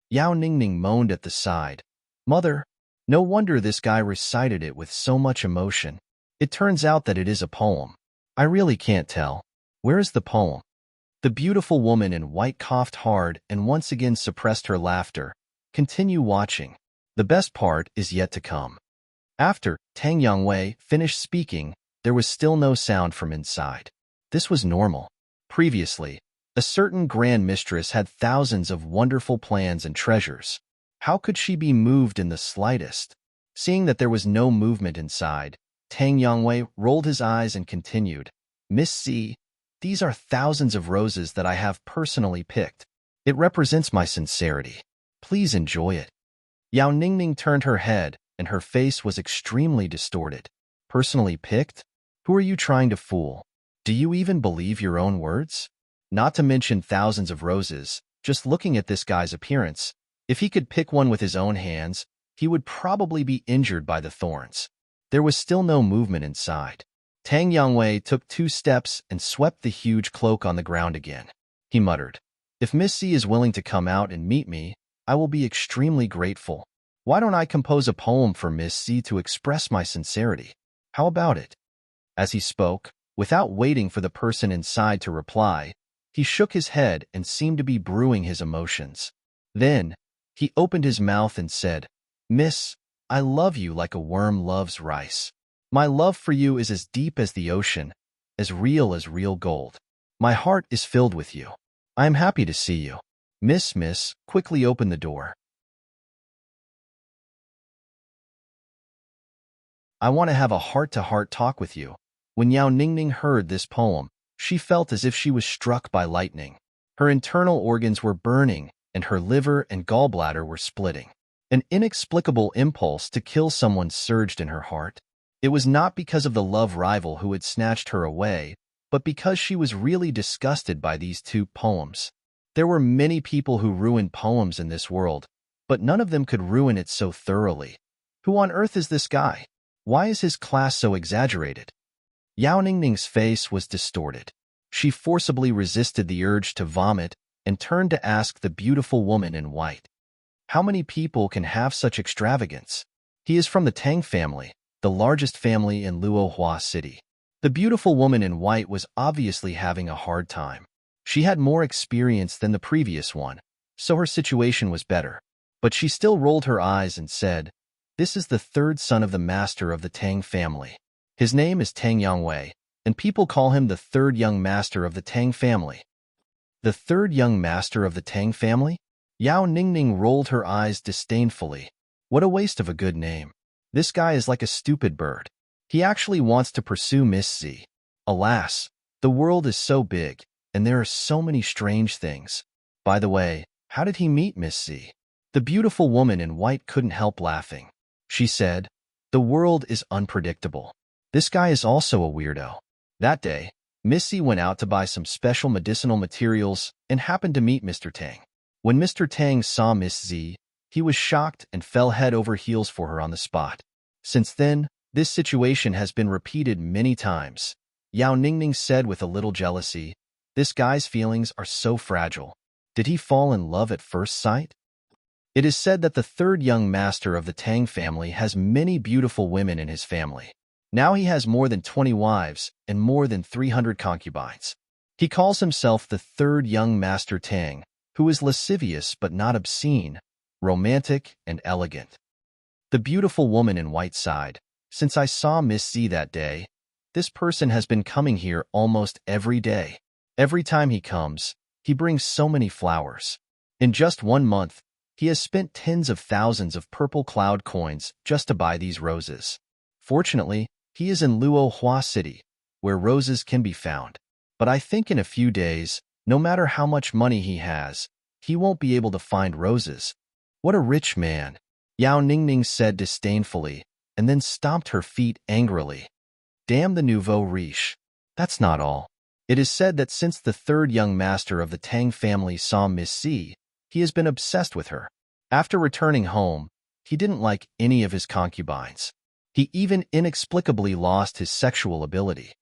Yao Ningning moaned at the side. "Mother, no wonder this guy recited it with so much emotion. It turns out that it is a poem. I really can't tell. Where is the poem?" The beautiful woman in white coughed hard and once again suppressed her laughter. "Continue watching. The best part is yet to come." After Tang Yongwei finished speaking, there was still no sound from inside. This was normal. Previously, a certain grand mistress had thousands of wonderful plans and treasures. How could she be moved in the slightest? Seeing that there was no movement inside, Tang Yongwei rolled his eyes and continued, "Miss C, these are thousands of roses that I have personally picked. It represents my sincerity. Please enjoy it." Yao Ningning turned her head, and her face was extremely distorted. "Personally picked? Who are you trying to fool? Do you even believe your own words? Not to mention thousands of roses, just looking at this guy's appearance, if he could pick one with his own hands, he would probably be injured by the thorns." There was still no movement inside. Tang Yongwei took 2 steps and swept the huge cloak on the ground again. He muttered, "If Miss C is willing to come out and meet me, I will be extremely grateful. Why don't I compose a poem for Miss C to express my sincerity? How about it?" As he spoke, without waiting for the person inside to reply, he shook his head and seemed to be brewing his emotions. Then, he opened his mouth and said, "Miss, I love you like a worm loves rice. My love for you is as deep as the ocean, as real gold. My heart is filled with you. I am happy to see you. Miss, quickly open the door. I want to have a heart-to-heart talk with you." When Yao Ningning heard this poem, she felt as if she was struck by lightning. Her internal organs were burning, and her liver and gallbladder were splitting. An inexplicable impulse to kill someone surged in her heart. It was not because of the love rival who had snatched her away, but because she was really disgusted by these 2 poems. There were many people who ruined poems in this world, but none of them could ruin it so thoroughly. Who on earth is this guy? Why is his class so exaggerated? Yao Ningning's face was distorted. She forcibly resisted the urge to vomit and turned to ask the beautiful woman in white, "How many people can have such extravagance?" "He is from the Tang family, the largest family in Luohua City." The beautiful woman in white was obviously having a hard time. She had more experience than the previous one, so her situation was better. But she still rolled her eyes and said, "This is the 3rd son of the master of the Tang family. His name is Tang Yongwei, and people call him the 3rd young master of the Tang family." "The 3rd young master of the Tang family?" Yao Ningning rolled her eyes disdainfully. "What a waste of a good name. This guy is like a stupid bird. He actually wants to pursue Miss C. Alas, the world is so big, and there are so many strange things. By the way, how did he meet Miss C?" The beautiful woman in white couldn't help laughing. She said, "The world is unpredictable. This guy is also a weirdo." That day, Miss C went out to buy some special medicinal materials and happened to meet Mr. Tang. When Mr. Tang saw Miss Z, he was shocked and fell head over heels for her on the spot. Since then, this situation has been repeated many times. Yao Ningning said with a little jealousy, "This guy's feelings are so fragile. Did he fall in love at first sight?" It is said that the 3rd young master of the Tang family has many beautiful women in his family. Now he has more than 20 wives and more than 300 concubines. He calls himself the 3rd young master Tang, who is lascivious but not obscene, romantic and elegant. The beautiful woman in white sighed. Since I saw Miss Z that day, this person has been coming here almost every day. Every time he comes, he brings so many flowers. In just 1 month, he has spent tens of thousands of purple cloud coins just to buy these roses. Fortunately, he is in Luohua City, where roses can be found. But I think in a few days, no matter how much money he has, he won't be able to find roses. What a rich man, Yao Ningning said disdainfully, and then stomped her feet angrily. Damn the nouveau riche. That's not all. It is said that since the third young master of the Tang family saw Miss Z, he has been obsessed with her. After returning home, he didn't like any of his concubines. He even inexplicably lost his sexual ability.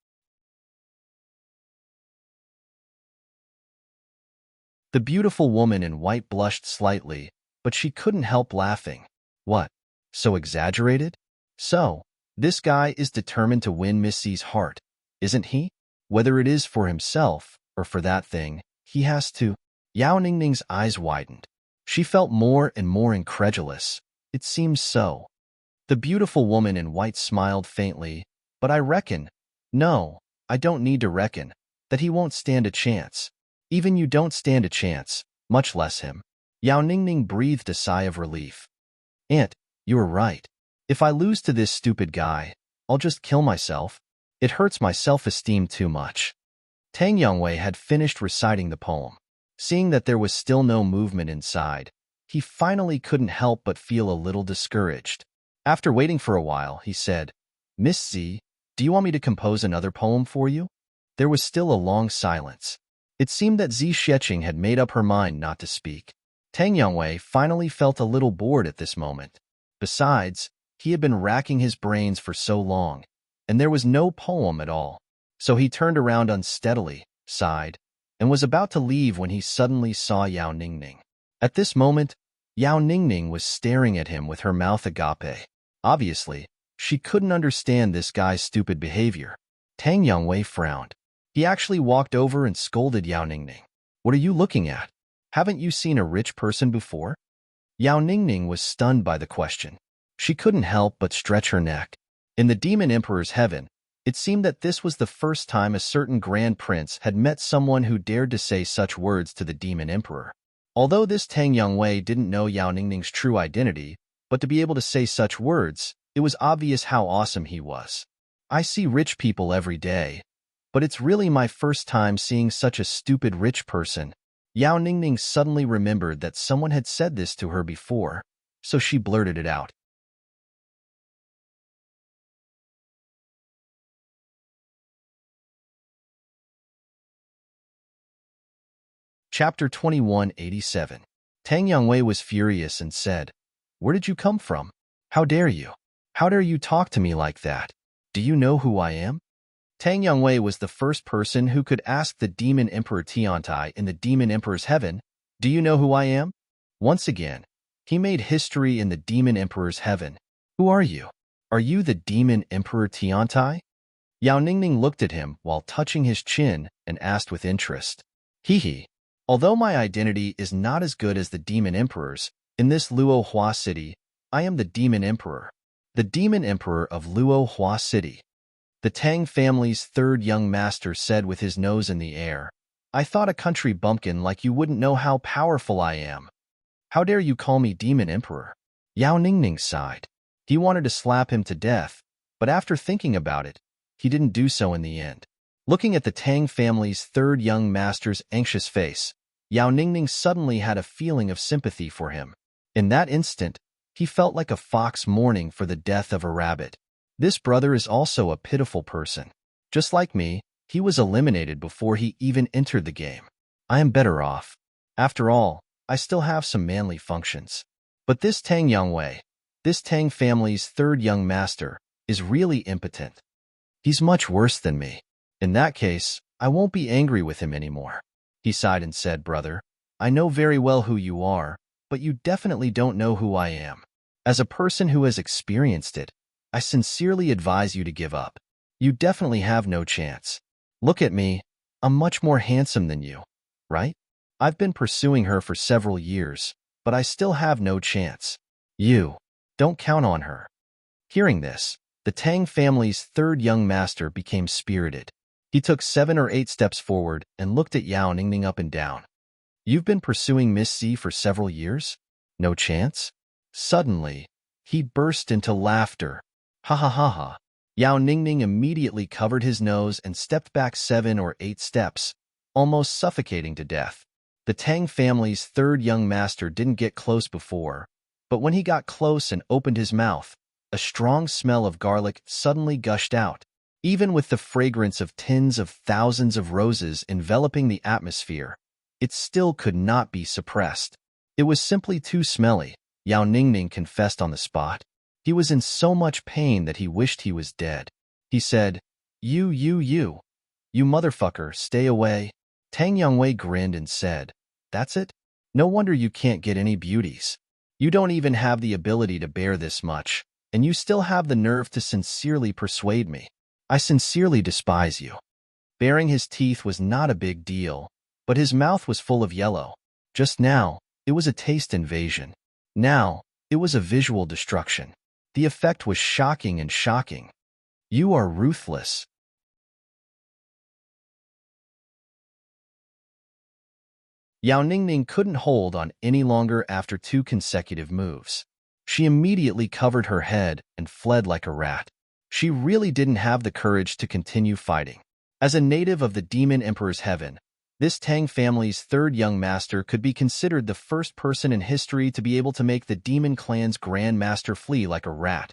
The beautiful woman in white blushed slightly, but she couldn't help laughing. What? So exaggerated? So, this guy is determined to win Miss Z's heart, isn't he? Whether it is for himself or for that thing, he has to. Yao Ningning's eyes widened. She felt more and more incredulous. It seems so. The beautiful woman in white smiled faintly, but I reckon, no, I don't need to reckon, that he won't stand a chance. Even you don't stand a chance, much less him. Yao Ningning breathed a sigh of relief. Aunt, you are right. If I lose to this stupid guy, I'll just kill myself. It hurts my self-esteem too much. Tang Yongwei had finished reciting the poem. Seeing that there was still no movement inside, he finally couldn't help but feel a little discouraged. After waiting for a while, he said, Miss Z, do you want me to compose another poem for you? There was still a long silence. It seemed that Zi Xieching had made up her mind not to speak. Tang Yongwei finally felt a little bored at this moment. Besides, he had been racking his brains for so long, and there was no poem at all. So he turned around unsteadily, sighed, and was about to leave when he suddenly saw Yao Ningning. At this moment, Yao Ningning was staring at him with her mouth agape. Obviously, she couldn't understand this guy's stupid behavior. Tang Yongwei frowned. He actually walked over and scolded Yao Ningning. What are you looking at? Haven't you seen a rich person before? Yao Ningning was stunned by the question. She couldn't help but stretch her neck. In the Demon Emperor's heaven, it seemed that this was the first time a certain grand prince had met someone who dared to say such words to the Demon Emperor. Although this Tang Yongwei didn't know Yao Ningning's true identity, but to be able to say such words, it was obvious how awesome he was. I see rich people every day, but it's really my first time seeing such a stupid rich person. Yao Ningning suddenly remembered that someone had said this to her before, so she blurted it out. Chapter 2187. Tang Yongwei was furious and said, Where did you come from? How dare you? How dare you talk to me like that? Do you know who I am? Tang Yongwei was the first person who could ask the Demon Emperor Tiantai in the Demon Emperor's heaven, Do you know who I am? Once again, he made history in the Demon Emperor's heaven. Who are you? Are you the Demon Emperor Tiantai? Yao Ningning looked at him while touching his chin and asked with interest. Hee. Although my identity is not as good as the Demon Emperor's, in this Luohua City, I am the Demon Emperor. The Demon Emperor of Luohua City. The Tang family's third young master said with his nose in the air, I thought a country bumpkin like you wouldn't know how powerful I am. How dare you call me Demon Emperor? Yao Ningning sighed. He wanted to slap him to death, but after thinking about it, he didn't do so in the end. Looking at the Tang family's third young master's anxious face, Yao Ningning suddenly had a feeling of sympathy for him. In that instant, he felt like a fox mourning for the death of a rabbit. This brother is also a pitiful person. Just like me, he was eliminated before he even entered the game. I am better off. After all, I still have some manly functions. But this Tang Yongwei, this Tang family's third young master, is really impotent. He's much worse than me. In that case, I won't be angry with him anymore. He sighed and said, Brother, I know very well who you are, but you definitely don't know who I am. As a person who has experienced it, I sincerely advise you to give up. You definitely have no chance. Look at me. I'm much more handsome than you, right? I've been pursuing her for several years, but I still have no chance. You. Don't count on her. Hearing this, the Tang family's third young master became spirited. He took 7 or 8 steps forward and looked at Yao Ningning up and down. You've been pursuing Miss C for several years? No chance? Suddenly, he burst into laughter. Ha ha ha ha. Yao Ningning immediately covered his nose and stepped back 7 or 8 steps, almost suffocating to death. The Tang family's third young master didn't get close before, but when he got close and opened his mouth, a strong smell of garlic suddenly gushed out. Even with the fragrance of tens of thousands of roses enveloping the atmosphere, it still could not be suppressed. It was simply too smelly, Yao Ningning confessed on the spot. He was in so much pain that he wished he was dead. He said, You motherfucker, stay away. Tang Yongwei grinned and said, That's it? No wonder you can't get any beauties. You don't even have the ability to bear this much, and you still have the nerve to sincerely persuade me. I sincerely despise you. Baring his teeth was not a big deal, but his mouth was full of yellow. Just now, it was a taste invasion. Now, it was a visual destruction. The effect was shocking and shocking. You are ruthless. Yao Ningning couldn't hold on any longer after 2 consecutive moves. She immediately covered her head and fled like a rat. She really didn't have the courage to continue fighting. As a native of the Demon Emperor's heaven, this Tang family's third young master could be considered the first person in history to be able to make the Demon Clan's Grand Master flee like a rat.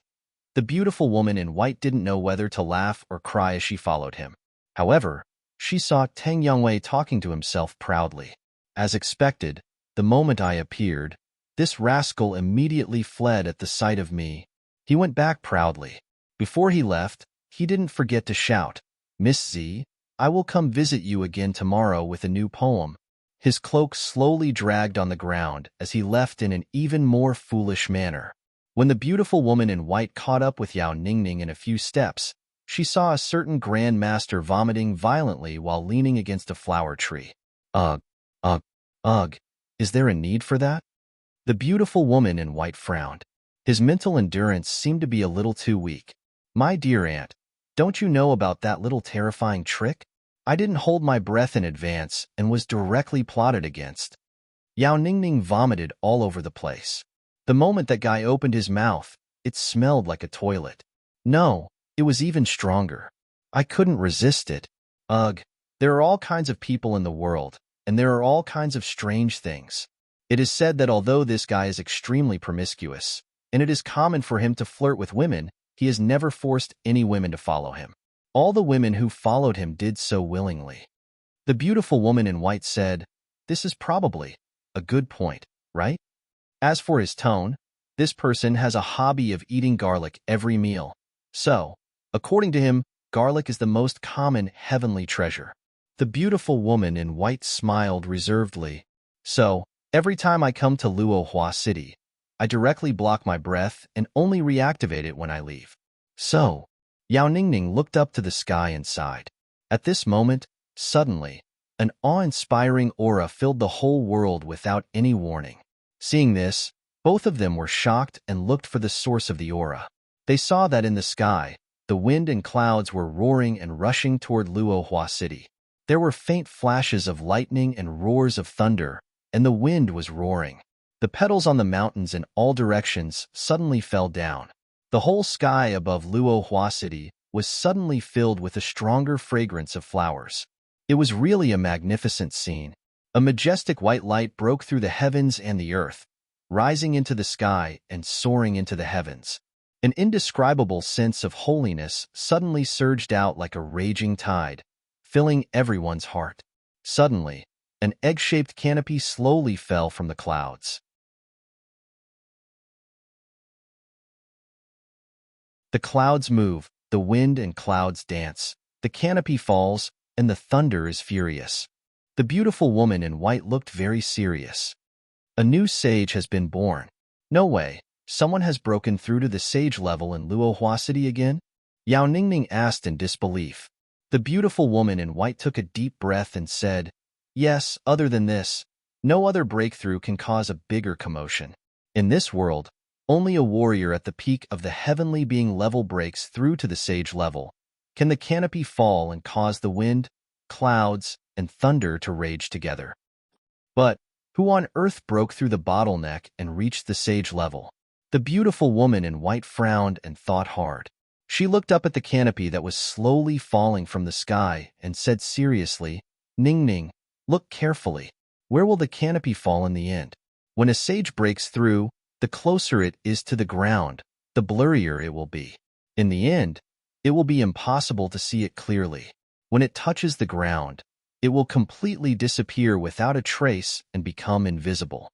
The beautiful woman in white didn't know whether to laugh or cry as she followed him. However, she saw Tang Yongwei talking to himself proudly. As expected, the moment I appeared, this rascal immediately fled at the sight of me. He went back proudly. Before he left, he didn't forget to shout, Miss Z, I will come visit you again tomorrow with a new poem. His cloak slowly dragged on the ground as he left in an even more foolish manner. When the beautiful woman in white caught up with Yao Ningning in a few steps, she saw a certain Grand Master vomiting violently while leaning against a flower tree. Ugh, ugh, ugh, is there a need for that? The beautiful woman in white frowned. His mental endurance seemed to be a little too weak. My dear aunt, don't you know about that little terrifying trick? I didn't hold my breath in advance and was directly plotted against. Yao Ningning vomited all over the place. The moment that guy opened his mouth, it smelled like a toilet. No, it was even stronger. I couldn't resist it. Ugh, there are all kinds of people in the world, and there are all kinds of strange things. It is said that although this guy is extremely promiscuous, and it is common for him to flirt with women, he has never forced any women to follow him. All the women who followed him did so willingly. The beautiful woman in white said, This is probably a good point, right? As for his tone, this person has a hobby of eating garlic every meal. So, according to him, garlic is the most common heavenly treasure. The beautiful woman in white smiled reservedly. So, every time I come to Luohua City, I directly block my breath and only reactivate it when I leave. So, Yao Ningning looked up to the sky and sighed. At this moment, suddenly, an awe-inspiring aura filled the whole world without any warning. Seeing this, both of them were shocked and looked for the source of the aura. They saw that in the sky, the wind and clouds were roaring and rushing toward Luohua City. There were faint flashes of lightning and roars of thunder, and the wind was roaring. The petals on the mountains in all directions suddenly fell down. The whole sky above Luohua City was suddenly filled with a stronger fragrance of flowers. It was really a magnificent scene. A majestic white light broke through the heavens and the earth, rising into the sky and soaring into the heavens. An indescribable sense of holiness suddenly surged out like a raging tide, filling everyone's heart. Suddenly, an egg-shaped canopy slowly fell from the clouds. The clouds move, the wind and clouds dance, the canopy falls, and the thunder is furious. The beautiful woman in white looked very serious. A new sage has been born. No way, someone has broken through to the sage level in Luohua City again? Yao Ningning asked in disbelief. The beautiful woman in white took a deep breath and said, Yes, other than this, no other breakthrough can cause a bigger commotion. In this world, Only a warrior at the peak of the heavenly being level breaks through to the sage level. Can the canopy fall and cause the wind, clouds, and thunder to rage together? But who on earth broke through the bottleneck and reached the sage level? The beautiful woman in white frowned and thought hard. She looked up at the canopy that was slowly falling from the sky and said seriously, "Ning Ning, look carefully. Where will the canopy fall in the end? When a sage breaks through, the closer it is to the ground, the blurrier it will be. In the end, it will be impossible to see it clearly. When it touches the ground, it will completely disappear without a trace and become invisible."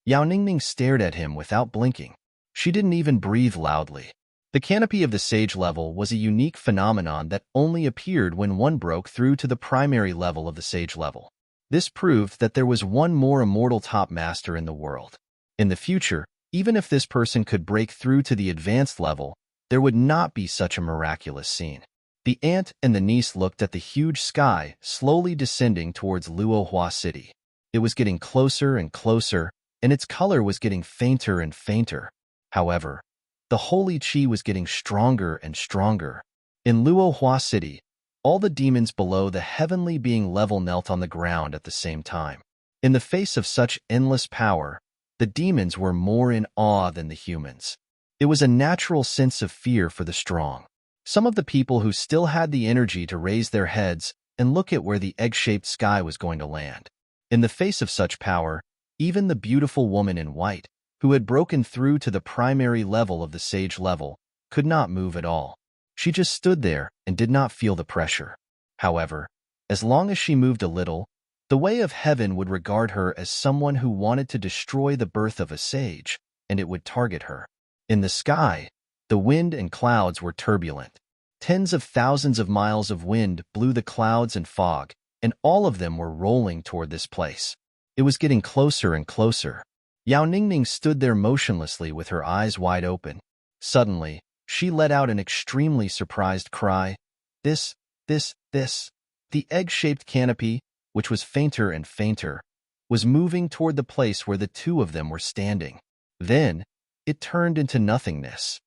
Yao Ningning stared at him without blinking. She didn't even breathe loudly. The canopy of the sage level was a unique phenomenon that only appeared when one broke through to the primary level of the sage level. This proved that there was one more immortal top master in the world. In the future, even if this person could break through to the advanced level, there would not be such a miraculous scene. The aunt and the niece looked at the huge sky slowly descending towards Luohua City. It was getting closer and closer, and its color was getting fainter and fainter. However, the holy chi was getting stronger and stronger. In Luohua City, all the demons below the heavenly being level knelt on the ground at the same time. In the face of such endless power, the demons were more in awe than the humans. It was a natural sense of fear for the strong. Some of the people who still had the energy to raise their heads and look at where the egg-shaped sky was going to land. In the face of such power, even the beautiful woman in white, who had broken through to the primary level of the sage level, could not move at all. She just stood there and did not feel the pressure. However, as long as she moved a little, the way of heaven would regard her as someone who wanted to destroy the birth of a sage, and it would target her. In the sky, the wind and clouds were turbulent. Tens of thousands of miles of wind blew the clouds and fog, and all of them were rolling toward this place. It was getting closer and closer. Yao Ningning stood there motionlessly with her eyes wide open. Suddenly, she let out an extremely surprised cry. This. The egg-shaped canopy, which was fainter and fainter, was moving toward the place where the two of them were standing. Then, it turned into nothingness.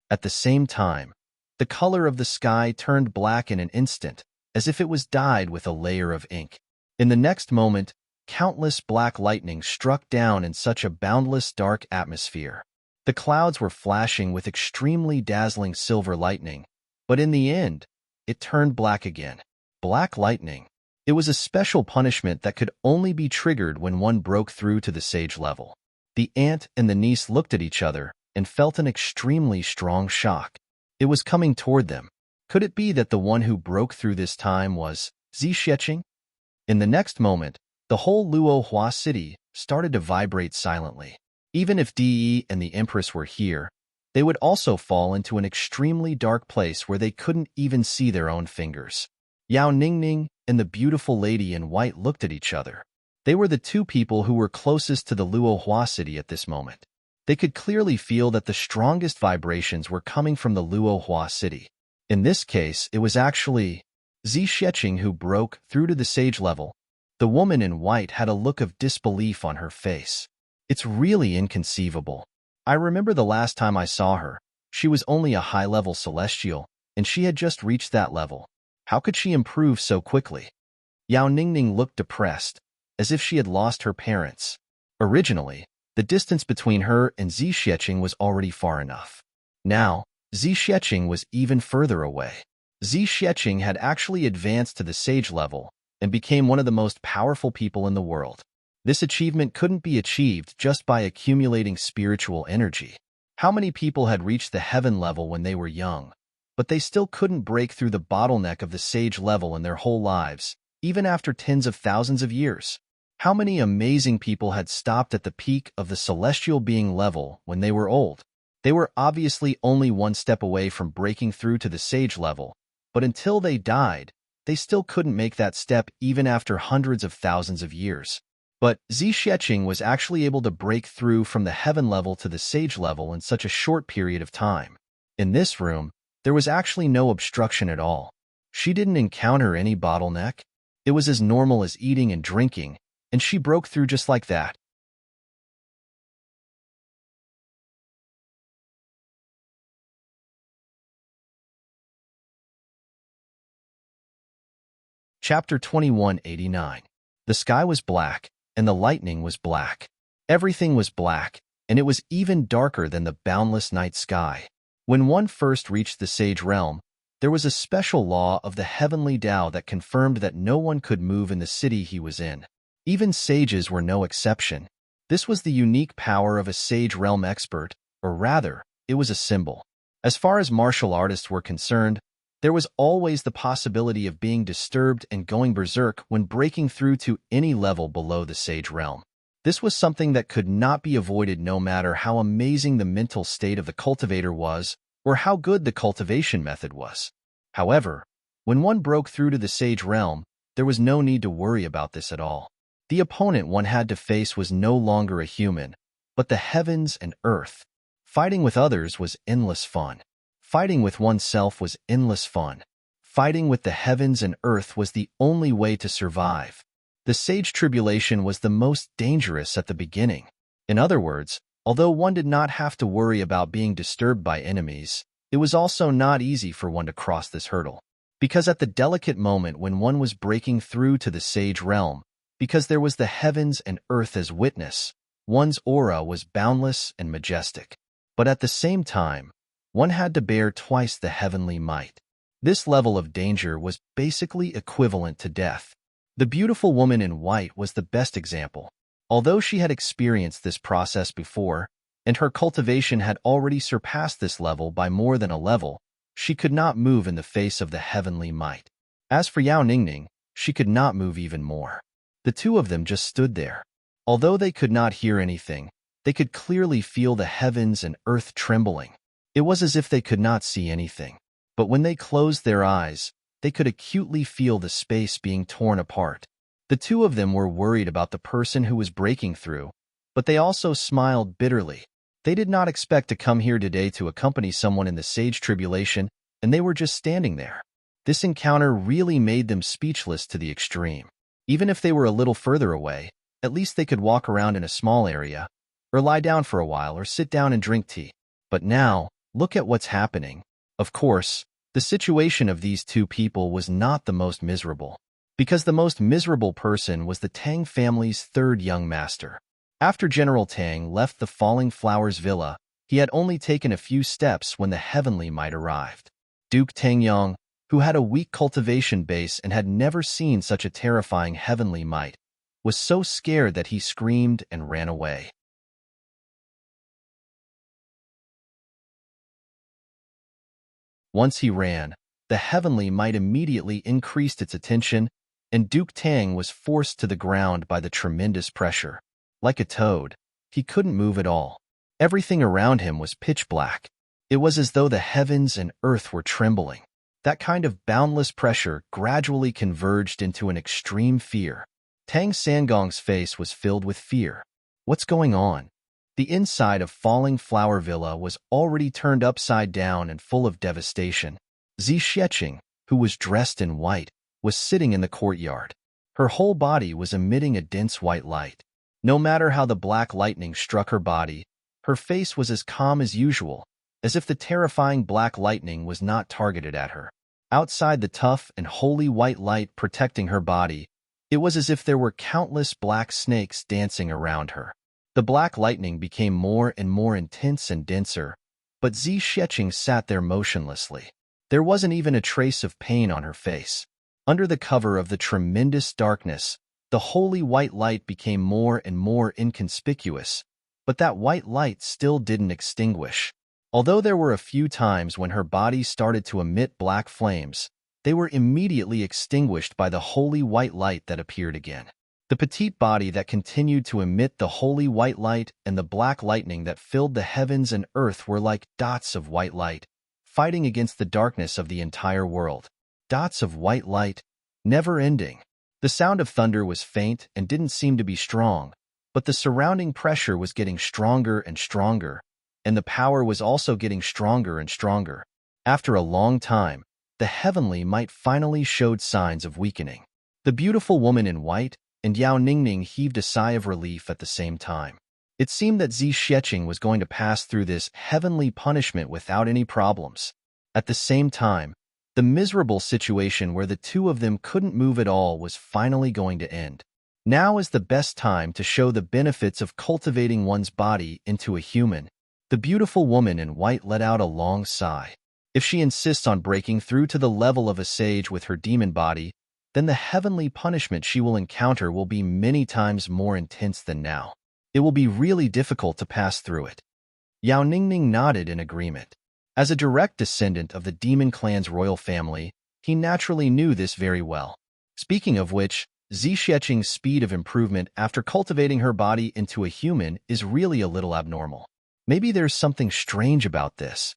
At the same time, the color of the sky turned black in an instant, as if it was dyed with a layer of ink. In the next moment, countless black lightning struck down in such a boundless dark atmosphere. The clouds were flashing with extremely dazzling silver lightning, but in the end, it turned black again. Black lightning. It was a special punishment that could only be triggered when one broke through to the sage level. The aunt and the niece looked at each other and felt an extremely strong shock. It was coming toward them. Could it be that the one who broke through this time was Zixieqing? In the next moment, the whole Luohua city started to vibrate silently. Even if De and the Empress were here, they would also fall into an extremely dark place where they couldn't even see their own fingers. Yao Ningning and the beautiful lady in white looked at each other. They were the two people who were closest to the Luohua city at this moment. They could clearly feel that the strongest vibrations were coming from the Luohua city. In this case, it was actually Zixieqing who broke through to the sage level. The woman in white had a look of disbelief on her face. It's really inconceivable. I remember the last time I saw her, she was only a high-level celestial, and she had just reached that level. How could she improve so quickly? Yao Ningning looked depressed, as if she had lost her parents. Originally, the distance between her and Zixieqing was already far enough. Now, Zixieqing was even further away. Zixieqing had actually advanced to the sage level and became one of the most powerful people in the world. This achievement couldn't be achieved just by accumulating spiritual energy. How many people had reached the heaven level when they were young, but they still couldn't break through the bottleneck of the sage level in their whole lives, even after tens of thousands of years? How many amazing people had stopped at the peak of the celestial being level when they were old? They were obviously only one step away from breaking through to the sage level, but until they died, they still couldn't make that step even after hundreds of thousands of years. But Zixieqing was actually able to break through from the heaven level to the sage level in such a short period of time. In this room, there was actually no obstruction at all. She didn't encounter any bottleneck. It was as normal as eating and drinking, and she broke through just like that. Chapter 2189. The sky was black, and the lightning was black. Everything was black, and it was even darker than the boundless night sky. When one first reached the sage realm, there was a special law of the heavenly Tao that confirmed that no one could move in the city he was in. Even sages were no exception. This was the unique power of a sage realm expert, or rather, it was a symbol. As far as martial artists were concerned, there was always the possibility of being disturbed and going berserk when breaking through to any level below the sage realm. This was something that could not be avoided no matter how amazing the mental state of the cultivator was or how good the cultivation method was. However, when one broke through to the sage realm, there was no need to worry about this at all. The opponent one had to face was no longer a human, but the heavens and earth. Fighting with others was endless fun. Fighting with oneself was endless fun. Fighting with the heavens and earth was the only way to survive. The sage tribulation was the most dangerous at the beginning. In other words, although one did not have to worry about being disturbed by enemies, it was also not easy for one to cross this hurdle. Because at the delicate moment when one was breaking through to the sage realm, because there was the heavens and earth as witness, one's aura was boundless and majestic. But at the same time, one had to bear twice the heavenly might. This level of danger was basically equivalent to death. The beautiful woman in white was the best example. Although she had experienced this process before, and her cultivation had already surpassed this level by more than a level, she could not move in the face of the heavenly might. As for Yao Ningning, she could not move even more. The two of them just stood there. Although they could not hear anything, they could clearly feel the heavens and earth trembling. It was as if they could not see anything. But when they closed their eyes, they could acutely feel the space being torn apart. The two of them were worried about the person who was breaking through, but they also smiled bitterly. They did not expect to come here today to accompany someone in the sage tribulation, and they were just standing there. This encounter really made them speechless to the extreme. Even if they were a little further away, at least they could walk around in a small area, or lie down for a while, or sit down and drink tea. But now, look at what's happening. Of course, the situation of these two people was not the most miserable, because the most miserable person was the Tang family's third young master. After General Tang left the Falling Flowers villa, he had only taken a few steps when the heavenly might arrived. Duke Tangyong, who had a weak cultivation base and had never seen such a terrifying heavenly might, was so scared that he screamed and ran away. Once he ran, the heavenly might immediately increased its attention, and Duke Tang was forced to the ground by the tremendous pressure. Like a toad, he couldn't move at all. Everything around him was pitch black. It was as though the heavens and earth were trembling. That kind of boundless pressure gradually converged into an extreme fear. Tang Sangong's face was filled with fear. What's going on? The inside of Falling Flower Villa was already turned upside down and full of devastation. Zi Xiecheng, who was dressed in white, was sitting in the courtyard. Her whole body was emitting a dense white light. No matter how the black lightning struck her body, her face was as calm as usual, as if the terrifying black lightning was not targeted at her. Outside the tough and holy white light protecting her body, it was as if there were countless black snakes dancing around her. The black lightning became more and more intense and denser, but Zi Xiecheng sat there motionlessly. There wasn't even a trace of pain on her face. Under the cover of the tremendous darkness, the holy white light became more and more inconspicuous, but that white light still didn't extinguish. Although there were a few times when her body started to emit black flames, they were immediately extinguished by the holy white light that appeared again. The petite body that continued to emit the holy white light and the black lightning that filled the heavens and earth were like dots of white light, fighting against the darkness of the entire world. Dots of white light, never ending. The sound of thunder was faint and didn't seem to be strong, but the surrounding pressure was getting stronger and stronger, and the power was also getting stronger and stronger. After a long time, the heavenly might finally showed signs of weakening. The beautiful woman in white, and Yao Ningning heaved a sigh of relief at the same time. It seemed that Zi Xueqing was going to pass through this heavenly punishment without any problems. At the same time, the miserable situation where the two of them couldn't move at all was finally going to end. Now is the best time to show the benefits of cultivating one's body into a human. The beautiful woman in white let out a long sigh. If she insists on breaking through to the level of a sage with her demon body, then the heavenly punishment she will encounter will be many times more intense than now. It will be really difficult to pass through it. Yao Ningning nodded in agreement. As a direct descendant of the demon clan's royal family, he naturally knew this very well. Speaking of which, Zi Xueqing's speed of improvement after cultivating her body into a human is really a little abnormal. Maybe there's something strange about this.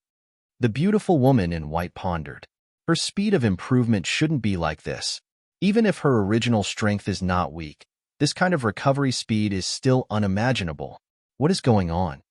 The beautiful woman in white pondered. Her speed of improvement shouldn't be like this. Even if her original strength is not weak, this kind of recovery speed is still unimaginable. What is going on?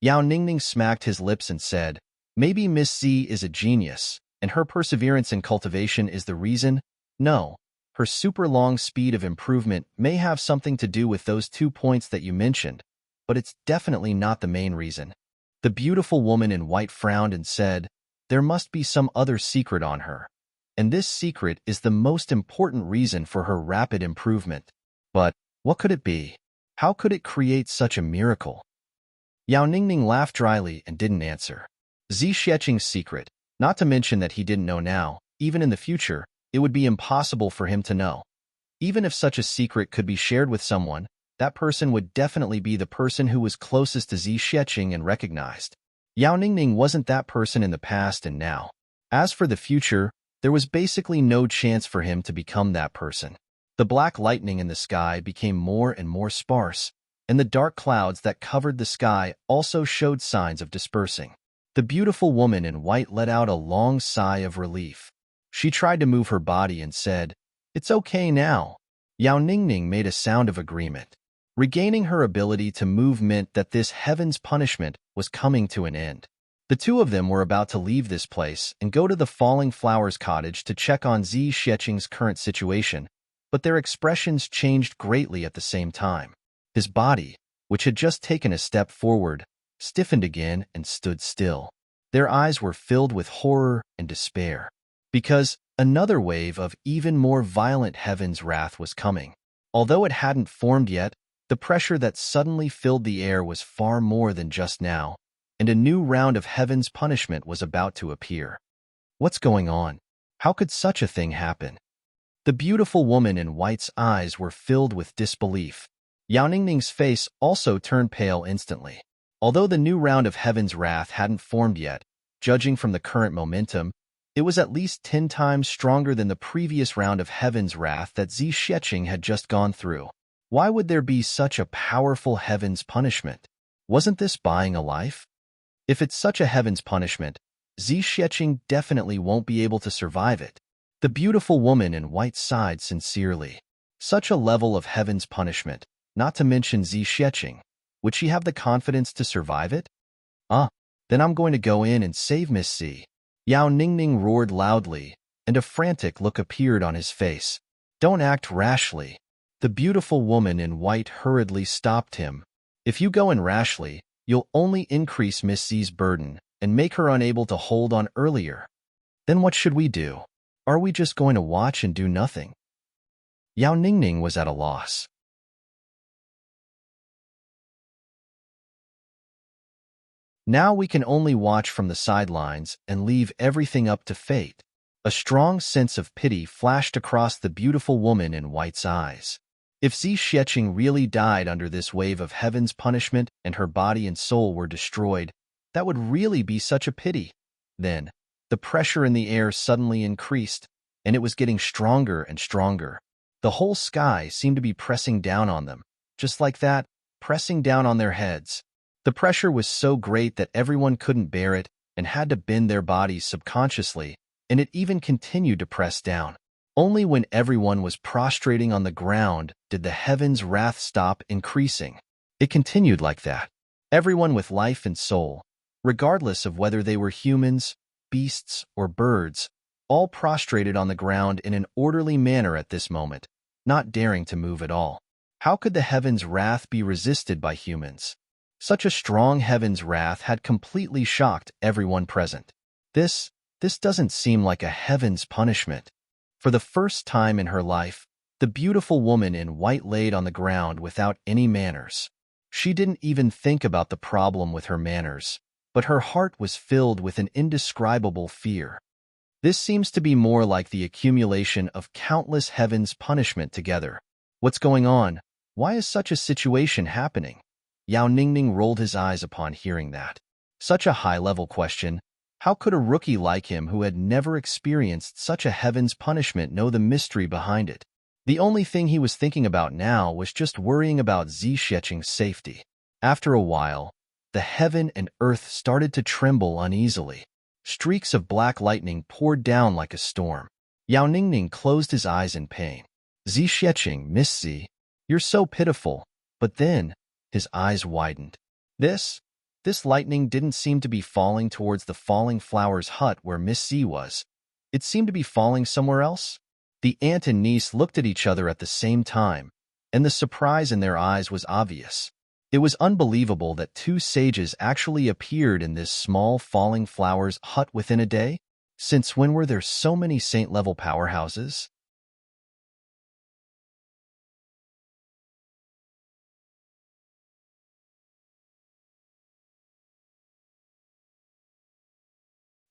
Yao Ningning smacked his lips and said, "Maybe Miss Z is a genius, and her perseverance in cultivation is the reason? No, her super long speed of improvement may have something to do with those 2 points that you mentioned, but it's definitely not the main reason." The beautiful woman in white frowned and said, "There must be some other secret on her, and this secret is the most important reason for her rapid improvement. But what could it be? How could it create such a miracle?" Yao Ningning laughed dryly and didn't answer. Zi Xueqing's secret, not to mention that he didn't know now, even in the future, it would be impossible for him to know. Even if such a secret could be shared with someone, that person would definitely be the person who was closest to Zi Xueqing and recognized. Yao Ningning wasn't that person in the past and now. As for the future, there was basically no chance for him to become that person. The black lightning in the sky became more and more sparse, and the dark clouds that covered the sky also showed signs of dispersing. The beautiful woman in white let out a long sigh of relief. She tried to move her body and said, "It's okay now." Yao Ningning made a sound of agreement. Regaining her ability to move meant that this heaven's punishment was coming to an end. The two of them were about to leave this place and go to the Falling Flowers cottage to check on Zi Xueqing's current situation, but their expressions changed greatly at the same time. His body, which had just taken a step forward, stiffened again and stood still. Their eyes were filled with horror and despair, because another wave of even more violent heaven's wrath was coming. Although it hadn't formed yet, the pressure that suddenly filled the air was far more than just now, and a new round of heaven's punishment was about to appear. What's going on? How could such a thing happen? The beautiful woman in white's eyes were filled with disbelief. Yao Ningning's face also turned pale instantly. Although the new round of heaven's wrath hadn't formed yet, judging from the current momentum, it was at least 10 times stronger than the previous round of heaven's wrath that Zi Xueqing had just gone through. Why would there be such a powerful heaven's punishment? Wasn't this buying a life? If it's such a heaven's punishment, Zi Xueqing definitely won't be able to survive it. The beautiful woman in white sighed sincerely. Such a level of heaven's punishment, not to mention Zi Xueqing. Would she have the confidence to survive it? Then I'm going to go in and save Miss C. Yao Ningning roared loudly, and a frantic look appeared on his face. Don't act rashly. The beautiful woman in white hurriedly stopped him. If you go in rashly, you'll only increase Miss C's burden and make her unable to hold on earlier. Then what should we do? Are we just going to watch and do nothing? Yao Ningning was at a loss. Now we can only watch from the sidelines and leave everything up to fate. A strong sense of pity flashed across the beautiful woman in white's eyes. If Zi Xueqing really died under this wave of heaven's punishment and her body and soul were destroyed, that would really be such a pity. Then, the pressure in the air suddenly increased, and it was getting stronger and stronger. The whole sky seemed to be pressing down on them, just like that, pressing down on their heads. The pressure was so great that everyone couldn't bear it and had to bend their bodies subconsciously, and it even continued to press down. Only when everyone was prostrating on the ground did the heaven's wrath stop increasing. It continued like that. Everyone with life and soul, regardless of whether they were humans, beasts, or birds, all prostrated on the ground in an orderly manner at this moment, not daring to move at all. How could the heaven's wrath be resisted by humans? Such a strong heaven's wrath had completely shocked everyone present. This doesn't seem like a heaven's punishment. For the first time in her life, the beautiful woman in white laid on the ground without any manners. She didn't even think about the problem with her manners, but her heart was filled with an indescribable fear. This seems to be more like the accumulation of countless heaven's punishment together. What's going on? Why is such a situation happening? Yao Ningning rolled his eyes upon hearing that. Such a high-level question. How could a rookie like him who had never experienced such a heaven's punishment know the mystery behind it? The only thing he was thinking about now was just worrying about Zixecheng's safety. After a while, the heaven and earth started to tremble uneasily. Streaks of black lightning poured down like a storm. Yao Ningning closed his eyes in pain. Zixecheng, misty, you're so pitiful. But then, his eyes widened. This lightning didn't seem to be falling towards the falling flower's hut where Miss C was. It seemed to be falling somewhere else. The aunt and niece looked at each other at the same time, and the surprise in their eyes was obvious. It was unbelievable that two sages actually appeared in this small falling flower's hut within a day. Since when were there so many saint-level powerhouses?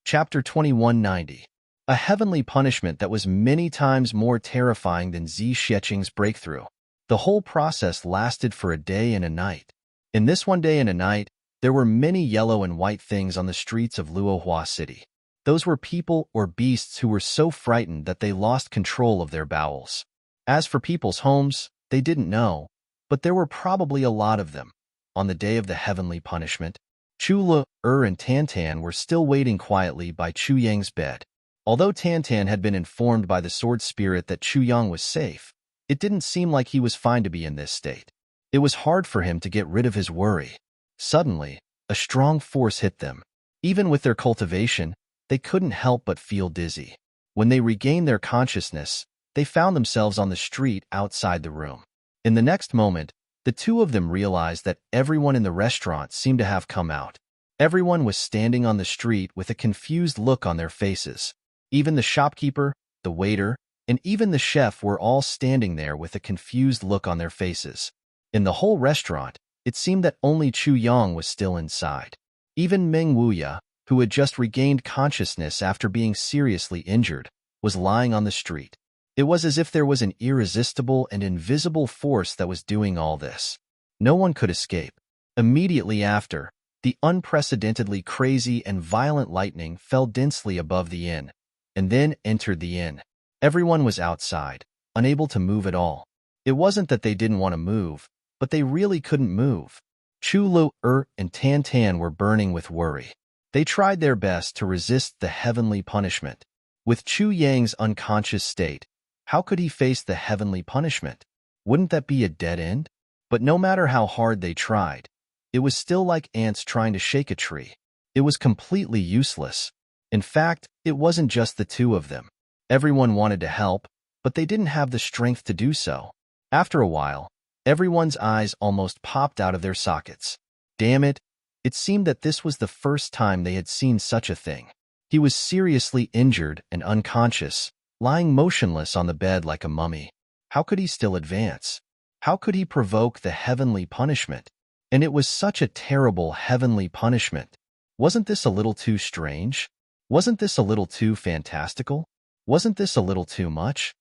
Chapter 2190. A heavenly punishment that was many times more terrifying than Zixecheng's breakthrough. The whole process lasted for a day and a night. In this one day and a night, there were many yellow and white things on the streets of Luohua City. Those were people or beasts who were so frightened that they lost control of their bowels. As for people's homes, they didn't know, but there were probably a lot of them. On the day of the heavenly punishment, Chu Le, and Tantan were still waiting quietly by Chu Yang's bed. Although Tantan had been informed by the sword spirit that Chu Yang was safe, it didn't seem like he was fine to be in this state. It was hard for him to get rid of his worry. Suddenly, a strong force hit them. Even with their cultivation, they couldn't help but feel dizzy. When they regained their consciousness, they found themselves on the street outside the room. In the next moment, the two of them realized that everyone in the restaurant seemed to have come out. Everyone was standing on the street with a confused look on their faces. Even the shopkeeper, the waiter, and even the chef were all standing there with a confused look on their faces. In the whole restaurant, it seemed that only Chu Yang was still inside. Even Meng Wuya, who had just regained consciousness after being seriously injured, was lying on the street. It was as if there was an irresistible and invisible force that was doing all this. No one could escape. Immediately after, the unprecedentedly crazy and violent lightning fell densely above the inn, and then entered the inn. Everyone was outside, unable to move at all. It wasn't that they didn't want to move, but they really couldn't move. Chu Lu, and Tan Tan were burning with worry. They tried their best to resist the heavenly punishment. With Chu Yang's unconscious state, how could he face the heavenly punishment? Wouldn't that be a dead end? But no matter how hard they tried, it was still like ants trying to shake a tree. It was completely useless. In fact, it wasn't just the two of them. Everyone wanted to help, but they didn't have the strength to do so. After a while, everyone's eyes almost popped out of their sockets. Damn it, it seemed that this was the first time they had seen such a thing. He was seriously injured and unconscious, lying motionless on the bed like a mummy. How could he still advance? How could he provoke the heavenly punishment? And it was such a terrible heavenly punishment. Wasn't this a little too strange? Wasn't this a little too fantastical? Wasn't this a little too much?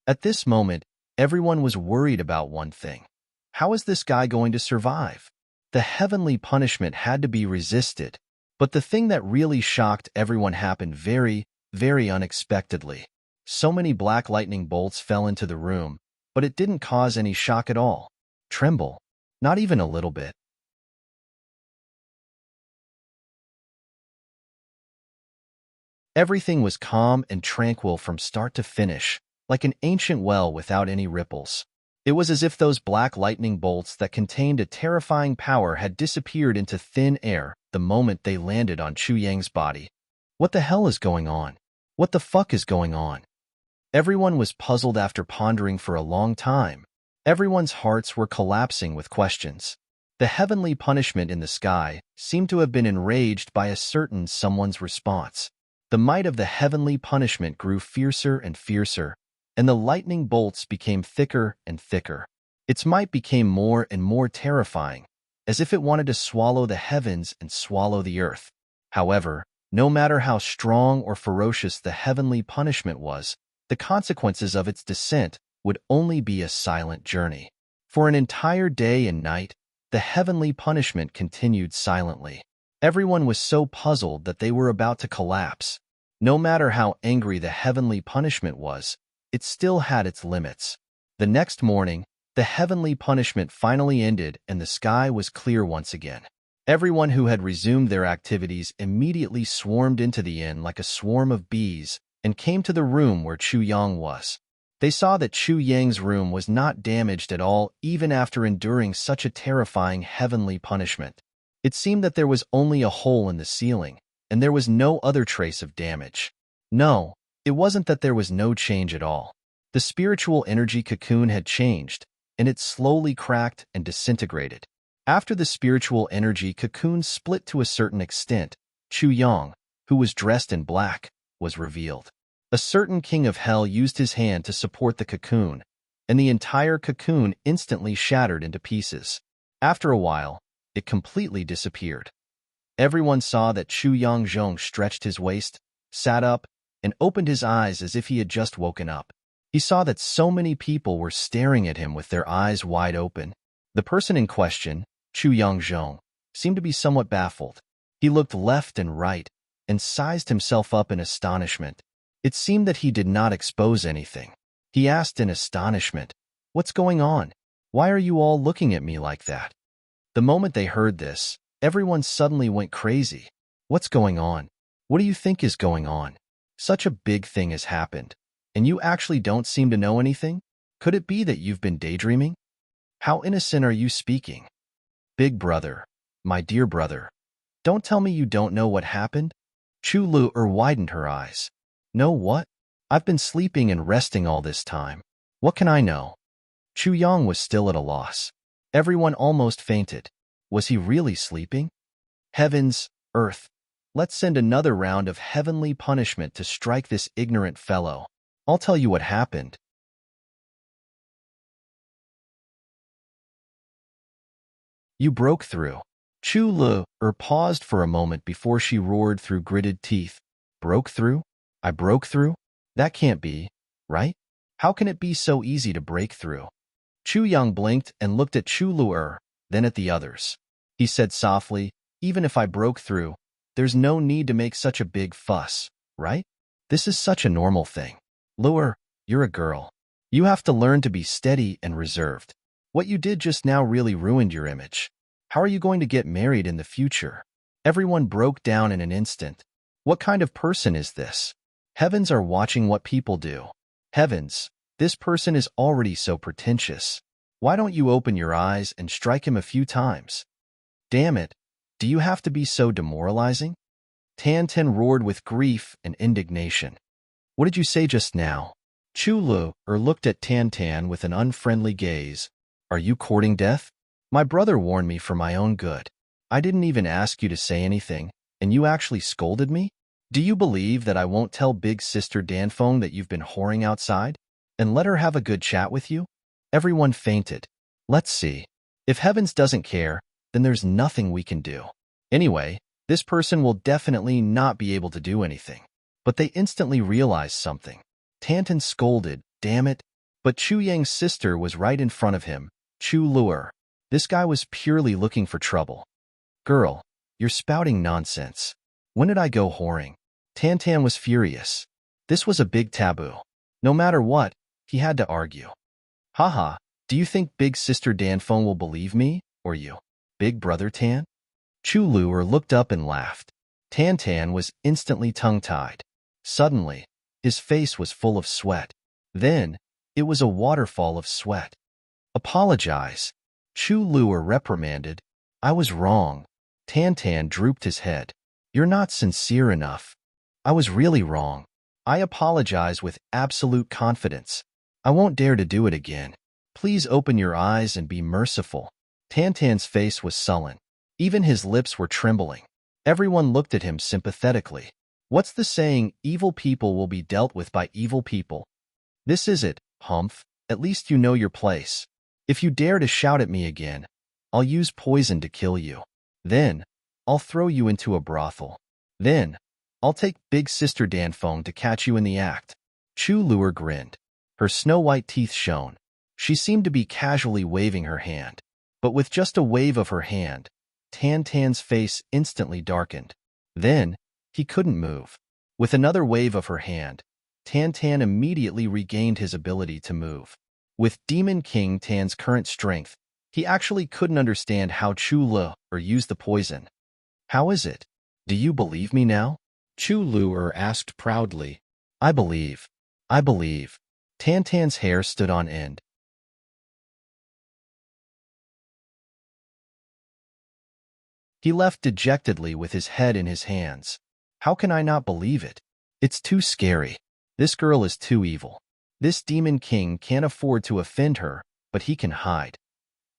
At this moment, everyone was worried about one thing. How is this guy going to survive? The heavenly punishment had to be resisted, but the thing that really shocked everyone happened very, very unexpectedly. So many black lightning bolts fell into the room, but it didn't cause any shock at all. Tremble. Not even a little bit. Everything was calm and tranquil from start to finish, like an ancient well without any ripples. It was as if those black lightning bolts that contained a terrifying power had disappeared into thin air the moment they landed on Chu Yang's body. What the hell is going on? What the fuck is going on? Everyone was puzzled after pondering for a long time. Everyone's hearts were collapsing with questions. The heavenly punishment in the sky seemed to have been enraged by a certain someone's response. The might of the heavenly punishment grew fiercer and fiercer, and the lightning bolts became thicker and thicker. Its might became more and more terrifying, as if it wanted to swallow the heavens and swallow the earth. However, no matter how strong or ferocious the heavenly punishment was, the consequences of its descent would only be a silent journey. For an entire day and night, the heavenly punishment continued silently. Everyone was so puzzled that they were about to collapse. No matter how angry the heavenly punishment was, it still had its limits. The next morning, the heavenly punishment finally ended and the sky was clear once again. Everyone who had resumed their activities immediately swarmed into the inn like a swarm of bees and came to the room where Chu Yang was. They saw that Chu Yang's room was not damaged at all even after enduring such a terrifying heavenly punishment. It seemed that there was only a hole in the ceiling, and there was no other trace of damage. No, it wasn't that there was no change at all. The spiritual energy cocoon had changed, and it slowly cracked and disintegrated. After the spiritual energy cocoon split to a certain extent, Chu Yang, who was dressed in black, was revealed. A certain king of hell used his hand to support the cocoon, and the entire cocoon instantly shattered into pieces. After a while, it completely disappeared. Everyone saw that Chu Yang Zhong stretched his waist, sat up, and opened his eyes as if he had just woken up. He saw that so many people were staring at him with their eyes wide open. The person in question, Chu Yang Zhong, seemed to be somewhat baffled. He looked left and right, and sized himself up in astonishment. It seemed that he did not expose anything. He asked in astonishment, "What's going on? Why are you all looking at me like that?" The moment they heard this, everyone suddenly went crazy. "What's going on? What do you think is going on? Such a big thing has happened, and you actually don't seem to know anything? Could it be that you've been daydreaming? How innocent are you speaking? Big brother, my dear brother, don't tell me you don't know what happened?" Chu Lu-er widened her eyes. "Know what? I've been sleeping and resting all this time. What can I know?" Chu Yang was still at a loss. Everyone almost fainted. Was he really sleeping? Heavens, earth, let's send another round of heavenly punishment to strike this ignorant fellow. I'll tell you what happened. You broke through. Chu Lu-er paused for a moment before she roared through gritted teeth. Broke through? I broke through? That can't be, right? How can it be so easy to break through? Chu Yang blinked and looked at Chu Lu-er, then at the others. He said softly, "Even if I broke through, there's no need to make such a big fuss, right? This is such a normal thing. Lu-er, you're a girl. You have to learn to be steady and reserved. What you did just now really ruined your image. How are you going to get married in the future?" Everyone broke down in an instant. What kind of person is this? Heavens are watching what people do. Heavens, this person is already so pretentious. Why don't you open your eyes and strike him a few times? Damn it, do you have to be so demoralizing? Tan Tan roared with grief and indignation. What did you say just now? Chu Lu-er looked at Tan Tan with an unfriendly gaze. Are you courting death? My brother warned me for my own good. I didn't even ask you to say anything, and you actually scolded me? Do you believe that I won't tell big sister Danfeng that you've been whoring outside? And let her have a good chat with you? Everyone fainted. Let's see. If Heavens doesn't care, then there's nothing we can do. Anyway, this person will definitely not be able to do anything. But they instantly realized something. Tantan scolded, damn it. But Chu Yang's sister was right in front of him, Chu Lu-er. This guy was purely looking for trouble. Girl, you're spouting nonsense. When did I go whoring? Tantan was furious. This was a big taboo. No matter what, he had to argue. Haha, do you think big sister Danfeng will believe me, or you, big brother Tan? Chu Lu-er looked up and laughed. Tantan was instantly tongue-tied. Suddenly, his face was full of sweat. Then, it was a waterfall of sweat. Apologize. Chu Lu-er reprimanded. I was wrong. Tantan drooped his head. You're not sincere enough. I was really wrong. I apologize with absolute confidence. I won't dare to do it again. Please open your eyes and be merciful. Tantan's face was sullen. Even his lips were trembling. Everyone looked at him sympathetically. What's the saying, evil people will be dealt with by evil people? This is it, Humph. At least you know your place. If you dare to shout at me again, I'll use poison to kill you. Then, I'll throw you into a brothel. Then, I'll take Big Sister Danfeng to catch you in the act. Chu Luer grinned. Her snow-white teeth shone. She seemed to be casually waving her hand. But with just a wave of her hand, Tantan's face instantly darkened. Then, he couldn't move. With another wave of her hand, Tantan immediately regained his ability to move. With Demon King Tan's current strength, he actually couldn't understand how Chu Luer used the poison. How is it? Do you believe me now? Chu Luer asked proudly. I believe. I believe. Tantan's hair stood on end. He left dejectedly with his head in his hands. How can I not believe it? It's too scary. This girl is too evil. This Demon King can't afford to offend her, but he can hide.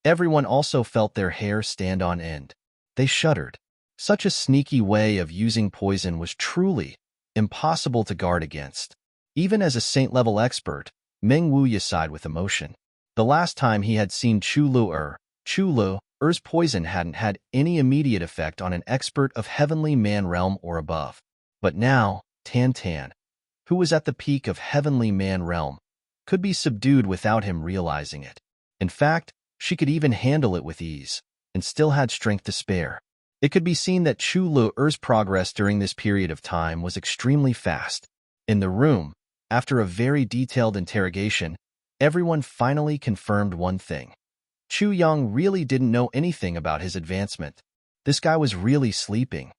Everyone also felt their hair stand on end. They shuddered. Such a sneaky way of using poison was truly impossible to guard against. Even as a saint-level expert, Meng Wuya sighed with emotion. The last time he had seen Chu Luer's poison hadn't had any immediate effect on an expert of Heavenly Man realm or above. But now, Tantan, who was at the peak of Heavenly Man realm, could be subdued without him realizing it. In fact, she could even handle it with ease, and still had strength to spare. It could be seen that Chu Luer's progress during this period of time was extremely fast. In the room, after a very detailed interrogation, everyone finally confirmed one thing. Chu Yang really didn't know anything about his advancement. This guy was really sleeping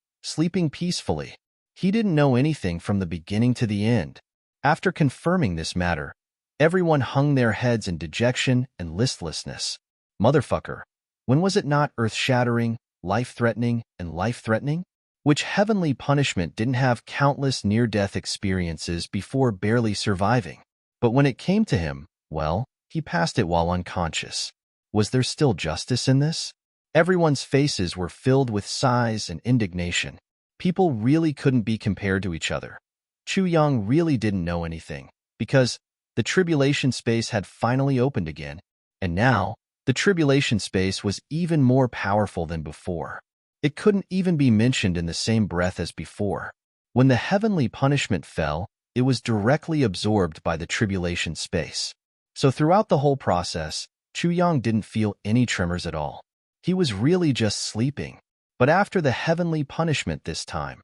peacefully. He didn't know anything from the beginning to the end. After confirming this matter, everyone hung their heads in dejection and listlessness. Motherfucker, when was it not earth-shattering, life-threatening, and life-threatening? Which heavenly punishment didn't have countless near-death experiences before barely surviving? But when it came to him, well, he passed it while unconscious. Was there still justice in this? Everyone's faces were filled with sighs and indignation. People really couldn't be compared to each other. Chu Yang really didn't know anything, because the tribulation space had finally opened again, and now the tribulation space was even more powerful than before. It couldn't even be mentioned in the same breath as before. When the heavenly punishment fell, it was directly absorbed by the tribulation space. So throughout the whole process, Chu Yang didn't feel any tremors at all. He was really just sleeping. But after the heavenly punishment this time,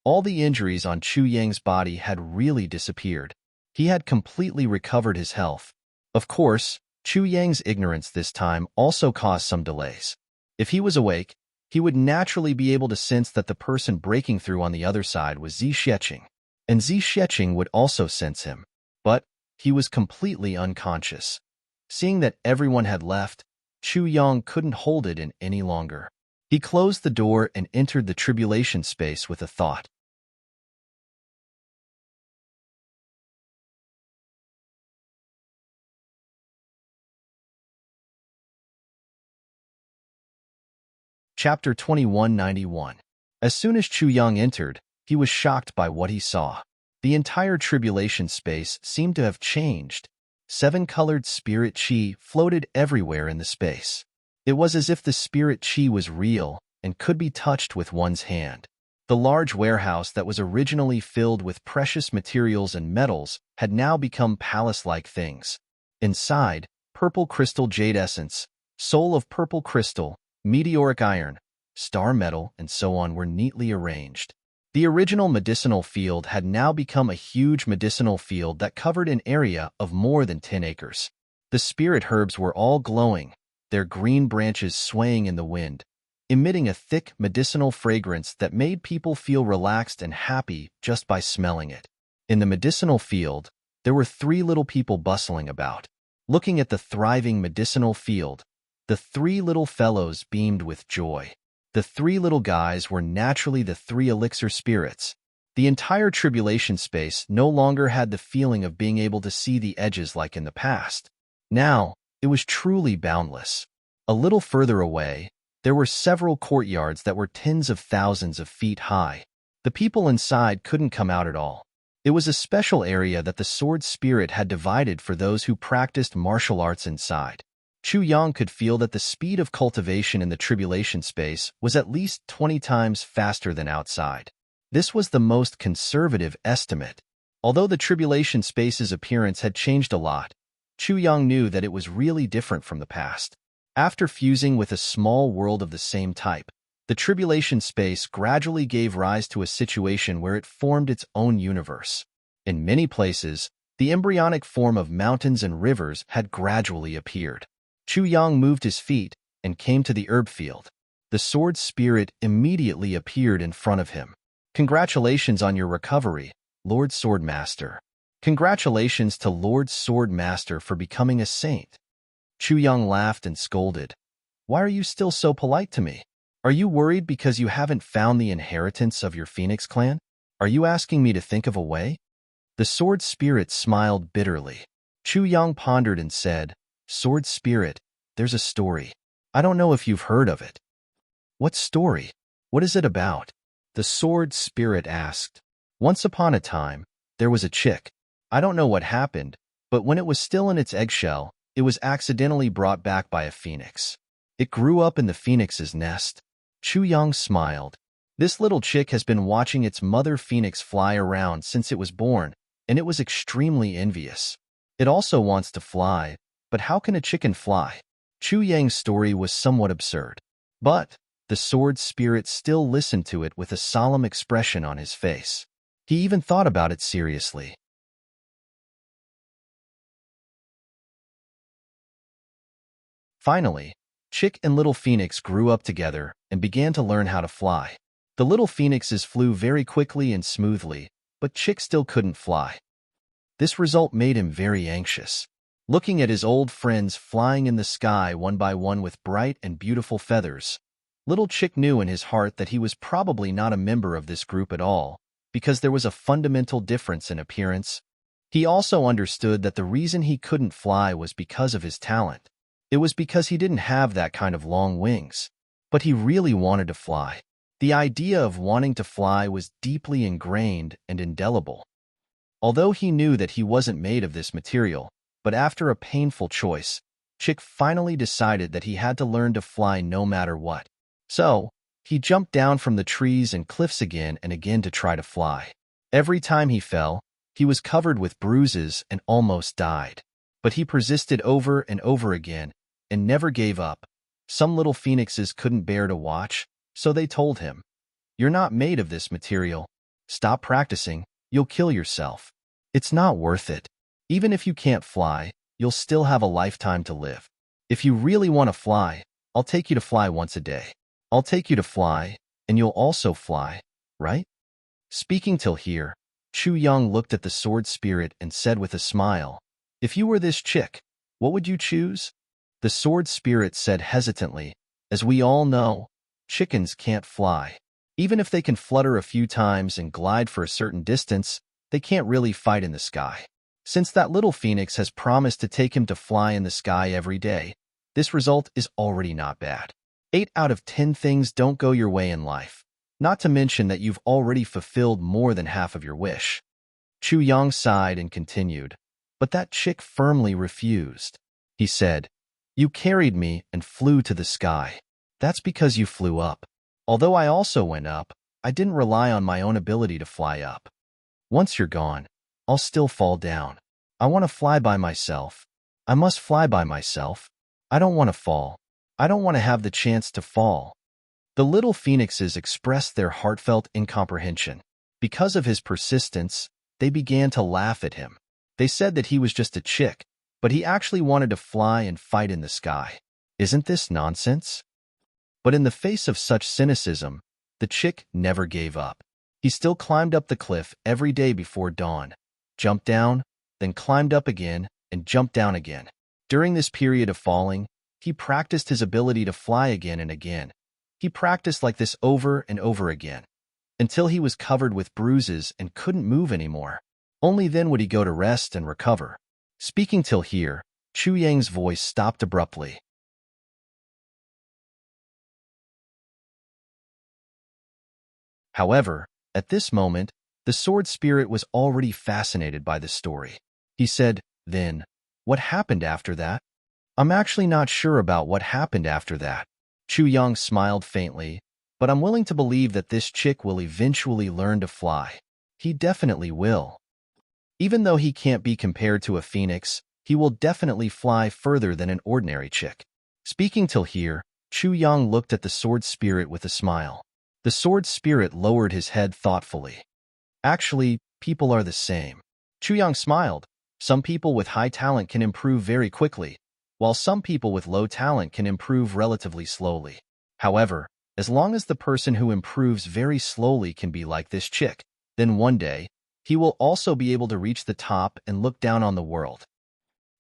all the injuries on Chu Yang's body had really disappeared. He had completely recovered his health. Of course, Chu Yang's ignorance this time also caused some delays. If he was awake, he would naturally be able to sense that the person breaking through on the other side was Zi Sheqing, and Zi Sheqing would also sense him. But he was completely unconscious. Seeing that everyone had left, Chu Yang couldn't hold it in any longer. He closed the door and entered the tribulation space with a thought. Chapter 2191. As soon as Chu Yang entered, he was shocked by what he saw. The entire tribulation space seemed to have changed. 7-colored spirit chi floated everywhere in the space. It was as if the spirit chi was real and could be touched with one's hand. The large warehouse that was originally filled with precious materials and metals had now become palace-like things. Inside, purple crystal jade essence, soul of purple crystal, meteoric iron, star metal, and so on were neatly arranged. The original medicinal field had now become a huge medicinal field that covered an area of more than 10 acres. The spirit herbs were all glowing, their green branches swaying in the wind, emitting a thick medicinal fragrance that made people feel relaxed and happy just by smelling it. In the medicinal field, there were 3 little people bustling about. Looking at the thriving medicinal field, the 3 little fellows beamed with joy. The 3 little guys were naturally the 3 elixir spirits. The entire tribulation space no longer had the feeling of being able to see the edges like in the past. Now, it was truly boundless. A little further away, there were several courtyards that were tens of thousands of feet high. The people inside couldn't come out at all. It was a special area that the sword spirit had divided for those who practiced martial arts inside. Chu Yang could feel that the speed of cultivation in the tribulation space was at least 20 times faster than outside. This was the most conservative estimate. Although the tribulation space's appearance had changed a lot, Chu Yang knew that it was really different from the past. After fusing with a small world of the same type, the tribulation space gradually gave rise to a situation where it formed its own universe. In many places, the embryonic form of mountains and rivers had gradually appeared. Chu Yang moved his feet and came to the herb field. The sword spirit immediately appeared in front of him. Congratulations on your recovery, Lord Swordmaster. Congratulations to Lord Swordmaster for becoming a saint. Chu Yang laughed and scolded. Why are you still so polite to me? Are you worried because you haven't found the inheritance of your Phoenix clan? Are you asking me to think of a way? The sword spirit smiled bitterly. Chu Yang pondered and said, Sword spirit, there's a story. I don't know if you've heard of it. What story? What is it about? The sword spirit asked. Once upon a time, there was a chick. I don't know what happened, but when it was still in its eggshell, it was accidentally brought back by a phoenix. It grew up in the phoenix's nest. Chu Yang smiled. This little chick has been watching its mother phoenix fly around since it was born, and it was extremely envious. It also wants to fly, but how can a chicken fly? Chu Yang's story was somewhat absurd, but the sword spirit still listened to it with a solemn expression on his face. He even thought about it seriously. Finally, Chick and Little Phoenix grew up together and began to learn how to fly. The little phoenixes flew very quickly and smoothly, but Chick still couldn't fly. This result made him very anxious. Looking at his old friends flying in the sky one by one with bright and beautiful feathers, little Chick knew in his heart that he was probably not a member of this group at all, because there was a fundamental difference in appearance. He also understood that the reason he couldn't fly was because of his talent. It was because he didn't have that kind of long wings. But he really wanted to fly. The idea of wanting to fly was deeply ingrained and indelible. Although he knew that he wasn't made of this material, but after a painful choice, Chick finally decided that he had to learn to fly no matter what. So, he jumped down from the trees and cliffs again and again to try to fly. Every time he fell, he was covered with bruises and almost died. But he persisted over and over again and never gave up. Some little phoenixes couldn't bear to watch, so they told him, "You're not made of this material. Stop practicing, you'll kill yourself. It's not worth it. Even if you can't fly, you'll still have a lifetime to live. If you really want to fly, I'll take you to fly once a day. I'll take you to fly, and you'll also fly, right?" Speaking till here, Chu Yang looked at the sword spirit and said with a smile, "If you were this chick, what would you choose?" The sword spirit said hesitantly, "As we all know, chickens can't fly. Even if they can flutter a few times and glide for a certain distance, they can't really fight in the sky. Since that little phoenix has promised to take him to fly in the sky every day, this result is already not bad. 8 out of 10 things don't go your way in life, not to mention that you've already fulfilled more than half of your wish." Chu Yang sighed and continued, "But that chick firmly refused." He said, "You carried me and flew to the sky. That's because you flew up. Although I also went up, I didn't rely on my own ability to fly up. Once you're gone, I'll still fall down. I want to fly by myself. I must fly by myself. I don't want to fall. I don't want to have the chance to fall." The little phoenixes expressed their heartfelt incomprehension. Because of his persistence, they began to laugh at him. They said that he was just a chick, but he actually wanted to fly and fight in the sky. Isn't this nonsense? But in the face of such cynicism, the chick never gave up. He still climbed up the cliff every day before dawn, jumped down, then climbed up again, and jumped down again. During this period of falling, he practiced his ability to fly again and again. He practiced like this over and over again. until he was covered with bruises and couldn't move anymore. Only then would he go to rest and recover. Speaking till here, Chu Yang's voice stopped abruptly. However, at this moment, the sword spirit was already fascinated by the story. He said, "Then, what happened after that?" "I'm actually not sure about what happened after that." Chu Yang smiled faintly, "But I'm willing to believe that this chick will eventually learn to fly. He definitely will. Even though he can't be compared to a phoenix, he will definitely fly further than an ordinary chick." Speaking till here, Chu Yang looked at the sword spirit with a smile. The sword spirit lowered his head thoughtfully. "Actually, people are the same." Chu Yang smiled. "Some people with high talent can improve very quickly, while some people with low talent can improve relatively slowly. However, as long as the person who improves very slowly can be like this chick, then one day, he will also be able to reach the top and look down on the world.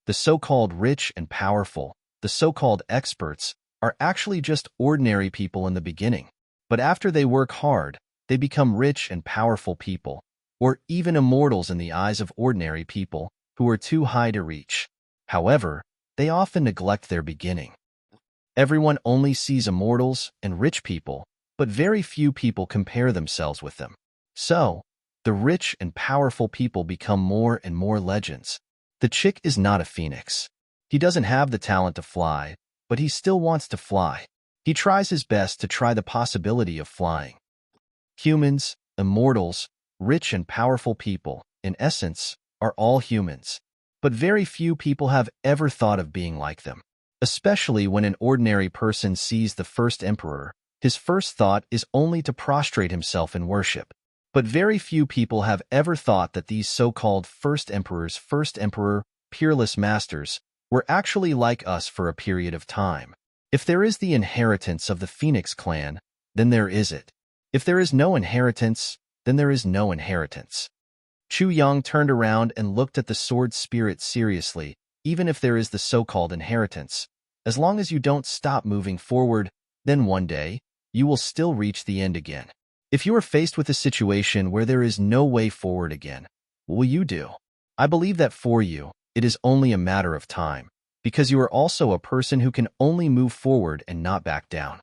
The so-called rich and powerful, the so-called experts, are actually just ordinary people in the beginning. But after they work hard, they become rich and powerful people, or even immortals in the eyes of ordinary people who are too high to reach. However, they often neglect their beginning. Everyone only sees immortals and rich people, but very few people compare themselves with them. So, the rich and powerful people become more and more legends. The chick is not a phoenix. He doesn't have the talent to fly, but he still wants to fly. He tries his best to try the possibility of flying. Humans, immortals, rich and powerful people, in essence, are all humans. But very few people have ever thought of being like them. Especially when an ordinary person sees the first emperor, his first thought is only to prostrate himself in worship. But very few people have ever thought that these so-called first emperors, first emperor, peerless masters, were actually like us for a period of time. If there is the inheritance of the Phoenix clan, then there is it. If there is no inheritance, then there is no inheritance. Chu Yang turned around and looked at the sword spirit seriously. Even if there is the so-called inheritance, as long as you don't stop moving forward, then one day, you will still reach the end again. If you are faced with a situation where there is no way forward again, what will you do? I believe that for you, it is only a matter of time, because you are also a person who can only move forward and not back down.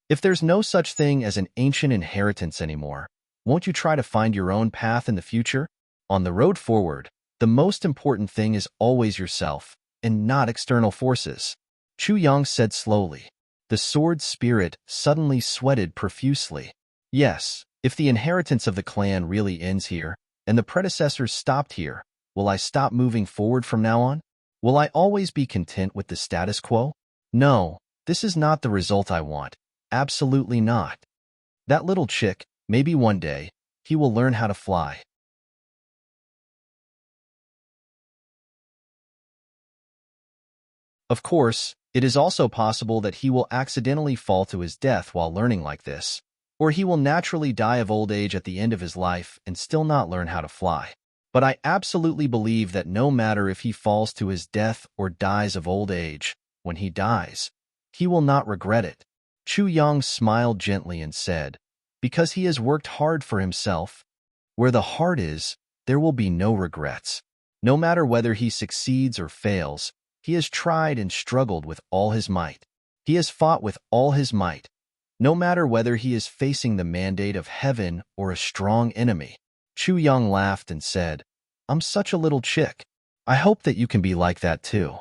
If there's no such thing as an ancient inheritance anymore, won't you try to find your own path in the future? On the road forward, the most important thing is always yourself, and not external forces. Chu Yang said slowly. The sword spirit suddenly sweated profusely. Yes, if the inheritance of the clan really ends here, and the predecessors stopped here, will I stop moving forward from now on? Will I always be content with the status quo? No, this is not the result I want. Absolutely not. That little chick, maybe one day, he will learn how to fly. Of course, it is also possible that he will accidentally fall to his death while learning like this, or he will naturally die of old age at the end of his life and still not learn how to fly. But I absolutely believe that no matter if he falls to his death or dies of old age, when he dies, he will not regret it. Chu Yang smiled gently and said, because he has worked hard for himself, where the heart is, there will be no regrets. No matter whether he succeeds or fails, he has tried and struggled with all his might. He has fought with all his might, no matter whether he is facing the mandate of heaven or a strong enemy. Chu Yang laughed and said, I'm such a little chick. I hope that you can be like that too.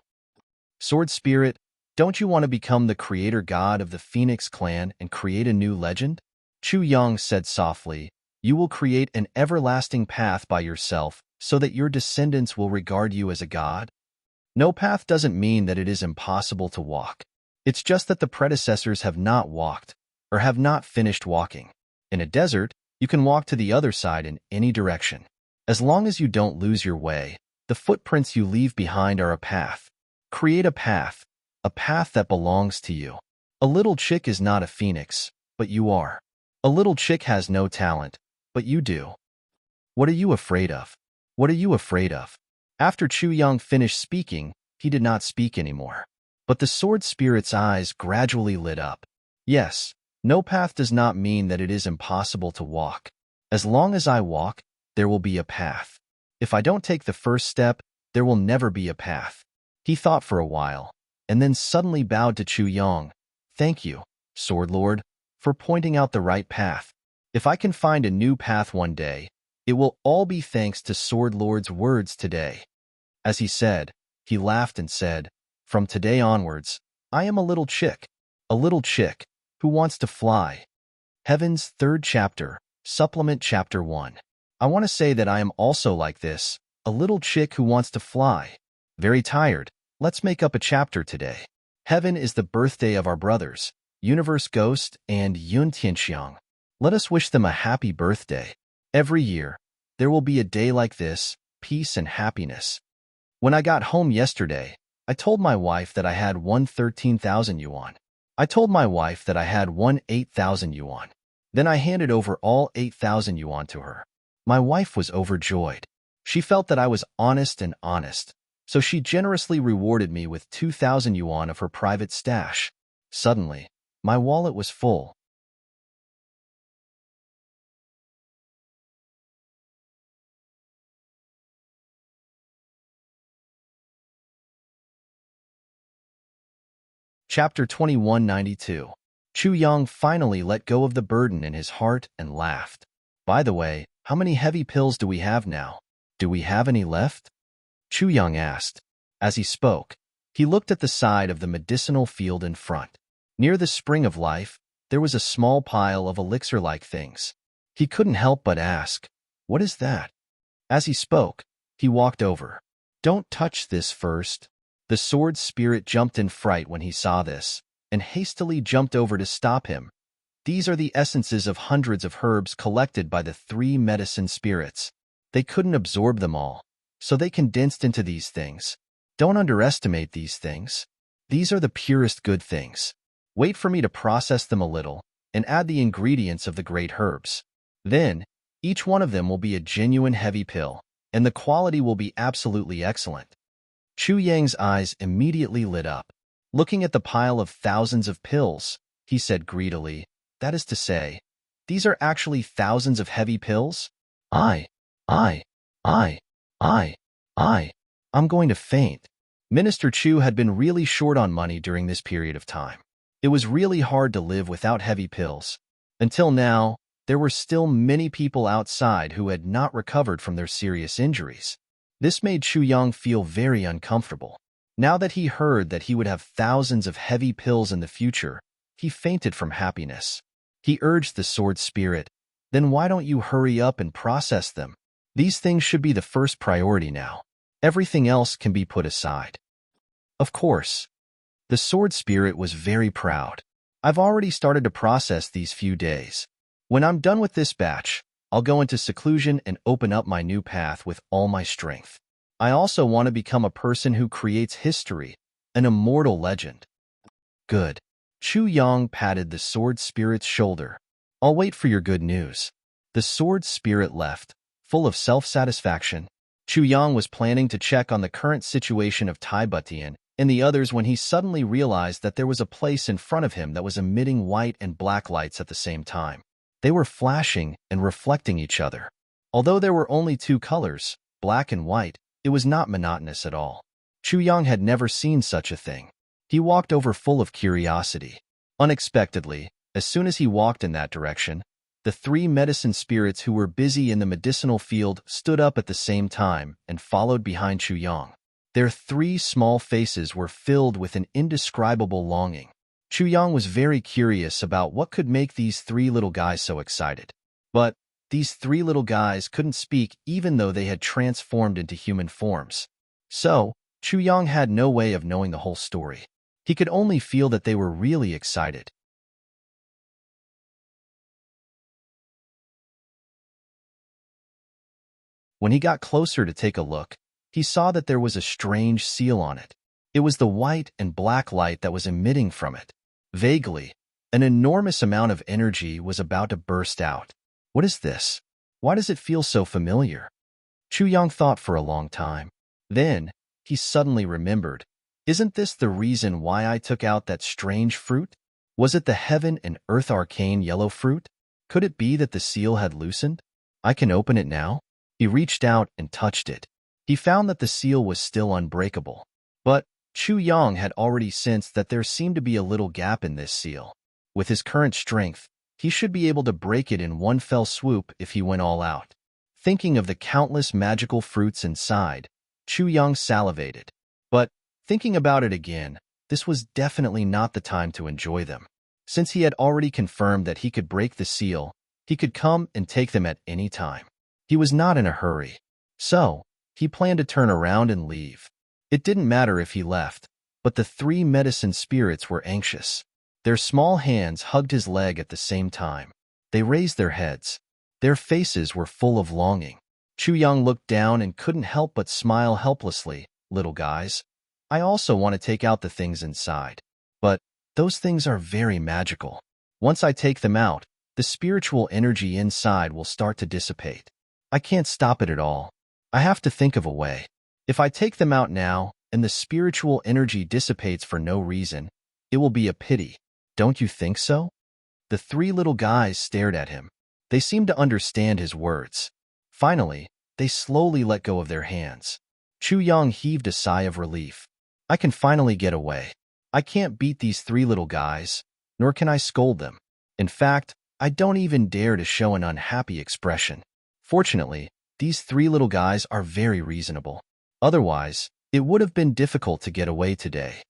Sword Spirit, don't you want to become the creator god of the Phoenix clan and create a new legend? Chu Yang said softly, you will create an everlasting path by yourself so that your descendants will regard you as a god? No path doesn't mean that it is impossible to walk. It's just that the predecessors have not walked or have not finished walking. In a desert, you can walk to the other side in any direction. As long as you don't lose your way, the footprints you leave behind are a path. Create a path that belongs to you. A little chick is not a phoenix, but you are. A little chick has no talent, but you do. What are you afraid of? What are you afraid of? After Chu Yang finished speaking, he did not speak anymore. But the sword spirit's eyes gradually lit up. Yes, No path does not mean that it is impossible to walk. As long as I walk, there will be a path. If I don't take the first step, there will never be a path. He thought for a while, and then suddenly bowed to Chu Yong. Thank you, Sword Lord, for pointing out the right path. If I can find a new path one day, it will all be thanks to Sword Lord's words today. As he said, he laughed and said, From today onwards, I am a little chick who wants to fly. Heaven's third chapter, supplement chapter 1. I want to say that I am also like this, a little chick who wants to fly. Very tired. Let's make up a chapter today. Heaven is the birthday of our brothers, Universe Ghost and Yun Tianxiang. Let us wish them a happy birthday. Every year, there will be a day like this, peace and happiness. When I got home yesterday, I told my wife that I had won 13,000 yuan. I told my wife that I had won 8,000 yuan. Then I handed over all 8,000 yuan to her. My wife was overjoyed. She felt that I was honest, so she generously rewarded me with 2,000 yuan of her private stash. Suddenly, my wallet was full. Chapter 2192. Chu Yang finally let go of the burden in his heart and laughed. By the way, how many heavy pills do we have now? Do we have any left? Chu Yang asked. As he spoke, he looked at the side of the medicinal field in front. Near the spring of life, there was a small pile of elixir-like things. He couldn't help but ask, What is that? As he spoke, he walked over. Don't touch this first. The sword spirit jumped in fright when he saw this, and hastily jumped over to stop him. These are the essences of hundreds of herbs collected by the 3 medicine spirits. They couldn't absorb them all, so they condensed into these things. Don't underestimate these things. These are the purest good things. Wait for me to process them a little, and add the ingredients of the great herbs. Then, each one of them will be a genuine heavy pill, and the quality will be absolutely excellent. Chu Yang's eyes immediately lit up. Looking at the pile of thousands of pills, he said greedily, That is to say, these are actually thousands of heavy pills? I'm going to faint. Minister Chu had been really short on money during this period of time. It was really hard to live without heavy pills. Until now, there were still many people outside who had not recovered from their serious injuries. This made Chu Yang feel very uncomfortable. Now that he heard that he would have thousands of heavy pills in the future, he fainted from happiness. He urged the sword spirit, Then why don't you hurry up and process them? These things should be the first priority now. Everything else can be put aside. Of course. The sword spirit was very proud. I've already started to process these few days. When I'm done with this batch, I'll go into seclusion and open up my new path with all my strength. I also want to become a person who creates history, an immortal legend. Good. Chu Yang patted the sword spirit's shoulder. I'll wait for your good news. The sword spirit left, full of self-satisfaction. Chu Yang was planning to check on the current situation of Tai Butian and the others when he suddenly realized that there was a place in front of him that was emitting white and black lights at the same time. They were flashing and reflecting each other. Although there were only 2 colors, black and white, it was not monotonous at all. Chu Yang had never seen such a thing. He walked over full of curiosity. Unexpectedly, as soon as he walked in that direction, the 3 medicine spirits who were busy in the medicinal field stood up at the same time and followed behind Chu Yang. Their 3 small faces were filled with an indescribable longing. Chu Yang was very curious about what could make these 3 little guys so excited. But these 3 little guys couldn't speak even though they had transformed into human forms. So, Chu Yang had no way of knowing the whole story. He could only feel that they were really excited. When he got closer to take a look, he saw that there was a strange seal on it. It was the white and black light that was emitting from it. Vaguely, an enormous amount of energy was about to burst out. What is this? Why does it feel so familiar? Chu Yang thought for a long time. Then, he suddenly remembered. Isn't this the reason why I took out that strange fruit? Was it the heaven and earth arcane yellow fruit? Could it be that the seal had loosened? I can open it now? He reached out and touched it. He found that the seal was still unbreakable. But Chu Yang had already sensed that there seemed to be a little gap in this seal. With his current strength, he should be able to break it in one fell swoop if he went all out. Thinking of the countless magical fruits inside, Chu Yang salivated. But, thinking about it again, this was definitely not the time to enjoy them. Since he had already confirmed that he could break the seal, he could come and take them at any time. He was not in a hurry. So, he planned to turn around and leave. It didn't matter if he left, but the three medicine spirits were anxious. Their small hands hugged his leg at the same time. They raised their heads. Their faces were full of longing. Chu Yang looked down and couldn't help but smile helplessly. Little guys, I also want to take out the things inside. But those things are very magical. Once I take them out, the spiritual energy inside will start to dissipate. I can't stop it at all. I have to think of a way. If I take them out now and the spiritual energy dissipates for no reason, it will be a pity. Don't you think so? The three little guys stared at him. They seemed to understand his words. Finally, they slowly let go of their hands. Chu Yang heaved a sigh of relief. I can finally get away. I can't beat these three little guys, nor can I scold them. In fact, I don't even dare to show an unhappy expression. Fortunately, these three little guys are very reasonable. Otherwise, it would have been difficult to get away today.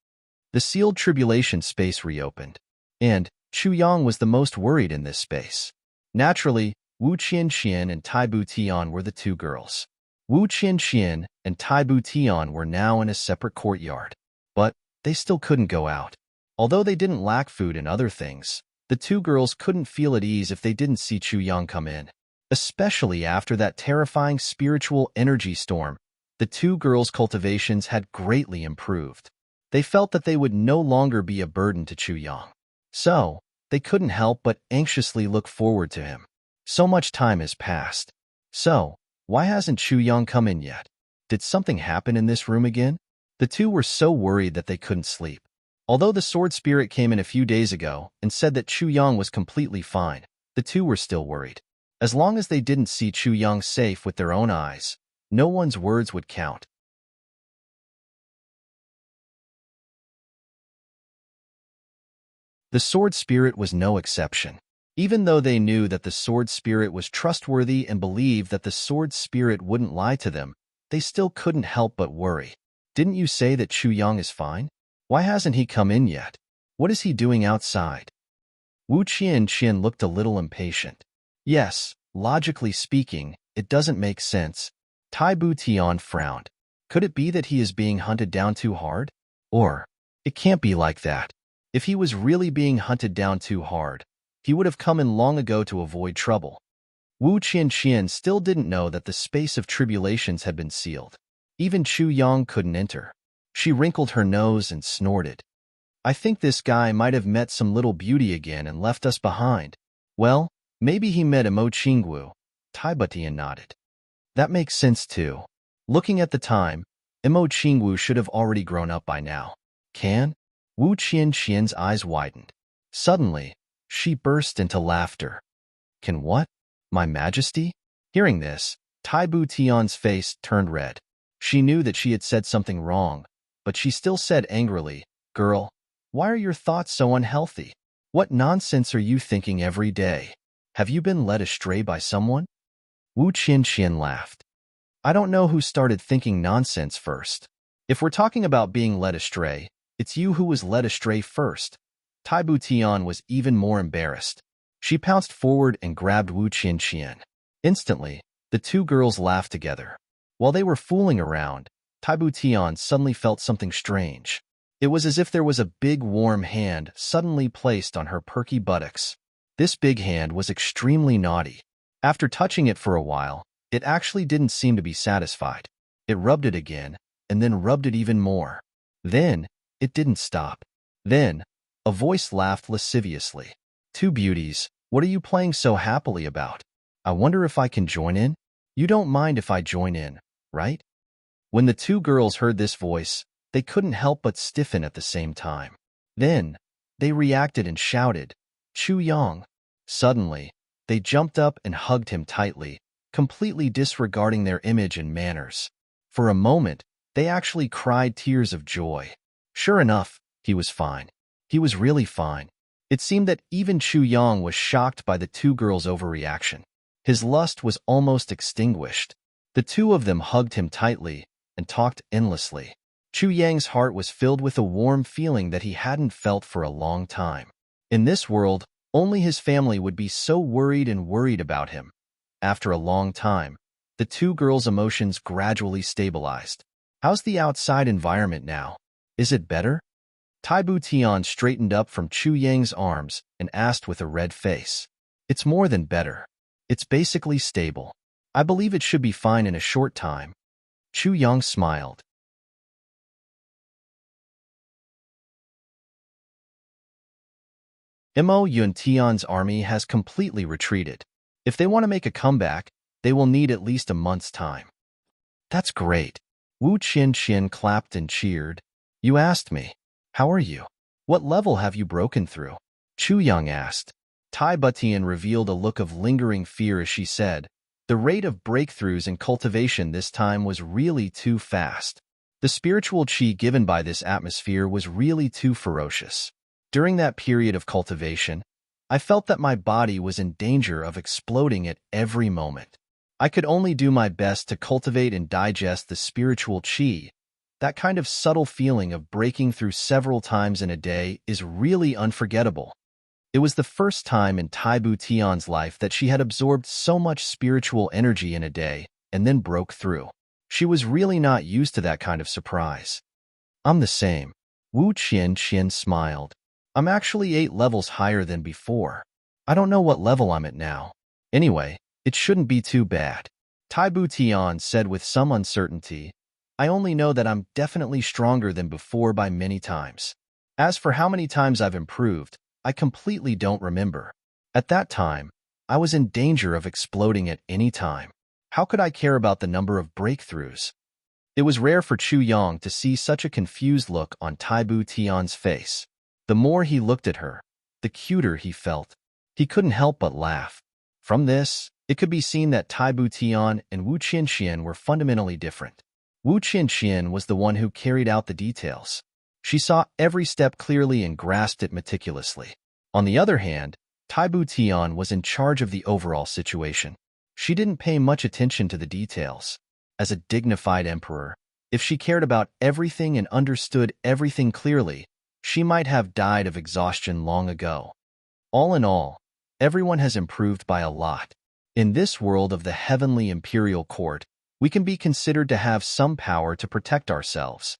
The sealed tribulation space reopened, and Chu Yang was the most worried in this space. Naturally, Wu Qianqian and Tai Bu Tian were the two girls. Wu Qianqian and Tai Bu Tian were now in a separate courtyard, but they still couldn't go out. Although they didn't lack food and other things, the two girls couldn't feel at ease if they didn't see Chu Yang come in. Especially after that terrifying spiritual energy storm, the two girls' cultivations had greatly improved. They felt that they would no longer be a burden to Chu Yang. So, they couldn't help but anxiously look forward to him. So much time has passed. So, why hasn't Chu Yang come in yet? Did something happen in this room again? The two were so worried that they couldn't sleep. Although the sword spirit came in a few days ago and said that Chu Yang was completely fine, the two were still worried. As long as they didn't see Chu Yang safe with their own eyes, no one's words would count. The sword spirit was no exception. Even though they knew that the sword spirit was trustworthy and believed that the sword spirit wouldn't lie to them, they still couldn't help but worry. Didn't you say that Chu Yang is fine? Why hasn't he come in yet? What is he doing outside? Wu Qianqian looked a little impatient. Yes, logically speaking, it doesn't make sense. Tai Bu Tian frowned. Could it be that he is being hunted down too hard? Or, it can't be like that. If he was really being hunted down too hard, he would have come in long ago to avoid trouble. Wu Qianqian still didn't know that the space of tribulations had been sealed. Even Chu Yang couldn't enter. She wrinkled her nose and snorted. I think this guy might have met some little beauty again and left us behind. Well, maybe he met Mo Qingwu. Tai Butian nodded. That makes sense too. Looking at the time, Mo Qingwu should have already grown up by now. Can? Wu Qianqian's eyes widened. Suddenly, she burst into laughter. Can what? My Majesty? Hearing this, Tai Bu Tian's face turned red. She knew that she had said something wrong, but she still said angrily, Girl, why are your thoughts so unhealthy? What nonsense are you thinking every day? Have you been led astray by someone? Wu Qianqian laughed. I don't know who started thinking nonsense first. If we're talking about being led astray, it's you who was led astray first. Tai Bu Tian was even more embarrassed. She pounced forward and grabbed Wu Qianqian. Instantly, the two girls laughed together. While they were fooling around, Tai Bu Tian suddenly felt something strange. It was as if there was a big warm hand suddenly placed on her perky buttocks. This big hand was extremely naughty. After touching it for a while, it actually didn't seem to be satisfied. It rubbed it again, and then rubbed it even more. Then, it didn't stop. Then, a voice laughed lasciviously. Two beauties, what are you playing so happily about? I wonder if I can join in? You don't mind if I join in, right? When the two girls heard this voice, they couldn't help but stiffen at the same time. Then, They reacted and shouted, "Chu Yang!" Suddenly, they jumped up and hugged him tightly, completely disregarding their image and manners. For a moment, they actually cried tears of joy. Sure enough, he was fine. He was really fine. It seemed that even Chu Yang was shocked by the two girls' overreaction. His lust was almost extinguished. The two of them hugged him tightly and talked endlessly. Chu Yang's heart was filled with a warm feeling that he hadn't felt for a long time. In this world, only his family would be so worried about him. After a long time, the two girls' emotions gradually stabilized. How's the outside environment now? Is it better? Taibu Tian straightened up from Chu Yang's arms and asked with a red face. It's more than better. It's basically stable. I believe it should be fine in a short time. Chu Yang smiled. Mo Yun Tian's army has completely retreated. If they want to make a comeback, they will need at least a month's time. That's great. Wu Qian clapped and cheered. You asked me. How are you? What level have you broken through? Chu Yang asked. Tai Butian revealed a look of lingering fear as she said, the rate of breakthroughs in cultivation this time was really too fast. The spiritual qi given by this atmosphere was really too ferocious. During that period of cultivation, I felt that my body was in danger of exploding at every moment. I could only do my best to cultivate and digest the spiritual qi. That kind of subtle feeling of breaking through several times in a day is really unforgettable. It was the first time in Taibu Tian's life that she had absorbed so much spiritual energy in a day and then broke through. She was really not used to that kind of surprise. I'm the same. Wu Qian smiled. I'm actually 8 levels higher than before. I don't know what level I'm at now. Anyway, it shouldn't be too bad. Taibu Tian said with some uncertainty, I only know that I'm definitely stronger than before by many times. As for how many times I've improved, I completely don't remember. At that time, I was in danger of exploding at any time. How could I care about the number of breakthroughs? It was rare for Chu Yang to see such a confused look on Taibu Tian's face. The more he looked at her, the cuter he felt. He couldn't help but laugh. From this, it could be seen that Taibu Tian and Wu Qian were fundamentally different. Wu Qian was the one who carried out the details. She saw every step clearly and grasped it meticulously. On the other hand, Taibu Tian was in charge of the overall situation. She didn't pay much attention to the details. As a dignified emperor, if she cared about everything and understood everything clearly, she might have died of exhaustion long ago. All in all, everyone has improved by a lot. In this world of the heavenly imperial court, we can be considered to have some power to protect ourselves.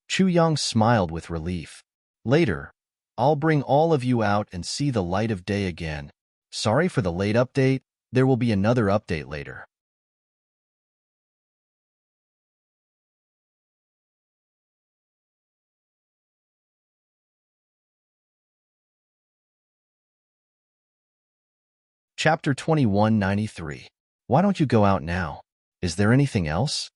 Chu Yang smiled with relief. Later, I'll bring all of you out and see the light of day again. Sorry for the late update. There will be another update later. Chapter 2193. Why don't you go out now? Is there anything else?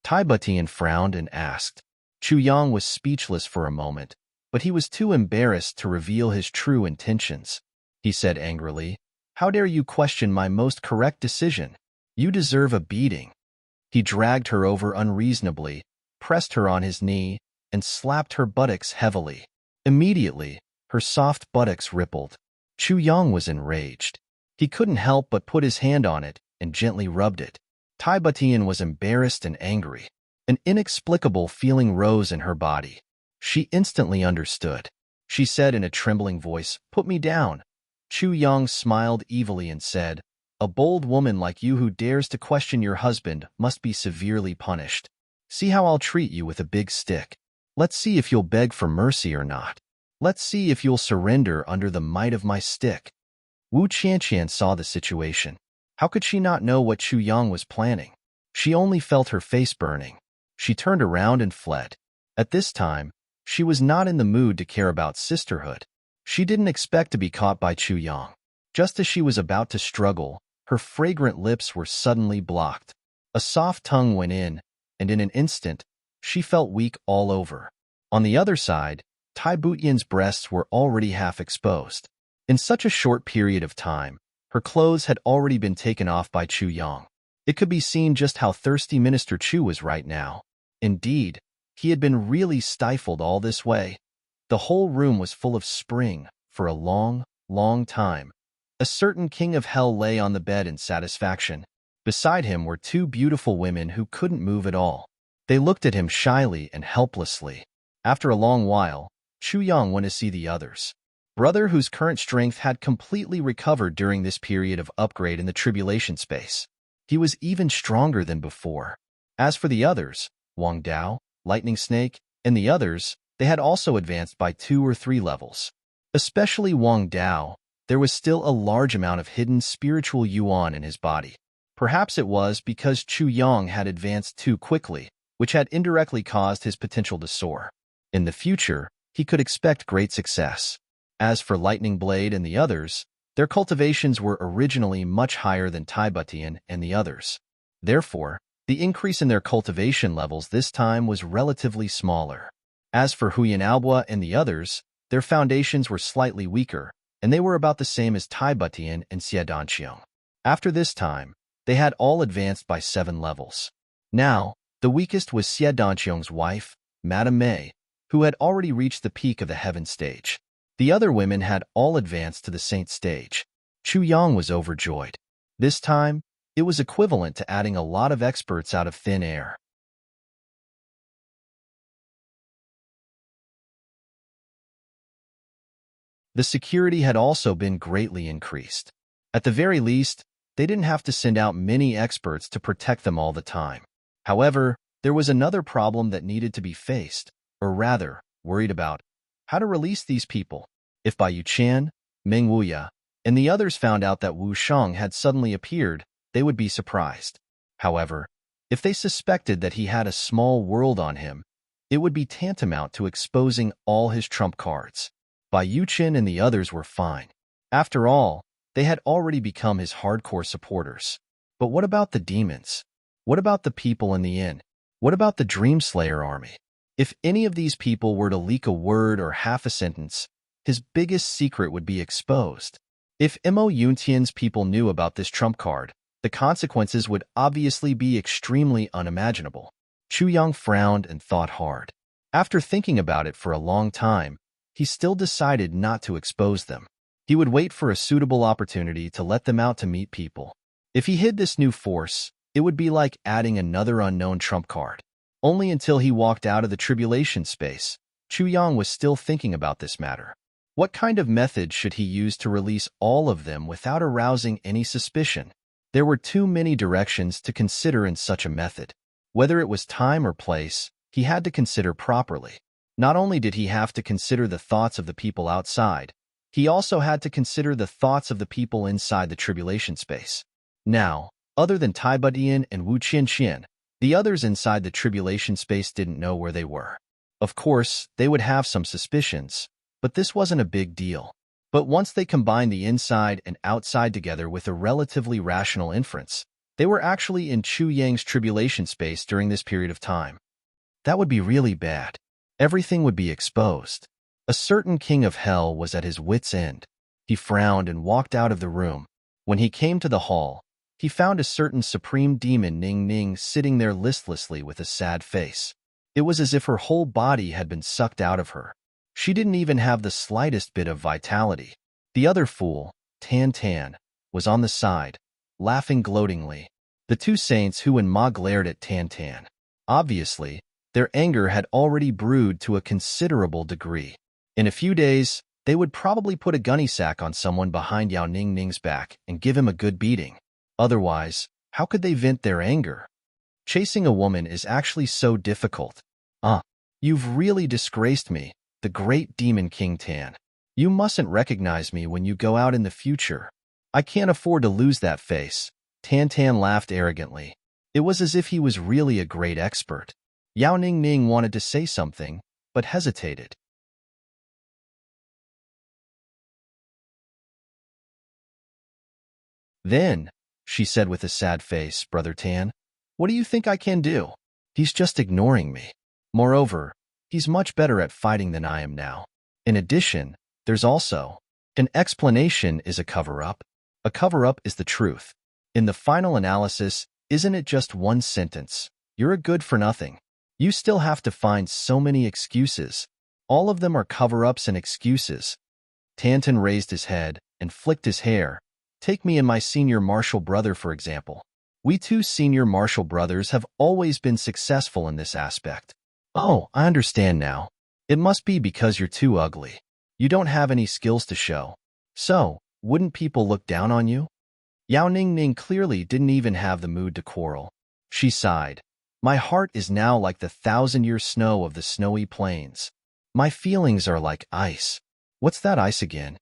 Tai Butian frowned and asked. Chu Yang was speechless for a moment, but he was too embarrassed to reveal his true intentions. He said angrily, How dare you question my most correct decision? You deserve a beating. He dragged her over unreasonably, pressed her on his knee, and slapped her buttocks heavily. Immediately, her soft buttocks rippled. Chu Yang was enraged. He couldn't help but put his hand on it and gently rubbed it. Tai Butian was embarrassed and angry. An inexplicable feeling rose in her body. She instantly understood. She said in a trembling voice, Put me down. Chu Yang smiled evilly and said, A bold woman like you who dares to question your husband must be severely punished. See how I'll treat you with a big stick. Let's see if you'll beg for mercy or not. Let's see if you'll surrender under the might of my stick. Wu Qian saw the situation. How could she not know what Chu Yang was planning? She only felt her face burning. She turned around and fled. At this time, she was not in the mood to care about sisterhood. She didn't expect to be caught by Chu Yang. Just as she was about to struggle, her fragrant lips were suddenly blocked. A soft tongue went in, and in an instant, she felt weak all over. On the other side, Tai Butian's breasts were already half exposed. In such a short period of time, her clothes had already been taken off by Chu Yang. It could be seen just how thirsty Minister Chu was right now. Indeed, he had been really stifled all this way. The whole room was full of spring for a long, long time. A certain king of hell lay on the bed in satisfaction. Beside him were two beautiful women who couldn't move at all. They looked at him shyly and helplessly. After a long while, Chu Yang went to see the others. Brother whose current strength had completely recovered during this period of upgrade in the tribulation space. He was even stronger than before. As for the others, Wang Dao, Lightning Snake, and the others, they had also advanced by 2 or 3 levels. Especially Wang Dao, there was still a large amount of hidden spiritual yuan in his body. Perhaps it was because Chu Yang had advanced too quickly, which had indirectly caused his potential to soar. In the future, he could expect great success. As for Lightning Blade and the others, their cultivations were originally much higher than Tai Butian and the others. Therefore, the increase in their cultivation levels this time was relatively smaller. As for Huyan Albua and the others, their foundations were slightly weaker, and they were about the same as Tai Butian and Xie Danqiang. After this time, they had all advanced by 7 levels. Now, the weakest was Xie Danqiang's wife, Madame Mei, who had already reached the peak of the heaven stage. The other women had all advanced to the saint stage. Chu Yang was overjoyed. This time, it was equivalent to adding a lot of experts out of thin air. The security had also been greatly increased. At the very least, they didn't have to send out many experts to protect them all the time. However, there was another problem that needed to be faced, or rather, worried about: how to release these people. If Bai Yuqian, Meng Wuya, and the others found out that Wu Shang had suddenly appeared, they would be surprised. However, if they suspected that he had a small world on him, it would be tantamount to exposing all his trump cards. Bai Yuqian and the others were fine. After all, they had already become his hardcore supporters. But what about the demons? What about the people in the inn? What about the Dreamslayer army? If any of these people were to leak a word or half a sentence, his biggest secret would be exposed. If Mo Yuntian's people knew about this trump card, the consequences would obviously be extremely unimaginable. Chu Yang frowned and thought hard. After thinking about it for a long time, he still decided not to expose them. He would wait for a suitable opportunity to let them out to meet people. If he hid this new force, it would be like adding another unknown trump card. Only until he walked out of the tribulation space, Chu Yang was still thinking about this matter. What kind of method should he use to release all of them without arousing any suspicion? There were too many directions to consider in such a method. Whether it was time or place, he had to consider properly. Not only did he have to consider the thoughts of the people outside, he also had to consider the thoughts of the people inside the tribulation space. Now, other than Tai Butian and Wu Qianqian, the others inside the tribulation space didn't know where they were. Of course, they would have some suspicions, but this wasn't a big deal. But once they combined the inside and outside together with a relatively rational inference, they were actually in Chu Yang's tribulation space during this period of time. That would be really bad. Everything would be exposed. A certain king of hell was at his wit's end. He frowned and walked out of the room. When he came to the hall, he found a certain supreme demon Ning Ning sitting there listlessly with a sad face. It was as if her whole body had been sucked out of her. She didn't even have the slightest bit of vitality. The other fool, Tan Tan, was on the side, laughing gloatingly. The two saints Hu and Ma glared at Tan Tan. Obviously, their anger had already brewed to a considerable degree. In a few days, they would probably put a gunny sack on someone behind Yao Ning Ning's back and give him a good beating. Otherwise, how could they vent their anger? Chasing a woman is actually so difficult. You've really disgraced me, the great demon King Tan. You mustn't recognize me when you go out in the future. I can't afford to lose that face. Tan Tan laughed arrogantly. It was as if he was really a great expert. Yao Ning Ning wanted to say something, but hesitated. Then, she said with a sad face, Brother Tan, what do you think I can do? He's just ignoring me. Moreover, He's much better at fighting than I am now. In addition, there's also an explanation is a cover-up. A cover-up is the truth. In the final analysis, isn't it just one sentence? You're a good for nothing. You still have to find so many excuses. All of them are cover-ups and excuses. Tantan raised his head and flicked his hair. Take me and my senior martial brother, for example. We two senior martial brothers have always been successful in this aspect. Oh, I understand now. It must be because you're too ugly. You don't have any skills to show. So, wouldn't people look down on you? Yao Ningning clearly didn't even have the mood to quarrel. She sighed. My heart is now like the 1,000-year snow of the snowy plains. My feelings are like ice. What's that ice again?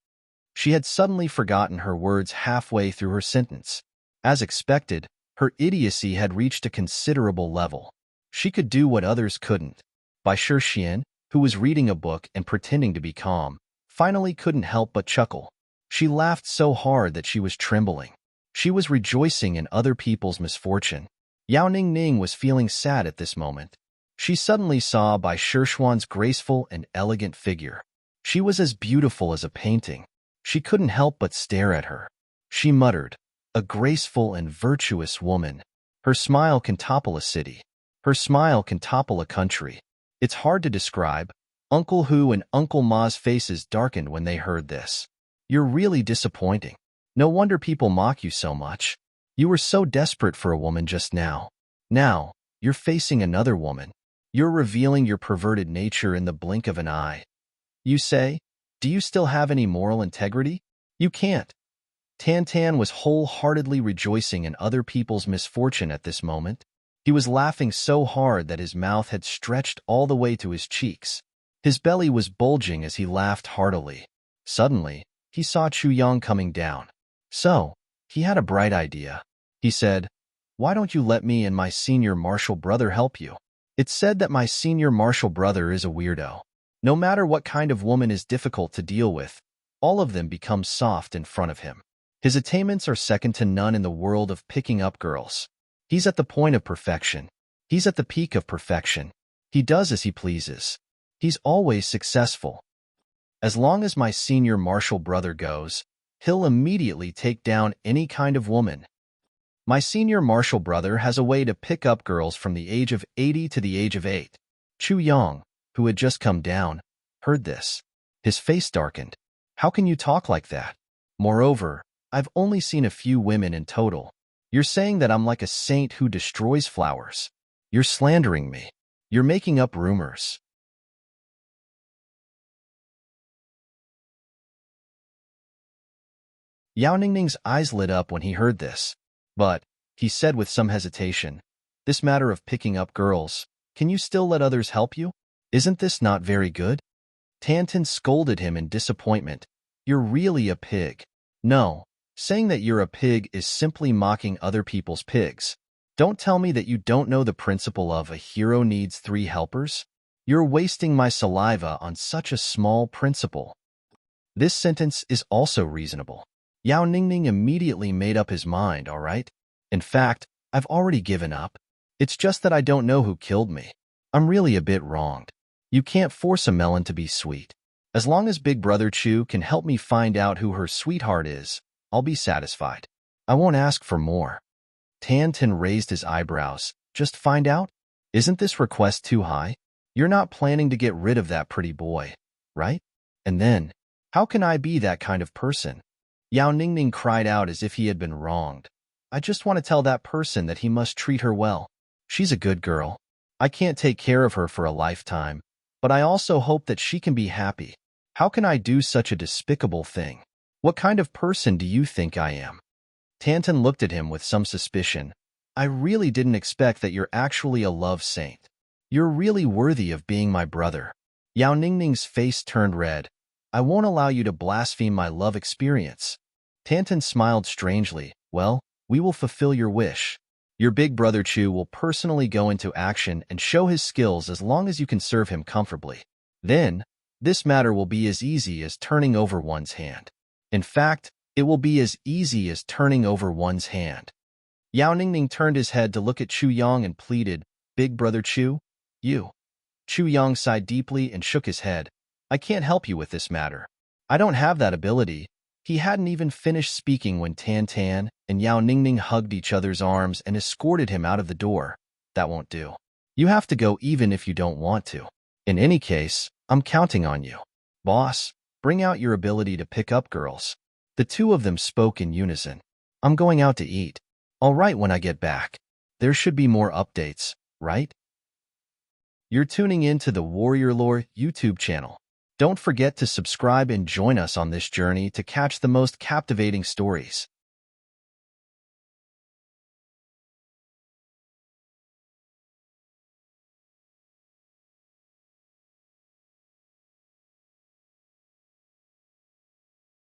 She had suddenly forgotten her words halfway through her sentence. As expected, her idiocy had reached a considerable level. She could do what others couldn't. Bai Shixian, who was reading a book and pretending to be calm, finally couldn't help but chuckle. She laughed so hard that she was trembling. She was rejoicing in other people's misfortune. Yao Ningning was feeling sad at this moment. She suddenly saw Bai Shixuan's graceful and elegant figure. She was as beautiful as a painting. She couldn't help but stare at her. She muttered, a graceful and virtuous woman. Her smile can topple a city. Her smile can topple a country. It's hard to describe. Uncle Hu and Uncle Ma's faces darkened when they heard this. You're really disappointing. No wonder people mock you so much. You were so desperate for a woman just now. Now, you're facing another woman. You're revealing your perverted nature in the blink of an eye. You say, do you still have any moral integrity? You can't. Tantan was wholeheartedly rejoicing in other people's misfortune at this moment. He was laughing so hard that his mouth had stretched all the way to his cheeks. His belly was bulging as he laughed heartily. Suddenly, he saw Chu Yang coming down. So, he had a bright idea. He said, why don't you let me and my senior martial brother help you? It's said that my senior martial brother is a weirdo. No matter what kind of woman is difficult to deal with, all of them become soft in front of him. His attainments are second to none in the world of picking up girls. He's at the point of perfection. He's at the peak of perfection. He does as he pleases. He's always successful. As long as my senior martial brother goes, he'll immediately take down any kind of woman. My senior martial brother has a way to pick up girls from the age of 80 to the age of 8. Chu Yang, who had just come down, heard this. His face darkened. How can you talk like that? Moreover, I've only seen a few women in total. You're saying that I'm like a saint who destroys flowers. You're slandering me. You're making up rumors. Yao Ningning's eyes lit up when he heard this. But, he said with some hesitation, this matter of picking up girls, can you still let others help you? Isn't this not very good? Tantan scolded him in disappointment. You're really a pig. No, saying that you're a pig is simply mocking other people's pigs. Don't tell me that you don't know the principle of a hero needs 3 helpers. You're wasting my saliva on such a small principle. This sentence is also reasonable. Yao Ningning immediately made up his mind, all right? In fact, I've already given up. It's just that I don't know who killed me. I'm really a bit wronged. You can't force a melon to be sweet. As long as Big Brother Chu can help me find out who her sweetheart is, I'll be satisfied. I won't ask for more. Tantan raised his eyebrows. Just find out? Isn't this request too high? You're not planning to get rid of that pretty boy, right? And then, how can I be that kind of person? Yao Ningning cried out as if he had been wronged. I just want to tell that person that he must treat her well. She's a good girl. I can't take care of her for a lifetime, but I also hope that she can be happy. How can I do such a despicable thing? What kind of person do you think I am? Tantan looked at him with some suspicion. I really didn't expect that you're actually a love saint. You're really worthy of being my brother. Yao Ningning's face turned red. I won't allow you to blaspheme my love experience. Tantan smiled strangely. Well, we will fulfill your wish. Your big brother Chu will personally go into action and show his skills as long as you can serve him comfortably. Then, this matter will be as easy as turning over one's hand. In fact, it will be as easy as turning over one's hand. Yao Ningning turned his head to look at Chu Yang and pleaded, Big Brother Chu, you. Chu Yang sighed deeply and shook his head. I can't help you with this matter. I don't have that ability. He hadn't even finished speaking when Tan Tan and Yao Ningning hugged each other's arms and escorted him out of the door. That won't do. You have to go even if you don't want to. In any case, I'm counting on you. Boss, bring out your ability to pick up girls. The two of them spoke in unison. I'm going out to eat. All right when I get back. There should be more updates, right? You're tuning in to the Warrior Lore YouTube channel. Don't forget to subscribe and join us on this journey to catch the most captivating stories.